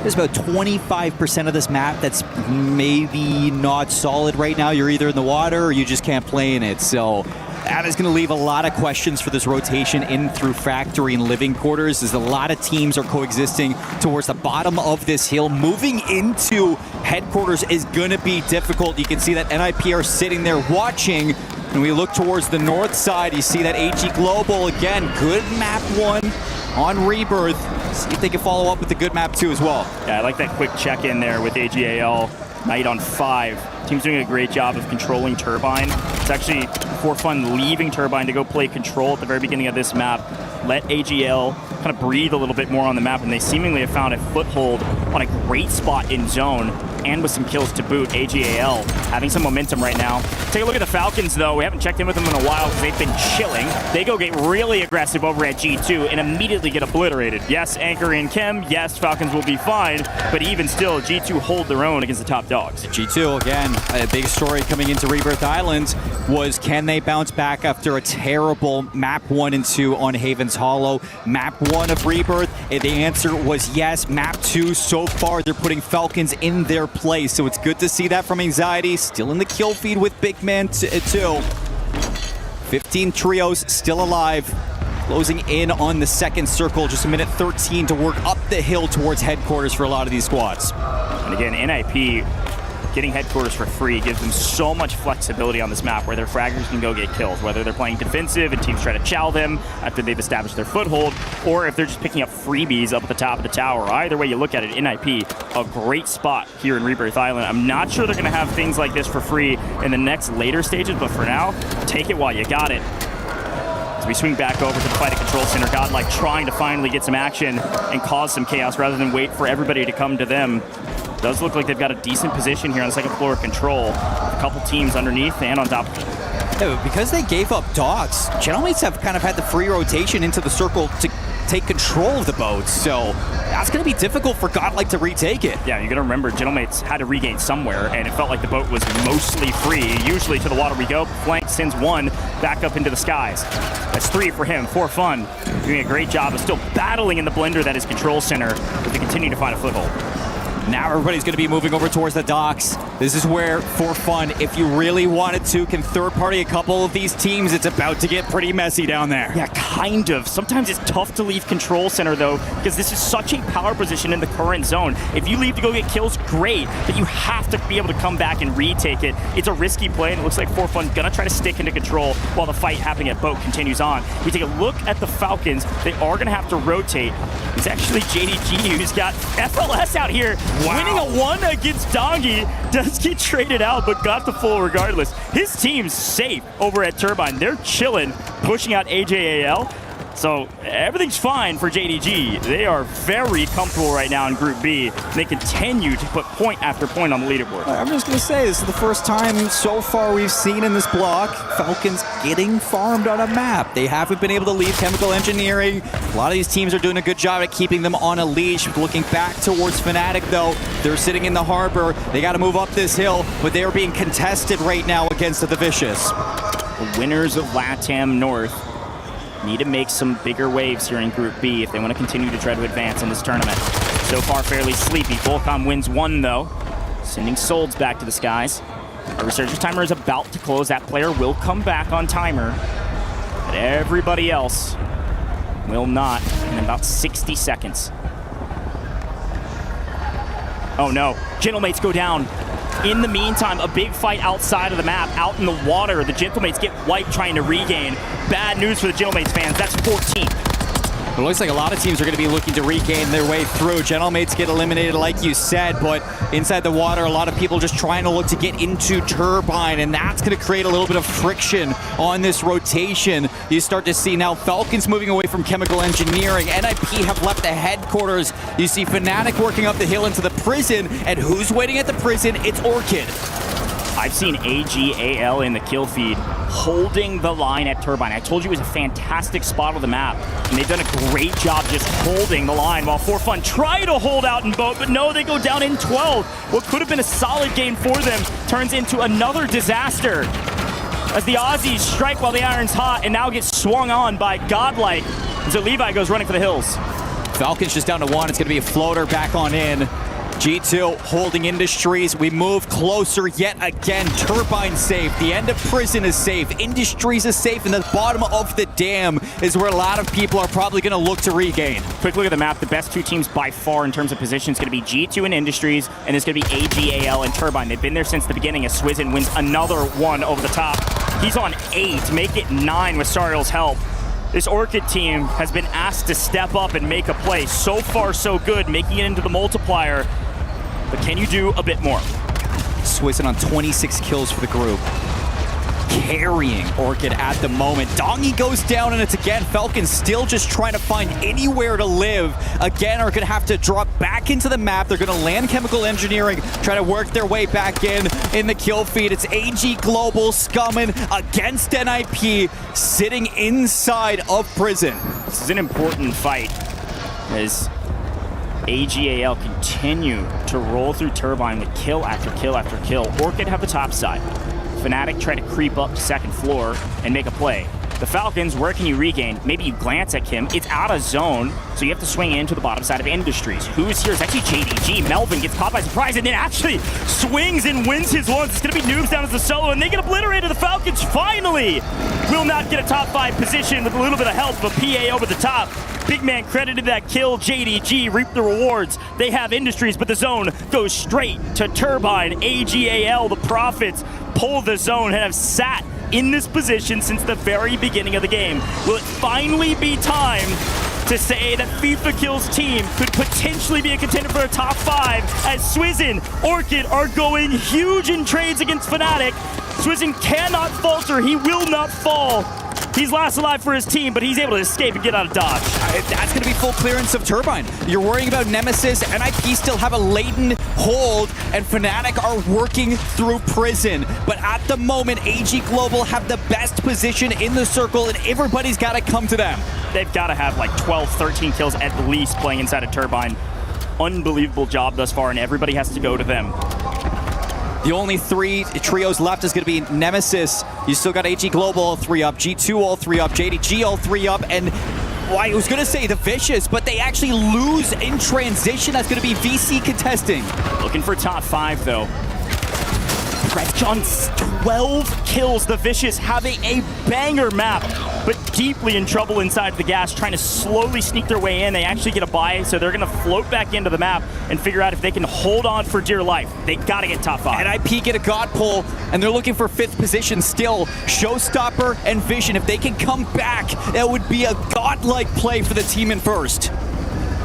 There's about 25% of this map that's maybe not solid right now. You're either in the water or you just can't play in it. So that is going to leave a lot of questions for this rotation in through Factory and Living Quarters, as a lot of teams are coexisting towards the bottom of this hill. Moving into Headquarters is going to be difficult. You can see that NIP are sitting there watching. And we look towards the north side. You see that AG Global, again, good map 1 on Rebirth. See if they can follow up with the good map 2 as well. Yeah, I like that quick check-in there with AGAL. Knight on 5. Team's doing a great job of controlling Turbine. It's actually For Fun leaving Turbine to go play Control at the very beginning of this map. Let AGL kind of breathe a little bit more on the map, and they seemingly have found a foothold on a great spot in zone, and with some kills to boot. AGAL having some momentum right now. Take a look at the Falcons, though. We haven't checked in with them in a while because they've been chilling. They go get really aggressive over at G2 and immediately get obliterated. Yes, Anchor and Chem. Yes, Falcons will be fine, but even still, G2 hold their own against the top dogs. G2, again, a big story coming into Rebirth Island was, can they bounce back after a terrible map 1 and 2 on Haven's Hollow? Map 1 of Rebirth, the answer was yes. Map 2, so far, they're putting Falcons in their place, so it's good to see that from Anxiety. Still in the kill feed with Big Man 2. 15 trios still alive. Closing in on the second circle, just a minute 13 to work up the hill towards Headquarters for a lot of these squads. And again, NIP getting Headquarters for free gives them so much flexibility on this map where their fraggers can go get kills, whether they're playing defensive and teams try to chow them after they've established their foothold, or if they're just picking up freebies up at the top of the tower. Either way you look at it, NIP, a great spot here in Rebirth Island. I'm not sure they're going to have things like this for free in the next later stages, but for now, take it while you got it. As we swing back over to the fight at Control Center, Godlike trying to finally get some action and cause some chaos rather than wait for everybody to come to them. Does look like they've got a decent position here on the second floor of Control. A couple teams underneath and on top. Yeah, but because they gave up docks, Gentlemates have kind of had the free rotation into the circle to take control of the boats, so that's going to be difficult for Godlike to retake it. Yeah, you're going to remember Gentlemates had to regain somewhere, and it felt like the boat was mostly free. Usually to the water we go. Flank sends one back up into the skies. That's 3 for him. For fun, doing a great job of still battling in the blender that is Control Center, but they continue to find a foothold. Now everybody's going to be moving over towards the docks. This is where, for fun, if you really wanted to, can third-party a couple of these teams. It's about to get pretty messy down there. Yeah, kind of. Sometimes it's tough to leave Control Center, though, because this is such a power position in the current zone. If you leave to go get kills, great, but you have to be able to come back and retake it. It's a risky play, and it looks like For Fun gonna try to stick into control while the fight happening at boat continues on. We take a look at the Falcons. They are gonna have to rotate. It's actually JDG who's got FLS out here. Wow. Winning a 1 against Dongi, does get traded out, but got the full regardless. His team's safe over at Turbine. They're chilling, pushing out AJAL. So everything's fine for JDG. They are very comfortable right now in Group B. They continue to put point after point on the leaderboard. I'm just going to say, this is the first time so far we've seen in this block Falcons getting farmed on a map. They haven't been able to leave Chemical Engineering. A lot of these teams are doing a good job at keeping them on a leash. Looking back towards Fnatic, though, they're sitting in the harbor. They got to move up this hill, but they are being contested right now against the Vicious. The winners of LATAM North need to make some bigger waves here in Group B if they want to continue to try to advance in this tournament. So far, fairly sleepy. Volcom wins 1, though, sending Solds back to the skies. Our Resurgence timer is about to close. That player will come back on timer, but everybody else will not in about 60 seconds. Oh, no. Gentlemates go down. In the meantime, a big fight outside of the map, out in the water. The Gentlemates get wiped trying to regain. Bad news for the Gentlemates fans. That's 14. It looks like a lot of teams are going to be looking to regain their way through. Gentlemates get eliminated, like you said, but inside the water, a lot of people just trying to look to get into Turbine, and that's going to create a little bit of friction on this rotation. You start to see now Falcons moving away from Chemical Engineering. NIP have left the headquarters. You see Fnatic working up the hill into the prison, and who's waiting at the prison? It's Orchid. I've seen AGAL in the kill feed holding the line at Turbine. I told you it was a fantastic spot on the map, and they've done a great job just holding the line while For Fun try to hold out in boat, but no, they go down in 12. What could have been a solid game for them turns into another disaster as the Aussies strike while the iron's hot and now get swung on by Godlike. So Levi goes running for the hills. Falcons just down to 1. It's going to be a floater back on in. G2 holding Industries. We move closer yet again. Turbine safe. The end of prison is safe. Industries is safe. And the bottom of the dam is where a lot of people are probably going to look to regain. Quick look at the map. The best 2 teams by far in terms of position is going to be G2 and Industries, and it's going to be AGAL and Turbine. They've been there since the beginning as Swizzen wins another 1 over the top. He's on 8. Make it 9 with Sariel's help. This Orchid team has been asked to step up and make a play. So far, so good, making it into the multiplier. But can you do a bit more? Swizzen on 26 kills for the group. Carrying Orchid at the moment. Dongi goes down, and it's again Falcons still just trying to find anywhere to live. Again, are going to have to drop back into the map. They're going to land Chemical Engineering, try to work their way back in the kill feed. It's AG Global scumming against NIP, sitting inside of prison. This is an important fight as AGAL continue to roll through Turbine with kill after kill after kill. Orchid have the top side. Fnatic try to creep up to second floor and make a play. The Falcons, where can you regain? Maybe you glance at Kim. It's out of zone, so you have to swing into the bottom side of Industries. Who's here? It's actually JDG. Melvin gets caught by surprise and then actually swings and wins his ones. It's going to be Noobs down as the solo, and they get obliterated. The Falcons finally will not get a top 5 position with a little bit of help of PA over the top. Big man credited that kill. JDG reaped the rewards. They have Industries, but the zone goes straight to Turbine. AGAL, the Prophets, pull the zone and have sat in this position since the very beginning of the game. Will it finally be time to say that FIFA Kills team could potentially be a contender for a top 5 as Swizzen, Orchid are going huge in trades against Fnatic. Swizzen cannot falter. He will not fall. He's last alive for his team, but he's able to escape and get out of dodge. That's going to be full clearance of Turbine. You're worrying about Nemesis. NIP still have a latent hold, and Fnatic are working through Prison. But at the moment, AG Global have the best position in the circle, and everybody's got to come to them. They've got to have like 12, 13 kills at least playing inside of Turbine. Unbelievable job thus far, and everybody has to go to them. The only 3 trios left is going to be Nemesis. You still got AG Global all 3 up, G2 all 3 up, JDG all 3 up, and well, I was going to say the Vicious, but they actually lose in transition. That's going to be VC contesting. Looking for top 5 though. John's 12 kills. The Vicious having a banger map, but deeply in trouble inside the gas, trying to slowly sneak their way in. They actually get a buy, so they're going to float back into the map and figure out if they can hold on for dear life. They got to get top 5. NIP get a God pull, and they're looking for 5th position still. Showstopper and Vision, if they can come back, that would be a godlike play for the team in first.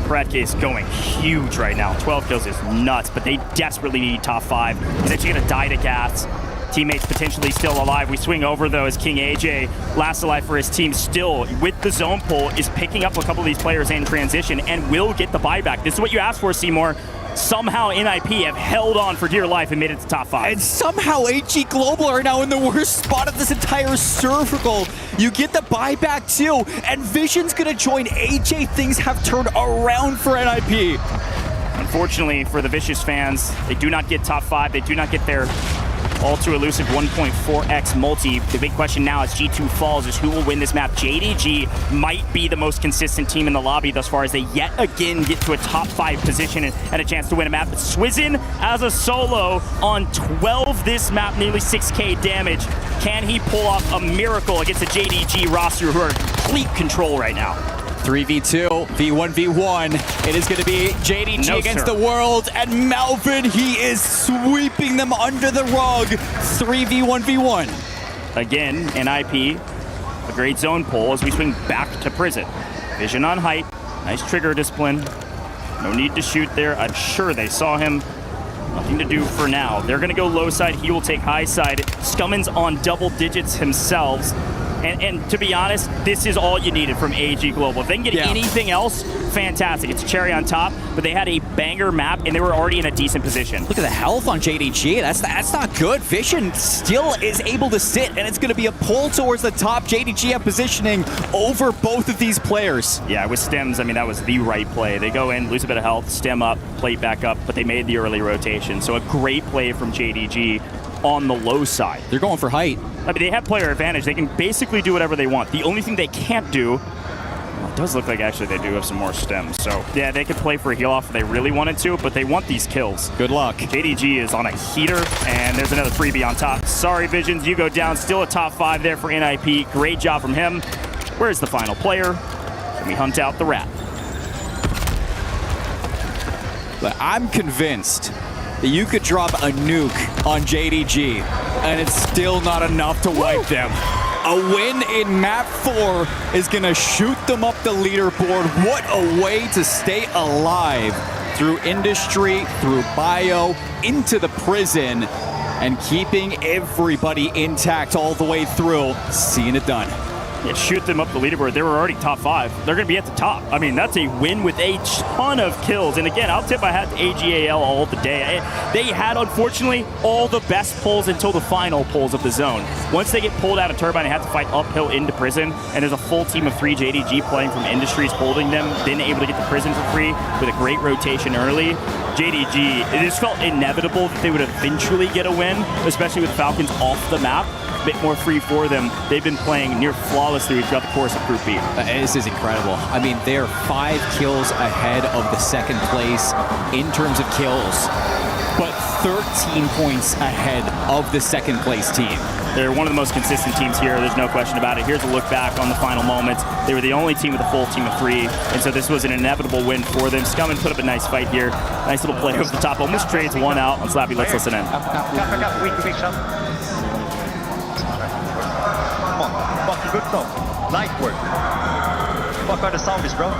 Bradcase going huge right now. 12 kills is nuts, but they desperately need top 5. He's actually going to die to gas. Teammates potentially still alive. We swing over though as King AJ, last alive for his team, still with the zone pull, is picking up a couple of these players in transition and will get the buyback. This is what you asked for, Seymour. Somehow NIP have held on for dear life and made it to top 5. And somehow AG Global are now in the worst spot of this entire circle. You get the buyback too, and Vision's gonna join AJ. Things have turned around for NIP. Unfortunately for the Vicious fans, they do not get top 5. They do not get their all too elusive 1.4x multi. The big question now as G2 falls is who will win this map. JDG might be the most consistent team in the lobby thus far as they yet again get to a top 5 position and a chance to win a map. But Swizzin as a solo on 12 this map, nearly 6k damage. Can he pull off a miracle against the JDG roster who are in complete control right now? 3v2, V1v1. It is going to be JDG against the world, and Melvin, he is sweeping them under the rug. 3v1v1. Again, NIP, a great zone pull as we swing back to Prison. Vision on height, nice trigger discipline. No need to shoot there. I'm sure they saw him. Nothing to do for now. They're going to go low side. He will take high side. Scumman's on double digits himself. And to be honest, this is all you needed from AG Global. If they can get anything else, fantastic. It's cherry on top, but they had a banger map, and they were already in a decent position. Look at the health on JDG. That's not good. Vision still is able to sit, and it's going to be a pull towards the top. JDG have positioning over both of these players. Yeah, with stems, I mean, that was the right play. They go in, lose a bit of health, stem up, plate back up, but they made the early rotation. So a great play from JDG on the low side. They're going for height. I mean, they have player advantage. They can basically do whatever they want. The only thing they can't do, well, it does look like actually they do have some more stems. So yeah, they could play for a heal off if they really wanted to, but they want these kills. Good luck. JDG is on a heater, and there's another freebie on top. Sorry, Visions, you go down. Still a top 5 there for NIP. Great job from him. Where's the final player? And we hunt out the rat. But I'm convinced that you could drop a nuke on JDG, and it's still not enough to wipe them. A win in map 4 is gonna shoot them up the leaderboard. What a way to stay alive through industry, through bio, into the prison, and keeping everybody intact all the way through, seeing it done. Yeah, shoot them up the leaderboard. They were already top 5. They're going to be at the top. I mean, that's a win with a ton of kills. And again, I'll tip I had AGAL all the day. They had, unfortunately, all the best pulls until the final pulls of the zone. Once they get pulled out of Turbine, they have to fight uphill into Prison. And there's a full team of 3 JDG playing from Industries, holding them, then able to get the Prison for free with a great rotation early. JDG, it just felt inevitable that they would eventually get a win, especially with Falcons off the map. Bit more free for them. They've been playing near flawlessly throughout the course of Group B. This is incredible. I mean, they're 5 kills ahead of the second place in terms of kills, but 13 points ahead of the second place team. They're one of the most consistent teams here. There's no question about it. Here's a look back on the final moments. They were the only team with a full team of 3, and so this was an inevitable win for them. Scumman put up a nice fight here. Nice little play over the top. Almost trades one out on Slappy. Let's listen in. Good job. Light work. Fuck where the sound is, bro.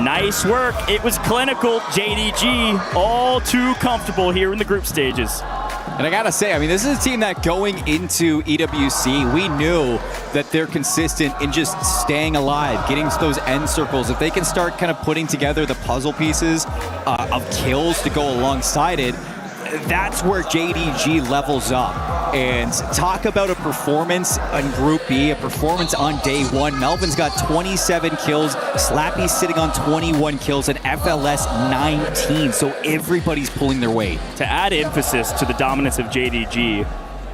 Nice work. It was clinical. JDG all too comfortable here in the group stages. And I gotta say, I mean, this is a team that going into EWC, we knew that they're consistent in just staying alive, getting to those end circles. If they can start kind of putting together the puzzle pieces of kills to go alongside it, that's where JDG levels up. And talk about a performance on Group B, a performance on day one. Melvin's got 27 kills, Slappy's sitting on 21 kills, and FLS 19. So everybody's pulling their weight. To add emphasis to the dominance of JDG,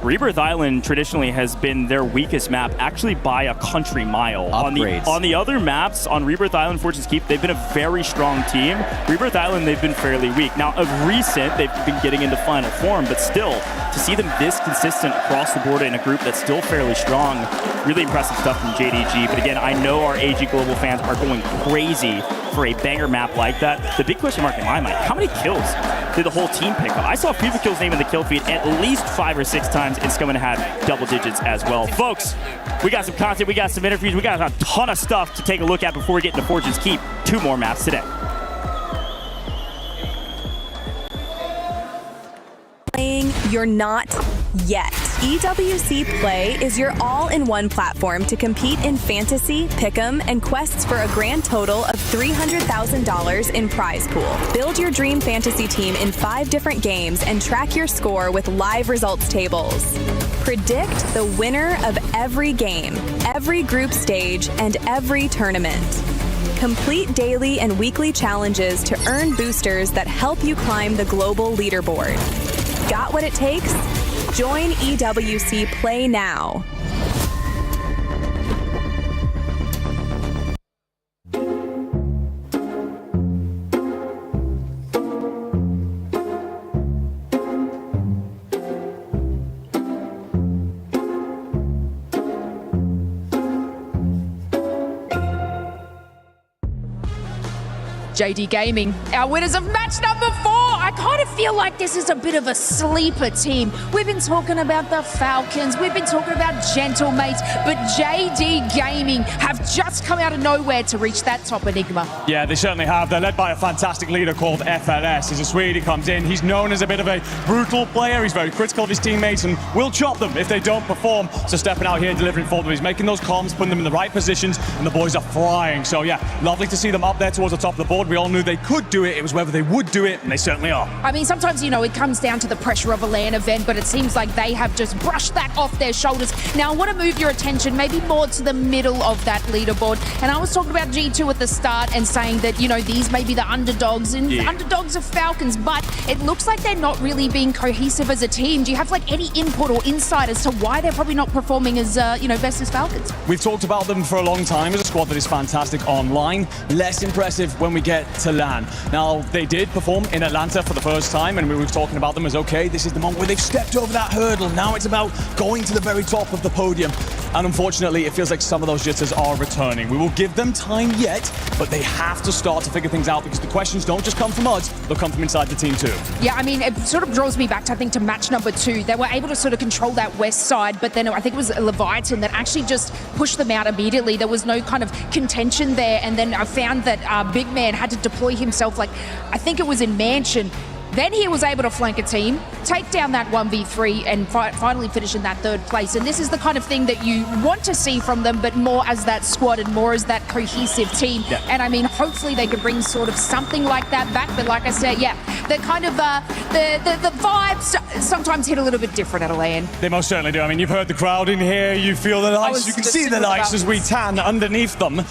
Rebirth Island traditionally has been their weakest map, actually by a country mile. Upgrades. On the other maps, on Rebirth Island, Fortune's Keep, they've been a very strong team. Rebirth Island, they've been fairly weak. Now, of recent, they've been getting into final form, but still, to see them this consistent across the board in a group that's still fairly strong, really impressive stuff from JDG. But again, I know our AG Global fans are going crazy for a banger map like that. The big question mark in my mind, how many kills did the whole team pick up? I saw FIFA kills name in the kill feed at least 5 or 6 times. It's going to have double digits as well. Folks, we got some content, we got some interviews, we got a ton of stuff to take a look at before we get into Fortune's Keep. 2 more maps today. Playing You're Not Yet. EWC Play is your all-in-one platform to compete in fantasy, pick'em, and quests for a grand total of $300,000 in prize pool. Build your dream fantasy team in 5 different games and track your score with live results tables. Predict the winner of every game, every group stage, and every tournament. Complete daily and weekly challenges to earn boosters that help you climb the global leaderboard. Got what it takes? Join EWC Play now. JD Gaming, our winners of match number 4. I kind of feel like this is a bit of a sleeper team. We've been talking about the Falcons, we've been talking about Gentlemates, but JD Gaming have just come out of nowhere to reach that top enigma. Yeah, they certainly have. They're led by a fantastic leader called FLS. He's a Swede, he comes in. He's known as a bit of a brutal player. He's very critical of his teammates and will chop them if they don't perform. So stepping out here, delivering for them. He's making those comms, putting them in the right positions, and the boys are flying. So yeah, lovely to see them up there towards the top of the board. We all knew they could do it. It was whether they would do it, and they certainly are. I mean, sometimes, you know, it comes down to the pressure of a LAN event, but it seems like they have just brushed that off their shoulders. Now, I want to move your attention maybe more to the middle of that leaderboard. And I was talking about G2 at the start and saying that, you know, these may be the underdogs and underdogs of Falcons, but it looks like they're not really being cohesive as a team. Do you have, like, any input or insight as to why they're probably not performing as, you know, best as Falcons? We've talked about them for a long time as a squad that is fantastic online, less impressive when we get to LAN. Now, they did perform in Atlanta for the first time, and we were talking about them as, okay, this is the moment where they've stepped over that hurdle. Now it's about going to the very top of the podium. And unfortunately, it feels like some of those jitters are returning. We will give them time yet, but they have to start to figure things out because the questions don't just come from us, they'll come from inside the team too. Yeah, I mean, it sort of draws me back to, I think, to match number 2. They were able to sort of control that west side, but then I think it was Leviathan that actually just pushed them out immediately. There was no kind of contention there, and then I found that Big Man had to deploy himself, like, I think it was in Mansion. Then he was able to flank a team, take down that 1v3, and finally finish in that 3rd place. And this is the kind of thing that you want to see from them, but more as that squad and more as that cohesive team. Yeah. And I mean, hopefully they can bring sort of something like that back. But like I said, yeah, the kind of the vibes sometimes hit a little bit different at a LAN. They most certainly do. I mean, you've heard the crowd in here, you feel the lights, you can see the lights as we tan underneath them.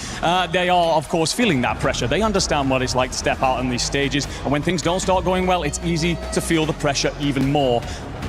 They are, of course, feeling that pressure. They understand what it's like to step out on these stages. And when things don't start going well, it's easy to feel the pressure even more.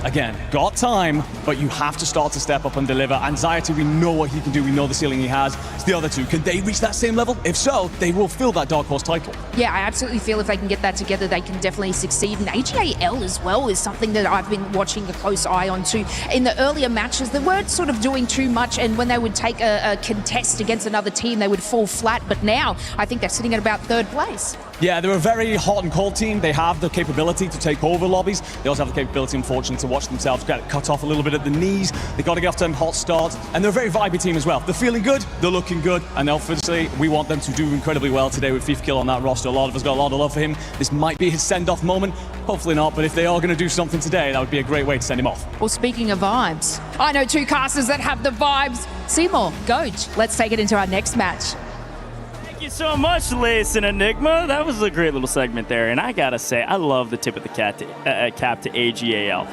Again, got time, but you have to start to step up and deliver. Anxiety, we know what he can do. We know the ceiling he has. It's the other two. Can they reach that same level? If so, they will fill that Dark Horse title. Yeah, I absolutely feel if they can get that together, they can definitely succeed. And AGAL as well is something that I've been watching a close eye on too. In the earlier matches, they weren't sort of doing too much, and when they would take a contest against another team, they would fall flat. But now, I think they're sitting at about 3rd place. Yeah, they're a very hot and cold team. They have the capability to take over lobbies. They also have the capability, unfortunately, to watch themselves get cut off a little bit at the knees. They've got to get off to them hot starts. And they're a very vibey team as well. They're feeling good, they're looking good, and obviously we want them to do incredibly well today with FIFA on that roster. A lot of us got a lot of love for him. This might be his send-off moment. Hopefully not, but if they are going to do something today, that would be a great way to send him off. Well, speaking of vibes, I know two casters that have the vibes. Seymour, Goj, let's take it into our next match. Thank you so much, Lace and Enigma. That was a great little segment there. And I got to say, I love the tip of the cap to AGAL.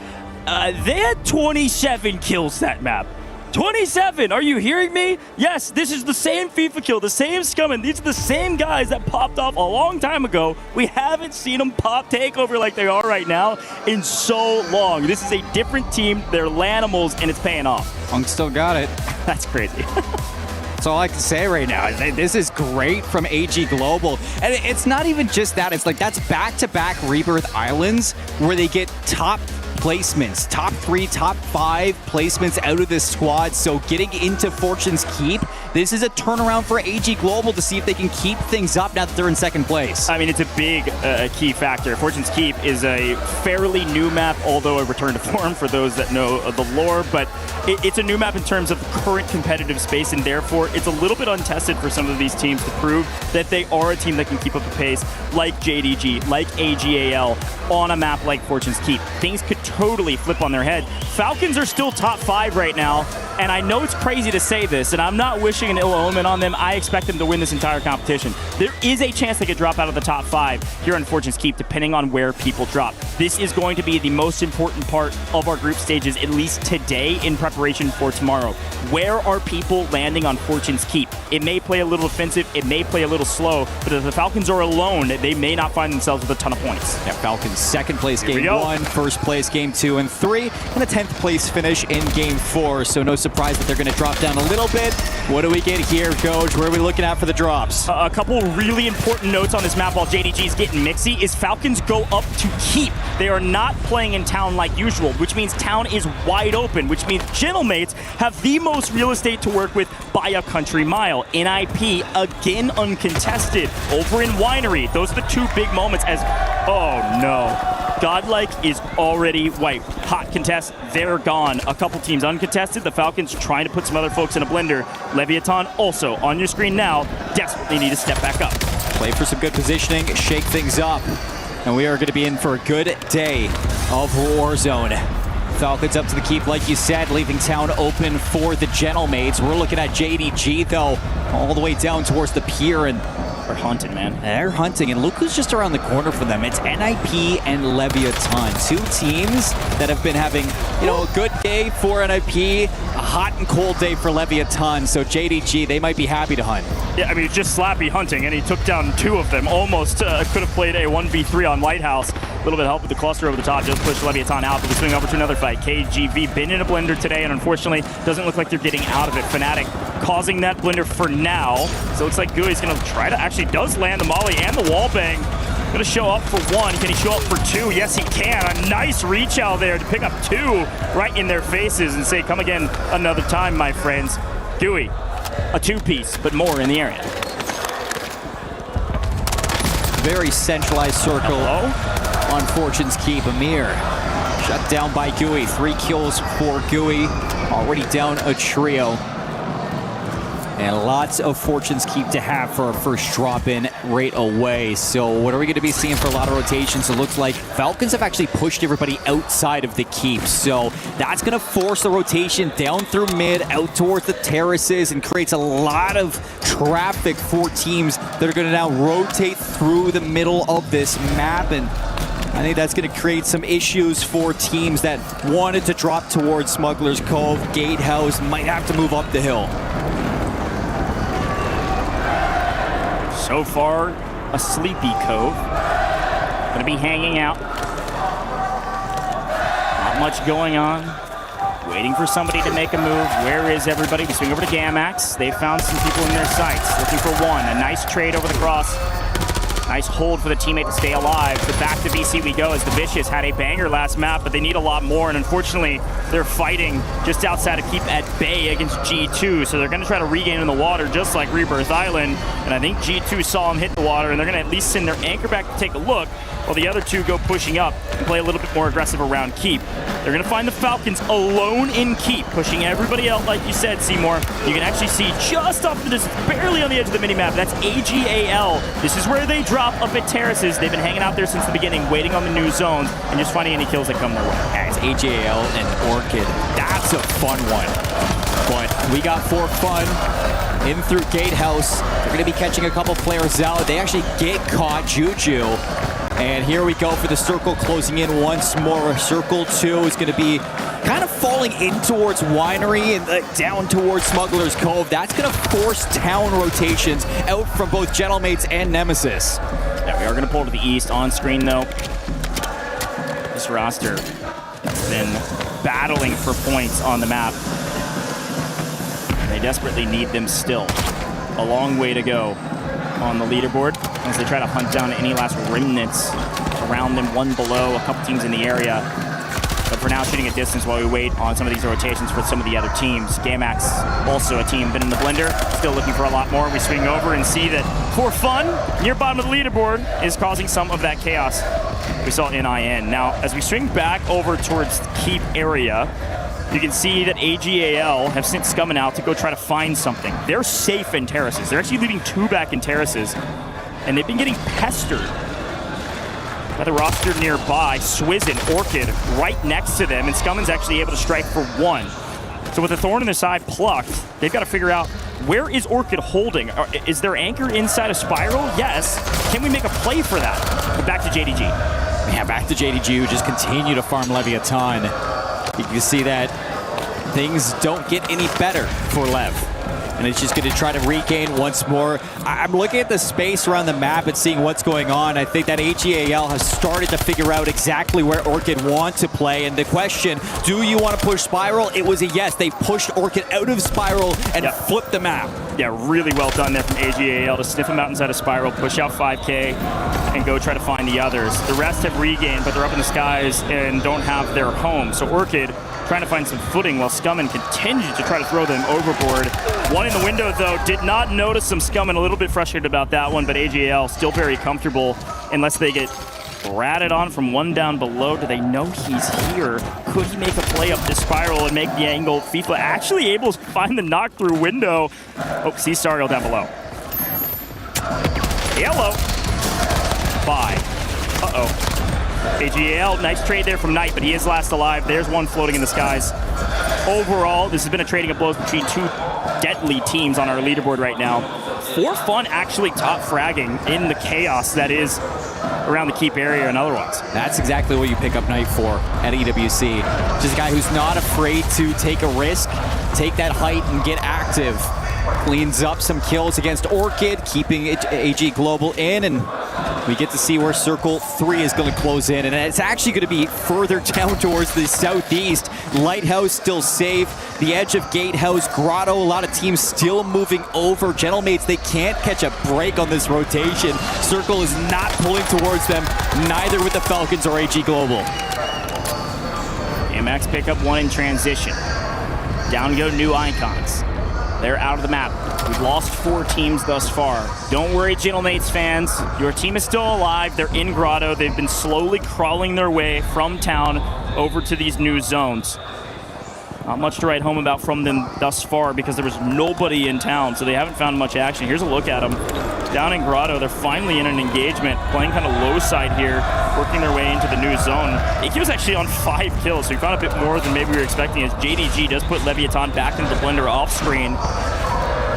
They had 27 kills that map. 27! Are you hearing me? Yes, this is the same FIFA kill, the same scum, and these are the same guys that popped off a long time ago. We haven't seen them pop takeover like they are right now in so long. This is a different team. They're Lanimals, and it's paying off. Punk still got it. That's crazy. That's all I can say right now. This is great from AG Global. And it's not even just that. It's like that's back-to-back Rebirth Islands where they get top placements, top 3, top 5 placements out of this squad. So getting into Fortune's Keep, this is a turnaround for AG Global to see if they can keep things up now that they're in second place. I mean, it's a big key factor. Fortune's Keep is a fairly new map, although a return to form for those that know the lore, but it's a new map in terms of current competitive space, and therefore it's a little bit untested for some of these teams to prove that they are a team that can keep up the pace, like JDG, like AGAL, on a map like Fortune's Keep. Things could totally flip on their head. Falcons are still top 5 right now, and I know it's crazy to say this, and I'm not wishing an ill omen on them. I expect them to win this entire competition. There is a chance they could drop out of the top 5 here on Fortune's Keep, depending on where people drop. This is going to be the most important part of our group stages, at least today, in preparation for tomorrow. Where are people landing on Fortune's Keep? It may play a little offensive, it may play a little slow, but if the Falcons are alone, they may not find themselves with a ton of points. Yeah, Falcons second place game 1, first place game 2 and 3, and a 10th place finish in game 4. So no surprise that they're going to drop down a little bit. What do we get here, Coach? Where are we looking at for the drops? A couple really important notes on this map while JDG is getting mixy is Falcons go up to Keep. They are not playing in Town like usual, which means Town is wide open, which means Gentlemates have the most real estate to work with by a country mile. NIP, again uncontested. Over in Winery, those are the two big moments as, oh no. Godlike is already wiped. Hot contest, they're gone. A couple teams uncontested. The Falcons trying to put some other folks in a blender. Leviathan also on your screen now. Desperately need to step back up. Play for some good positioning, shake things up. And we are going to be in for a good day of Warzone. Falcons up to the Keep, like you said, leaving Town open for the Gentlemates. We're looking at JDG, though, all the way down towards the pier, and they're hunting, man. They're hunting, and look who's just around the corner for them. It's NIP and Leviathan, two teams that have been having, a good day for NIP, a hot and cold day for Leviathan. So JDG, they might be happy to hunt. Yeah, I mean, it's just Slappy hunting, and he took down 2 of them. Almost could have played a 1v3 on Lighthouse. A little bit of help with the cluster over the top, just push Leviathan out, but we swing over to another fight. KGV been in a blender today, and unfortunately, doesn't look like they're getting out of it. Fnatic causing that blender for now. So it looks like Gooey's gonna try to, actually does land the molly and the wall bang. Gonna show up for 1. Can he show up for 2? Yes, he can. A nice reach out there to pick up 2 right in their faces and say, come again another time, my friends. Gooey, a 2-piece, but more in the area. Very centralized circle on Fortune's Keep. Amir shut down by Gooey. 3 kills for Gooey. Already down a trio. And lots of Fortune's Keep to have for our first drop-in right away. So what are we going to be seeing for a lot of rotations? It looks like Falcons have actually pushed everybody outside of the Keep. So that's going to force the rotation down through mid, out towards the terraces, and creates a lot of traffic for teams that are going to now rotate through the middle of this map. And I think that's going to create some issues for teams that wanted to drop towards Smuggler's Cove. Gatehouse might have to move up the hill. So far, a sleepy Cove. Gonna be hanging out. Not much going on. Waiting for somebody to make a move. Where is everybody? We swing over to Gamax. They found some people in their sights. Looking for 1. A nice trade over the cross. Nice hold for the teammate to stay alive. But back to VC we go as the Vicious had a banger last map, but they need a lot more. And unfortunately, they're fighting just outside of Keep at bay against G2. So they're going to try to regain in the water just like Rebirth Island. And I think G2 saw him hit the water, and they're going to at least send their anchor back to take a look while the other two go pushing up and play a little bit more aggressive around Keep. They're going to find the Falcons alone in Keep, pushing everybody out like you said, Seymour. You can actually see just off the distance, barely on the edge of the minimap, that's AGAL. This is where they drop up at terraces. They've been hanging out there since the beginning, waiting on the new zones and just finding any kills that come their way. Yeah, it's AGAL and Orchid. That's a fun one. But we got For Fun in through Gatehouse. They're going to be catching a couple players out. They actually get caught, Juju. And here we go for the circle closing in once more. Circle 2 is going to be kind of falling in towards Winery and down towards Smuggler's Cove. That's going to force town rotations out from both Gentlemates and Nemesis. Yeah, we are going to pull to the east. On screen, though, this roster has been battling for points on the map. They desperately need them still. A long way to go on the leaderboard as they try to hunt down any last remnants around them, one below, a couple teams in the area. But for now, shooting a distance while we wait on some of these rotations for some of the other teams. Gamax, also a team, been in the blender, still looking for a lot more. We swing over and see that For Fun, near bottom of the leaderboard, is causing some of that chaos we saw in IN. Now, as we swing back over towards the Keep area, you can see that AGAL have sent Scummin out to go try to find something. They're safe in terraces. They're actually leaving 2 back in terraces, and they've been getting pestered by the roster nearby. Swizz and Orchid right next to them, and Scummin's actually able to strike for 1. So with the Thorn in the side plucked, they've got to figure out, where is Orchid holding? Is their anchor inside a spiral? Yes. Can we make a play for that? But back to JDG. Yeah, back to JDG, who just continue to farm Leviathan. You can see that things don't get any better for Lev. And it's just going to try to regain once more. I'm looking at the space around the map and seeing what's going on. I think that AGAL has started to figure out exactly where Orchid want to play. And the question, do you want to push Spiral? It was a yes. They pushed Orchid out of Spiral and flipped the map. Yeah, really well done there from AGAL to sniff him out inside a spiral, push out 5K, and go try to find the others. The rest have regained, but they're up in the skies and don't have their home. So Orchid trying to find some footing while Scummin continues to try to throw them overboard. One in the window, though, did not notice some Scummin. A little bit frustrated about that one, but AGAL still very comfortable unless they get ratted on from one down below. Do they know he's here? Could he make a play up this spiral and make the angle? FIFA actually able to find the knock through window. Oh, see Sariel down below. Yellow. Bye. Uh-oh. AGAL, nice trade there from Knight, but he is last alive. There's one floating in the skies. Overall, this has been a trading of blows between 2 deadly teams on our leaderboard right now. For Fun actually top fragging in the chaos that is around the Keep area and otherwise. That's exactly what you pick up Knight for at EWC. Just a guy who's not afraid to take a risk, take that height and get active. Cleans up some kills against Orchid, keeping AG Global in, and we get to see where Circle 3 is going to close in, and it's actually going to be further down towards the southeast. Lighthouse still safe, the edge of Gatehouse, Grotto, a lot of teams still moving over. Gentlemates, they can't catch a break on this rotation. Circle is not pulling towards them, neither with the Falcons or AG Global. Max pick up 1 in transition. Down go New Icons. They're out of the map. We've lost 4 teams thus far. Don't worry, Gentlemates fans. Your team is still alive. They're in Grotto. They've been slowly crawling their way from town over to these new zones. Not much to write home about from them thus far because there was nobody in town, so they haven't found much action. Here's a look at them. Down in Grotto, they're finally in an engagement, playing kind of low side here, working their way into the new zone. AK was actually on 5 kills, so he found a bit more than maybe we were expecting as JDG does put Leviathan back into the blender off screen.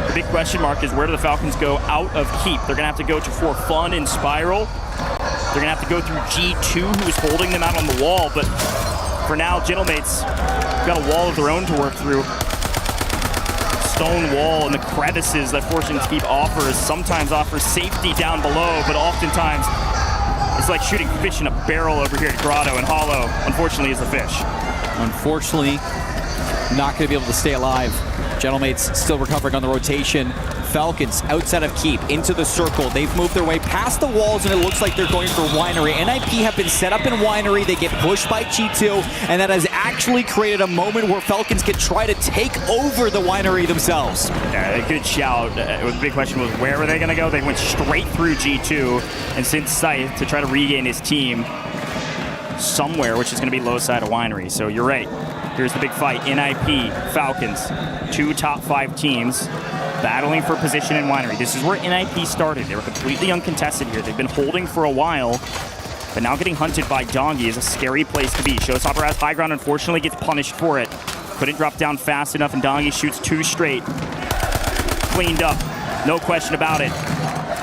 The big question mark is, where do the Falcons go out of Keep? They're going to have to go to For Fun in Spiral. They're going to have to go through G2, who is holding them out on the wall, but for now, Gentlemates got a wall of their own to work through. Stone wall and the crevices that Fortune Keep offers sometimes offers safety down below, but oftentimes it's like shooting fish in a barrel over here at Grotto, and Hollow, unfortunately, is the fish. Unfortunately, not going to be able to stay alive. Gentlemates still recovering on the rotation. Falcons outside of Keep into the circle. They've moved their way past the walls, and it looks like they're going for Winery. NIP have been set up in Winery. They get pushed by G2, and that has actually created a moment where Falcons can try to take over the Winery themselves. Yeah, a good shout. The big question was, where were they going to go? They went straight through G2 and sent Scythe to try to regain his team somewhere, which is going to be low side of Winery. So you're right. Here's the big fight. NIP, Falcons, 2 top 5 teams battling for position in Winery. This is where NIP started. They were completely uncontested here. They've been holding for a while, but now getting hunted by Dongi is a scary place to be. Showstopper has high ground, unfortunately gets punished for it. Couldn't drop down fast enough, and Dongi shoots 2 straight. Cleaned up, no question about it.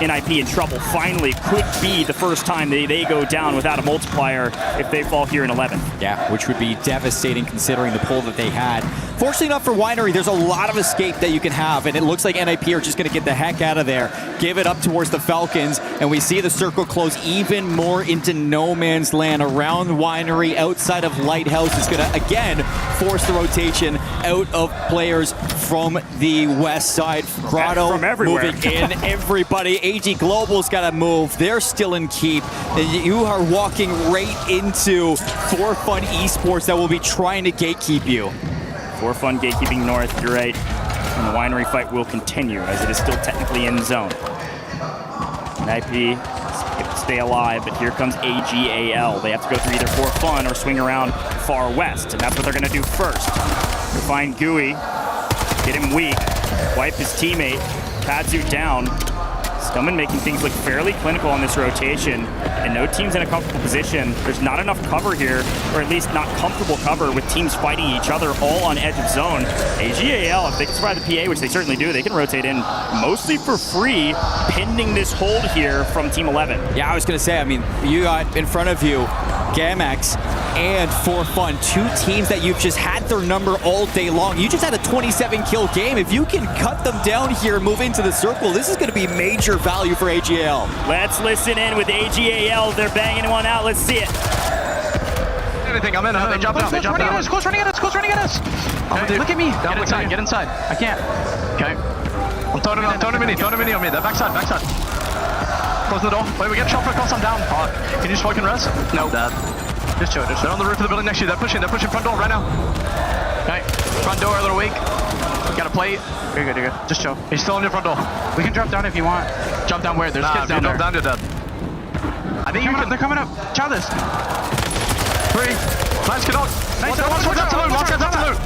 NIP in trouble. Finally, could be the first time they go down without a multiplier if they fall here in 11th. Yeah, which would be devastating considering the pull that they had. Fortunately enough for Winery, there's a lot of escape that you can have, and it looks like NIP are just going to get the heck out of there, give it up towards the Falcons, and we see the circle close even more into no man's land around Winery. Outside of Lighthouse is going to, again, force the rotation out of players from the west side. Grotto from everywhere. moving in. Everybody. AG Global's got to move. They're still in Keep. And you are walking right into For Fun Esports that will be trying to gatekeep you. For Fun gatekeeping north, you're right. And the Winery fight will continue as it is still technically in zone. NIP stay alive, but here comes AGAL. They have to go through either For Fun or swing around far west, and that's what they're going to do first. They'll find Gooey, get him weak, wipe his teammate, Kadzu down. Scummin making things look fairly clinical on this rotation, and no team's in a comfortable position. There's not enough cover here, or at least not comfortable cover with teams fighting each other all on edge of zone. AGAL, if they can survive the PA, which they certainly do, they can rotate in mostly for free, pending this hold here from Team 11. Yeah, I was going to say, I mean, you got in front of you Gamex and For Fun, 2 teams that you've just had their number all day long. You just had a 27-kill game. If you can cut them down here and move into the circle, this is going to be major value for AGAL. Let's listen in with AGAL. They're banging one out. Let's see it. Anything, I'm in. They jump down. They jump down. Squad's running at us. Squad's running at us. Okay. Look at me. Get inside. Get inside. I can't. Okay. I'm throwing a mini on me. They're backside. Close the door. Wait, we get shot for across. I'm down. Can you smoke and res? No. Dead. Just chill. They're on the roof of the building next to you. They're pushing front door right now. Okay. Front door a little weak. Got a plate. You're good. Just chill. He's still on your front door. We can drop down if you want. Jump down where? There's kids down there. Drop down, you're dead. I think they're coming up. Chow this. 3. Nice, good dog. Nice, watch out to loot. Watch out to loot.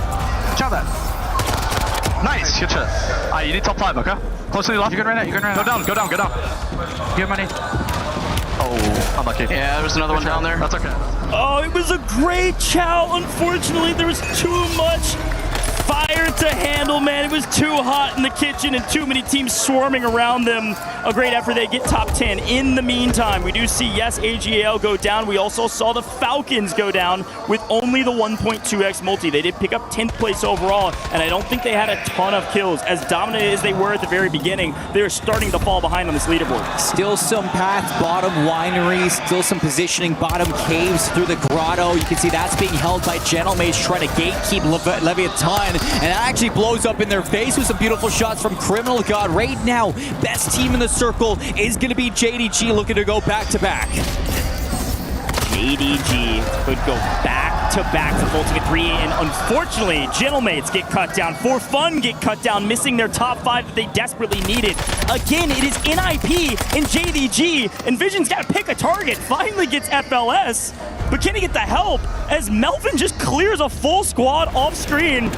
Chow that. Nice, good shit. Alright, you need top 5, okay? Close to the left. You're good right now. Go down. You have money. Oh, unlucky. Yeah, there's another one down there. That's okay. Oh, it was a great chow. Unfortunately, there was too much fire to handle, man. It was too hot in the kitchen and too many teams swarming around them. A great effort. They get top 10. In the meantime, we do see, yes, AGAL go down. We also saw the Falcons go down with only the 1.2x multi. They did pick up 10th place overall, and I don't think they had a ton of kills. As dominant as they were at the very beginning, they're starting to fall behind on this leaderboard. Still some paths, bottom Winery, still some positioning, bottom caves through the grotto. You can see that's being held by Gentlemates trying to gatekeep Leviathan, and that actually blows up in their face with some beautiful shots from Criminal God. Right now, best team in the circle is going to be JDG, looking to go back-to-back. JDG could go back-to-back for Ultimate 3, and unfortunately, Gentlemates get cut down. For Fun get cut down, missing their top 5 that they desperately needed. Again, it is NIP and JDG, and Vision's got to pick a target. Finally gets FLS, but can he get the help as Melvin just clears a full squad off screen?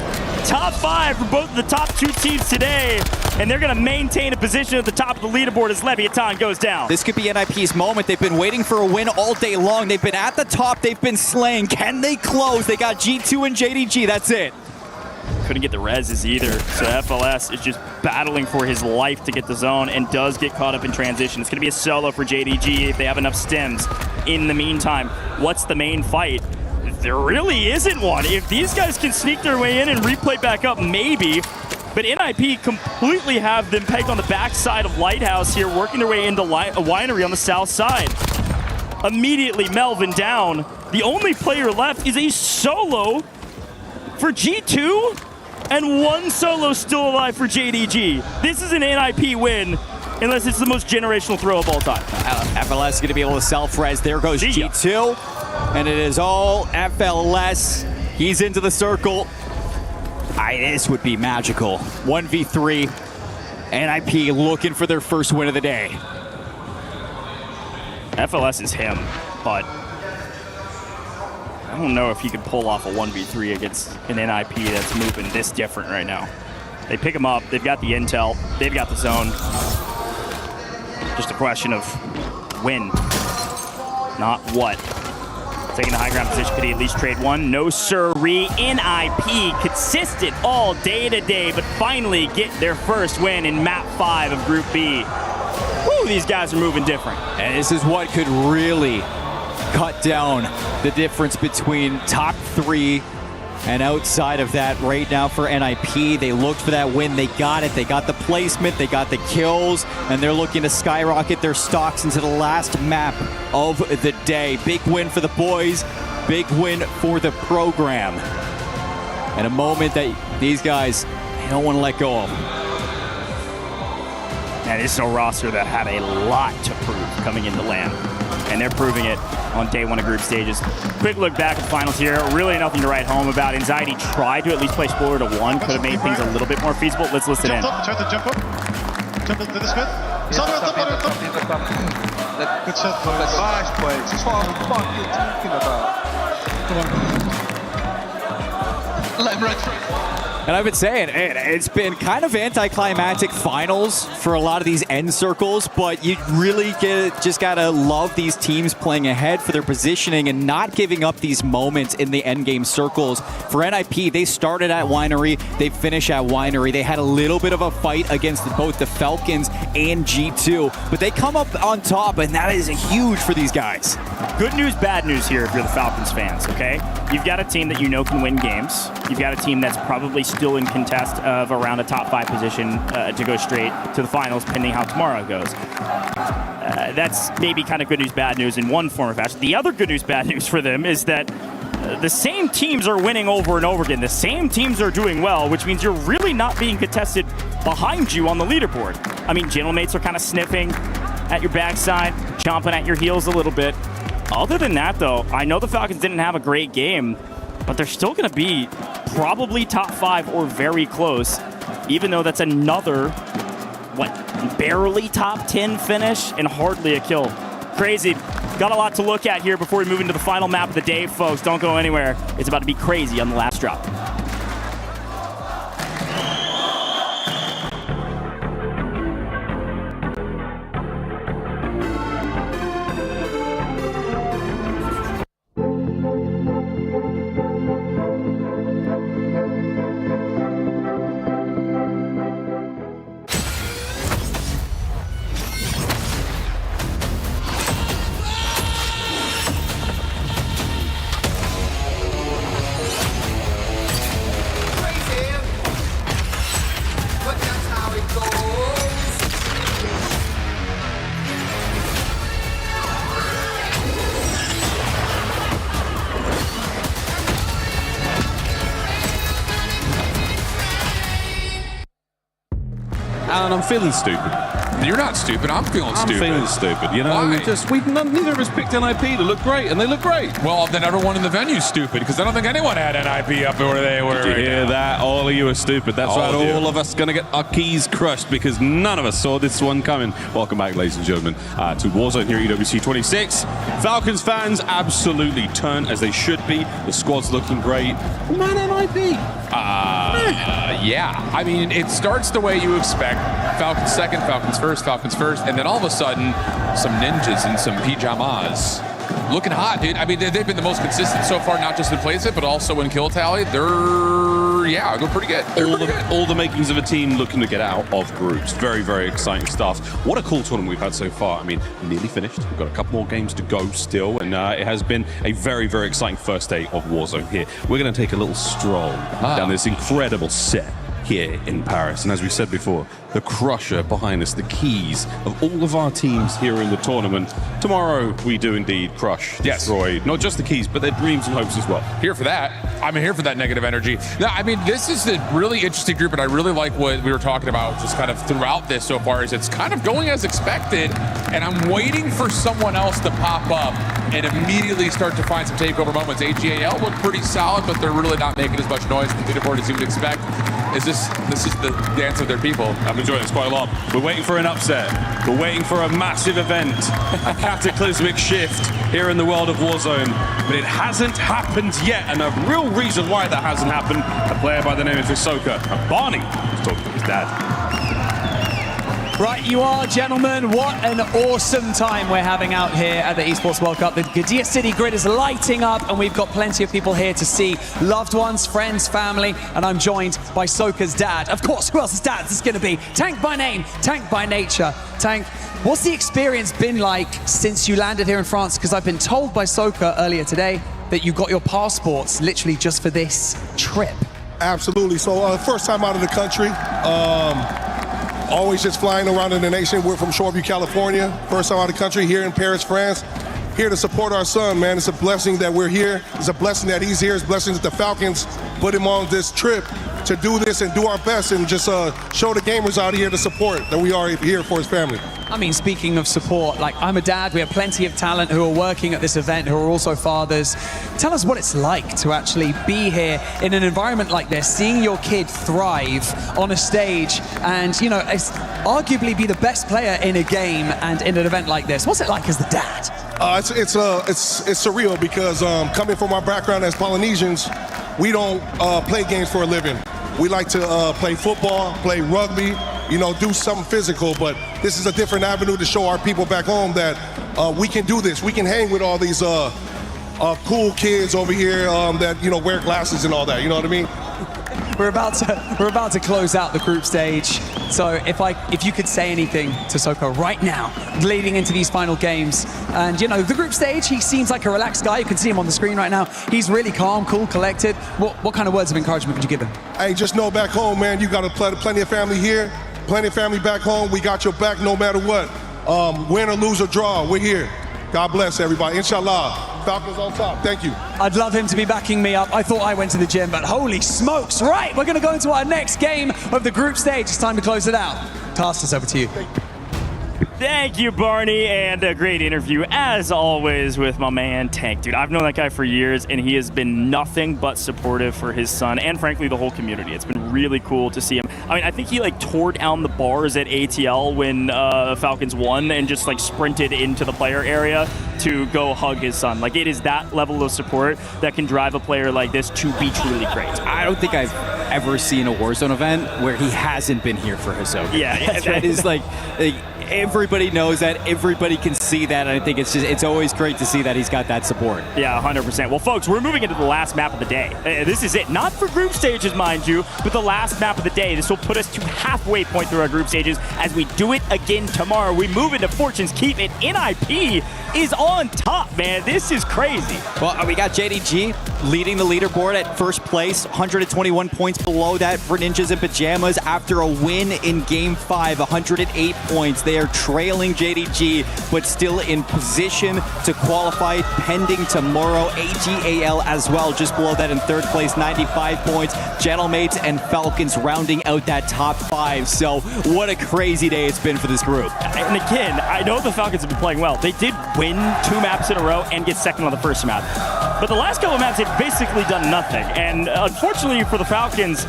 Top 5 for both of the top 2 teams today, and they're going to maintain a position at the top of the leaderboard as Leviathan goes down. This could be NIP's moment. They've been waiting for a win all day long. They've been at the top. They've been slaying. Can they close? They got G2 and JDG. That's it. Couldn't get the reses either, so FLS is just battling for his life to get the zone and does get caught up in transition. It's going to be a solo for JDG if they have enough stems. In the meantime, what's the main fight? There really isn't one. If these guys can sneak their way in and replay back up, maybe. But NIP completely have them pegged on the backside of Lighthouse here, working their way into a Winery on the south side. Immediately, Melvin down. The only player left is a solo for G2. and 1 solo still alive for JDG. This is an NIP win, unless it's the most generational throw of all time. FLS is going to be able to self-res. There goes G2. And it is all FLS. He's into the circle. This would be magical. 1v3. NIP looking for their first win of the day. FLS is him, but I don't know if he could pull off a 1v3 against an NIP that's moving this different right now. They pick him up. They've got the intel. They've got the zone. Just a question of when, not what. Taking the high ground position, could he at least trade one? No sirree. NIP consistent all day today, but finally get their first win in map 5 of Group B. Woo, these guys are moving different. And this is what could really cut down the difference between top 3 and outside of that right now for NIP. They looked for that win. They got it. They got the placement. They got the kills. And they're looking to skyrocket their stocks into the last map of the day. Big win for the boys. Big win for the program. And a moment that these guys, they don't want to let go of. And this is a roster that had a lot to prove coming into LAN. And they're proving it on day 1 of group stages. Quick look back at the finals here. Really nothing to write home about. Anxiety tried to at least play spoiler to 1. Could have made things a little bit more feasible. Let's listen in. Try to jump up. Jump into this mid. He's on the top. Good shot, boys. Nice play. This is what I'm fucking talking about. Come on. Let him right through. And I've been saying, it's been kind of anticlimactic finals for a lot of these end circles, but you really just gotta love these teams playing ahead for their positioning and not giving up these moments in the end game circles. For NIP, they started at Winery, they finish at Winery. They had a little bit of a fight against both the Falcons and G2, but they come up on top, and that is huge for these guys. Good news, bad news here if you're the Falcons fans, okay? You've got a team that you know can win games. You've got a team that's probably still in contest of around a top 5 position to go straight to the finals, pending how tomorrow goes. That's maybe kind of good news, bad news in one form or fashion. The other good news, bad news for them is that the same teams are winning over and over again. The same teams are doing well, which means you're really not being contested behind you on the leaderboard. I mean, gentlemates are kind of sniffing at your backside, chomping at your heels a little bit. Other than that, though, I know the Falcons didn't have a great game, but they're still going to be probably top 5 or very close, even though that's another, barely top 10 finish and hardly a kill. Crazy. Got a lot to look at here before we move into the final map of the day, folks. Don't go anywhere. It's about to be crazy on the last drop. Alan, I'm feeling stupid. You're not stupid. I'm feeling stupid. I'm feeling stupid. You know, neither of us picked NIP to look great, and they look great. Well, then everyone in the venue is stupid because I don't think anyone had NIP up where they were. Did you hear that? All of you are stupid. That's right. All of us going to get our keys crushed because none of us saw this one coming. Welcome back, ladies and gentlemen, to Warzone here at EWC 26. Falcons fans absolutely turn as they should be. The squad's looking great. Man, NIP. Yeah. I mean, it starts the way you expect. Falcons second, Falcons first, and then all of a sudden, some ninjas and some pajamas. Looking hot, dude. I mean, they've been the most consistent so far, not just in placement, but also in kill tally. They're, going pretty good. All the makings of a team looking to get out of groups. Very, very exciting stuff. What a cool tournament we've had so far. I mean, nearly finished. We've got a couple more games to go still, and it has been a very, very exciting first day of Warzone here. We're going to take a little stroll down this incredible set here in Paris. And as we said before, the crusher behind us, the keys of all of our teams here in the tournament. Tomorrow, we do indeed crush, destroy, not just the keys, but their dreams and hopes as well. Here for that. I'm here for that negative energy. No, I mean, this is a really interesting group, and I really like what we were talking about just kind of throughout this so far, is it's kind of going as expected, and I'm waiting for someone else to pop up and immediately start to find some takeover moments. AGAL look pretty solid, but they're really not making as much noise on the leaderboard as you would expect. This is the dance of their people. I'm enjoying this quite a lot. We're waiting for an upset. We're waiting for a massive event, a cataclysmic shift here in the world of Warzone. But it hasn't happened yet, and a real reason why that hasn't happened, a player by the name of Hisoka, and Barney was talking to his dad. Right, you are, gentlemen. What an awesome time we're having out here at the Esports World Cup. The Gadir City grid is lighting up, and we've got plenty of people here to see loved ones, friends, family, and I'm joined by Soka's dad. Of course, who else's dad is this going to be? Tank by name, Tank by nature. Tank, what's the experience been like since you landed here in France? Because I've been told by Soka earlier today that you got your passports literally just for this trip. Absolutely. So first time out of the country. Always just flying around in the nation. We're from Shoreview, California. First time out of the country, here in Paris, France. Here to support our son, man. It's a blessing that we're here. It's a blessing that he's here. It's a blessing that the Falcons put him on this trip to do this and do our best and just show the gamers out here the support that we are here for his family. I mean, speaking of support, like, I'm a dad, we have plenty of talent who are working at this event, who are also fathers. Tell us what it's like to actually be here in an environment like this, seeing your kid thrive on a stage and, you know, arguably be the best player in a game and in an event like this. What's it like as the dad? It's surreal because coming from our background as Polynesians, we don't play games for a living. We like to play football, play rugby, you know, do something physical, but this is a different avenue to show our people back home that we can do this. We can hang with all these cool kids over here that, you know, wear glasses and all that, you know what I mean? We're about to close out the group stage. So if you could say anything to Soka right now, leading into these final games, and you know, the group stage, he seems like a relaxed guy. You can see him on the screen right now. He's really calm, cool, collected. What kind of words of encouragement would you give him? Hey, just know back home, man, you got plenty of family here, plenty of family back home. We got your back no matter what. Win or lose or draw, we're here. God bless everybody. Inshallah. Falcons on top. Thank you. I'd love him to be backing me up. I thought I went to the gym, but holy smokes. Right, we're going to go into our next game of the group stage. It's time to close it out. Tastas, over to you. Thank you, Barney, and a great interview, as always, with my man, Tank. Dude, I've known that guy for years, and he has been nothing but supportive for his son and, frankly, the whole community. It's been really cool to see him. I mean, I think he, like, tore down the bars at ATL when Falcons won and just, like, sprinted into the player area to go hug his son. Like, it is that level of support that can drive a player like this to be truly great. I don't think I've ever seen a Warzone event where he hasn't been here for Hisoka. Yeah. That is, like everybody knows that, everybody can see that, and I think it's always great to see that he's got that support. Yeah, 100%. Well, folks, we're moving into the last map of the day. This is it. Not for group stages, mind you, but the last map of the day. This will put us to halfway point through our group stages as we do it again tomorrow. We move into Fortune's Keep, and NIP is on top, man. This is crazy. Well, we got JDG leading the leaderboard at first place, 121 points below that for Ninjas in Pajamas after a win in Game 5, 108 points. They are trailing JDG, but still in position to qualify pending tomorrow. AGAL as well, just below that in third place, 95 points. Gentlemates and Falcons rounding out that top 5. So what a crazy day it's been for this group. And again, I know the Falcons have been playing well. They did win 2 maps in a row and get second on the first map. But the last couple of maps, they've basically done nothing. And unfortunately for the Falcons,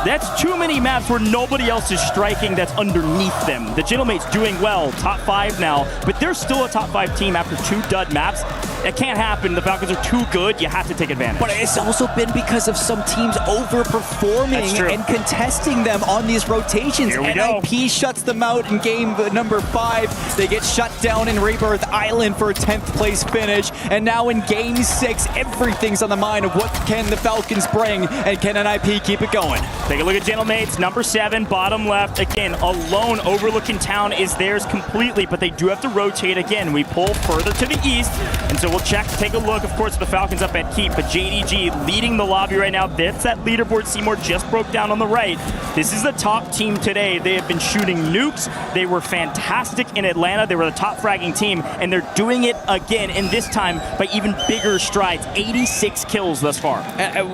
that's too many maps where nobody else is striking that's underneath them. The Gentlemates doing well, top 5 now, but they're still a top 5 team after 2 dud maps. It can't happen. The Falcons are too good. You have to take advantage. But it's also been because of some teams overperforming and contesting them on these rotations. Here we NIP go. shuts them out in game number 5. They get shut down in Rebirth Island for a 10th place finish. And now in game 6, everything's on the mind of what can the Falcons bring, and can NIP keep it going? Take a look at Gentlemates, number 7, bottom left. Again, alone, overlooking town is theirs completely, but they do have to rotate again. We pull further to the east, and so we'll take a look, of course, at the Falcons up at Keep, but JDG leading the lobby right now. That's that leaderboard Seymour just broke down on the right. This is the top team today. They have been shooting nukes. They were fantastic in Atlanta. They were the top fragging team, and they're doing it again, and this time by even bigger strides. 86 kills thus far.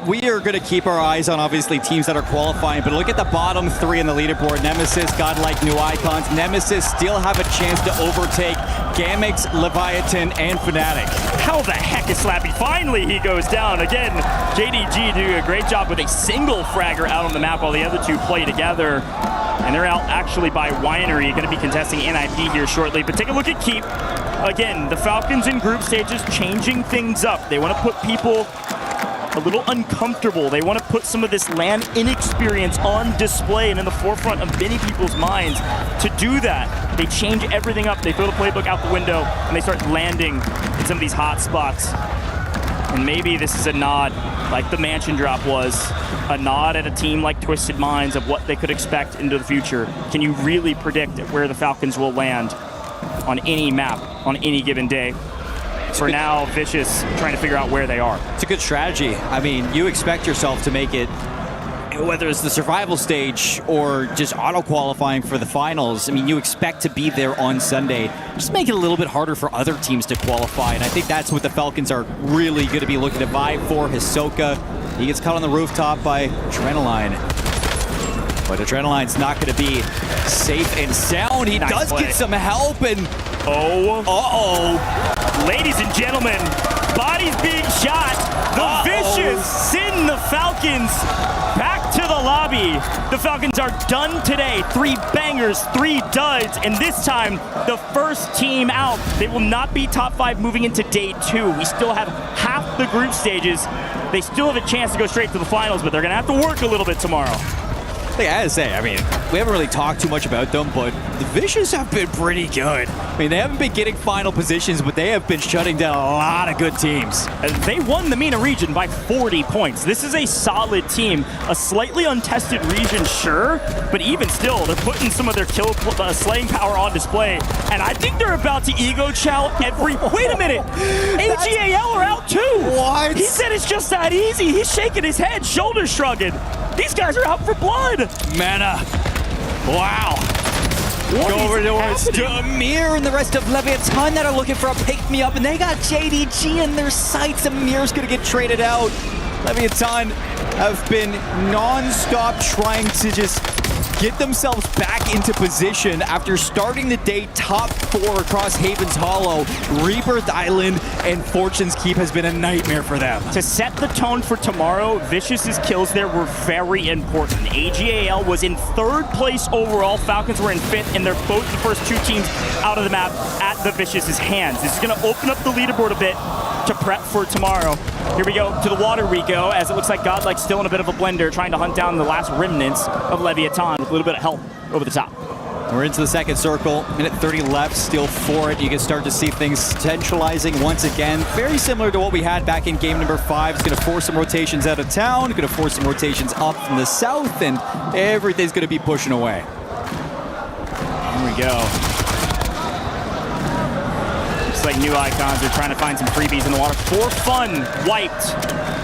We are going to keep our eyes on, obviously, teams that are qualifying, but look at the bottom 3 in the leaderboard. Nemesis, Godlike, New Icons. Nemesis still have a chance to overtake Gamix, Leviathan, and Fnatic. How the heck is Slappy? Finally, he goes down. Again, JDG doing a great job with a single fragger out on the map while the other 2 play together. And they're out actually by Winery, going to be contesting NIP here shortly. But take a look at Keep. Again, the Falcons in group stages changing things up. They want to put people a little uncomfortable. They want to put some of this LAN inexperience on display and in the forefront of many people's minds. To do that, they change everything up. They throw the playbook out the window and they start landing in some of these hot spots. And maybe this is a nod, like the Mansion drop was, a nod at a team like Twisted Minds of what they could expect into the future. Can you really predict where the Falcons will land on any map, on any given day? For now, Vicious trying to figure out where they are. It's a good strategy. I mean, you expect yourself to make it, whether it's the survival stage or just auto-qualifying for the finals. I mean, you expect to be there on Sunday. Just make it a little bit harder for other teams to qualify, and I think that's what the Falcons are really going to be looking to vie for. Hisoka, he gets caught on the rooftop by Adrenaline. But Adrenaline's not going to be safe and sound. He does get some help, and ladies and gentlemen, bodies being shot. The Vicious send the Falcons back to the lobby. The Falcons are done today. 3 bangers, 3 duds, and this time the first team out. They will not be top 5 moving into day 2. We still have half the group stages. They still have a chance to go straight to the finals, but they're going to have to work a little bit tomorrow. I gotta say, I mean, we haven't really talked too much about them, but the Vicious have been pretty good. I mean, they haven't been getting final positions, but they have been shutting down a lot of good teams. They won the MENA region by 40 points. This is a solid team. A slightly untested region, sure, but even still, they're putting some of their kill slaying power on display, and I think they're about to ego chow every... Wait a minute! AGAL are out too! What? He said it's just that easy. He's shaking his head, shoulder shrugging. These guys are out for blood. Mana. Wow. What Go over is towards Amir and the rest of Leviathan that are looking for a pick-me-up, and they got JDG in their sights. Amir's going to get traded out. Leviathan have been non-stop trying to just get themselves back into position after starting the day top 4 across Haven's Hollow. Rebirth Island and Fortune's Keep has been a nightmare for them. To set the tone for tomorrow, Vicious's kills there were very important. AGAL was in 3rd place overall. Falcons were in 5th, and they're both the first 2 teams out of the map at the Vicious's hands. This is going to open up the leaderboard a bit to prep for tomorrow. Here we go. To the water we go, as it looks like Godlike's still in a bit of a blender, trying to hunt down the last remnants of Leviathan with a little bit of help over the top. We're into the second circle. Minute 30 left, still for it. You can start to see things centralizing once again. Very similar to what we had back in game number 5. It's going to force some rotations out of town, going to force some rotations up from the south, and everything's going to be pushing away. Here we go. Looks like New Icons are trying to find some freebies in the water. For fun, wiped,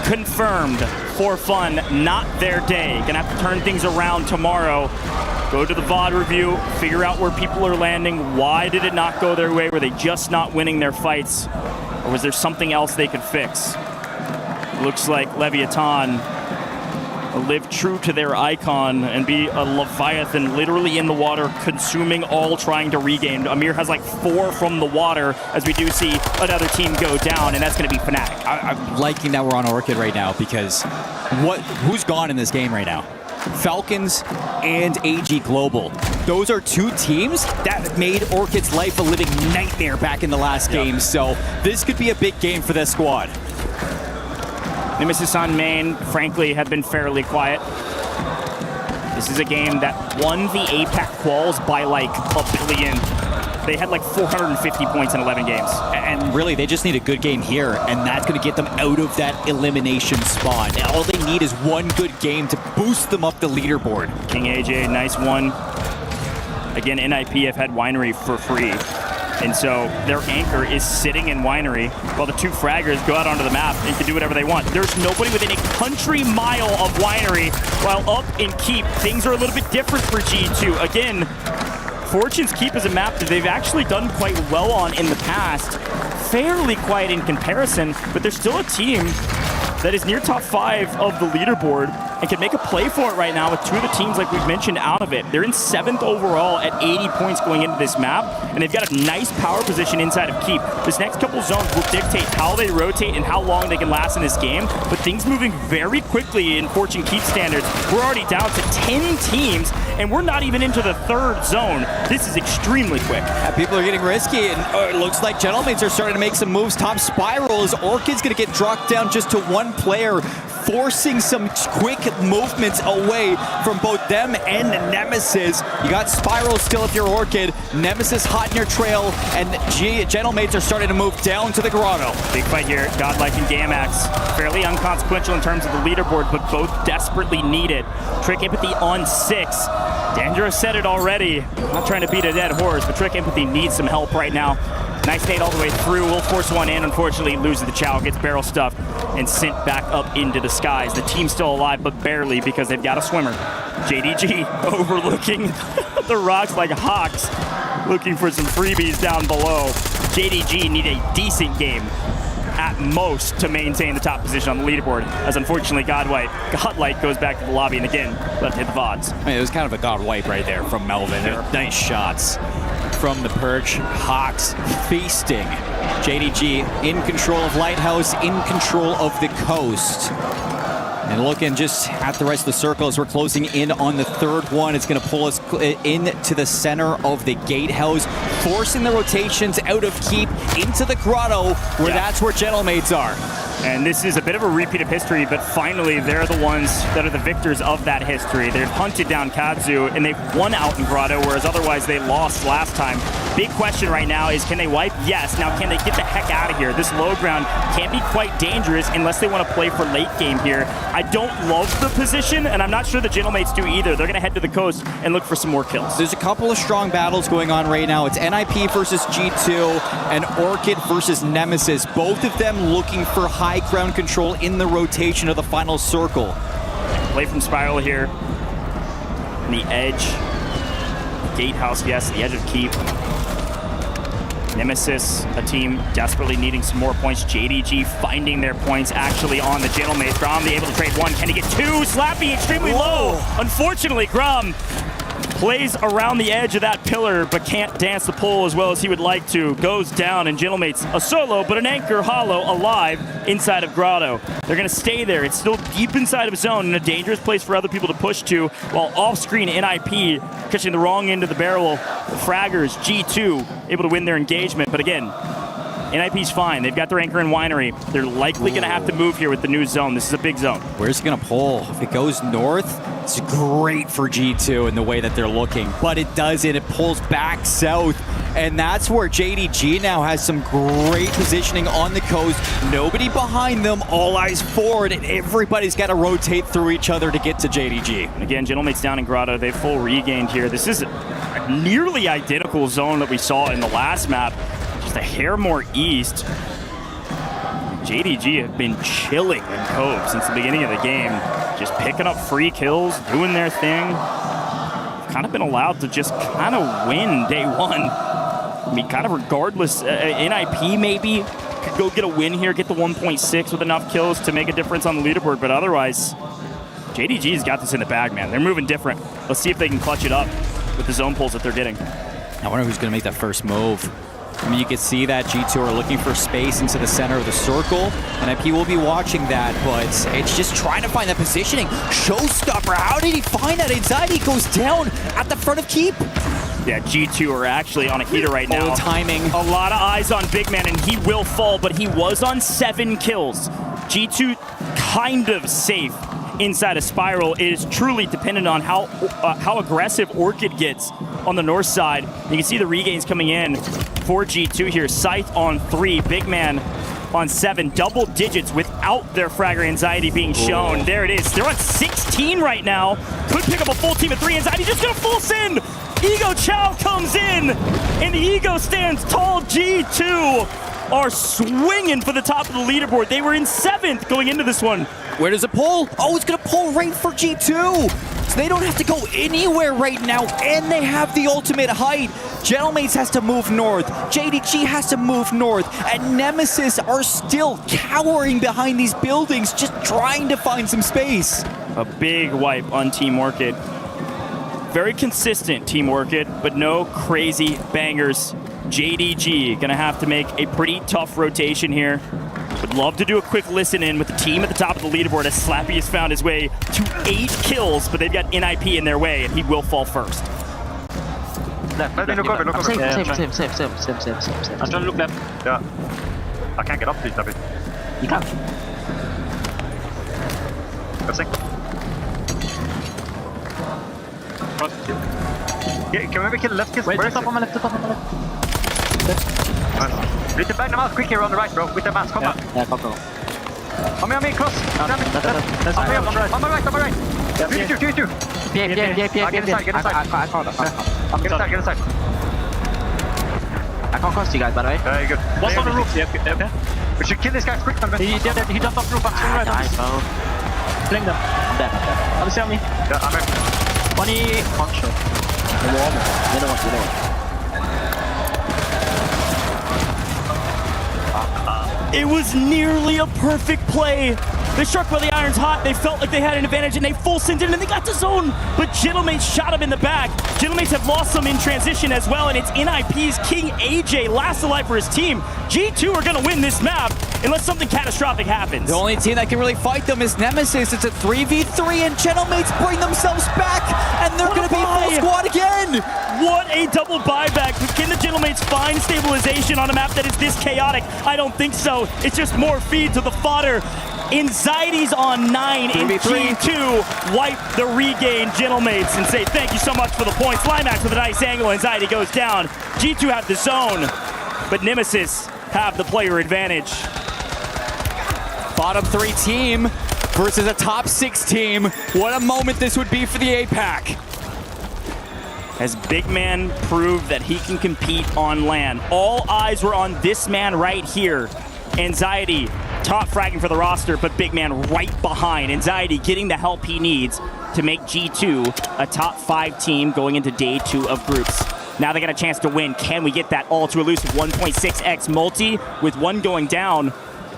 confirmed. For fun, not their day. Gonna have to turn things around tomorrow. Go to the VOD review, figure out where people are landing. Why did it not go their way? Were they just not winning their fights? Or was there something else they could fix? Looks like Leviathan live true to their icon and be a Leviathan literally in the water, consuming all, trying to regain. Amir has like 4 from the water, as we do see another team go down, and that's going to be Fnatic. I'm liking that we're on Orchid right now, because who's gone in this game right now? Falcons and AG Global. Those are 2 teams that made Orchid's life a living nightmare back in the last game, so this could be a big game for this squad. Nemesis on main, frankly, have been fairly quiet. This is a game that won the APAC quals by like a billion. They had like 450 points in 11 games. And really, they just need a good game here, and that's going to get them out of that elimination spot. All they need is one good game to boost them up the leaderboard. King AJ, nice one. Again, NIP have had Winery for free. And so their anchor is sitting in Winery while the two fraggers go out onto the map and can do whatever they want. There's nobody within a country mile of Winery, while up in Keep, things are a little bit different for G2. Again, Fortune's Keep is a map that they've actually done quite well on in the past. Fairly quiet in comparison, but they're still a team that is near top 5 of the leaderboard and can make a play for it right now with two of the teams, like we've mentioned, out of it. They're in 7th overall at 80 points going into this map, and they've got a nice power position inside of Keep. This next couple zones will dictate how they rotate and how long they can last in this game, but things moving very quickly in Fortune Keep standards. We're already down to 10 teams, and we're not even into the 3rd zone. This is extremely quick. People are getting risky, and it looks like Gentlemen's are starting to make some moves. Top Spiral is Orchid's going to get dropped down just to one player, forcing some quick movements away from both them and Nemesis. You got Spiral still if you're Orchid, Nemesis hot in your trail, and Gentlemates are starting to move down to the grotto. Big fight here, Godlike and Gamax. Fairly unconsequential in terms of the leaderboard, but both desperately need it. Trick Empathy on 6. Dangerous said it already. Not trying to beat a dead horse, but Trick Empathy needs some help right now. Nice nade all the way through. Will force one in. Unfortunately, loses the chow, gets barrel stuffed, and sent back up into the skies. The team's still alive, but barely, because they've got a swimmer. JDG overlooking the rocks like hawks, looking for some freebies down below. JDG need a decent game at most to maintain the top position on the leaderboard, as unfortunately Godlight goes back to the lobby and again left hit the VODs. I mean, it was kind of a God wipe right there from Melvin. Nice shots from the perch. Hawks feasting. JDG in control of Lighthouse, in control of the coast. And looking just at the rest of the circle as we're closing in on the 3rd one. It's going to pull us into the center of the gatehouse, forcing the rotations out of Keep into the grotto, where that's where Gentlemates are. And this is a bit of a repeat of history, but finally they're the ones that are the victors of that history. They've hunted down Kadzu, and they've won out in Grotto, whereas otherwise they lost last time. Big question right now is, can they wipe? Yes. Now, can they get the heck out of here? This low ground can't be quite dangerous unless they want to play for late game here. I don't love the position, and I'm not sure the Gentlemates do either. They're going to head to the coast and look for some more kills. There's a couple of strong battles going on right now. It's NIP versus G2 and Orchid versus Nemesis. Both of them looking for high ground control in the rotation of the final circle. Play from Spiral here. On the edge. Gatehouse, yes, the edge of Keep. Nemesis, a team desperately needing some more points. JDG finding their points actually on the Gentlemates. Grom able to trade one. Can he get 2? Slappy extremely low. Unfortunately, Grom plays around the edge of that pillar, but can't dance the pole as well as he would like to. Goes down, and Gentlemates a solo, but an anchor hollow alive inside of Grotto. They're going to stay there. It's still deep inside of zone and a dangerous place for other people to push to, while off-screen NIP catching the wrong end of the barrel. The fraggers, G2, able to win their engagement, but again, NIP's fine. They've got their anchor in Winery. They're likely going to have to move here with the new zone. This is a big zone. Where's it going to pull? If it goes north, it's great for G2 in the way that they're looking, but it doesn't. It pulls back south, and that's where JDG now has some great positioning on the coast. Nobody behind them, all eyes forward, and everybody's got to rotate through each other to get to JDG. And again, Gentlemates down in Grotto. They've full regained here. This is a nearly identical zone that we saw in the last map, just a hair more east. JDG have been chilling in Cove since the beginning of the game, just picking up free kills, doing their thing. Kind of been allowed to just kind of win day one. I mean, kind of regardless, NIP maybe could go get a win here, get the 1.6 with enough kills to make a difference on the leaderboard, but otherwise, JDG's got this in the bag, man. They're moving different. Let's see if they can clutch it up with the zone pulls that they're getting. I wonder who's going to make that first move. I mean, you can see that G2 are looking for space into the center of the circle, and IP will be watching that, but it's just trying to find that positioning. Showstopper, how did he find that inside? He goes down at the front of Keep. Yeah, G2 are actually on a heater right now. Oh, timing. A lot of eyes on Big Man, and he will fall, but he was on 7 kills. G2 kind of safe inside a spiral. It is truly dependent on how aggressive Orchid gets on the north side. You can see the regains coming in for G2 here. Scythe on 3, Big Man on 7, double digits without their fragger Anxiety being shown. There it is. They're on 16 right now. Could pick up a full team of 3. Anxiety just gonna full send. Ego Chow comes in, and Ego stands tall. G2 are swinging for the top of the leaderboard. They were in 7th going into this one. Where does it pull? Oh, it's going to pull right for G2. So they don't have to go anywhere right now, and they have the ultimate height. Gentlemates has to move north. JDG has to move north. And Nemesis are still cowering behind these buildings, just trying to find some space. A big wipe on Team Orchid. Very consistent Team Orchid, but no crazy bangers. JDG gonna have to make a pretty tough rotation here. Would love to do a quick listen in with the team at the top of the leaderboard as Slappy has found his way to 8 kills, but they've got NIP in their way, and he will fall first. Left, no cover, no cover. Same. I'm trying to look left. Yeah. I can't get up to it. You can't. Pressing. Yeah, can we kill the left kids? Wait, Where is top it? on my left, top on my left. Reach the back them out quick here on the right, bro. With the mask, come on. Yeah, come on. On me, cross. Grab it. That's On me, on the right. Yeah, Two. Get inside. Get inside. Get inside. I can't cross you guys, by the way. Very good. What's on the roof? Yeah. We should kill this guy quick, man. He jumped off the roof. I'm swinging right. Nice, bro. Fling them. I'm dead. Have a see on me. Yeah, I'm here. 20 punch shot. The wall. The other one. It was nearly a perfect play. They struck while the iron's hot. They felt like they had an advantage, and they full sent in, and they got to zone. But Gentlemates shot him in the back. Gentlemates have lost some in transition as well, and it's NIP's King AJ last alive for his team. G2 are going to win this map unless something catastrophic happens. The only team that can really fight them is Nemesis. It's a 3v3, and Gentlemates bring themselves back, and they're going to be full squad again. What a double buyback. Can the Gentlemates find stabilization on a map that is this chaotic? I don't think so. It's just more feed to the fodder. Anxiety's on 9, and G2 wipe the regain Gentlemates and say thank you so much for the points. Limax with a nice angle. Anxiety goes down. G2 have the zone, but Nemesis have the player advantage. Bottom 3 team versus a top 6 team. What a moment this would be for the APAC. As Big Man proved that he can compete on LAN. All eyes were on this man right here. Anxiety, top fragging for the roster, but Big Man right behind. Anxiety getting the help he needs to make G2 a top 5 team going into day 2 of groups. Now they got a chance to win. Can we get that all too elusive 1.6x multi with 1 going down?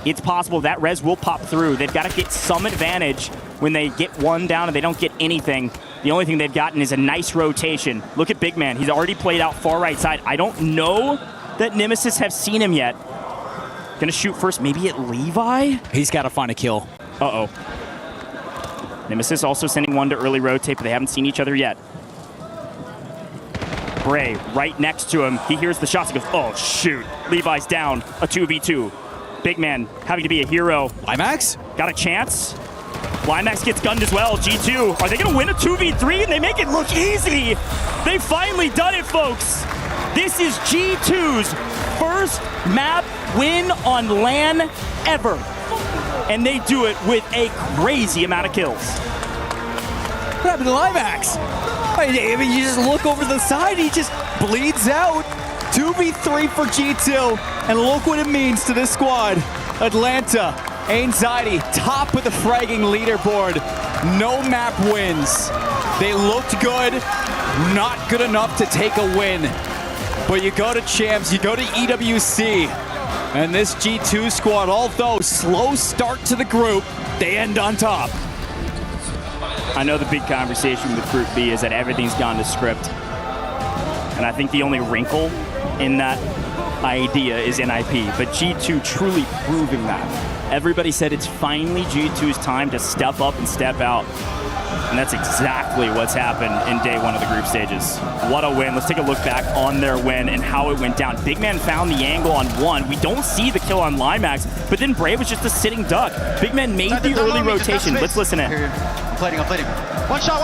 It's possible that res will pop through. They've got to get some advantage when they get 1 down and they don't get anything. The only thing they've gotten is a nice rotation. Look at Big Man. He's already played out far right side. I don't know that Nemesis have seen him yet. Gonna shoot first, maybe at Levi? He's got to find a kill. Uh-oh. Nemesis also sending 1 to early rotate, but they haven't seen each other yet. Bray right next to him. He hears the shots. He goes, oh, shoot. Levi's down. A 2v2. Big Man having to be a hero. Limax? Got a chance. Limax gets gunned as well. G2, are they going to win a 2v3? And they make it look easy. They've finally done it, folks. This is G2's first map win on LAN ever. And they do it with a crazy amount of kills. What happened to Limax? I mean, you just look over the side, he just bleeds out. 2v3 for G2, and look what it means to this squad. Atlanta, Anxiety, top of the fragging leaderboard. No map wins. They looked good, not good enough to take a win. But you go to champs, you go to EWC, and this G2 squad, although slow start to the group, they end on top. I know the big conversation with Group B is that everything's gone to script. And I think the only wrinkle in that idea is NIP, but G2 truly proving that. Everybody said it's finally G2's time to step up and step out. And that's exactly what's happened in day one of the group stages. What a win. Let's take a look back on their win and how it went down. Big Man found the angle on one. We don't see the kill on Limax, but then Brave was just a sitting duck. Big Man made the early rotation. Let's listen in. I'm plating. One shot.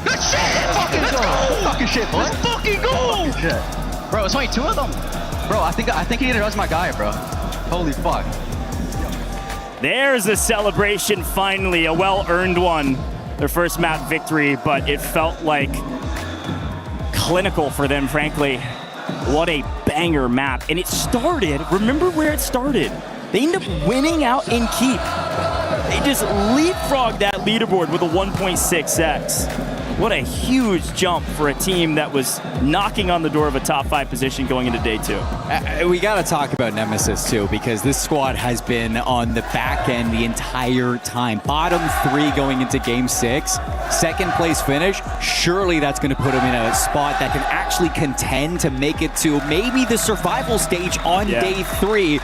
Good shit! Fucking go! Fucking shit, boy. Let's fucking go! Shit. Bro, it's only 2 of them. Bro, I think he does my guy, bro. Holy fuck. There's a celebration finally, a well-earned one. Their first map victory, but it felt like clinical for them, frankly. What a banger map. And it started, remember where it started. They end up winning out in Keep. They just leapfrogged that leaderboard with a 1.6x. What a huge jump for a team that was knocking on the door of a top 5 position going into day 2. We got to talk about Nemesis too, because this squad has been on the back end the entire time. Bottom 3 going into game 6, second place finish. Surely that's going to put them in a spot that can actually contend to make it to maybe the survival stage on day 3.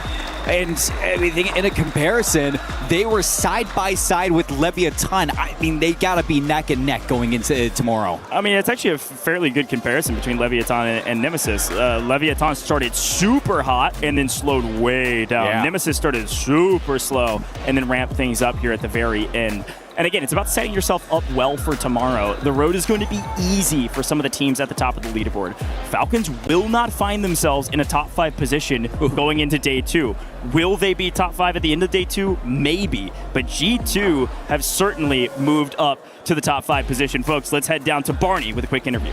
And everything in a comparison, they were side by side with Leviathan. I mean, they gotta be neck and neck going into tomorrow. I mean, it's actually a fairly good comparison between Leviathan and Nemesis. Leviathan started super hot and then slowed way down. Yeah. Nemesis started super slow and then ramped things up here at the very end. And again, it's about setting yourself up well for tomorrow. The road is going to be easy for some of the teams at the top of the leaderboard. Falcons will not find themselves in a top 5 position going into day 2. Will they be top 5 at the end of day 2? Maybe. But G2 have certainly moved up to the top 5 position. Folks, let's head down to Barney with a quick interview.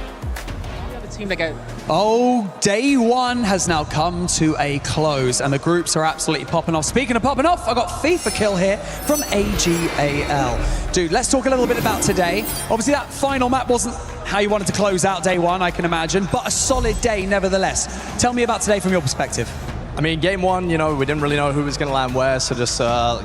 Team that got day 1 has now come to a close and the groups are absolutely popping off. Speaking of popping off, I got FIFA Kill here from AGAL. Dude, let's talk a little bit about today. Obviously that final map wasn't how you wanted to close out day 1, I can imagine, but a solid day nevertheless. Tell me about today from your perspective. I mean, game 1, you know, we didn't really know who was going to land where, so just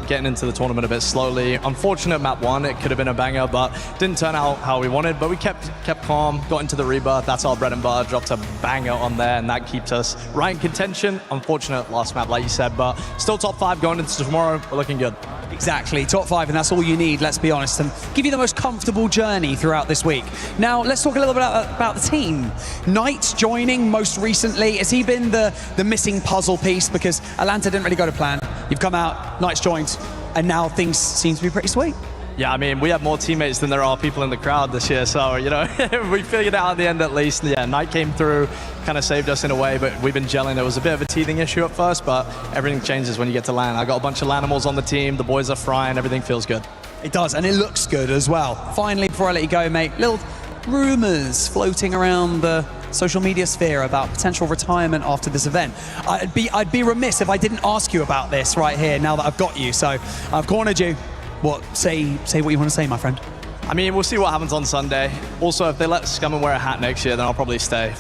getting into the tournament a bit slowly. Unfortunate map 1, it could have been a banger, but didn't turn out how we wanted. But we kept calm, got into the rebirth. That's our bread and butter. Dropped a banger on there, and that keeps us right in contention. Unfortunate last map, like you said, but still top 5 going into tomorrow. We're looking good. Exactly, top 5, and that's all you need, let's be honest, and give you the most comfortable journey throughout this week. Now, let's talk a little bit about the team. Knight joining most recently. Has he been the missing puzzle piece? Because Atlanta didn't really go to plan. You've come out, Knight's joined, and now things seem to be pretty sweet. Yeah, I mean, we have more teammates than there are people in the crowd this year, so, you know, we figured it out at the end at least. Yeah, Knight came through, kind of saved us in a way, but we've been gelling. It was a bit of a teething issue at first, but everything changes when you get to LAN. I got a bunch of Lanimals on the team, the boys are frying, everything feels good. It does, and it looks good as well. Finally, before I let you go, mate, little rumors floating around the social media sphere about potential retirement after this event. I'd be remiss if I didn't ask you about this right here now that I've got you, so I've cornered you. What? Say what you want to say, my friend. I mean, we'll see what happens on Sunday. Also, if they let Scum and wear a hat next year, then I'll probably stay.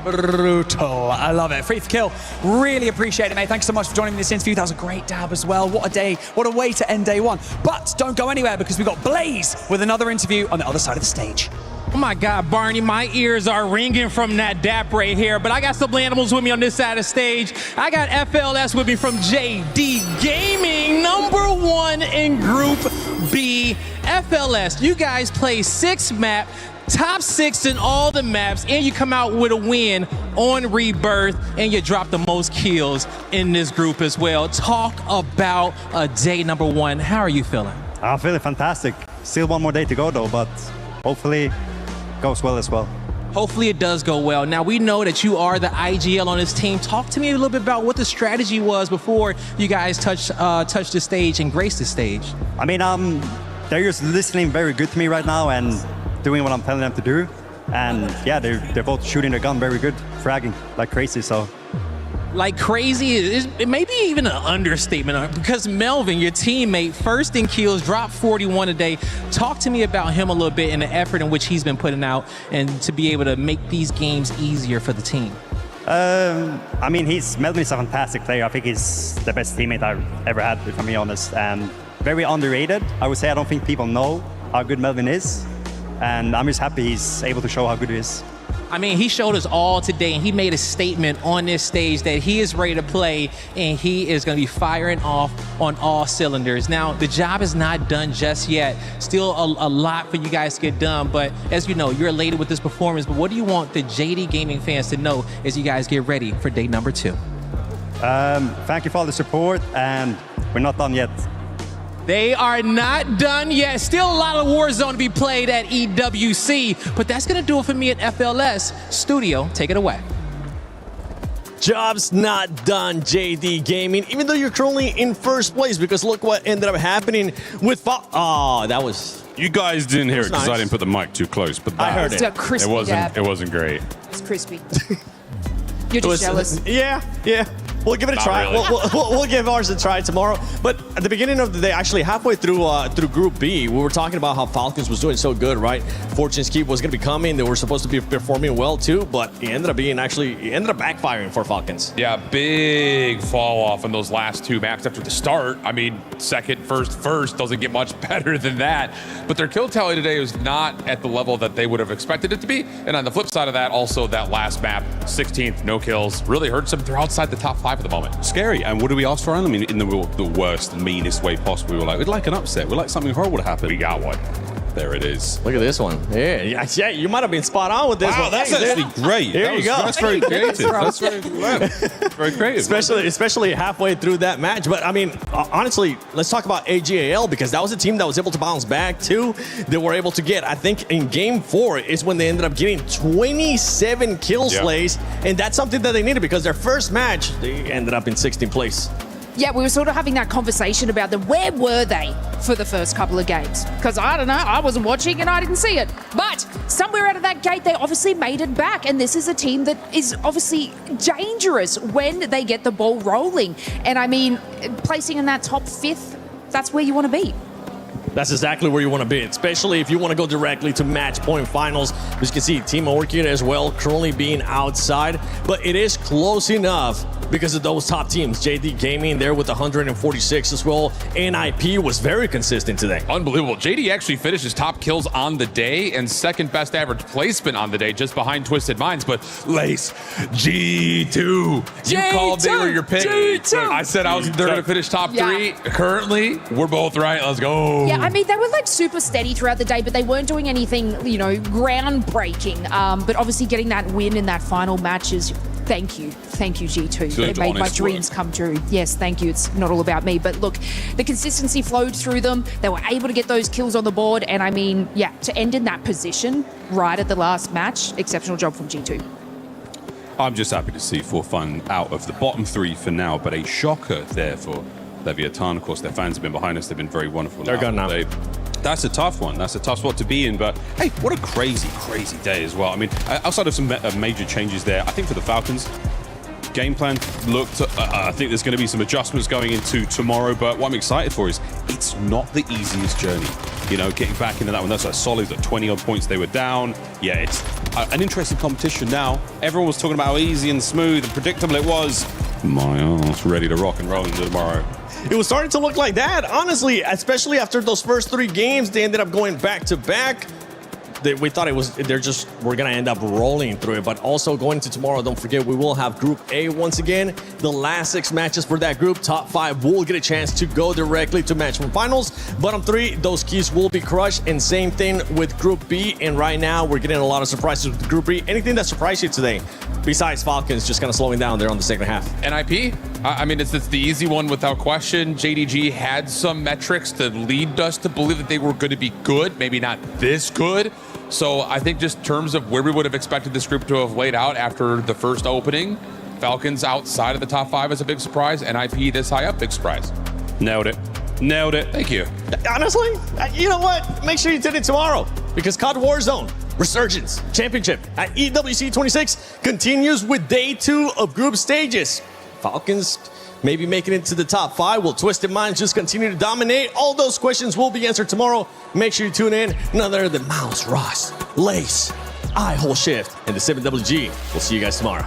Brutal. I love it. Free for kill. Really appreciate it, mate. Thanks so much for joining me in this interview. That was a great dab as well. What a day. What a way to end day 1. But don't go anywhere because we've got Blaze with another interview on the other side of the stage. Oh my God, Barney, my ears are ringing from that dap right here, but I got some animals with me on this side of the stage. I got FLS with me from JD Gaming, #1 in Group B. FLS, you guys play 6 map, top 6 in all the maps, and you come out with a win on Rebirth, and you drop the most kills in this group as well. Talk about day #1. How are you feeling? I'm feeling fantastic. Still one more day to go though, but hopefully goes well as well. Hopefully it does go well. Now we know that you are the IGL on this team. Talk to me a little bit about what the strategy was before you guys touched the stage and graced the stage. I mean, they're just listening very good to me right now and doing what I'm telling them to do. And yeah, they're both shooting their gun very good, fragging like crazy. So. Like crazy, it may be even an understatement because Melvin, your teammate, first in kills, dropped 41 a day. Talk to me about him a little bit and the effort in which he's been putting out and to be able to make these games easier for the team. I mean, Melvin is a fantastic player. I think he's the best teammate I've ever had, if I'm being honest, and very underrated. I would say I don't think people know how good Melvin is, and I'm just happy he's able to show how good he is. I mean, he showed us all today, and he made a statement on this stage that he is ready to play, and he is going to be firing off on all cylinders. Now, the job is not done just yet. Still a lot for you guys to get done, but as you know, you're elated with this performance, but what do you want the JD Gaming fans to know as you guys get ready for day number 2? Thank you for all the support, and we're not done yet. They are not done yet. Still a lot of Warzone to be played at EWC, but that's going to do it for me at FLS. Studio, take it away. Job's not done, JD Gaming, even though you're currently in first place, because look what ended up happening with Oh, that was... You guys didn't hear it because nice. I didn't put the mic too close, but I heard It's a crispy dab. It wasn't great. It's crispy. You're just jealous. Yeah. We'll give it a Not try. really. We'll give ours a try tomorrow. But at the beginning of the day, actually halfway through Group B, we were talking about how Falcons was doing so good, right? Fortune's Keep was going to be coming. They were supposed to be performing well too, but it ended up backfiring for Falcons. Yeah, big fall off in those last 2 maps after the start. I mean, second, first doesn't get much better than that. But their kill tally today was not at the level that they would have expected it to be. And on the flip side of that, also that last map, 16th, no kills, really hurts them. They're outside the top 5 at the moment. Scary. And what do we ask for? I mean, in the worst, meanest way possible. We were like, we'd like an upset. We'd like something horrible to happen. We got one. There it is. Look at this one. Yeah, you might have been spot on with this one. That's actually great. There you go. That's very creative. That's very creative. Especially halfway through that match. But I mean, honestly, let's talk about AGAL, because that was a team that was able to bounce back too. They were able to get, I think, in game 4 is when they ended up getting 27 kill slays, and that's something that they needed because their first match they ended up in 16th place. Yeah, we were sort of having that conversation about them. Where were they for the first couple of games? Because I don't know, I wasn't watching and I didn't see it. But somewhere out of that gate, they obviously made it back. And this is a team that is obviously dangerous when they get the ball rolling. And I mean, placing in that top 5th, that's where you want to be. That's exactly where you want to be, especially if you want to go directly to match point finals. As you can see, Team Orchid as well, currently being outside, but it is close enough because of those top teams. JD Gaming there with 146 as well. NIP was very consistent today. Unbelievable. JD actually finished his top kills on the day and second best average placement on the day, just behind Twisted Minds. But Lace, G2. You called they were your pick. G2. I said they're going to finish top 3. Currently, we're both right. Let's go. Yeah, I mean, they were like super steady throughout the day, but they weren't doing anything, groundbreaking. But obviously getting that win in that final match is thank you, G2. They made my dreams come true. Yes, thank you. It's not all about me. But look, the consistency flowed through them. They were able to get those kills on the board. And I mean, yeah, to end in that position right at the last match, exceptional job from G2. I'm just happy to see For Fun out of the bottom 3 for now, but a shocker there for Leviathan. Of course, their fans have been behind us. They've been very wonderful. They're gone now. That's a tough one. That's a tough spot to be in. But hey, what a crazy, crazy day as well. I mean, outside of some major changes there, I think for the Falcons, game plan looked, I think there's going to be some adjustments going into tomorrow. But what I'm excited for is it's not the easiest journey. Getting back into that one. That's a solid 20 odd points they were down. Yeah, it's an interesting competition now. Everyone was talking about how easy and smooth and predictable it was. My ass, ready to rock and roll into tomorrow. It was starting to look like that, honestly, especially after those first 3 games. They ended up going back to back. We thought we're going to end up rolling through it. But also going into tomorrow, don't forget, we will have Group A once again. The last 6 matches for that group, top 5 will get a chance to go directly to match from finals. Bottom 3, those keys will be crushed. And same thing with Group B. And right now, we're getting a lot of surprises with Group B. Anything that surprised you today, besides Falcons just kind of slowing down there on the second half? NIP? I mean, it's the easy one without question. JDG had some metrics to lead us to believe that they were going to be good, maybe not this good. So I think just in terms of where we would have expected this group to have laid out after the first opening, Falcons outside of the top 5 is a big surprise. NIP this high up, big surprise. Nailed it. Thank you. Honestly, you know what? Make sure you tune in tomorrow because COD Warzone Resurgence Championship at EWC 26 continues with day 2 of group stages. Falcons maybe making it to the top 5. Will Twisted Minds just continue to dominate? All those questions will be answered tomorrow. Make sure you tune in. None other than Miles Ross, Lace, I Whole Shift, and the 7WG. We'll see you guys tomorrow.